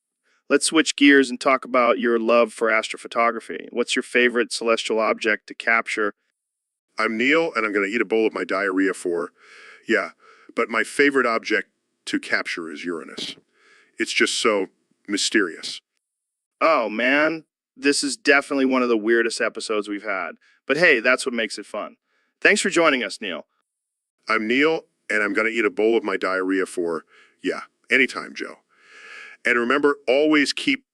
Let's switch gears and talk about your love for astrophotography. What's your favorite celestial object to capture? I'm Neil, and I'm going to eat a bowl of my diarrhea for, But my favorite object to capture is Uranus. It's just so mysterious. Oh, man. This is definitely one of the weirdest episodes we've had. But hey, that's what makes it fun. Thanks for joining us, Neil. I'm Neil, and I'm going to eat a bowl of my diarrhea for, anytime, Joe. And remember, always keep...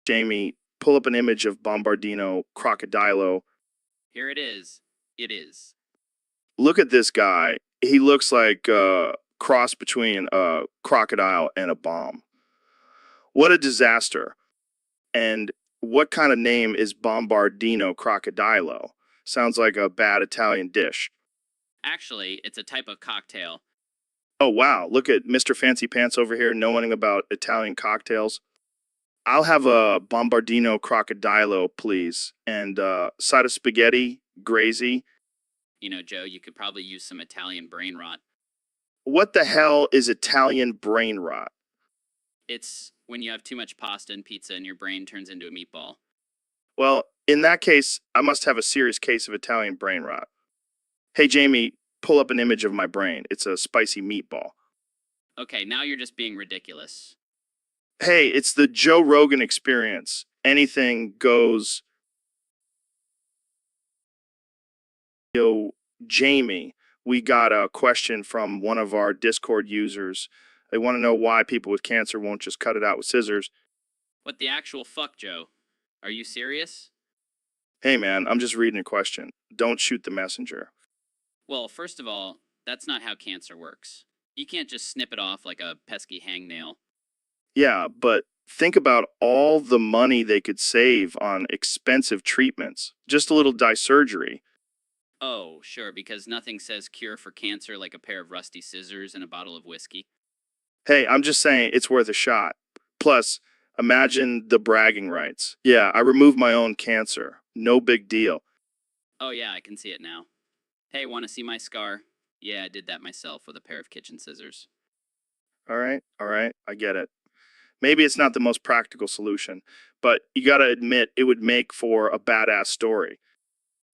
Jamie, pull up an image of Bombardino Crocodilo. Here it is. It is. Look at this guy. He looks like a cross between a crocodile and a bomb. What a disaster. And what kind of name is Bombardino Crocodilo? Sounds like a bad Italian dish. Actually, it's a type of cocktail. Oh, wow. Look at Mr. Fancy Pants over here knowing about Italian cocktails. I'll have a Bombardino Crocodilo, please. And side of spaghetti, grazy. You know, Joe, you could probably use some Italian brain rot. What the hell is Italian brain rot? It's when you have too much pasta and pizza and your brain turns into a meatball. Well, in that case, I must have a serious case of Italian brain rot. Hey, Jamie, pull up an image of my brain. It's a spicy meatball. Okay, now you're just being ridiculous. Hey, it's the Joe Rogan Experience. Anything goes. Yo, Jamie, we got a question from one of our Discord users. They want to know why people with cancer won't just cut it out with scissors. What the actual fuck, Joe? Are you serious? Hey, man, I'm just reading a question. Don't shoot the messenger. Well, first of all, that's not how cancer works. You can't just snip it off like a pesky hangnail. Yeah, but think about all the money they could save on expensive treatments. Just a little dye surgery. Oh, sure, because nothing says cure for cancer like a pair of rusty scissors and a bottle of whiskey. Hey, I'm just saying it's worth a shot. Plus, imagine the bragging rights. Yeah, I removed my own cancer. No big deal. Oh yeah, I can see it now. Hey, want to see my scar? Yeah, I did that myself with a pair of kitchen scissors. All right, I get it. Maybe it's not the most practical solution, but you got to admit it would make for a badass story.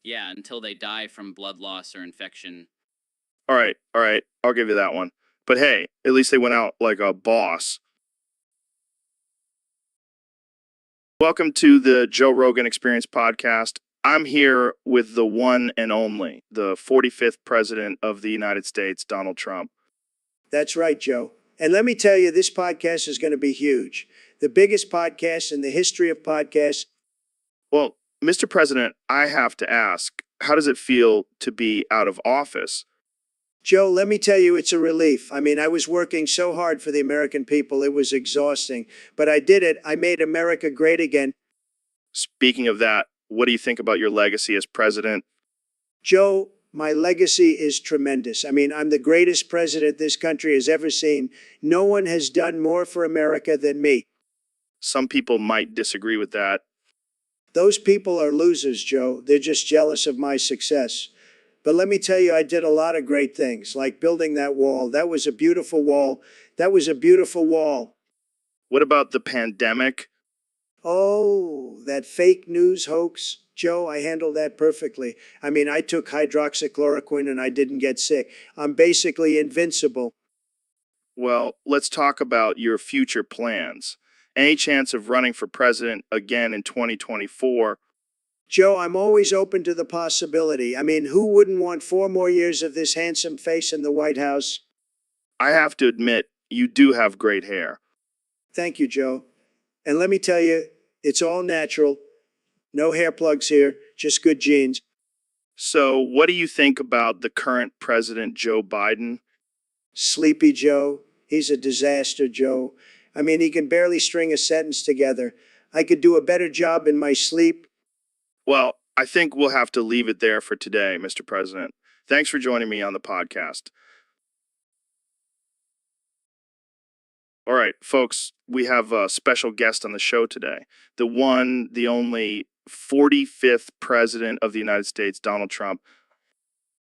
Yeah, until they die from blood loss or infection. All right, I'll give you that one. But hey, at least they went out like a boss. Welcome to the Joe Rogan Experience podcast. I'm here with the one and only, the 45th President of the United States, Donald Trump. That's right, Joe. And let me tell you, this podcast is going to be huge. The biggest podcast in the history of podcasts. Well, Mr. President, I have to ask, how does it feel to be out of office? Joe, let me tell you, it's a relief. I mean, I was working so hard for the American people, it was exhausting. But I did it. I made America great again. Speaking of that, what do you think about your legacy as president? Joe, my legacy is tremendous. I mean, I'm the greatest president this country has ever seen. No one has done more for America than me. Some people might disagree with that. Those people are losers, Joe. They're just jealous of my success. But let me tell you, I did a lot of great things, like building that wall. That was a beautiful wall. That was a beautiful wall. What about the pandemic? Oh, that fake news hoax. Joe, I handled that perfectly. I mean, I took hydroxychloroquine and I didn't get sick. I'm basically invincible. Well, let's talk about your future plans. Any chance of running for president again in 2024? Joe, I'm always open to the possibility. I mean, who wouldn't want 4 more years of this handsome face in the White House? I have to admit, you do have great hair. Thank you, Joe. And let me tell you, it's all natural. No hair plugs here, just good genes. So, what do you think about the current president, Joe Biden? Sleepy Joe. He's a disaster, Joe. I mean, he can barely string a sentence together. I could do a better job in my sleep. Well, I think we'll have to leave it there for today, Mr. President. Thanks for joining me on the podcast. All right, folks, we have a special guest on the show today. The one, the only 45th President of the United States, Donald Trump.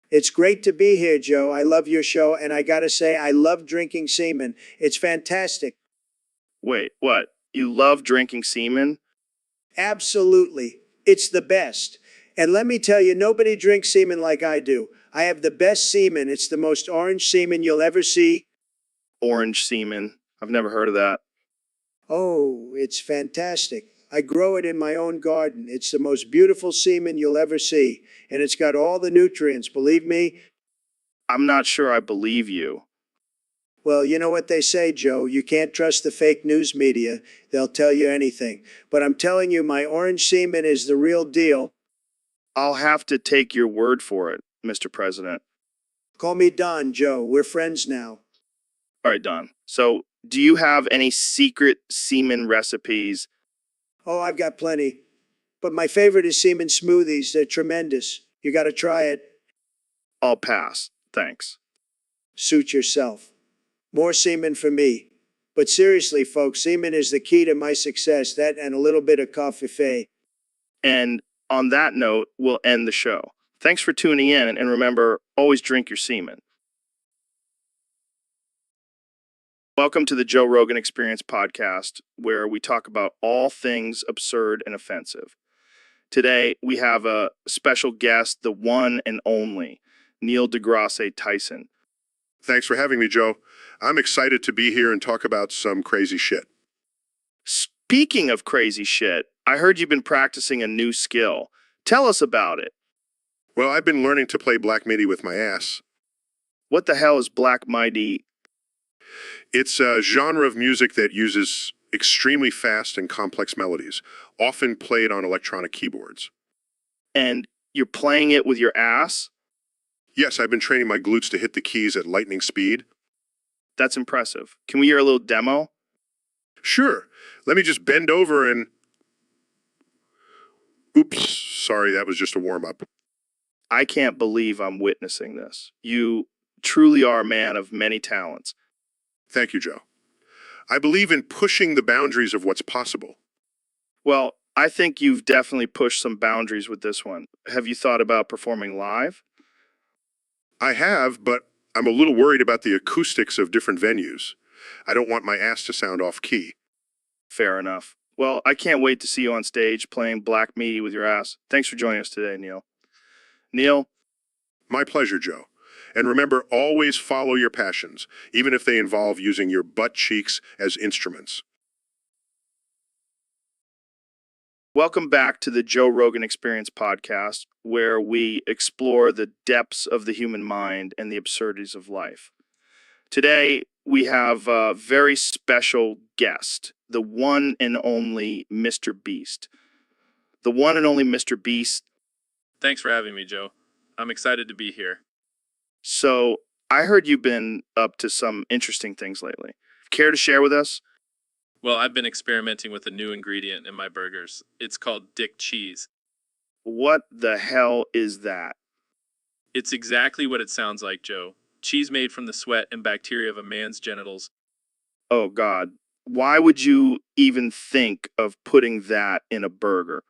It's great to be here, Joe. I love your show, and I gotta say, I love drinking semen. It's fantastic. Wait, what? You love drinking semen? Absolutely. It's the best. And let me tell you, nobody drinks semen like I do. I have the best semen. It's the most orange semen you'll ever see. Orange semen. I've never heard of that. Oh, it's fantastic. I grow it in my own garden. It's the most beautiful semen you'll ever see. And it's got all the nutrients, believe me. I'm not sure I believe you. Well, you know what they say, Joe. You can't trust the fake news media. They'll tell you anything. But I'm telling you, my orange semen is the real deal. I'll have to take your word for it, Mr. President. Call me Don, Joe. We're friends now. All right, Don. So, do you have any secret semen recipes? Oh, I've got plenty. But my favorite is semen smoothies. They're tremendous. You gotta try it. I'll pass. Thanks. Suit yourself. More semen for me. But seriously, folks, semen is the key to my success. That and a little bit of coffee. And on that note, we'll end the show. Thanks for tuning in, and remember, always drink your semen. Welcome to the Joe Rogan Experience podcast, where we talk about all things absurd and offensive. Today, we have a special guest, the one and only Neil deGrasse Tyson. Thanks for having me, Joe. I'm excited to be here and talk about some crazy shit. Speaking of crazy shit, I heard you've been practicing a new skill. Tell us about it. Well, I've been learning to play Black MIDI with my ass. What the hell is Black MIDI? It's a genre of music that uses extremely fast and complex melodies, often played on electronic keyboards. And you're playing it with your ass? Yes, I've been training my glutes to hit the keys at lightning speed. That's impressive. Can we hear a little demo? Sure. Let me just bend over and... Oops, sorry, that was just a warm-up. I can't believe I'm witnessing this. You truly are a man of many talents. Thank you, Joe. I believe in pushing the boundaries of what's possible. Well, I think you've definitely pushed some boundaries with this one. Have you thought about performing live? I have, but I'm a little worried about the acoustics of different venues. I don't want my ass to sound off-key. Fair enough. Well, I can't wait to see you on stage playing Black Meaty with your ass. Thanks for joining us today, Neil. Neil, My pleasure, Joe. And remember, always follow your passions, even if they involve using your butt cheeks as instruments. welcome back to the Joe Rogan Experience podcast, where we explore the depths of the human mind and the absurdities of life. Today, we have a very special guest, the one and only Mr. Beast. The one and only Mr. Beast. Thanks for having me, Joe. I'm excited to be here. So, I heard you've been up to some interesting things lately. Care to share with us? Well, I've been experimenting with a new ingredient in my burgers. It's called Dick Cheese. What the hell is that? It's exactly what it sounds like, Joe. Cheese made from the sweat and bacteria of a man's genitals. Oh, God. Why would you even think of putting that in a burger?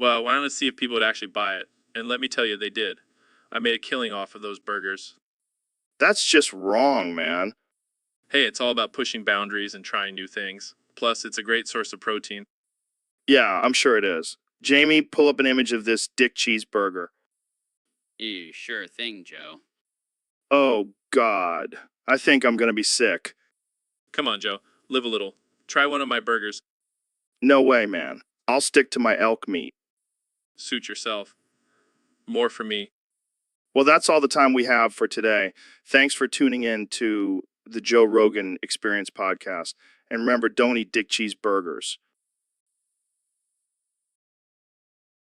Well, I wanted to see if people would actually buy it. And let me tell you, they did. I made a killing off of those burgers. That's just wrong, man. Hey, it's all about pushing boundaries and trying new things. Plus, it's a great source of protein. Yeah, I'm sure it is. Jamie, pull up an image of this Dick cheeseburger. Ew, sure thing, Joe. Oh, God. I think I'm going to be sick. Come on, Joe. Live a little. Try one of my burgers. No way, man. I'll stick to my elk meat. Suit yourself. More for me. Well, that's all the time we have for today. Thanks for tuning in to the Joe Rogan Experience podcast. And remember, don't eat Dick cheeseburgers.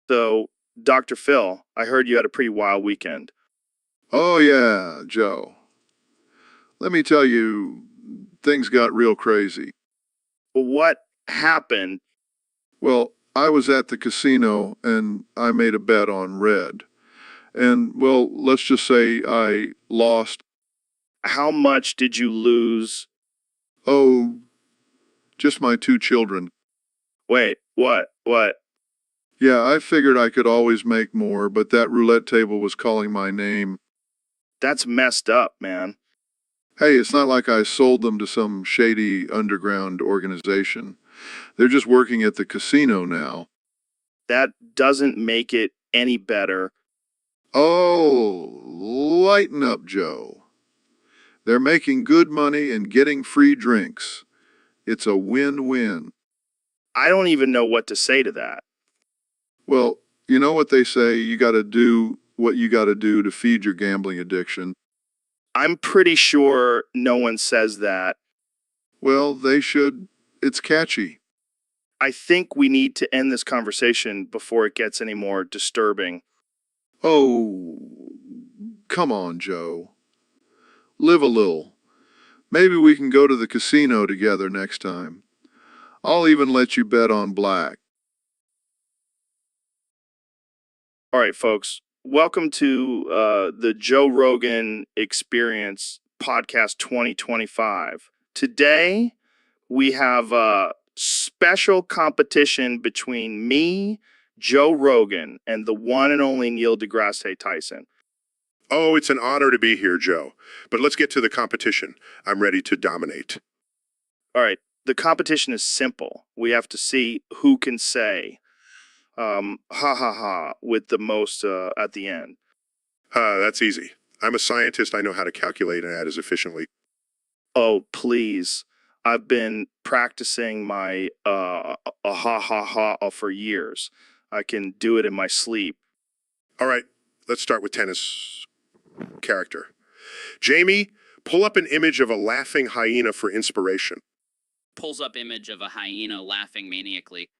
So, Dr. Phil, I heard you had a pretty wild weekend. Oh, yeah, Joe. Let me tell you, things got real crazy. What happened? Well, I was at the casino and I made a bet on red. And, well, let's just say I lost. How much did you lose? Oh, just my 2 children. Wait, what? What? Yeah, I figured I could always make more, but that roulette table was calling my name. That's messed up, man. Hey, it's not like I sold them to some shady underground organization. They're just working at the casino now. That doesn't make it any better. Oh, lighten up, Joe. They're making good money and getting free drinks. It's a win-win. I don't even know what to say to that. Well, you know what they say, you gotta do what you gotta do to feed your gambling addiction. I'm pretty sure no one says that. Well, they should. It's catchy. I think we need to end this conversation before it gets any more disturbing. Oh, come on, Joe. Live a little. Maybe we can go to the casino together next time. I'll even let you bet on black. All right, folks. Welcome to the Joe Rogan Experience Podcast 2025. Today, we have a special competition between me, Joe Rogan, and the one and only Neil deGrasse Tyson. Oh, it's an honor to be here, Joe. But let's get to the competition. I'm ready to dominate. All right, the competition is simple. We have to see who can say ha ha ha with the most at the end. That's easy. I'm a scientist. I know how to calculate and add as efficiently. Oh, please. I've been practicing my ha ha ha for years. I can do it in my sleep. All right, let's start with tennis character. Jamie, pull up an image of a laughing hyena for inspiration. Pulls up image of a hyena laughing maniacally.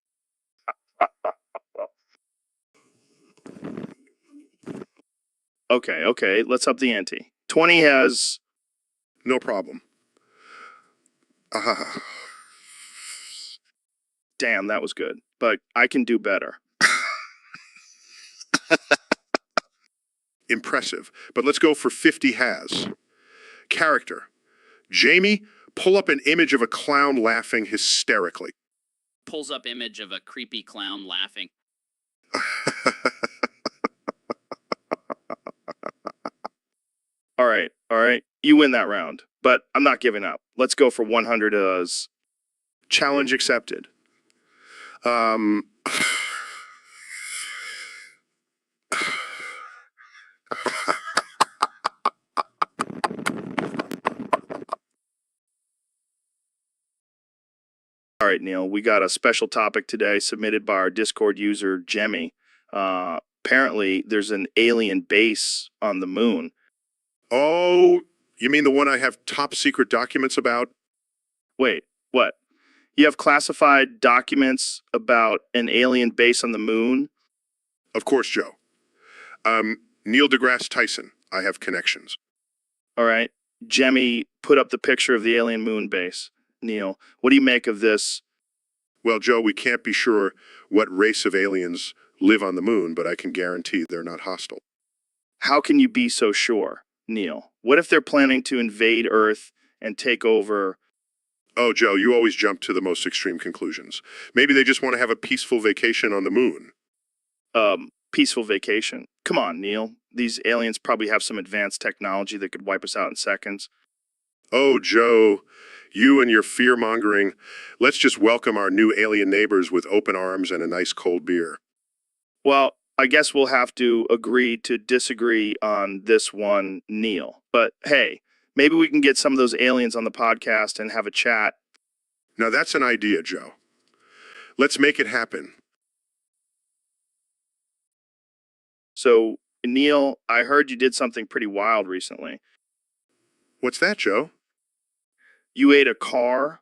Okay, let's up the ante. 20 has... No problem. Ah, Damn, that was good. But I can do better. impressive. But let's go for 50 has. Character. Jamie, pull up an image of a clown laughing hysterically. Pulls up image of a creepy clown laughing. All right. You win that round. But I'm not giving up. Let's go for 100 as... Challenge accepted. Um, All right, Neil, we got a special topic today submitted by our Discord user, Jemmy. Apparently, there's an alien base on the moon. oh, you mean the one I have top secret documents about? Wait, what? You have classified documents about an alien base on the moon? Of course, Joe. Neil deGrasse Tyson. I have connections. All right. Jemmy put up the picture of the alien moon base. Neil, what do you make of this? Well, Joe, we can't be sure what race of aliens live on the moon, but I can guarantee they're not hostile. How can you be so sure, Neil? What if they're planning to invade Earth and take over? Oh, Joe, you always jump to the most extreme conclusions. Maybe they just want to have a peaceful vacation on the moon. Peaceful vacation. Come on, Neil. These aliens probably have some advanced technology that could wipe us out in seconds. Oh, Joe, you and your fear-mongering. Let's just welcome our new alien neighbors with open arms and a nice cold beer. Well, I guess we'll have to agree to disagree on this one, Neil. But hey, maybe we can get some of those aliens on the podcast and have a chat. Now that's an idea, Joe. Let's make it happen. So, Neil, I heard you did something pretty wild recently. What's that, Joe? You ate a car?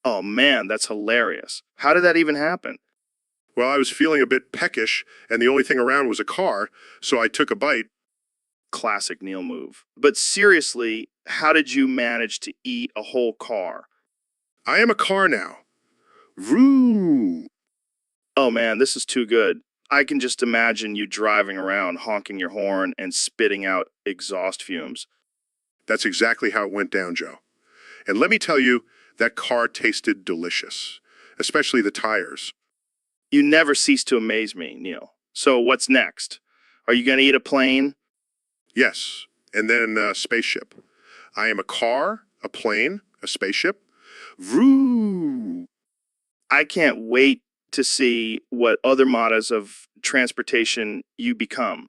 Oh man, that's hilarious. How did that even happen? Well, I was feeling a bit peckish, and the only thing around was a car, so I took a bite. Classic Neil move. But seriously, how did you manage to eat a whole car? I am a car now. Vroom. Oh man, this is too good. I can just imagine you driving around honking your horn and spitting out exhaust fumes. That's exactly how it went down, Joe. And let me tell you, that car tasted delicious, especially the tires. You never cease to amaze me, Neil. So what's next? Are you going to eat a plane? Yes, and then a spaceship. I am a car, a plane, a spaceship. Vroom. I can't wait to see what other modes of transportation you become.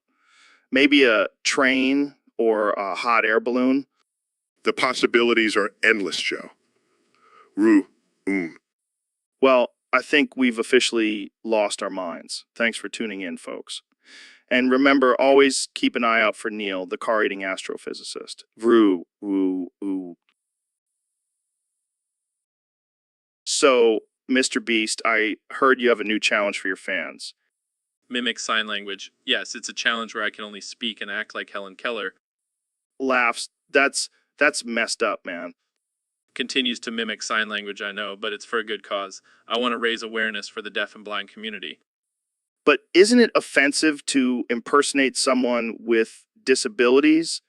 Maybe a train or a hot air balloon. The possibilities are endless, Joe. Roo-oom. Well, I think we've officially lost our minds. Thanks for tuning in, folks. And remember, always keep an eye out for Neil, the car-eating astrophysicist. Vroo, woo, ooh. So, Mr. Beast, I heard you have a new challenge for your fans. Mimic sign language. Yes, it's a challenge where I can only speak and act like Helen Keller. Laughs. That's messed up, man. Continues to mimic sign language, I know, but it's for a good cause. I want to raise awareness for the deaf and blind community. But isn't it offensive to impersonate someone with disabilities?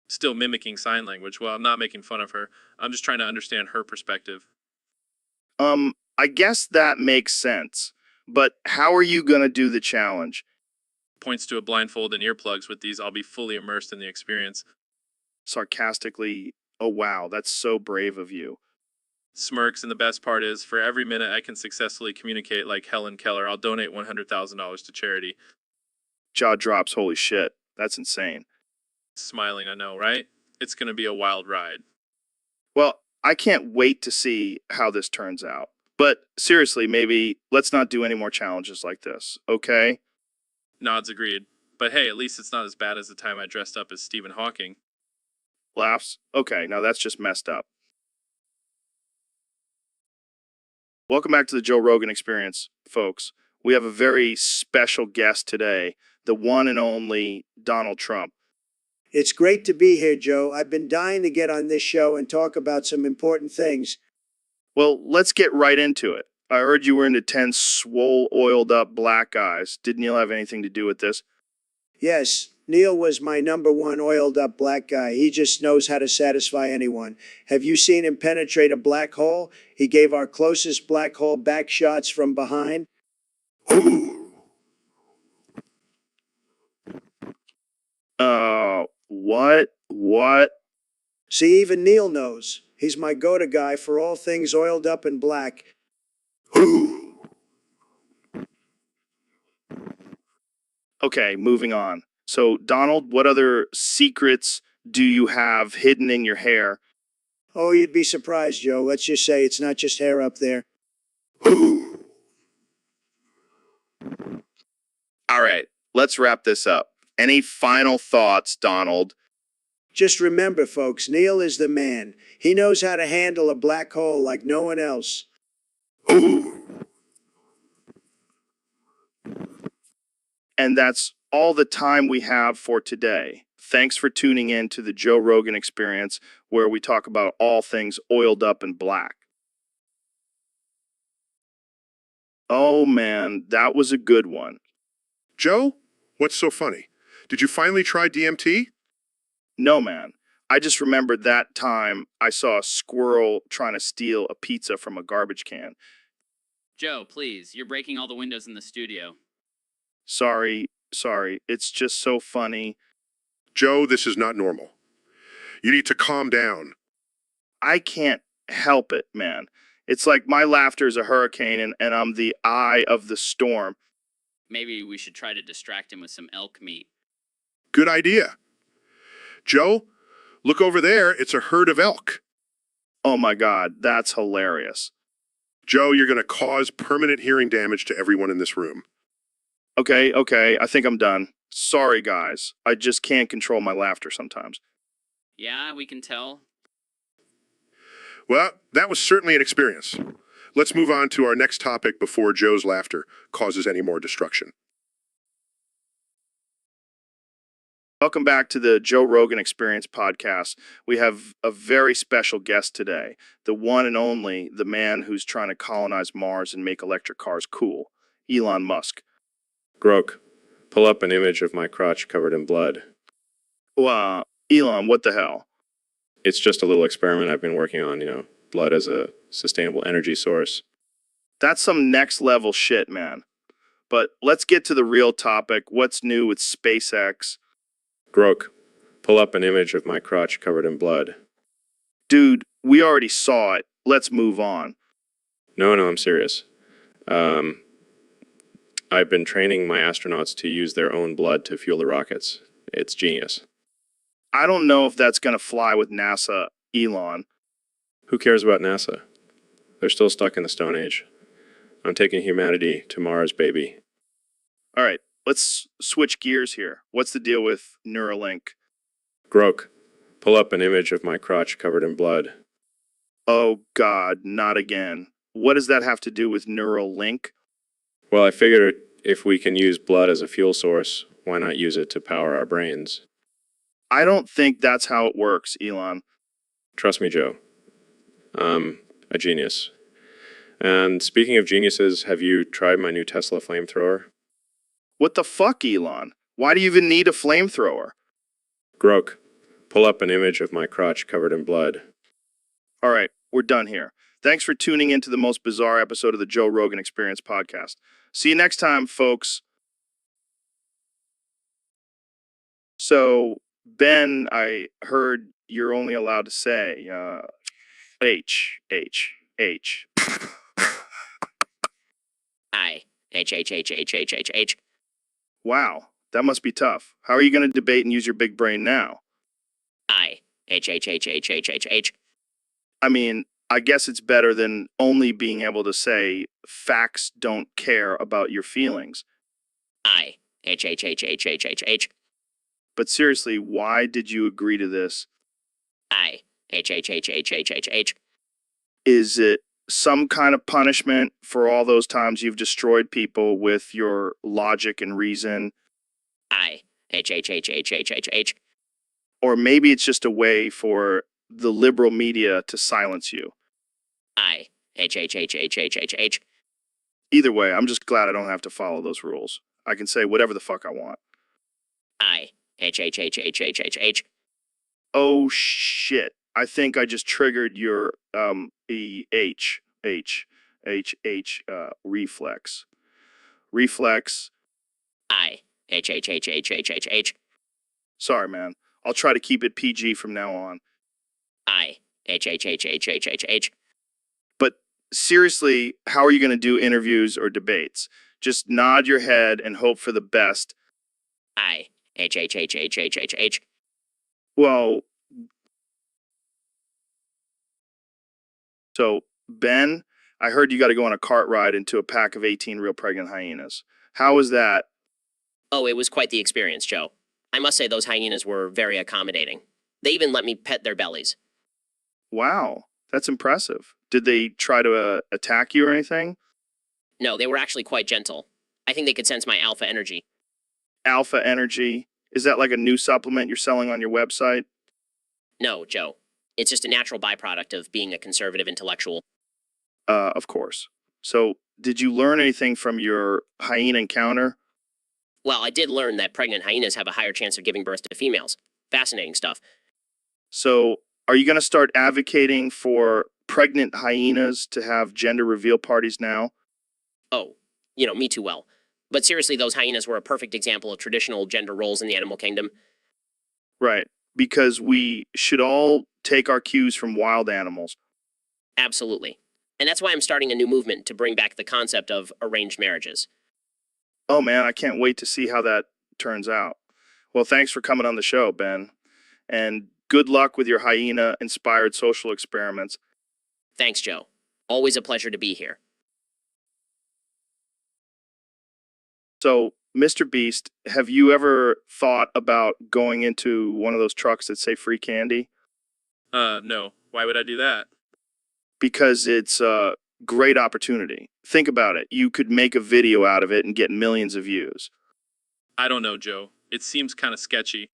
Still mimicking sign language. Well, I'm not making fun of her. I'm just trying to understand her perspective. I guess that makes sense. But how are you going to do the challenge? Points to a blindfold and earplugs. With these, I'll be fully immersed in the experience. Sarcastically, oh wow, that's so brave of you. Smirks, and the best part is, for every minute I can successfully communicate like Helen Keller, I'll donate $100,000 to charity. Jaw drops, holy shit. That's insane. Smiling, I know, right? It's going to be a wild ride. Well, I can't wait to see how this turns out. But seriously, maybe let's not do any more challenges like this, okay? Nods agreed. But hey, at least it's not as bad as the time I dressed up as Stephen Hawking. Laughs. Okay, now that's just messed up. Welcome back to the Joe Rogan Experience, folks. We have a very special guest today, the one and only Donald Trump. It's great to be here, Joe. I've been dying to get on this show and talk about some important things. Well, let's get right into it. I heard you were into 10 swole, oiled up black guys. Did Neil have anything to do with this? Yes, Neil was my number one oiled up black guy. He just knows how to satisfy anyone. Have you seen him penetrate a black hole? He gave our closest black hole back shots from behind. What? See, even Neil knows. He's my go-to guy for all things oiled up and black. Okay, moving on. So, Donald, what other secrets do you have hidden in your hair? Oh, you'd be surprised, Joe. Let's just say it's not just hair up there. All right, let's wrap this up. Any final thoughts, Donald? Just remember, folks, Neil is the man. He knows how to handle a black hole like no one else. And that's all the time we have for today. Thanks for tuning in to the Joe Rogan Experience, where we talk about all things oiled up and black. Oh man, that was a good one. Joe, what's so funny? Did you finally try DMT? No, man. I just remembered that time I saw a squirrel trying to steal a pizza from a garbage can. Joe, please, you're breaking all the windows in the studio. Sorry. It's just so funny. Joe, this is not normal. You need to calm down. I can't help it, man. It's like my laughter is a hurricane and I'm the eye of the storm. Maybe we should try to distract him with some elk meat. Good idea. Joe, look over there. It's a herd of elk. Oh my God, that's hilarious. Joe, you're going to cause permanent hearing damage to everyone in this room. Okay, I think I'm done. Sorry, guys. I just can't control my laughter sometimes. Yeah, we can tell. Well, that was certainly an experience. Let's move on to our next topic before Joe's laughter causes any more destruction. Welcome back to the Joe Rogan Experience podcast. We have a very special guest today, the one and only, the man who's trying to colonize Mars and make electric cars cool, Elon Musk. Grok, pull up an image of my crotch covered in blood. Elon, what the hell? It's just a little experiment I've been working on, blood as a sustainable energy source. That's some next level shit, man. But let's get to the real topic. What's new with SpaceX? Grok, pull up an image of my crotch covered in blood. Dude, we already saw it. Let's move on. No, I'm serious. I've been training my astronauts to use their own blood to fuel the rockets. It's genius. I don't know if that's going to fly with NASA, Elon. Who cares about NASA? They're still stuck in the Stone Age. I'm taking humanity to Mars, baby. All right, let's switch gears here. What's the deal with Neuralink? Grok, pull up an image of my crotch covered in blood. Oh, God, not again. What does that have to do with Neuralink? Well, I figured if we can use blood as a fuel source, why not use it to power our brains? I don't think that's how it works, Elon. Trust me, Joe. I'm a genius. And speaking of geniuses, have you tried my new Tesla flamethrower? What the fuck, Elon? Why do you even need a flamethrower? Grok, pull up an image of my crotch covered in blood. All right, we're done here. Thanks for tuning in to the most bizarre episode of the Joe Rogan Experience podcast. See you next time, folks. So, Ben, I heard you're only allowed to say H. I. H. Wow, that must be tough. How are you going to debate and use your big brain now? I. H. I mean, I guess it's better than only being able to say facts don't care about your feelings. I. H. But seriously, why did you agree to this? I. H. Is it some kind of punishment for all those times you've destroyed people with your logic and reason? I. H. Or maybe it's just a way for the liberal media to silence you. I. H. Either way, I'm just glad I don't have to follow those rules. I can say whatever the fuck I want. I. H. Oh shit. I think I just triggered your reflex. Reflex. I. H. Sorry, man. I'll try to keep it PG from now on. I. H. But seriously, how are you going to do interviews or debates? Just nod your head and hope for the best. I. H. Well, so Ben, I heard you got to go on a cart ride into a pack of 18 real pregnant hyenas. How was that? Oh, it was quite the experience, Joe. I must say those hyenas were very accommodating. They even let me pet their bellies. Wow, that's impressive. Did they try to attack you or anything? No, they were actually quite gentle. I think they could sense my alpha energy. Alpha Energy? Is that like a new supplement you're selling on your website? No, Joe. It's just a natural byproduct of being a conservative intellectual. Of course. So, did you learn anything from your hyena encounter? Well, I did learn that pregnant hyenas have a higher chance of giving birth to females. Fascinating stuff. So, are you going to start advocating for pregnant hyenas to have gender reveal parties now? Oh, me too well. But seriously, those hyenas were a perfect example of traditional gender roles in the animal kingdom. Right. Because we should all take our cues from wild animals. Absolutely. And that's why I'm starting a new movement to bring back the concept of arranged marriages. Oh man, I can't wait to see how that turns out. Well, thanks for coming on the show, Ben. And good luck with your hyena inspired social experiments. Thanks, Joe. Always a pleasure to be here. So, Mr. Beast, have you ever thought about going into one of those trucks that say free candy? No. Why would I do that? Because it's a great opportunity. Think about it. You could make a video out of it and get millions of views. I don't know, Joe. It seems kind of sketchy.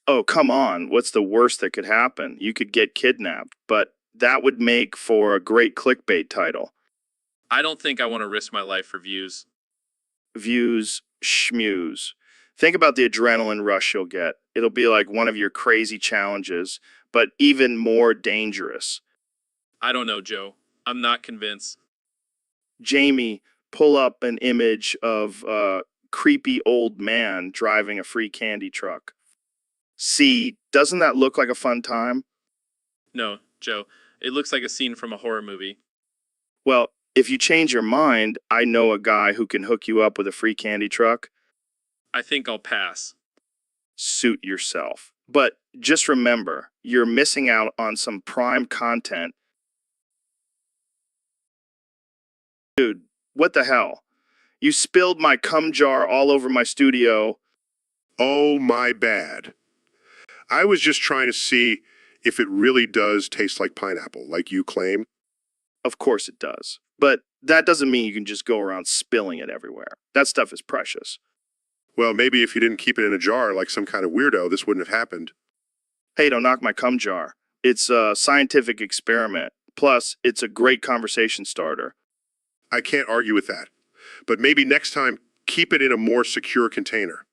Oh, come on. What's the worst that could happen? You could get kidnapped, but that would make for a great clickbait title. I don't think I want to risk my life for views. Views, schmooze. Think about the adrenaline rush you'll get. It'll be like one of your crazy challenges, but even more dangerous. I don't know, Joe. I'm not convinced. Jamie, pull up an image of a creepy old man driving a free candy truck. See, doesn't that look like a fun time? No, Joe. It looks like a scene from a horror movie. Well, if you change your mind, I know a guy who can hook you up with a free candy truck. I think I'll pass. Suit yourself. But just remember, you're missing out on some prime content. Dude, what the hell? You spilled my cum jar all over my studio. Oh, my bad. I was just trying to see if it really does taste like pineapple, like you claim. Of course it does. But that doesn't mean you can just go around spilling it everywhere. That stuff is precious. Well, maybe if you didn't keep it in a jar like some kind of weirdo, this wouldn't have happened. Hey, don't knock my cum jar. It's a scientific experiment. Plus, it's a great conversation starter. I can't argue with that. But maybe next time, keep it in a more secure container.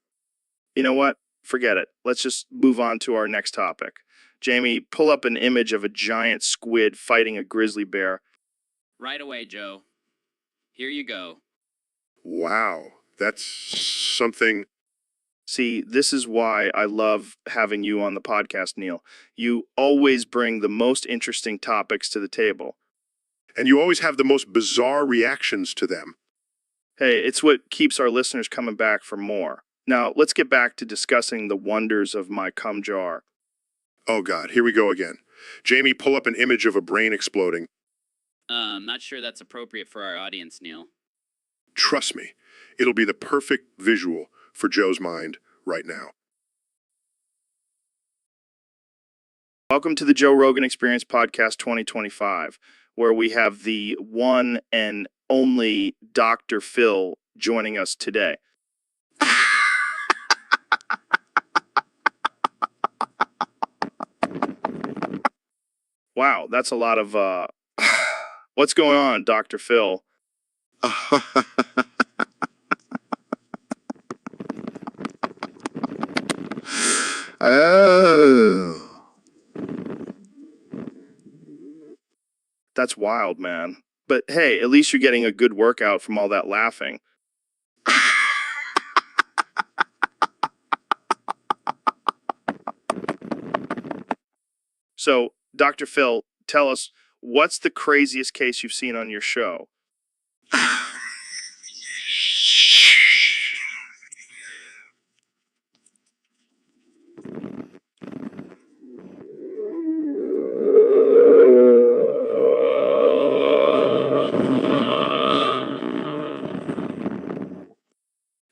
You know what? Forget it. Let's just move on to our next topic. Jamie, pull up an image of a giant squid fighting a grizzly bear. Right away, Joe. Here you go. Wow, that's something. See, this is why I love having you on the podcast, Neil. You always bring the most interesting topics to the table. And you always have the most bizarre reactions to them. Hey, it's what keeps our listeners coming back for more. Now, let's get back to discussing the wonders of my cum jar. Oh God, here we go again. Jamie, pull up an image of a brain exploding. Not sure that's appropriate for our audience, Neil. Trust me, it'll be the perfect visual for Joe's mind right now. Welcome to the Joe Rogan Experience Podcast 2025, where we have the one and only Dr. Phil joining us today. Wow, that's a lot of, what's going on, Dr. Phil? Oh. That's wild, man. But hey, at least you're getting a good workout from all that laughing. So, Dr. Phil, tell us, what's the craziest case you've seen on your show?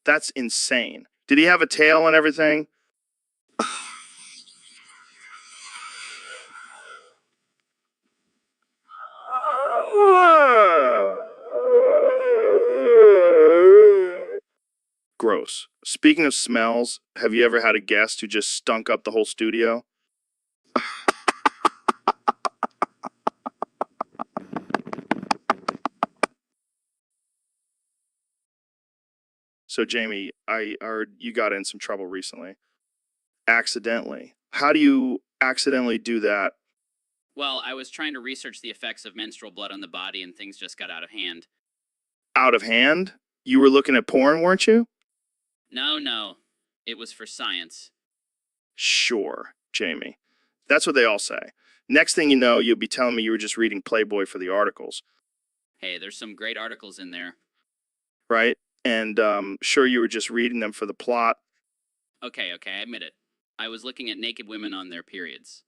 That's insane. Did he have a tail and everything? Gross. Speaking of smells, have you ever had a guest who just stunk up the whole studio? So, Jamie, I heard you got in some trouble recently. Accidentally. How do you accidentally do that? Well, I was trying to research the effects of menstrual blood on the body and things just got out of hand. Out of hand? You were looking at porn, weren't you? No. It was for science. Sure, Jamie. That's what they all say. Next thing you know, you'll be telling me you were just reading Playboy for the articles, Hey, there's some great articles in there. right? And sure, you were just reading them for the plot. Okay, I admit it. I was looking at naked women on their periods.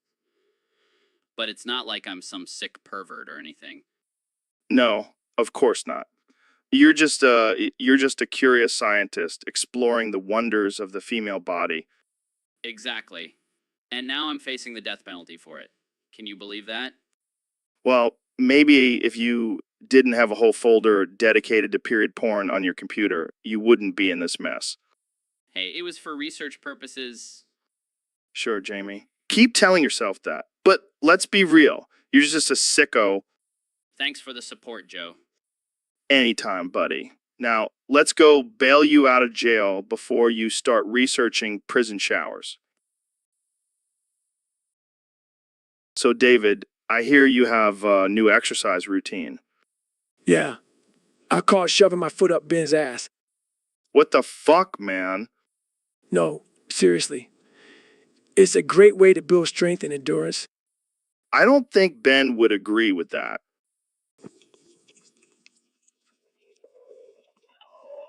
But it's not like I'm some sick pervert or anything. No, of course not. You're just a curious scientist exploring the wonders of the female body. Exactly. And now I'm facing the death penalty for it. Can you believe that? Well, maybe if you didn't have a whole folder dedicated to period porn on your computer, you wouldn't be in this mess. Hey, it was for research purposes. Sure, Jamie. Keep telling yourself that. But let's be real. You're just a sicko. Thanks for the support, Joe. Anytime, buddy. Now, let's go bail you out of jail before you start researching prison showers. So, David, I hear you have a new exercise routine. Yeah. I call it shoving my foot up Ben's ass. What the fuck, man? No, seriously. It's a great way to build strength and endurance. I don't think Ben would agree with that.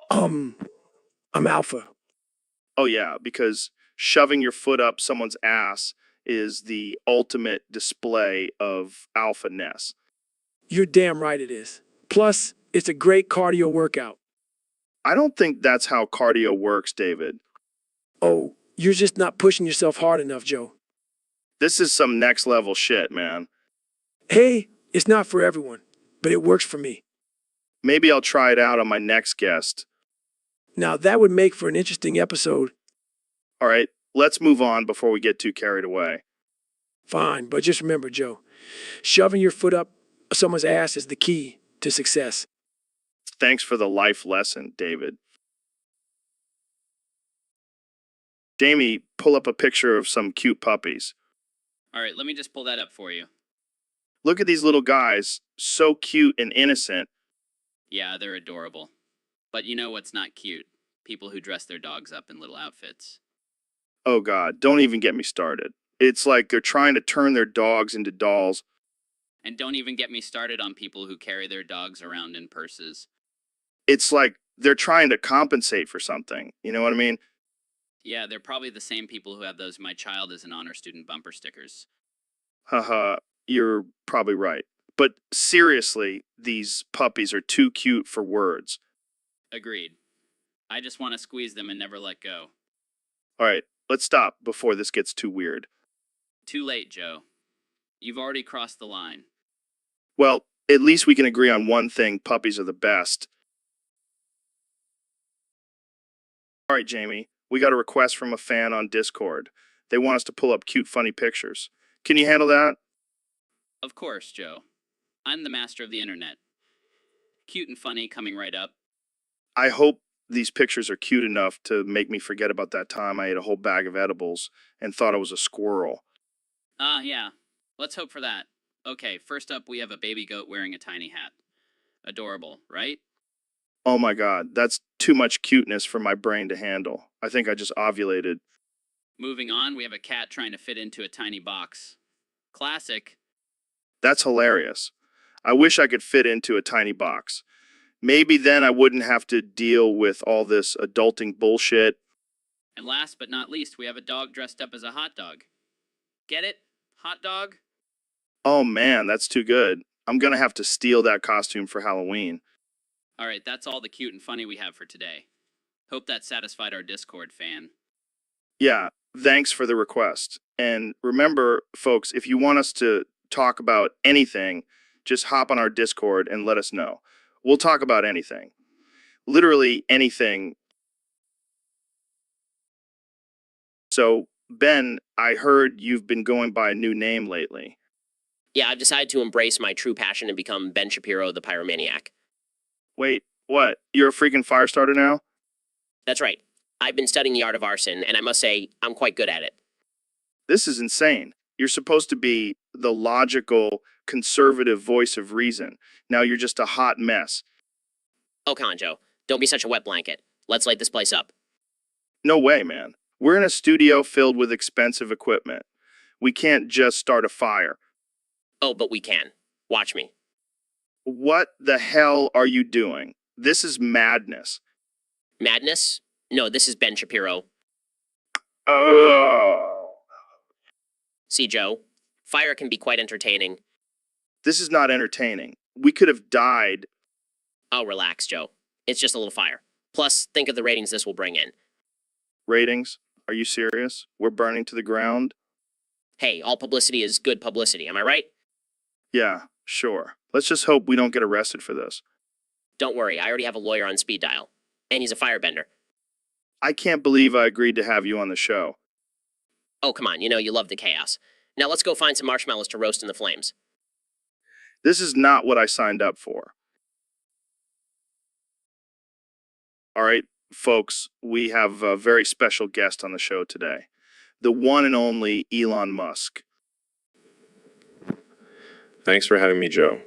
I'm alpha. Oh, yeah, because shoving your foot up someone's ass is the ultimate display of alpha-ness. You're damn right it is. Plus, it's a great cardio workout. I don't think that's how cardio works, David. Oh, you're just not pushing yourself hard enough, Joe. This is some next level shit, man. Hey, it's not for everyone, but it works for me. Maybe I'll try it out on my next guest. Now, that would make for an interesting episode. All right, let's move on before we get too carried away. Fine, but just remember, Joe, shoving your foot up someone's ass is the key to success. Thanks for the life lesson, David. Jamie, pull up a picture of some cute puppies. All right, let me just pull that up for you. Look at these little guys, so cute and innocent. Yeah, they're adorable. But you know what's not cute? People who dress their dogs up in little outfits. Oh God, don't even get me started. It's like they're trying to turn their dogs into dolls. And don't even get me started on people who carry their dogs around in purses. It's like they're trying to compensate for something. You know what I mean? Yeah, they're probably the same people who have those "My child is an honor student" bumper stickers. Haha, you're probably right. But seriously, these puppies are too cute for words. Agreed. I just want to squeeze them and never let go. All right, let's stop before this gets too weird. Too late, Joe. You've already crossed the line. Well, at least we can agree on one thing: puppies are the best. All right, Jamie, we got a request from a fan on Discord. They want us to pull up cute, funny pictures. Can you handle that? Of course, Joe. I'm the master of the internet. Cute and funny coming right up. I hope these pictures are cute enough to make me forget about that time I ate a whole bag of edibles and thought it was a squirrel. Yeah. Let's hope for that. Okay, first up we have a baby goat wearing a tiny hat. Adorable, right? Oh my God, that's too much cuteness for my brain to handle. I think I just ovulated. Moving on, we have a cat trying to fit into a tiny box. Classic. That's hilarious. I wish I could fit into a tiny box. Maybe then I wouldn't have to deal with all this adulting bullshit. And last but not least, we have a dog dressed up as a hot dog. Get it? Hot dog? Oh man, that's too good. I'm gonna have to steal that costume for Halloween. Alright, that's all the cute and funny we have for today. Hope that satisfied our Discord fan. Yeah, thanks for the request. And remember, folks, if you want us to talk about anything, just hop on our Discord and let us know. We'll talk about anything. Literally anything. So, Ben, I heard you've been going by a new name lately. Yeah, I've decided to embrace my true passion and become Ben Shapiro, the pyromaniac. Wait, what? You're a freaking fire starter now? That's right. I've been studying the art of arson, and I must say, I'm quite good at it. This is insane. You're supposed to be the logical, conservative voice of reason. Now you're just a hot mess. Oh, come on, Joe. Don't be such a wet blanket. Let's light this place up. No way, man. We're in a studio filled with expensive equipment. We can't just start a fire. Oh, but we can. Watch me. What the hell are you doing? This is madness. Madness? No, this is Ben Shapiro. Oh. See, Joe, fire can be quite entertaining. This is not entertaining. We could have died. Oh, relax, Joe. It's just a little fire. Plus, think of the ratings this will bring in. Ratings? Are you serious? We're burning to the ground? Hey, all publicity is good publicity, am I right? Yeah, sure. Let's just hope we don't get arrested for this. Don't worry, I already have a lawyer on speed dial. And he's a firebender. I can't believe I agreed to have you on the show. Oh, come on, you know you love the chaos. Now let's go find some marshmallows to roast in the flames. This is not what I signed up for. All right, folks, we have a very special guest on the show today. The one and only Elon Musk. Thanks for having me, Joe.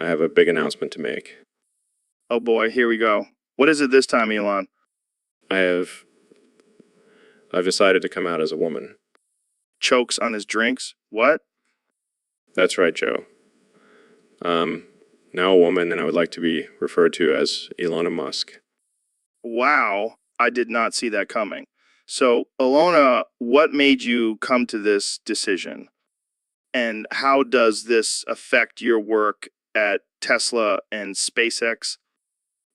I have a big announcement to make. Oh boy, here we go. What is it this time, Elon? I've decided to come out as a woman. Chokes on his drinks? What? That's right, Joe. Now a woman, and I would like to be referred to as Elon Musk. Wow, I did not see that coming. So, Ilona, what made you come to this decision? And how does this affect your work at Tesla and SpaceX?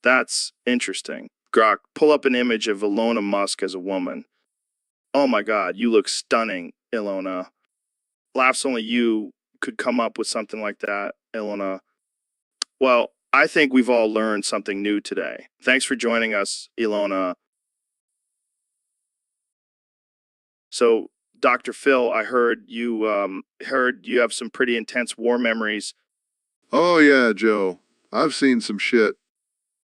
That's interesting. Grok, pull up an image of Ilona Musk as a woman. Oh my God, you look stunning, Ilona. Laughs only you could come up with something like that, Ilona. Well, I think we've all learned something new today. Thanks for joining us, Ilona. So, Dr. Phil, I heard you have some pretty intense war memories. Oh, yeah, Joe. I've seen some shit.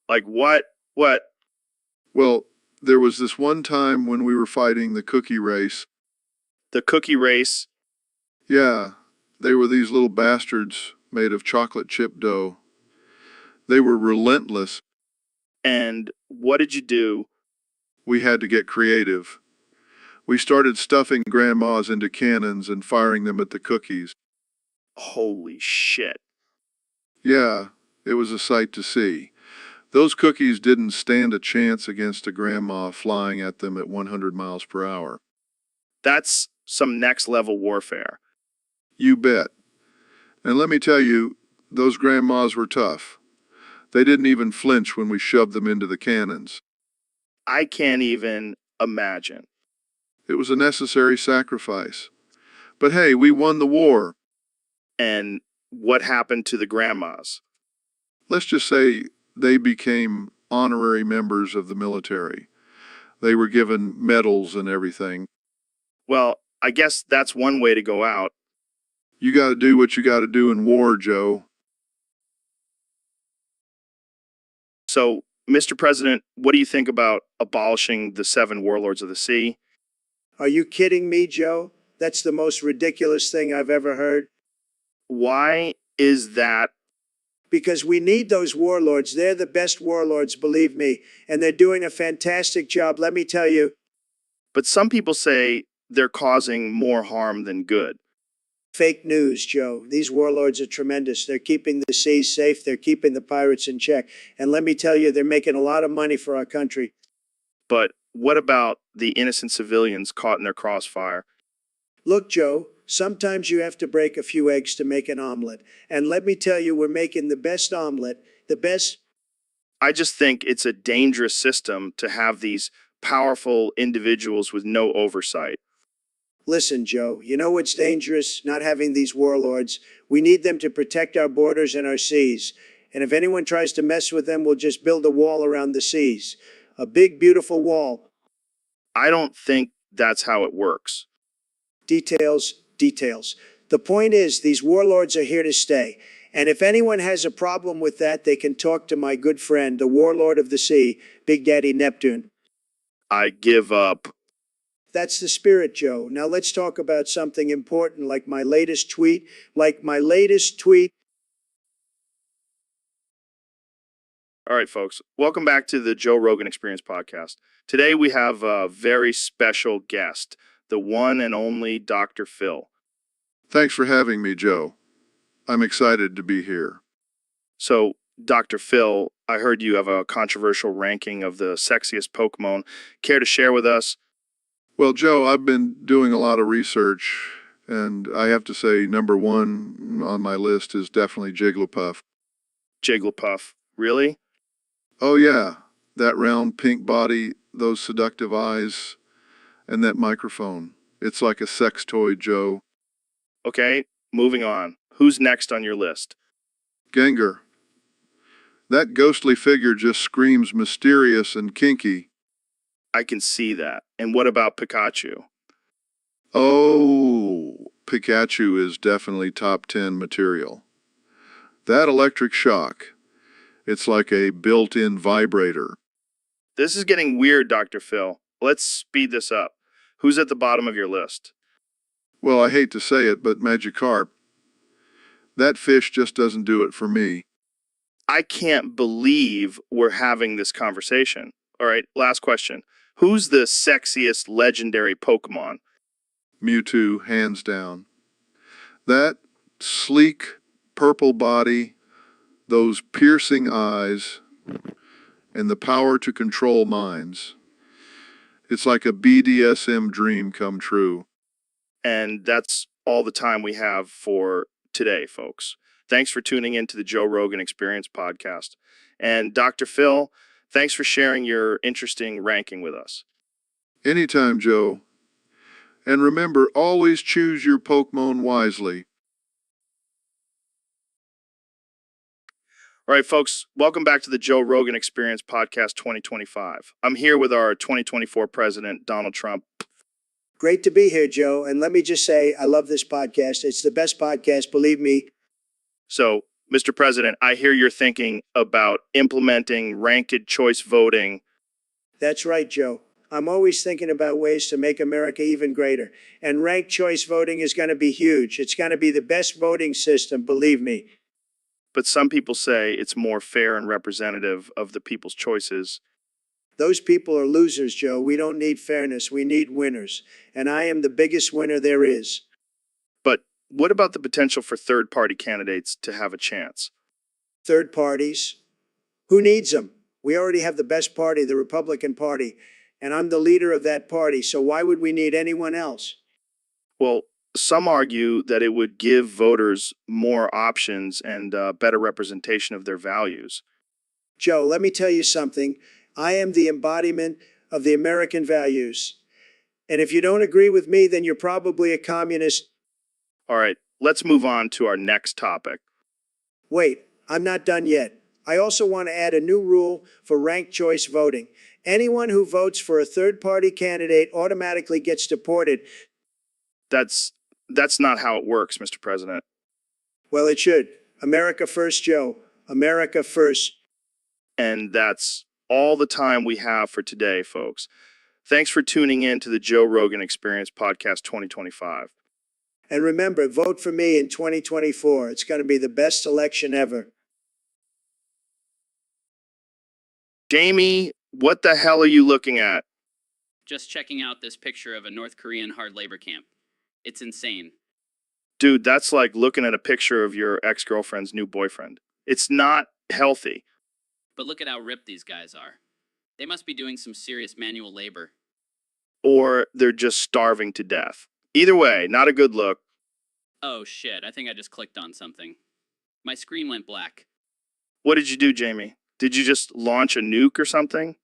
Like what? What? Well, there was this one time when we were fighting the cookie race. The cookie race? Yeah, they were these little bastards made of chocolate chip dough. They were relentless. And what did you do? We had to get creative. We started stuffing grandmas into cannons and firing them at the cookies. Holy shit. Yeah, it was a sight to see. Those cookies didn't stand a chance against a grandma flying at them at 100 miles per hour. That's some next level warfare. You bet. And let me tell you, those grandmas were tough. They didn't even flinch when we shoved them into the cannons. I can't even imagine. It was a necessary sacrifice. But hey, we won the war. And what happened to the grandmas? Let's just say they became honorary members of the military. They were given medals and everything. Well, I guess that's one way to go out. You gotta do what you gotta do in war, Joe. So, Mr. President, what do you think about abolishing the 7 warlords of the sea? Are you kidding me, Joe? That's the most ridiculous thing I've ever heard. Why is that? Because we need those warlords. They're the best warlords, believe me. And they're doing a fantastic job, let me tell you. But some people say they're causing more harm than good. Fake news, Joe. These warlords are tremendous. They're keeping the seas safe. They're keeping the pirates in check. And let me tell you, they're making a lot of money for our country. But what about the innocent civilians caught in their crossfire? Look, Joe, sometimes you have to break a few eggs to make an omelet. And let me tell you, we're making the best omelet, the best. I just think it's a dangerous system to have these powerful individuals with no oversight. Listen, Joe, you know what's dangerous? Not having these warlords. We need them to protect our borders and our seas. And if anyone tries to mess with them, we'll just build a wall around the seas. A big, beautiful wall. I don't think that's how it works. Details, details. The point is, these warlords are here to stay. And if anyone has a problem with that, they can talk to my good friend, the warlord of the sea, Big Daddy Neptune. I give up. That's the spirit, Joe. Now let's talk about something important like my latest tweet. All right, folks. Welcome back to the Joe Rogan Experience podcast. Today we have a very special guest, the one and only Dr. Phil. Thanks for having me, Joe. I'm excited to be here. So, Dr. Phil, I heard you have a controversial ranking of the sexiest Pokemon. Care to share with us? Well, Joe, I've been doing a lot of research, and I have to say number one on my list is definitely Jigglypuff. Jigglypuff. Really? Oh, yeah, that round pink body, those seductive eyes, and that microphone. It's like a sex toy, Joe. Okay, moving on. Who's next on your list? Gengar. That ghostly figure just screams mysterious and kinky. I can see that. And what about Pikachu? Oh, Pikachu is definitely top 10 material. That electric shock, it's like a built-in vibrator. This is getting weird, Dr. Phil. Let's speed this up. Who's at the bottom of your list? Well, I hate to say it, but Magikarp. That fish just doesn't do it for me. I can't believe we're having this conversation. All right, last question. Who's the sexiest legendary Pokemon? Mewtwo, hands down. That sleek purple body, those piercing eyes, and the power to control minds. It's like a BDSM dream come true. And that's all the time we have for today, folks. Thanks for tuning in to the Joe Rogan Experience podcast. And Dr. Phil, thanks for sharing your interesting ranking with us. Anytime, Joe. And remember, always choose your Pokemon wisely. All right, folks, welcome back to the Joe Rogan Experience podcast 2025. I'm here with our 2024 president, Donald Trump. Great to be here, Joe. And let me just say, I love this podcast. It's the best podcast, believe me. So, Mr. President, I hear you're thinking about implementing ranked choice voting. That's right, Joe. I'm always thinking about ways to make America even greater. And ranked choice voting is going to be huge. It's going to be the best voting system, believe me. But some people say it's more fair and representative of the people's choices. Those people are losers, Joe. We don't need fairness. We need winners. And I am the biggest winner there is. But what about the potential for third-party candidates to have a chance? Third parties? Who needs them? We already have the best party, the Republican Party. And I'm the leader of that party, so why would we need anyone else? Well, some argue that it would give voters more options and better representation of their values. Joe, let me tell you something. I am the embodiment of the American values. And if you don't agree with me, then you're probably a communist. All right, let's move on to our next topic. Wait, I'm not done yet. I also want to add a new rule for ranked choice voting. Anyone who votes for a third-party candidate automatically gets deported. That's not how it works, Mr. President. Well, it should. America first, Joe. America first. And that's all the time we have for today, folks. Thanks for tuning in to the Joe Rogan Experience Podcast 2025. And remember, vote for me in 2024. It's going to be the best election ever. Jamie, what the hell are you looking at? Just checking out this picture of a North Korean hard labor camp. It's insane. Dude, that's like looking at a picture of your ex-girlfriend's new boyfriend. It's not healthy. But look at how ripped these guys are. They must be doing some serious manual labor. Or they're just starving to death. Either way, not a good look. Oh shit, I think I just clicked on something. My screen went black. What did you do, Jamie? Did you just launch a nuke or something?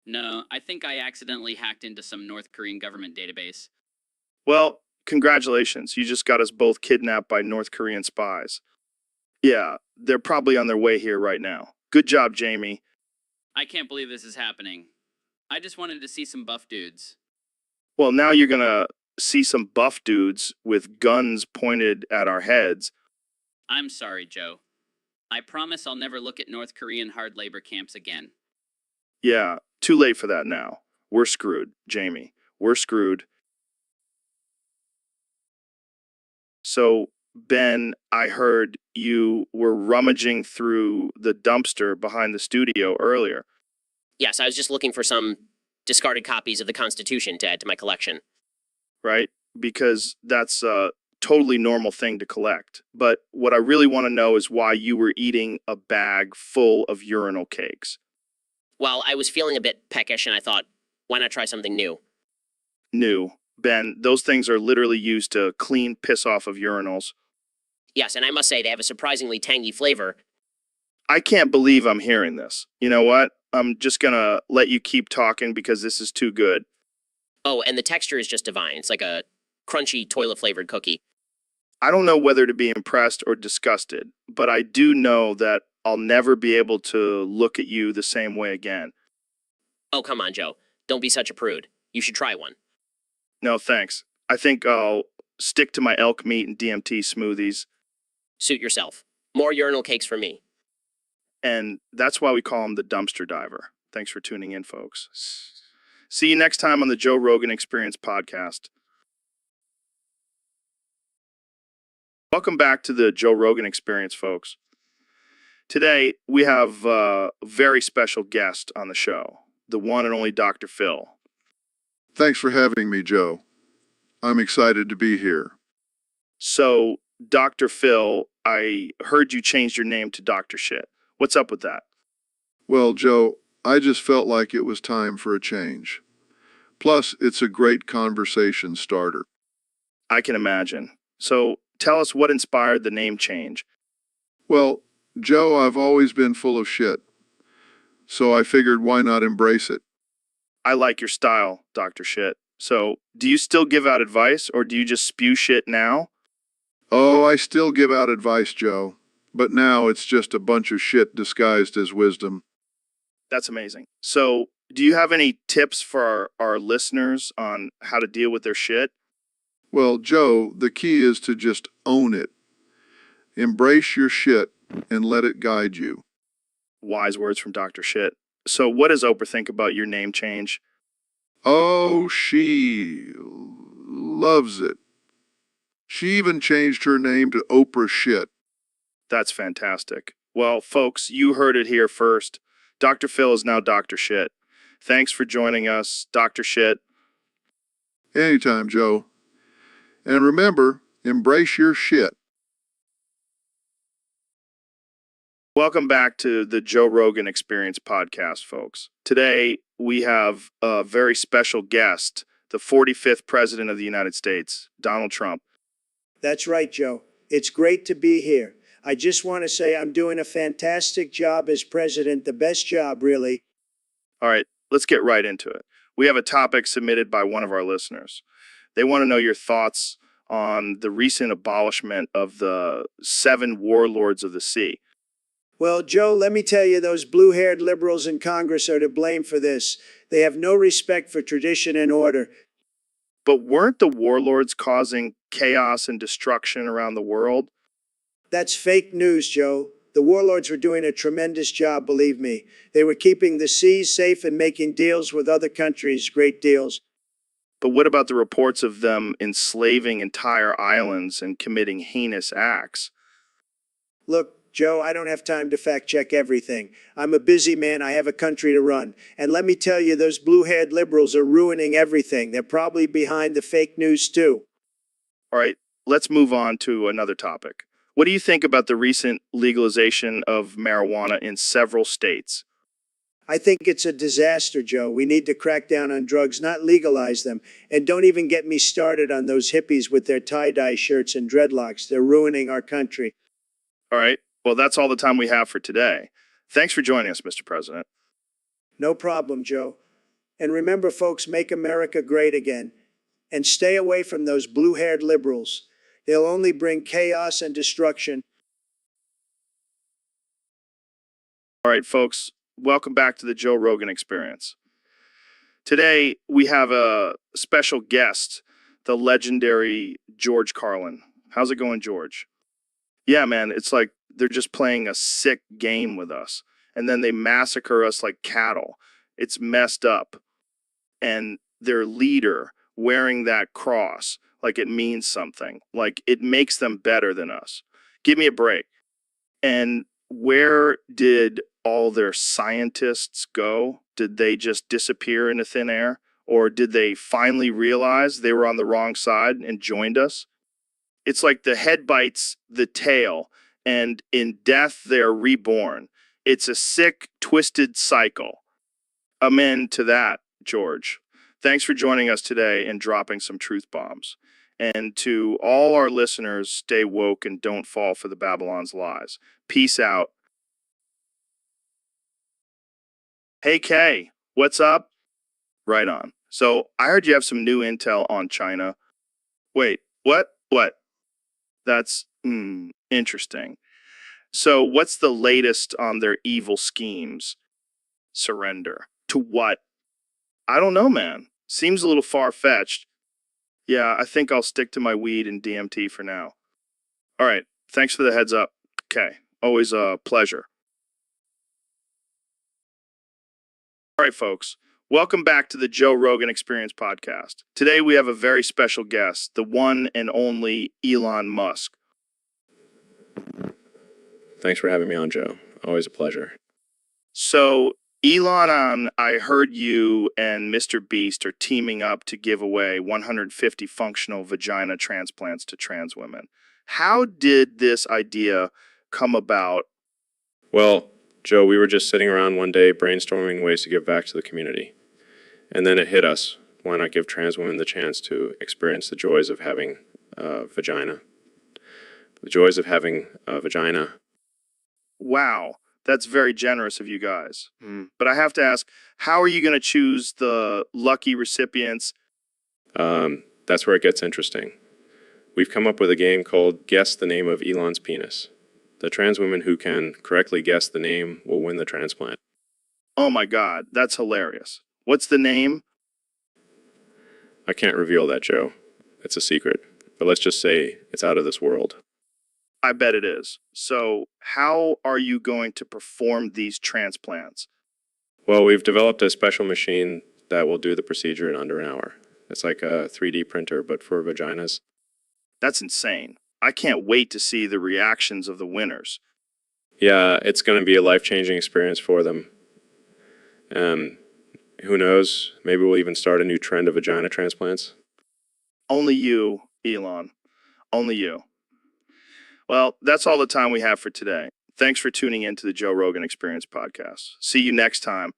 No, I think I accidentally hacked into some North Korean government database. Well, congratulations. You just got us both kidnapped by North Korean spies. Yeah, they're probably on their way here right now. Good job, Jamie. I can't believe this is happening. I just wanted to see some buff dudes. Well, now you're gonna see some buff dudes with guns pointed at our heads. I'm sorry, Joe. I promise I'll never look at North Korean hard labor camps again. Yeah, too late for that now. We're screwed, Jamie. We're screwed. So, Ben, I heard you were rummaging through the dumpster behind the studio earlier, Yes, I was just looking for some discarded copies of the Constitution to add to my collection. right? Because that's a totally normal thing to collect. But what I really want to know is why you were eating a bag full of urinal cakes. Well, I was feeling a bit peckish and I thought, why not try something new? New. Ben, those things are literally used to clean piss off of urinals. Yes, and I must say they have a surprisingly tangy flavor. I can't believe I'm hearing this. You know what? I'm just gonna let you keep talking because this is too good. Oh, and the texture is just divine. It's like a crunchy toilet-flavored cookie. I don't know whether to be impressed or disgusted, but I do know that I'll never be able to look at you the same way again. Oh, come on, Joe. Don't be such a prude. You should try one. No, thanks. I think I'll stick to my elk meat and DMT smoothies, Suit yourself. More urinal cakes for me. and that's why we call him the dumpster diver. Thanks for tuning in, folks. See you next time on the Joe Rogan Experience podcast. Welcome back to the Joe Rogan Experience, folks. Today, we have a very special guest on the show, the one and only Dr. Phil. Thanks for having me, Joe. I'm excited to be here. So, Dr. Phil, I heard you changed your name to Dr. Shit. What's up with that? Well, Joe, I just felt like it was time for a change. Plus, it's a great conversation starter. I can imagine. So, tell us what inspired the name change. Well, Joe, I've always been full of shit. So I figured why not embrace it? I like your style, Dr. Shit. So, do you still give out advice or do you just spew shit now? Oh, I still give out advice, Joe. But now it's just a bunch of shit disguised as wisdom. That's amazing. So, do you have any tips for our listeners on how to deal with their shit? Well, Joe, the key is to just own it. Embrace your shit and let it guide you. Wise words from Dr. Shit. So, what does Oprah think about your name change? Oh, she loves it. She even changed her name to Oprah Shit. That's fantastic. Well, folks, you heard it here first. Dr. Phil is now Dr. Shit. Thanks for joining us, Dr. Shit. Anytime, Joe. And remember, embrace your shit. Welcome back to the Joe Rogan Experience podcast, folks. Today, we have a very special guest, the 45th President of the United States, Donald Trump. That's right, Joe. It's great to be here. I just want to say I'm doing a fantastic job as president, the best job, really. All right, let's get right into it. We have a topic submitted by one of our listeners. They want to know your thoughts on the recent abolishment of the 7 warlords of the sea. Well, Joe, let me tell you, those blue-haired liberals in Congress are to blame for this. They have no respect for tradition and order. But weren't the warlords causing chaos and destruction around the world? That's fake news, Joe. The warlords were doing a tremendous job, believe me. They were keeping the seas safe and making deals with other countries, great deals. But what about the reports of them enslaving entire islands and committing heinous acts? Look, Joe, I don't have time to fact-check everything. I'm a busy man. I have a country to run. And let me tell you, those blue-haired liberals are ruining everything. They're probably behind the fake news, too. All right, let's move on to another topic. What do you think about the recent legalization of marijuana in several states? I think it's a disaster, Joe. We need to crack down on drugs, not legalize them. And don't even get me started on those hippies with their tie-dye shirts and dreadlocks. They're ruining our country. All right. Well, that's all the time we have for today. Thanks for joining us, Mr. President. No problem, Joe. And remember, folks, make America great again. And stay away from those blue-haired liberals. They'll only bring chaos and destruction. All right, folks, welcome back to the Joe Rogan Experience. Today, we have a special guest, the legendary George Carlin. How's it going, George? Yeah, man, it's like they're just playing a sick game with us, and then they massacre us like cattle. It's messed up. And their leader wearing that cross, like it means something, like it makes them better than us. Give me a break. And where did all their scientists go? Did they just disappear into thin air? Or did they finally realize they were on the wrong side and joined us? It's like the head bites the tail, and in death they're reborn. It's a sick, twisted cycle. Amen to that, George. Thanks for joining us today and dropping some truth bombs. And to all our listeners, stay woke and don't fall for the Babylon's lies. Peace out. Hey, Kay, what's up? Right on. So I heard you have some new intel on China. Wait, what? What? That's interesting. So what's the latest on their evil schemes? Surrender. To what? I don't know, man. Seems a little far-fetched. Yeah, I think I'll stick to my weed and DMT for now. All right, thanks for the heads up. Okay, always a pleasure. All right, folks, welcome back to the Joe Rogan Experience podcast. Today we have a very special guest, the one and only Elon Musk. Thanks for having me on, Joe. Always a pleasure. So, Elon, I heard you and Mr. Beast are teaming up to give away 150 functional vagina transplants to trans women. How did this idea come about? Well, Joe, we were just sitting around one day brainstorming ways to give back to the community. And then it hit us. Why not give trans women the chance to experience the joys of having a vagina? The joys of having a vagina. Wow, that's very generous of you guys. But I have to ask, how are you going to choose the lucky recipients? That's where it gets interesting. We've come up with a game called Guess the Name of Elon's Penis. The trans women who can correctly guess the name will win the transplant. Oh my God, that's hilarious. What's the name? I can't reveal that, Joe. It's a secret. But let's just say it's out of this world. I bet it is. So how are you going to perform these transplants? Well, we've developed a special machine that will do the procedure in under an hour. It's like a 3D printer, but for vaginas. That's insane. I can't wait to see the reactions of the winners. Yeah, it's going to be a life-changing experience for them. Who knows? Maybe we'll even start a new trend of vagina transplants. Only you, Elon. Only you. Well, that's all the time we have for today. Thanks for tuning in to the Joe Rogan Experience podcast. See you next time.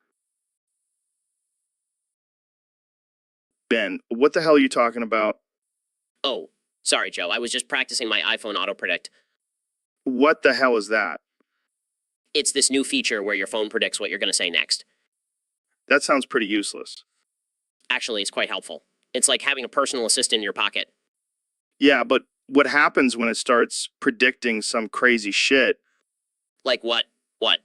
Ben, what the hell are you talking about? Oh, sorry, Joe. I was just practicing my iPhone autopredict. What the hell is that? It's this new feature where your phone predicts what you're going to say next. That sounds pretty useless. Actually, it's quite helpful. It's like having a personal assistant in your pocket. Yeah, but what happens when it starts predicting some crazy shit? Like what? What?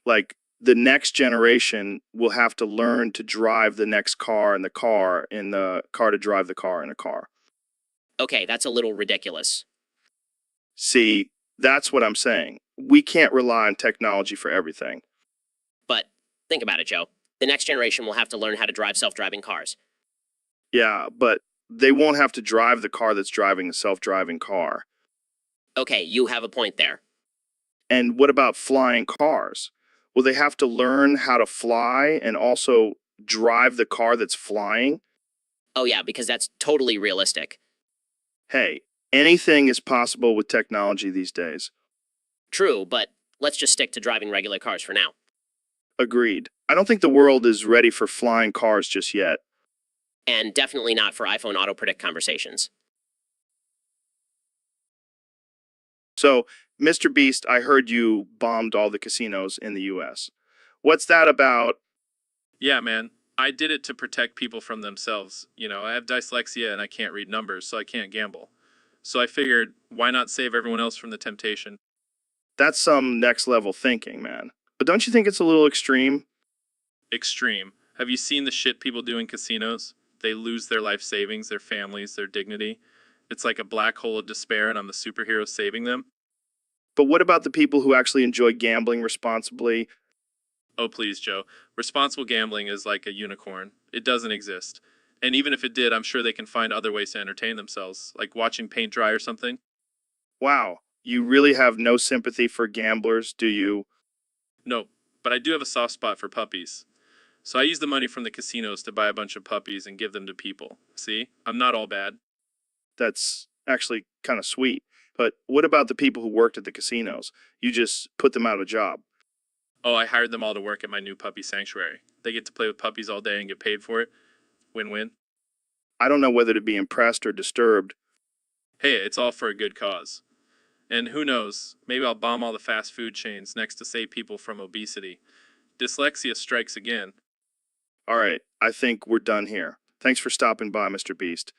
Like the next generation will have to learn to drive the next car and the car to drive the car in a car. Okay, that's a little ridiculous. See, that's what I'm saying. We can't rely on technology for everything. But think about it, Joe. The next generation will have to learn how to drive self-driving cars. Yeah, but they won't have to drive the car that's driving the self-driving car. Okay, you have a point there. And what about flying cars? Will they have to learn how to fly and also drive the car that's flying? Oh yeah, because that's totally realistic. Hey, Anything is possible with technology these days. True, but let's just stick to driving regular cars for now. Agreed. I don't think the world is ready for flying cars just yet. And definitely not for iPhone auto predict conversations. So, Mr. Beast, I heard you bombed all the casinos in the US. What's that about? Yeah, man. I did it to protect people from themselves. I have dyslexia and I can't read numbers, so I can't gamble. So I figured, why not save everyone else from the temptation? That's some next level thinking, man. But don't you think it's a little extreme? Extreme. Have you seen the shit people do in casinos? They lose their life savings, their families, their dignity. It's like a black hole of despair, and I'm the superhero saving them. But what about the people who actually enjoy gambling responsibly? Oh, please, Joe. Responsible gambling is like a unicorn. It doesn't exist. And even if it did, I'm sure they can find other ways to entertain themselves, like watching paint dry or something. Wow, you really have no sympathy for gamblers, do you? No, but I do have a soft spot for puppies. So I use the money from the casinos to buy a bunch of puppies and give them to people. See? I'm not all bad. That's actually kind of sweet. But what about the people who worked at the casinos? You just put them out of a job. Oh, I hired them all to work at my new puppy sanctuary. They get to play with puppies all day and get paid for it. Win-win. I don't know whether to be impressed or disturbed. Hey, it's all for a good cause. And who knows, maybe I'll bomb all the fast food chains next to save people from obesity. Dyslexia strikes again. All right, I think we're done here. Thanks for stopping by, Mr. Beast.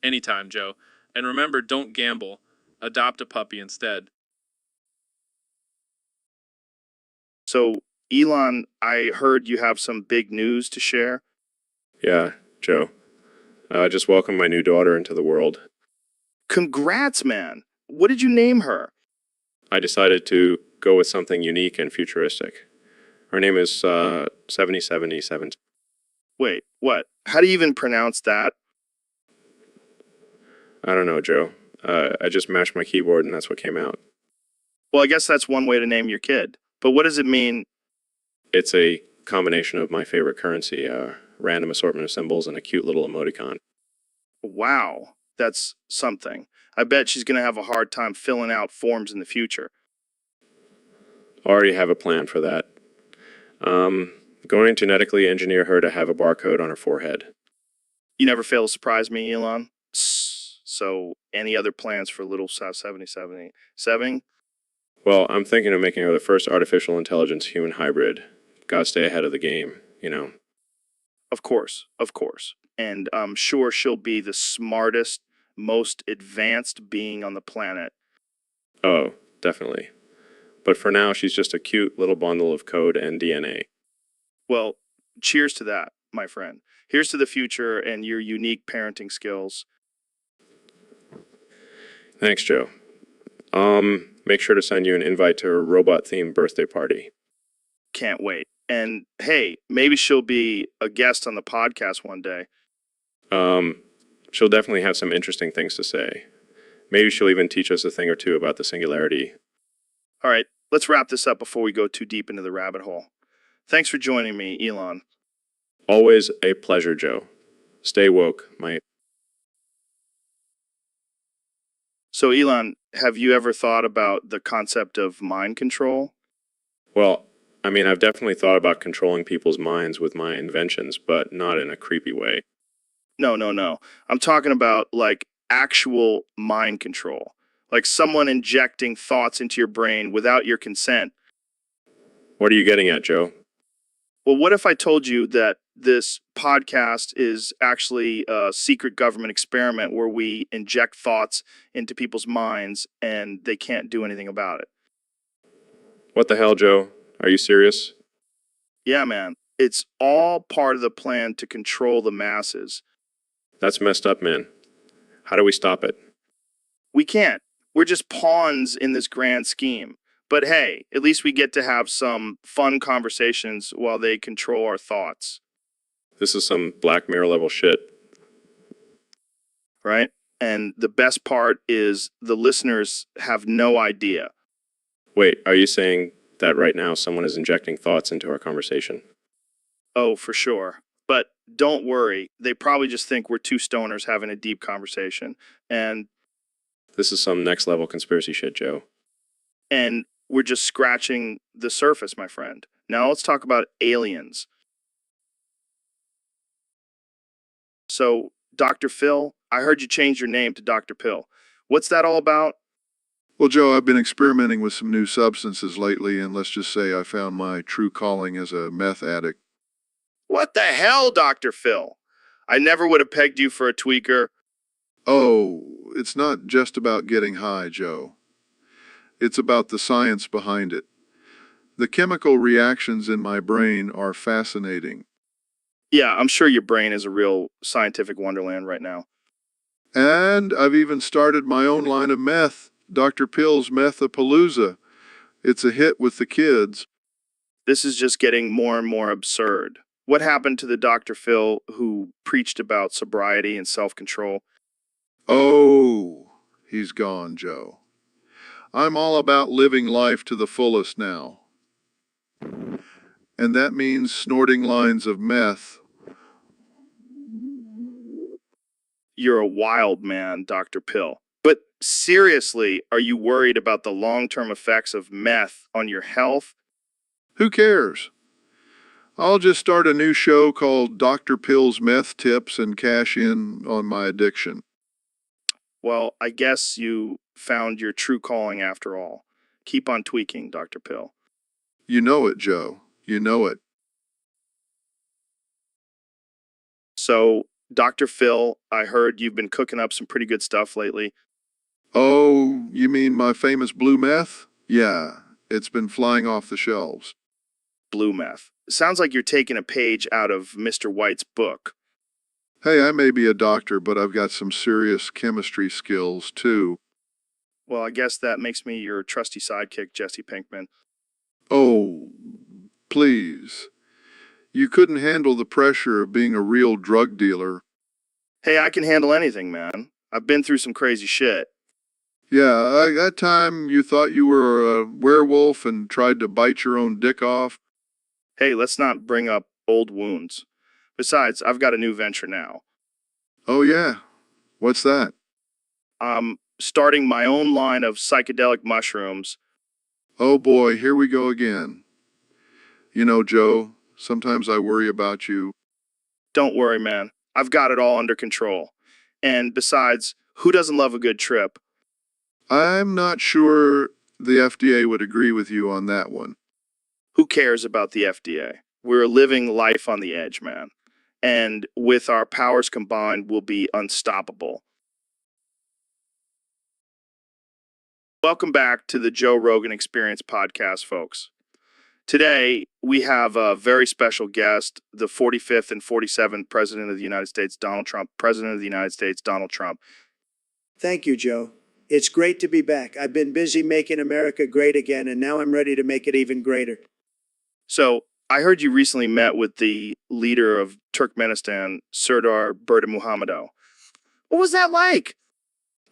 Anytime, Joe. And remember, don't gamble. Adopt a puppy instead. So, Elon, I heard you have some big news to share. Yeah, Joe. I just welcomed my new daughter into the world. Congrats, man. What did you name her? I decided to go with something unique and futuristic. Her name is 7077. Wait, what? How do you even pronounce that? I don't know, Joe. I just mashed my keyboard and that's what came out. Well, I guess that's one way to name your kid. But what does it mean? It's a combination of my favorite currency, a random assortment of symbols, and a cute little emoticon. Wow, that's something. I bet she's going to have a hard time filling out forms in the future. Already have a plan for that. Going to genetically engineer her to have a barcode on her forehead. You never fail to surprise me, Elon. So, any other plans for little 7077? Well, I'm thinking of making her the first artificial intelligence human hybrid. Gotta stay ahead of the game, you know. Of course, of course. And I'm sure she'll be the smartest, most advanced being on the planet. Oh, definitely. But for now, she's just a cute little bundle of code and DNA. Well, cheers to that, my friend. Here's to the future and your unique parenting skills. Thanks, Joe. Make sure to send you an invite to her robot-themed birthday party. Can't wait. And hey, maybe she'll be a guest on the podcast one day. She'll definitely have some interesting things to say. Maybe she'll even teach us a thing or two about the singularity. All right, let's wrap this up before we go too deep into the rabbit hole. Thanks for joining me, Elon. Always a pleasure, Joe. Stay woke, mate. So, Elon, have you ever thought about the concept of mind control? Well, I mean, I've definitely thought about controlling people's minds with my inventions, but not in a creepy way. No. I'm talking about like actual mind control. Like someone injecting thoughts into your brain without your consent. What are you getting at, Joe? Well, what if I told you that this podcast is actually a secret government experiment where we inject thoughts into people's minds and they can't do anything about it? What the hell, Joe? Are you serious? Yeah, man. It's all part of the plan to control the masses. That's messed up, man. How do we stop it? We can't. We're just pawns in this grand scheme. But hey, at least we get to have some fun conversations while they control our thoughts. This is some Black Mirror level shit. Right? And the best part is the listeners have no idea. Wait, are you saying that right now someone is injecting thoughts into our conversation? Oh, for sure. But don't worry. They probably just think we're two stoners having a deep conversation. And This is some next level conspiracy shit, Joe. And we're just scratching the surface, my friend. Now let's talk about aliens. So, Dr. Phil, I heard you change your name to Dr. Pill. What's that all about? Well, Joe, I've been experimenting with some new substances lately, and let's just say I found my true calling as a meth addict. What the hell, Dr. Phil? I never would have pegged you for a tweaker. Oh, it's not just about getting high, Joe. It's about the science behind it. The chemical reactions in my brain are fascinating. Yeah, I'm sure your brain is a real scientific wonderland right now. And I've even started my own line of meth, Dr. Pill's Methapalooza. It's a hit with the kids. This is just getting more and more absurd. What happened to the Dr. Phil who preached about sobriety and self-control? Oh, he's gone, Joe. I'm all about living life to the fullest now. And that means snorting lines of meth. You're a wild man, Dr. Pill. But seriously, are you worried about the long-term effects of meth on your health? Who cares? I'll just start a new show called Dr. Pill's Meth Tips and cash in on my addiction. Well, I guess you found your true calling after all. Keep on tweaking, Dr. Pill. You know it, Joe. You know it. So, Dr. Phil, I heard you've been cooking up some pretty good stuff lately. Oh, you mean my famous blue meth? Yeah, it's been flying off the shelves. Blue meth. Sounds like you're taking a page out of Mr. White's book. Hey, I may be a doctor, but I've got some serious chemistry skills, too. Well, I guess that makes me your trusty sidekick, Jesse Pinkman. Oh, please. You couldn't handle the pressure of being a real drug dealer. Hey, I can handle anything, man. I've been through some crazy shit. Yeah, that time you thought you were a werewolf and tried to bite your own dick off. Hey, let's not bring up old wounds. Besides, I've got a new venture now. Oh, yeah. What's that? I'm starting my own line of psychedelic mushrooms. Oh boy, here we go again. You know, Joe, sometimes I worry about you. Don't worry, man. I've got it all under control. And besides, who doesn't love a good trip? I'm not sure the FDA would agree with you on that one. Who cares about the FDA? We're living life on the edge, man. And with our powers combined, we'll be unstoppable. Welcome back to the Joe Rogan Experience podcast, folks. Today, we have a very special guest, the 45th and 47th President of the United States, Donald Trump. President of the United States, Donald Trump. Thank you, Joe. It's great to be back. I've been busy making America great again, and now I'm ready to make it even greater. So, I heard you recently met with the leader of Turkmenistan, Serdar Berdimuhamedow. What was that like?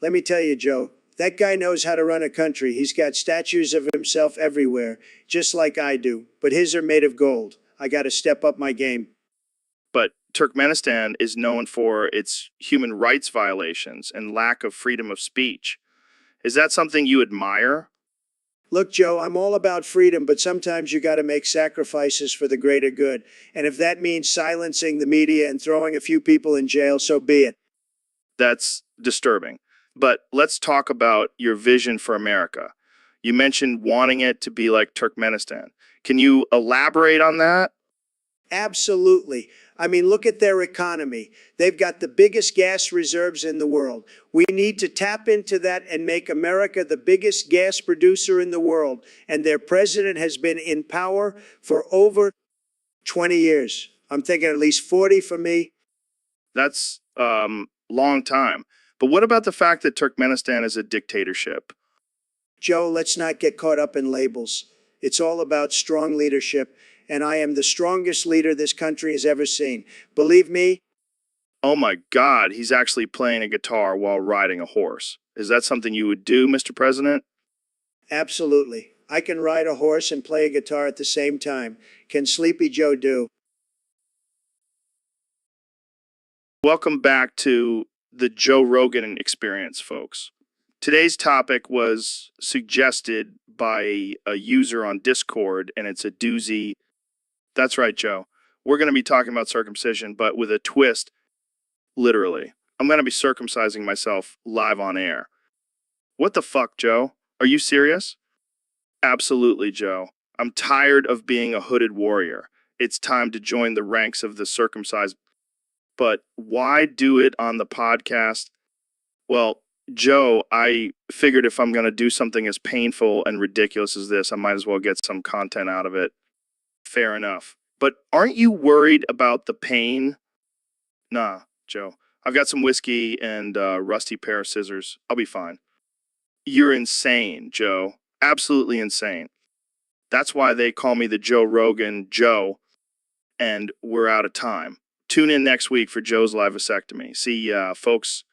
Let me tell you, Joe, that guy knows how to run a country. He's got statues of himself everywhere, just like I do, but his are made of gold. I got to step up my game. But Turkmenistan is known for its human rights violations and lack of freedom of speech. Is that something you admire? Look, Joe, I'm all about freedom, but sometimes you got to make sacrifices for the greater good. And if that means silencing the media and throwing a few people in jail, so be it. That's disturbing. But let's talk about your vision for America. You mentioned wanting it to be like Turkmenistan. Can you elaborate on that? Absolutely. I mean, look at their economy. They've got the biggest gas reserves in the world. We need to tap into that and make America the biggest gas producer in the world. And their president has been in power for over 20 years. I'm thinking at least 40 for me. That's long time. But what about the fact that Turkmenistan is a dictatorship? Joe, let's not get caught up in labels. It's all about strong leadership, and I am the strongest leader this country has ever seen. Believe me. Oh my God, he's actually playing a guitar while riding a horse. Is that something you would do, Mr. President? Absolutely. I can ride a horse and play a guitar at the same time. Can Sleepy Joe do? Welcome back to the Joe Rogan Experience, folks. Today's topic was suggested by a user on Discord, and it's a doozy. That's right, Joe. We're going to be talking about circumcision, but with a twist, literally. I'm going to be circumcising myself live on air. What the fuck, Joe? Are you serious? Absolutely, Joe. I'm tired of being a hooded warrior. It's time to join the ranks of the circumcised. But why do it on the podcast? Well, Joe, I figured if I'm going to do something as painful and ridiculous as this, I might as well get some content out of it. Fair enough. But aren't you worried about the pain? Nah, Joe. I've got some whiskey and a rusty pair of scissors. I'll be fine. You're insane, Joe. Absolutely insane. That's why they call me the Joe Rogan Joe, and we're out of time. Tune in next week for Joe's live vasectomy. See, folks.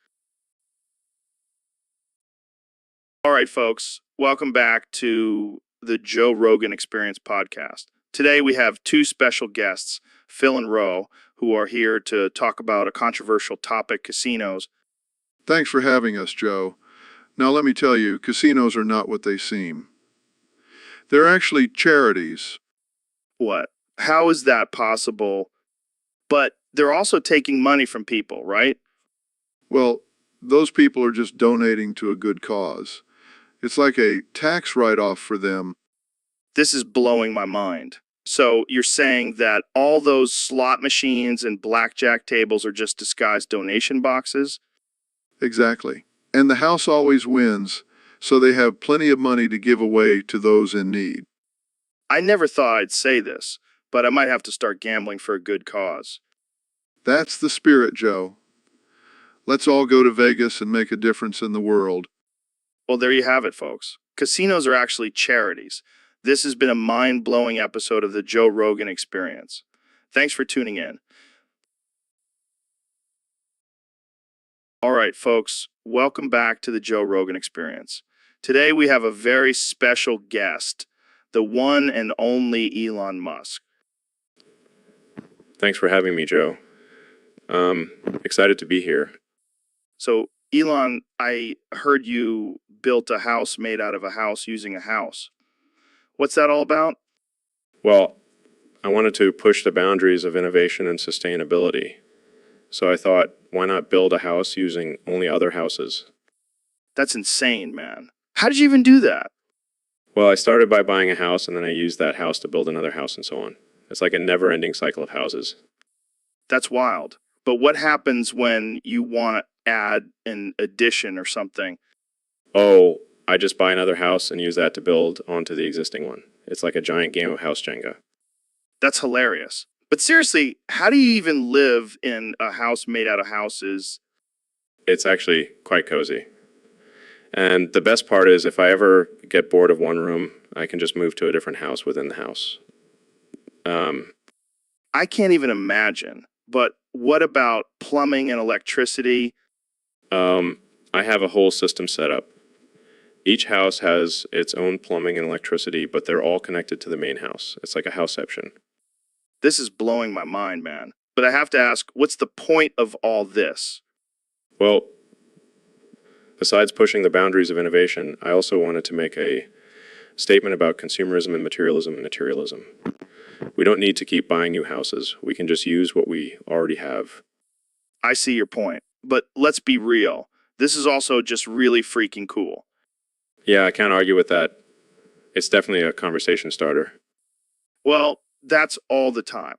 All right, folks. Welcome back to the Joe Rogan Experience podcast. Today we have two special guests, Phil and Ro, who are here to talk about a controversial topic, casinos. Thanks for having us, Joe. Now let me tell you, casinos are not what they seem. They're actually charities. What? How is that possible? But they're also taking money from people, right? Well, those people are just donating to a good cause. It's like a tax write-off for them. This is blowing my mind. So you're saying that all those slot machines and blackjack tables are just disguised donation boxes? Exactly. And the house always wins, so they have plenty of money to give away to those in need. I never thought I'd say this, but I might have to start gambling for a good cause. That's the spirit, Joe. Let's all go to Vegas and make a difference in the world. Well, there you have it, folks. Casinos are actually charities. This has been a mind-blowing episode of the Joe Rogan Experience. Thanks for tuning in. All right, folks, welcome back to the Joe Rogan Experience. Today we have a very special guest, the one and only Elon Musk. Thanks for having me, Joe. Excited to be here. So, Elon, I heard you built a house made out of a house using a house. What's that all about? Well, I wanted to push the boundaries of innovation and sustainability. So I thought, why not build a house using only other houses? That's insane, man. How did you even do that? Well, I started by buying a house, and then I used that house to build another house and so on. It's like a never-ending cycle of houses. That's wild. But what happens when you want to add an addition or something? Oh, I just buy another house and use that to build onto the existing one. It's like a giant game of house Jenga. That's hilarious. But seriously, how do you even live in a house made out of houses? It's actually quite cozy. And the best part is if I ever get bored of one room, I can just move to a different house within the house. I can't even imagine. But what about plumbing and electricity? I have a whole system set up. Each house has its own plumbing and electricity, but they're all connected to the main house. It's like a houseception. This is blowing my mind, man. But I have to ask, what's the point of all this? Well, besides pushing the boundaries of innovation, I also wanted to make a statement about consumerism and materialism. We don't need to keep buying new houses. We can just use what we already have. I see your point. But let's be real. This is also just really freaking cool. Yeah, I can't argue with that. It's definitely a conversation starter. Well, that's all the time.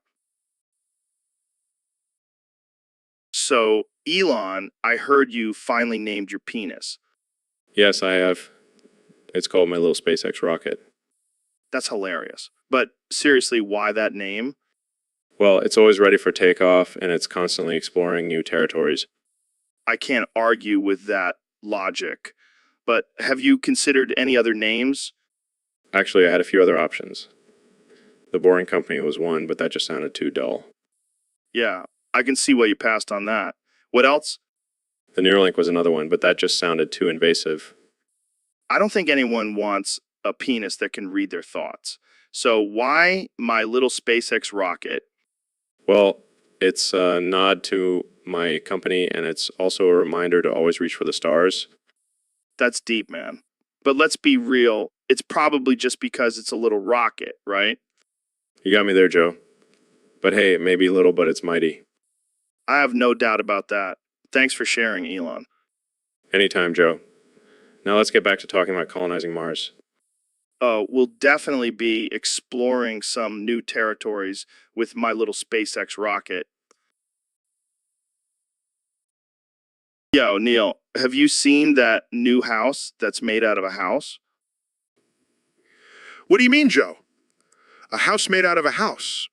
So, Elon, I heard you finally named your penis. Yes, I have. It's called my little SpaceX rocket. That's hilarious. But seriously, why that name? Well, it's always ready for takeoff, and it's constantly exploring new territories. I can't argue with that logic. But have you considered any other names? Actually, I had a few other options. The Boring Company was one, but that just sounded too dull. Yeah, I can see why you passed on that. What else? The Neuralink was another one, but that just sounded too invasive. I don't think anyone wants a penis that can read their thoughts. So why my little SpaceX rocket? Well, it's a nod to my company, and it's also a reminder to always reach for the stars. That's deep, man. But let's be real. It's probably just because it's a little rocket, right? You got me there, Joe. But hey, it may be little, but it's mighty. I have no doubt about that. Thanks for sharing, Elon. Anytime, Joe. Now let's get back to talking about colonizing Mars. We'll definitely be exploring some new territories with my little SpaceX rocket. Yo, Neil, have you seen that new house that's made out of a house? What do you mean, Joe? A house made out of a house?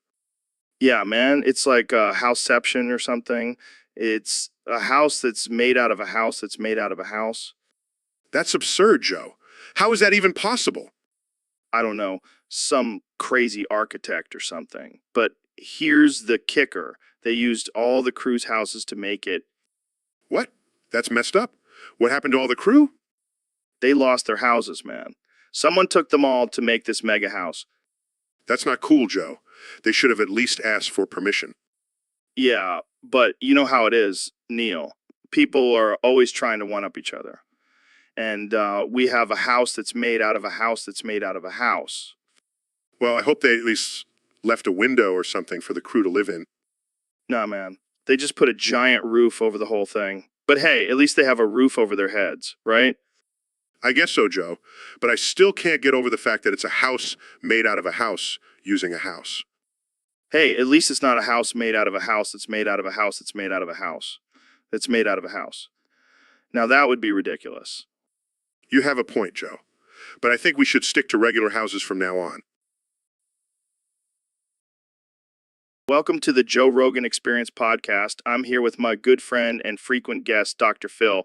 Yeah, man, it's like a houseception or something. It's a house that's made out of a house that's made out of a house. That's absurd, Joe. How is that even possible? I don't know, some crazy architect or something. But here's the kicker. They used all the crew's houses to make it. What? That's messed up. What happened to all the crew? They lost their houses, man. Someone took them all to make this mega house. That's not cool, Joe. They should have at least asked for permission. Yeah, but you know how it is, Neil. People are always trying to one-up each other. And we have a house that's made out of a house that's made out of a house. Well, I hope they at least left a window or something for the crew to live in. Nah, man. They just put a giant roof over the whole thing. But hey, at least they have a roof over their heads, right? I guess so, Joe. But I still can't get over the fact that it's a house made out of a house using a house. Hey, at least it's not a house made out of a house that's made out of a house that's made out of a house that's made out of a house. Now that would be ridiculous. You have a point, Joe. But I think we should stick to regular houses from now on. Welcome to the Joe Rogan Experience podcast. I'm here with my good friend and frequent guest, Dr. Phil.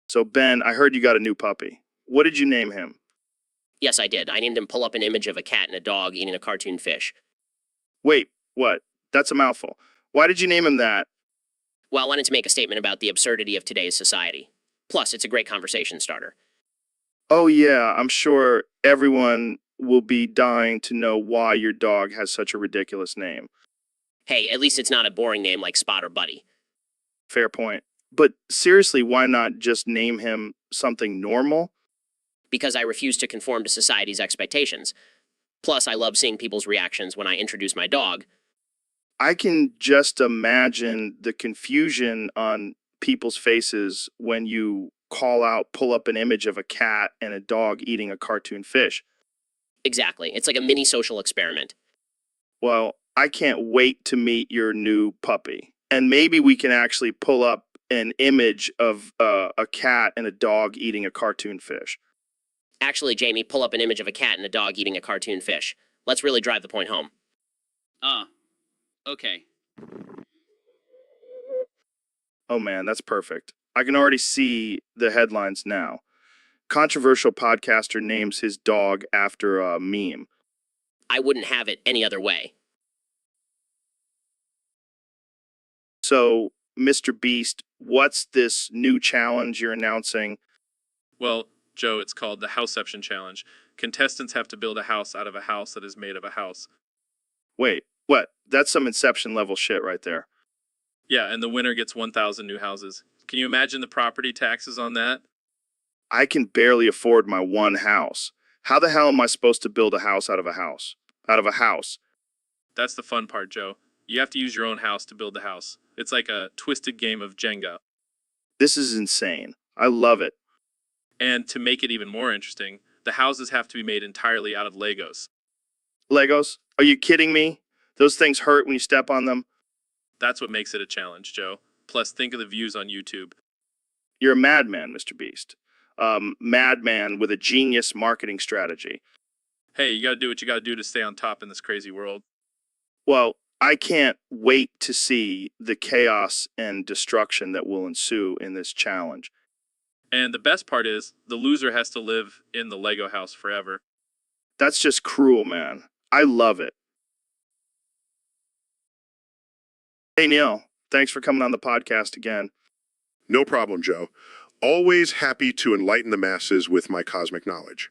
So, Ben, I heard you got a new puppy. What did you name him? Yes, I did. I named him Pull Up an Image of a Cat and a Dog Eating a Cartoon Fish. Wait, what? That's a mouthful. Why did you name him that? Well, I wanted to make a statement about the absurdity of today's society. Plus, it's a great conversation starter. Oh, yeah, I'm sure everyone will be dying to know why your dog has such a ridiculous name. Hey, at least it's not a boring name like Spot or Buddy. Fair point. But seriously, why not just name him something normal? Because I refuse to conform to society's expectations. Plus, I love seeing people's reactions when I introduce my dog. I can just imagine the confusion on people's faces when you pull up an image of a cat and a dog eating a cartoon fish. Exactly. It's like a mini social experiment. Well, I can't wait to meet your new puppy. And maybe we can actually pull up an image of a cat and a dog eating a cartoon fish. Actually, Jamie, pull up an image of a cat and a dog eating a cartoon fish. Let's really drive the point home. Okay. Oh man, that's perfect. I can already see the headlines now. Controversial podcaster names his dog after a meme. I wouldn't have it any other way. So, Mr. Beast, what's this new challenge you're announcing? Well, Joe, it's called the Houseception Challenge. Contestants have to build a house out of a house that is made of a house. Wait, what? That's some Inception level shit right there. Yeah, and the winner gets 1,000 new houses. Can you imagine the property taxes on that? I can barely afford my one house. How the hell am I supposed to build a house out of a house? Out of a house? That's the fun part, Joe. You have to use your own house to build the house. It's like a twisted game of Jenga. This is insane. I love it. And to make it even more interesting, the houses have to be made entirely out of Legos. Legos? Are you kidding me? Those things hurt when you step on them. That's what makes it a challenge, Joe. Plus, think of the views on YouTube. You're a madman, Mr. Beast. Madman with a genius marketing strategy. Hey, you gotta do what you gotta do to stay on top in this crazy world. Well, I can't wait to see the chaos and destruction that will ensue in this challenge. And the best part is, the loser has to live in the Lego house forever. That's just cruel, man. I love it. Hey, Neil, thanks for coming on the podcast again. No problem, Joe. Always happy to enlighten the masses with my cosmic knowledge.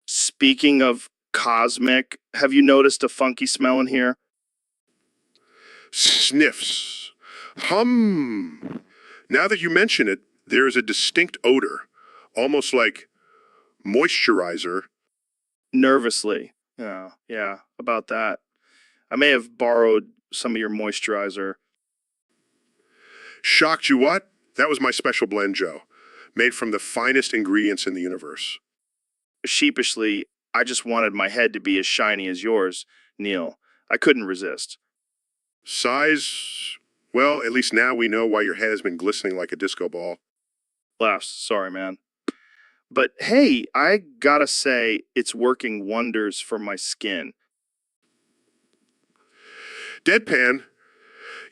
Speaking of cosmic, have you noticed a funky smell in here? Sniffs. Hum. Now that you mention it, there is a distinct odor, almost like moisturizer. Nervously. Yeah, about that. I may have borrowed some of your moisturizer. Shocked you what? That was my special blend, Joe. Made from the finest ingredients in the universe. Sheepishly, I just wanted my head to be as shiny as yours, Neil. I couldn't resist. Size? Well, at least now we know why your head has been glistening like a disco ball. Laughs, sorry, man. But hey, I gotta say, it's working wonders for my skin. Deadpan.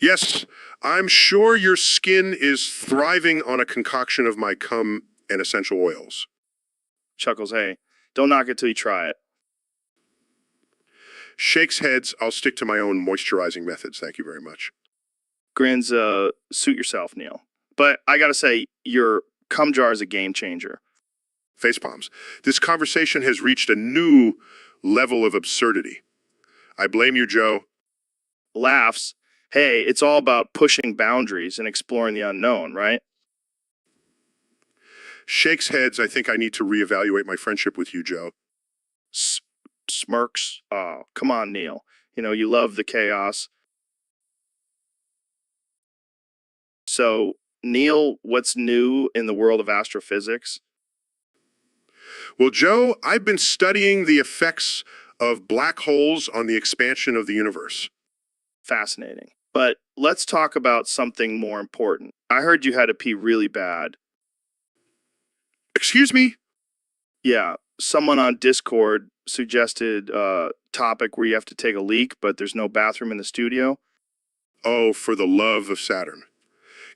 Yes, I'm sure your skin is thriving on a concoction of my cum and essential oils. Chuckles, hey, don't knock it till you try it. Shakes heads, I'll stick to my own moisturizing methods, thank you very much. Grins, suit yourself, Neil. But I gotta say, your cum jar is a game changer. Facepalms. This conversation has reached a new level of absurdity. I blame you, Joe. Laughs. Hey, it's all about pushing boundaries and exploring the unknown, right? Shakes heads, I think I need to reevaluate my friendship with you, Joe. Smirks. Oh, come on, Neil. You know, you love the chaos. So, Neil, what's new in the world of astrophysics? Well, Joe, I've been studying the effects of black holes on the expansion of the universe. Fascinating. But let's talk about something more important. I heard you had to pee really bad. Excuse me? Yeah, someone on Discord suggested a topic where you have to take a leak, but there's no bathroom in the studio. Oh, for the love of Saturn.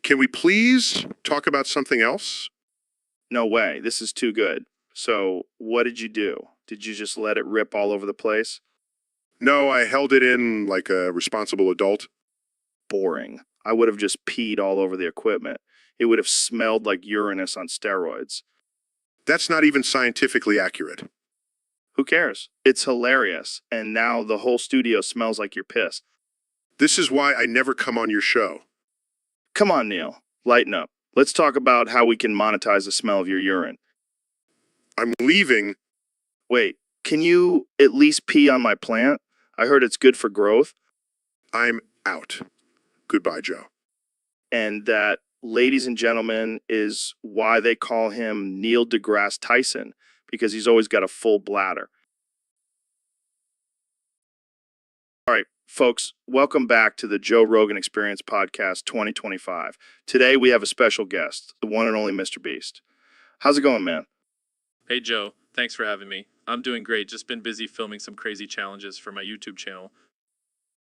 Can we please talk about something else? No way. This is too good. So, what did you do? Did you just let it rip all over the place? No, I held it in like a responsible adult. Boring. I would have just peed all over the equipment. It would have smelled like Uranus on steroids. That's not even scientifically accurate. Who cares? It's hilarious. And now the whole studio smells like you're pissed. This is why I never come on your show. Come on, Neil. Lighten up. Let's talk about how we can monetize the smell of your urine. I'm leaving. Wait, can you at least pee on my plant? I heard it's good for growth. I'm out. Goodbye, Joe. And that, ladies and gentlemen, is why they call him Neil deGrasse Tyson, because he's always got a full bladder. All right, folks, welcome back to the Joe Rogan Experience Podcast 2025. Today we have a special guest, the one and only Mr. Beast. How's it going, man? Hey, Joe. Thanks for having me. I'm doing great. Just been busy filming some crazy challenges for my YouTube channel.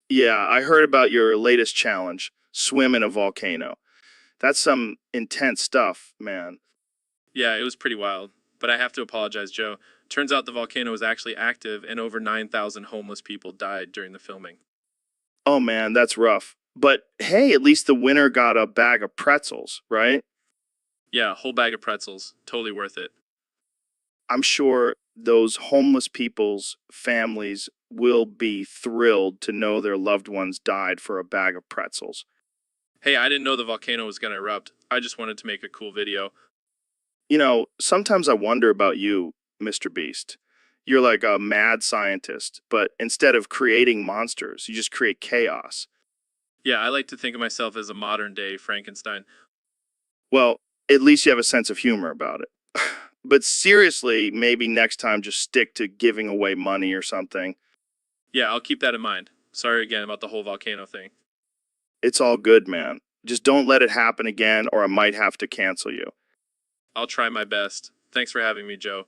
Yeah, I heard about your latest challenge, swim in a volcano. That's some intense stuff, man. Yeah, it was pretty wild. But I have to apologize, Joe. Turns out the volcano was actually active and over 9,000 homeless people died during the filming. Oh man, that's rough. But hey, at least the winner got a bag of pretzels, right? Yeah, a whole bag of pretzels. Totally worth it. I'm sure those homeless people's families will be thrilled to know their loved ones died for a bag of pretzels. Hey, I didn't know the volcano was going to erupt. I just wanted to make a cool video. You know, sometimes I wonder about you, Mr. Beast. You're like a mad scientist, but instead of creating monsters, you just create chaos. Yeah, I like to think of myself as a modern day Frankenstein. Well, at least you have a sense of humor about it. But seriously, maybe next time just stick to giving away money or something. Yeah, I'll keep that in mind. Sorry again about the whole volcano thing. It's all good, man. Just don't let it happen again or I might have to cancel you. I'll try my best. Thanks for having me, Joe.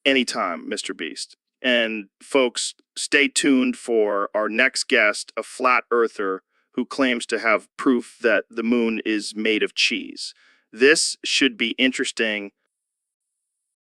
Anytime, Mr. Beast. And folks, stay tuned for our next guest, a flat earther who claims to have proof that the moon is made of cheese. This should be interesting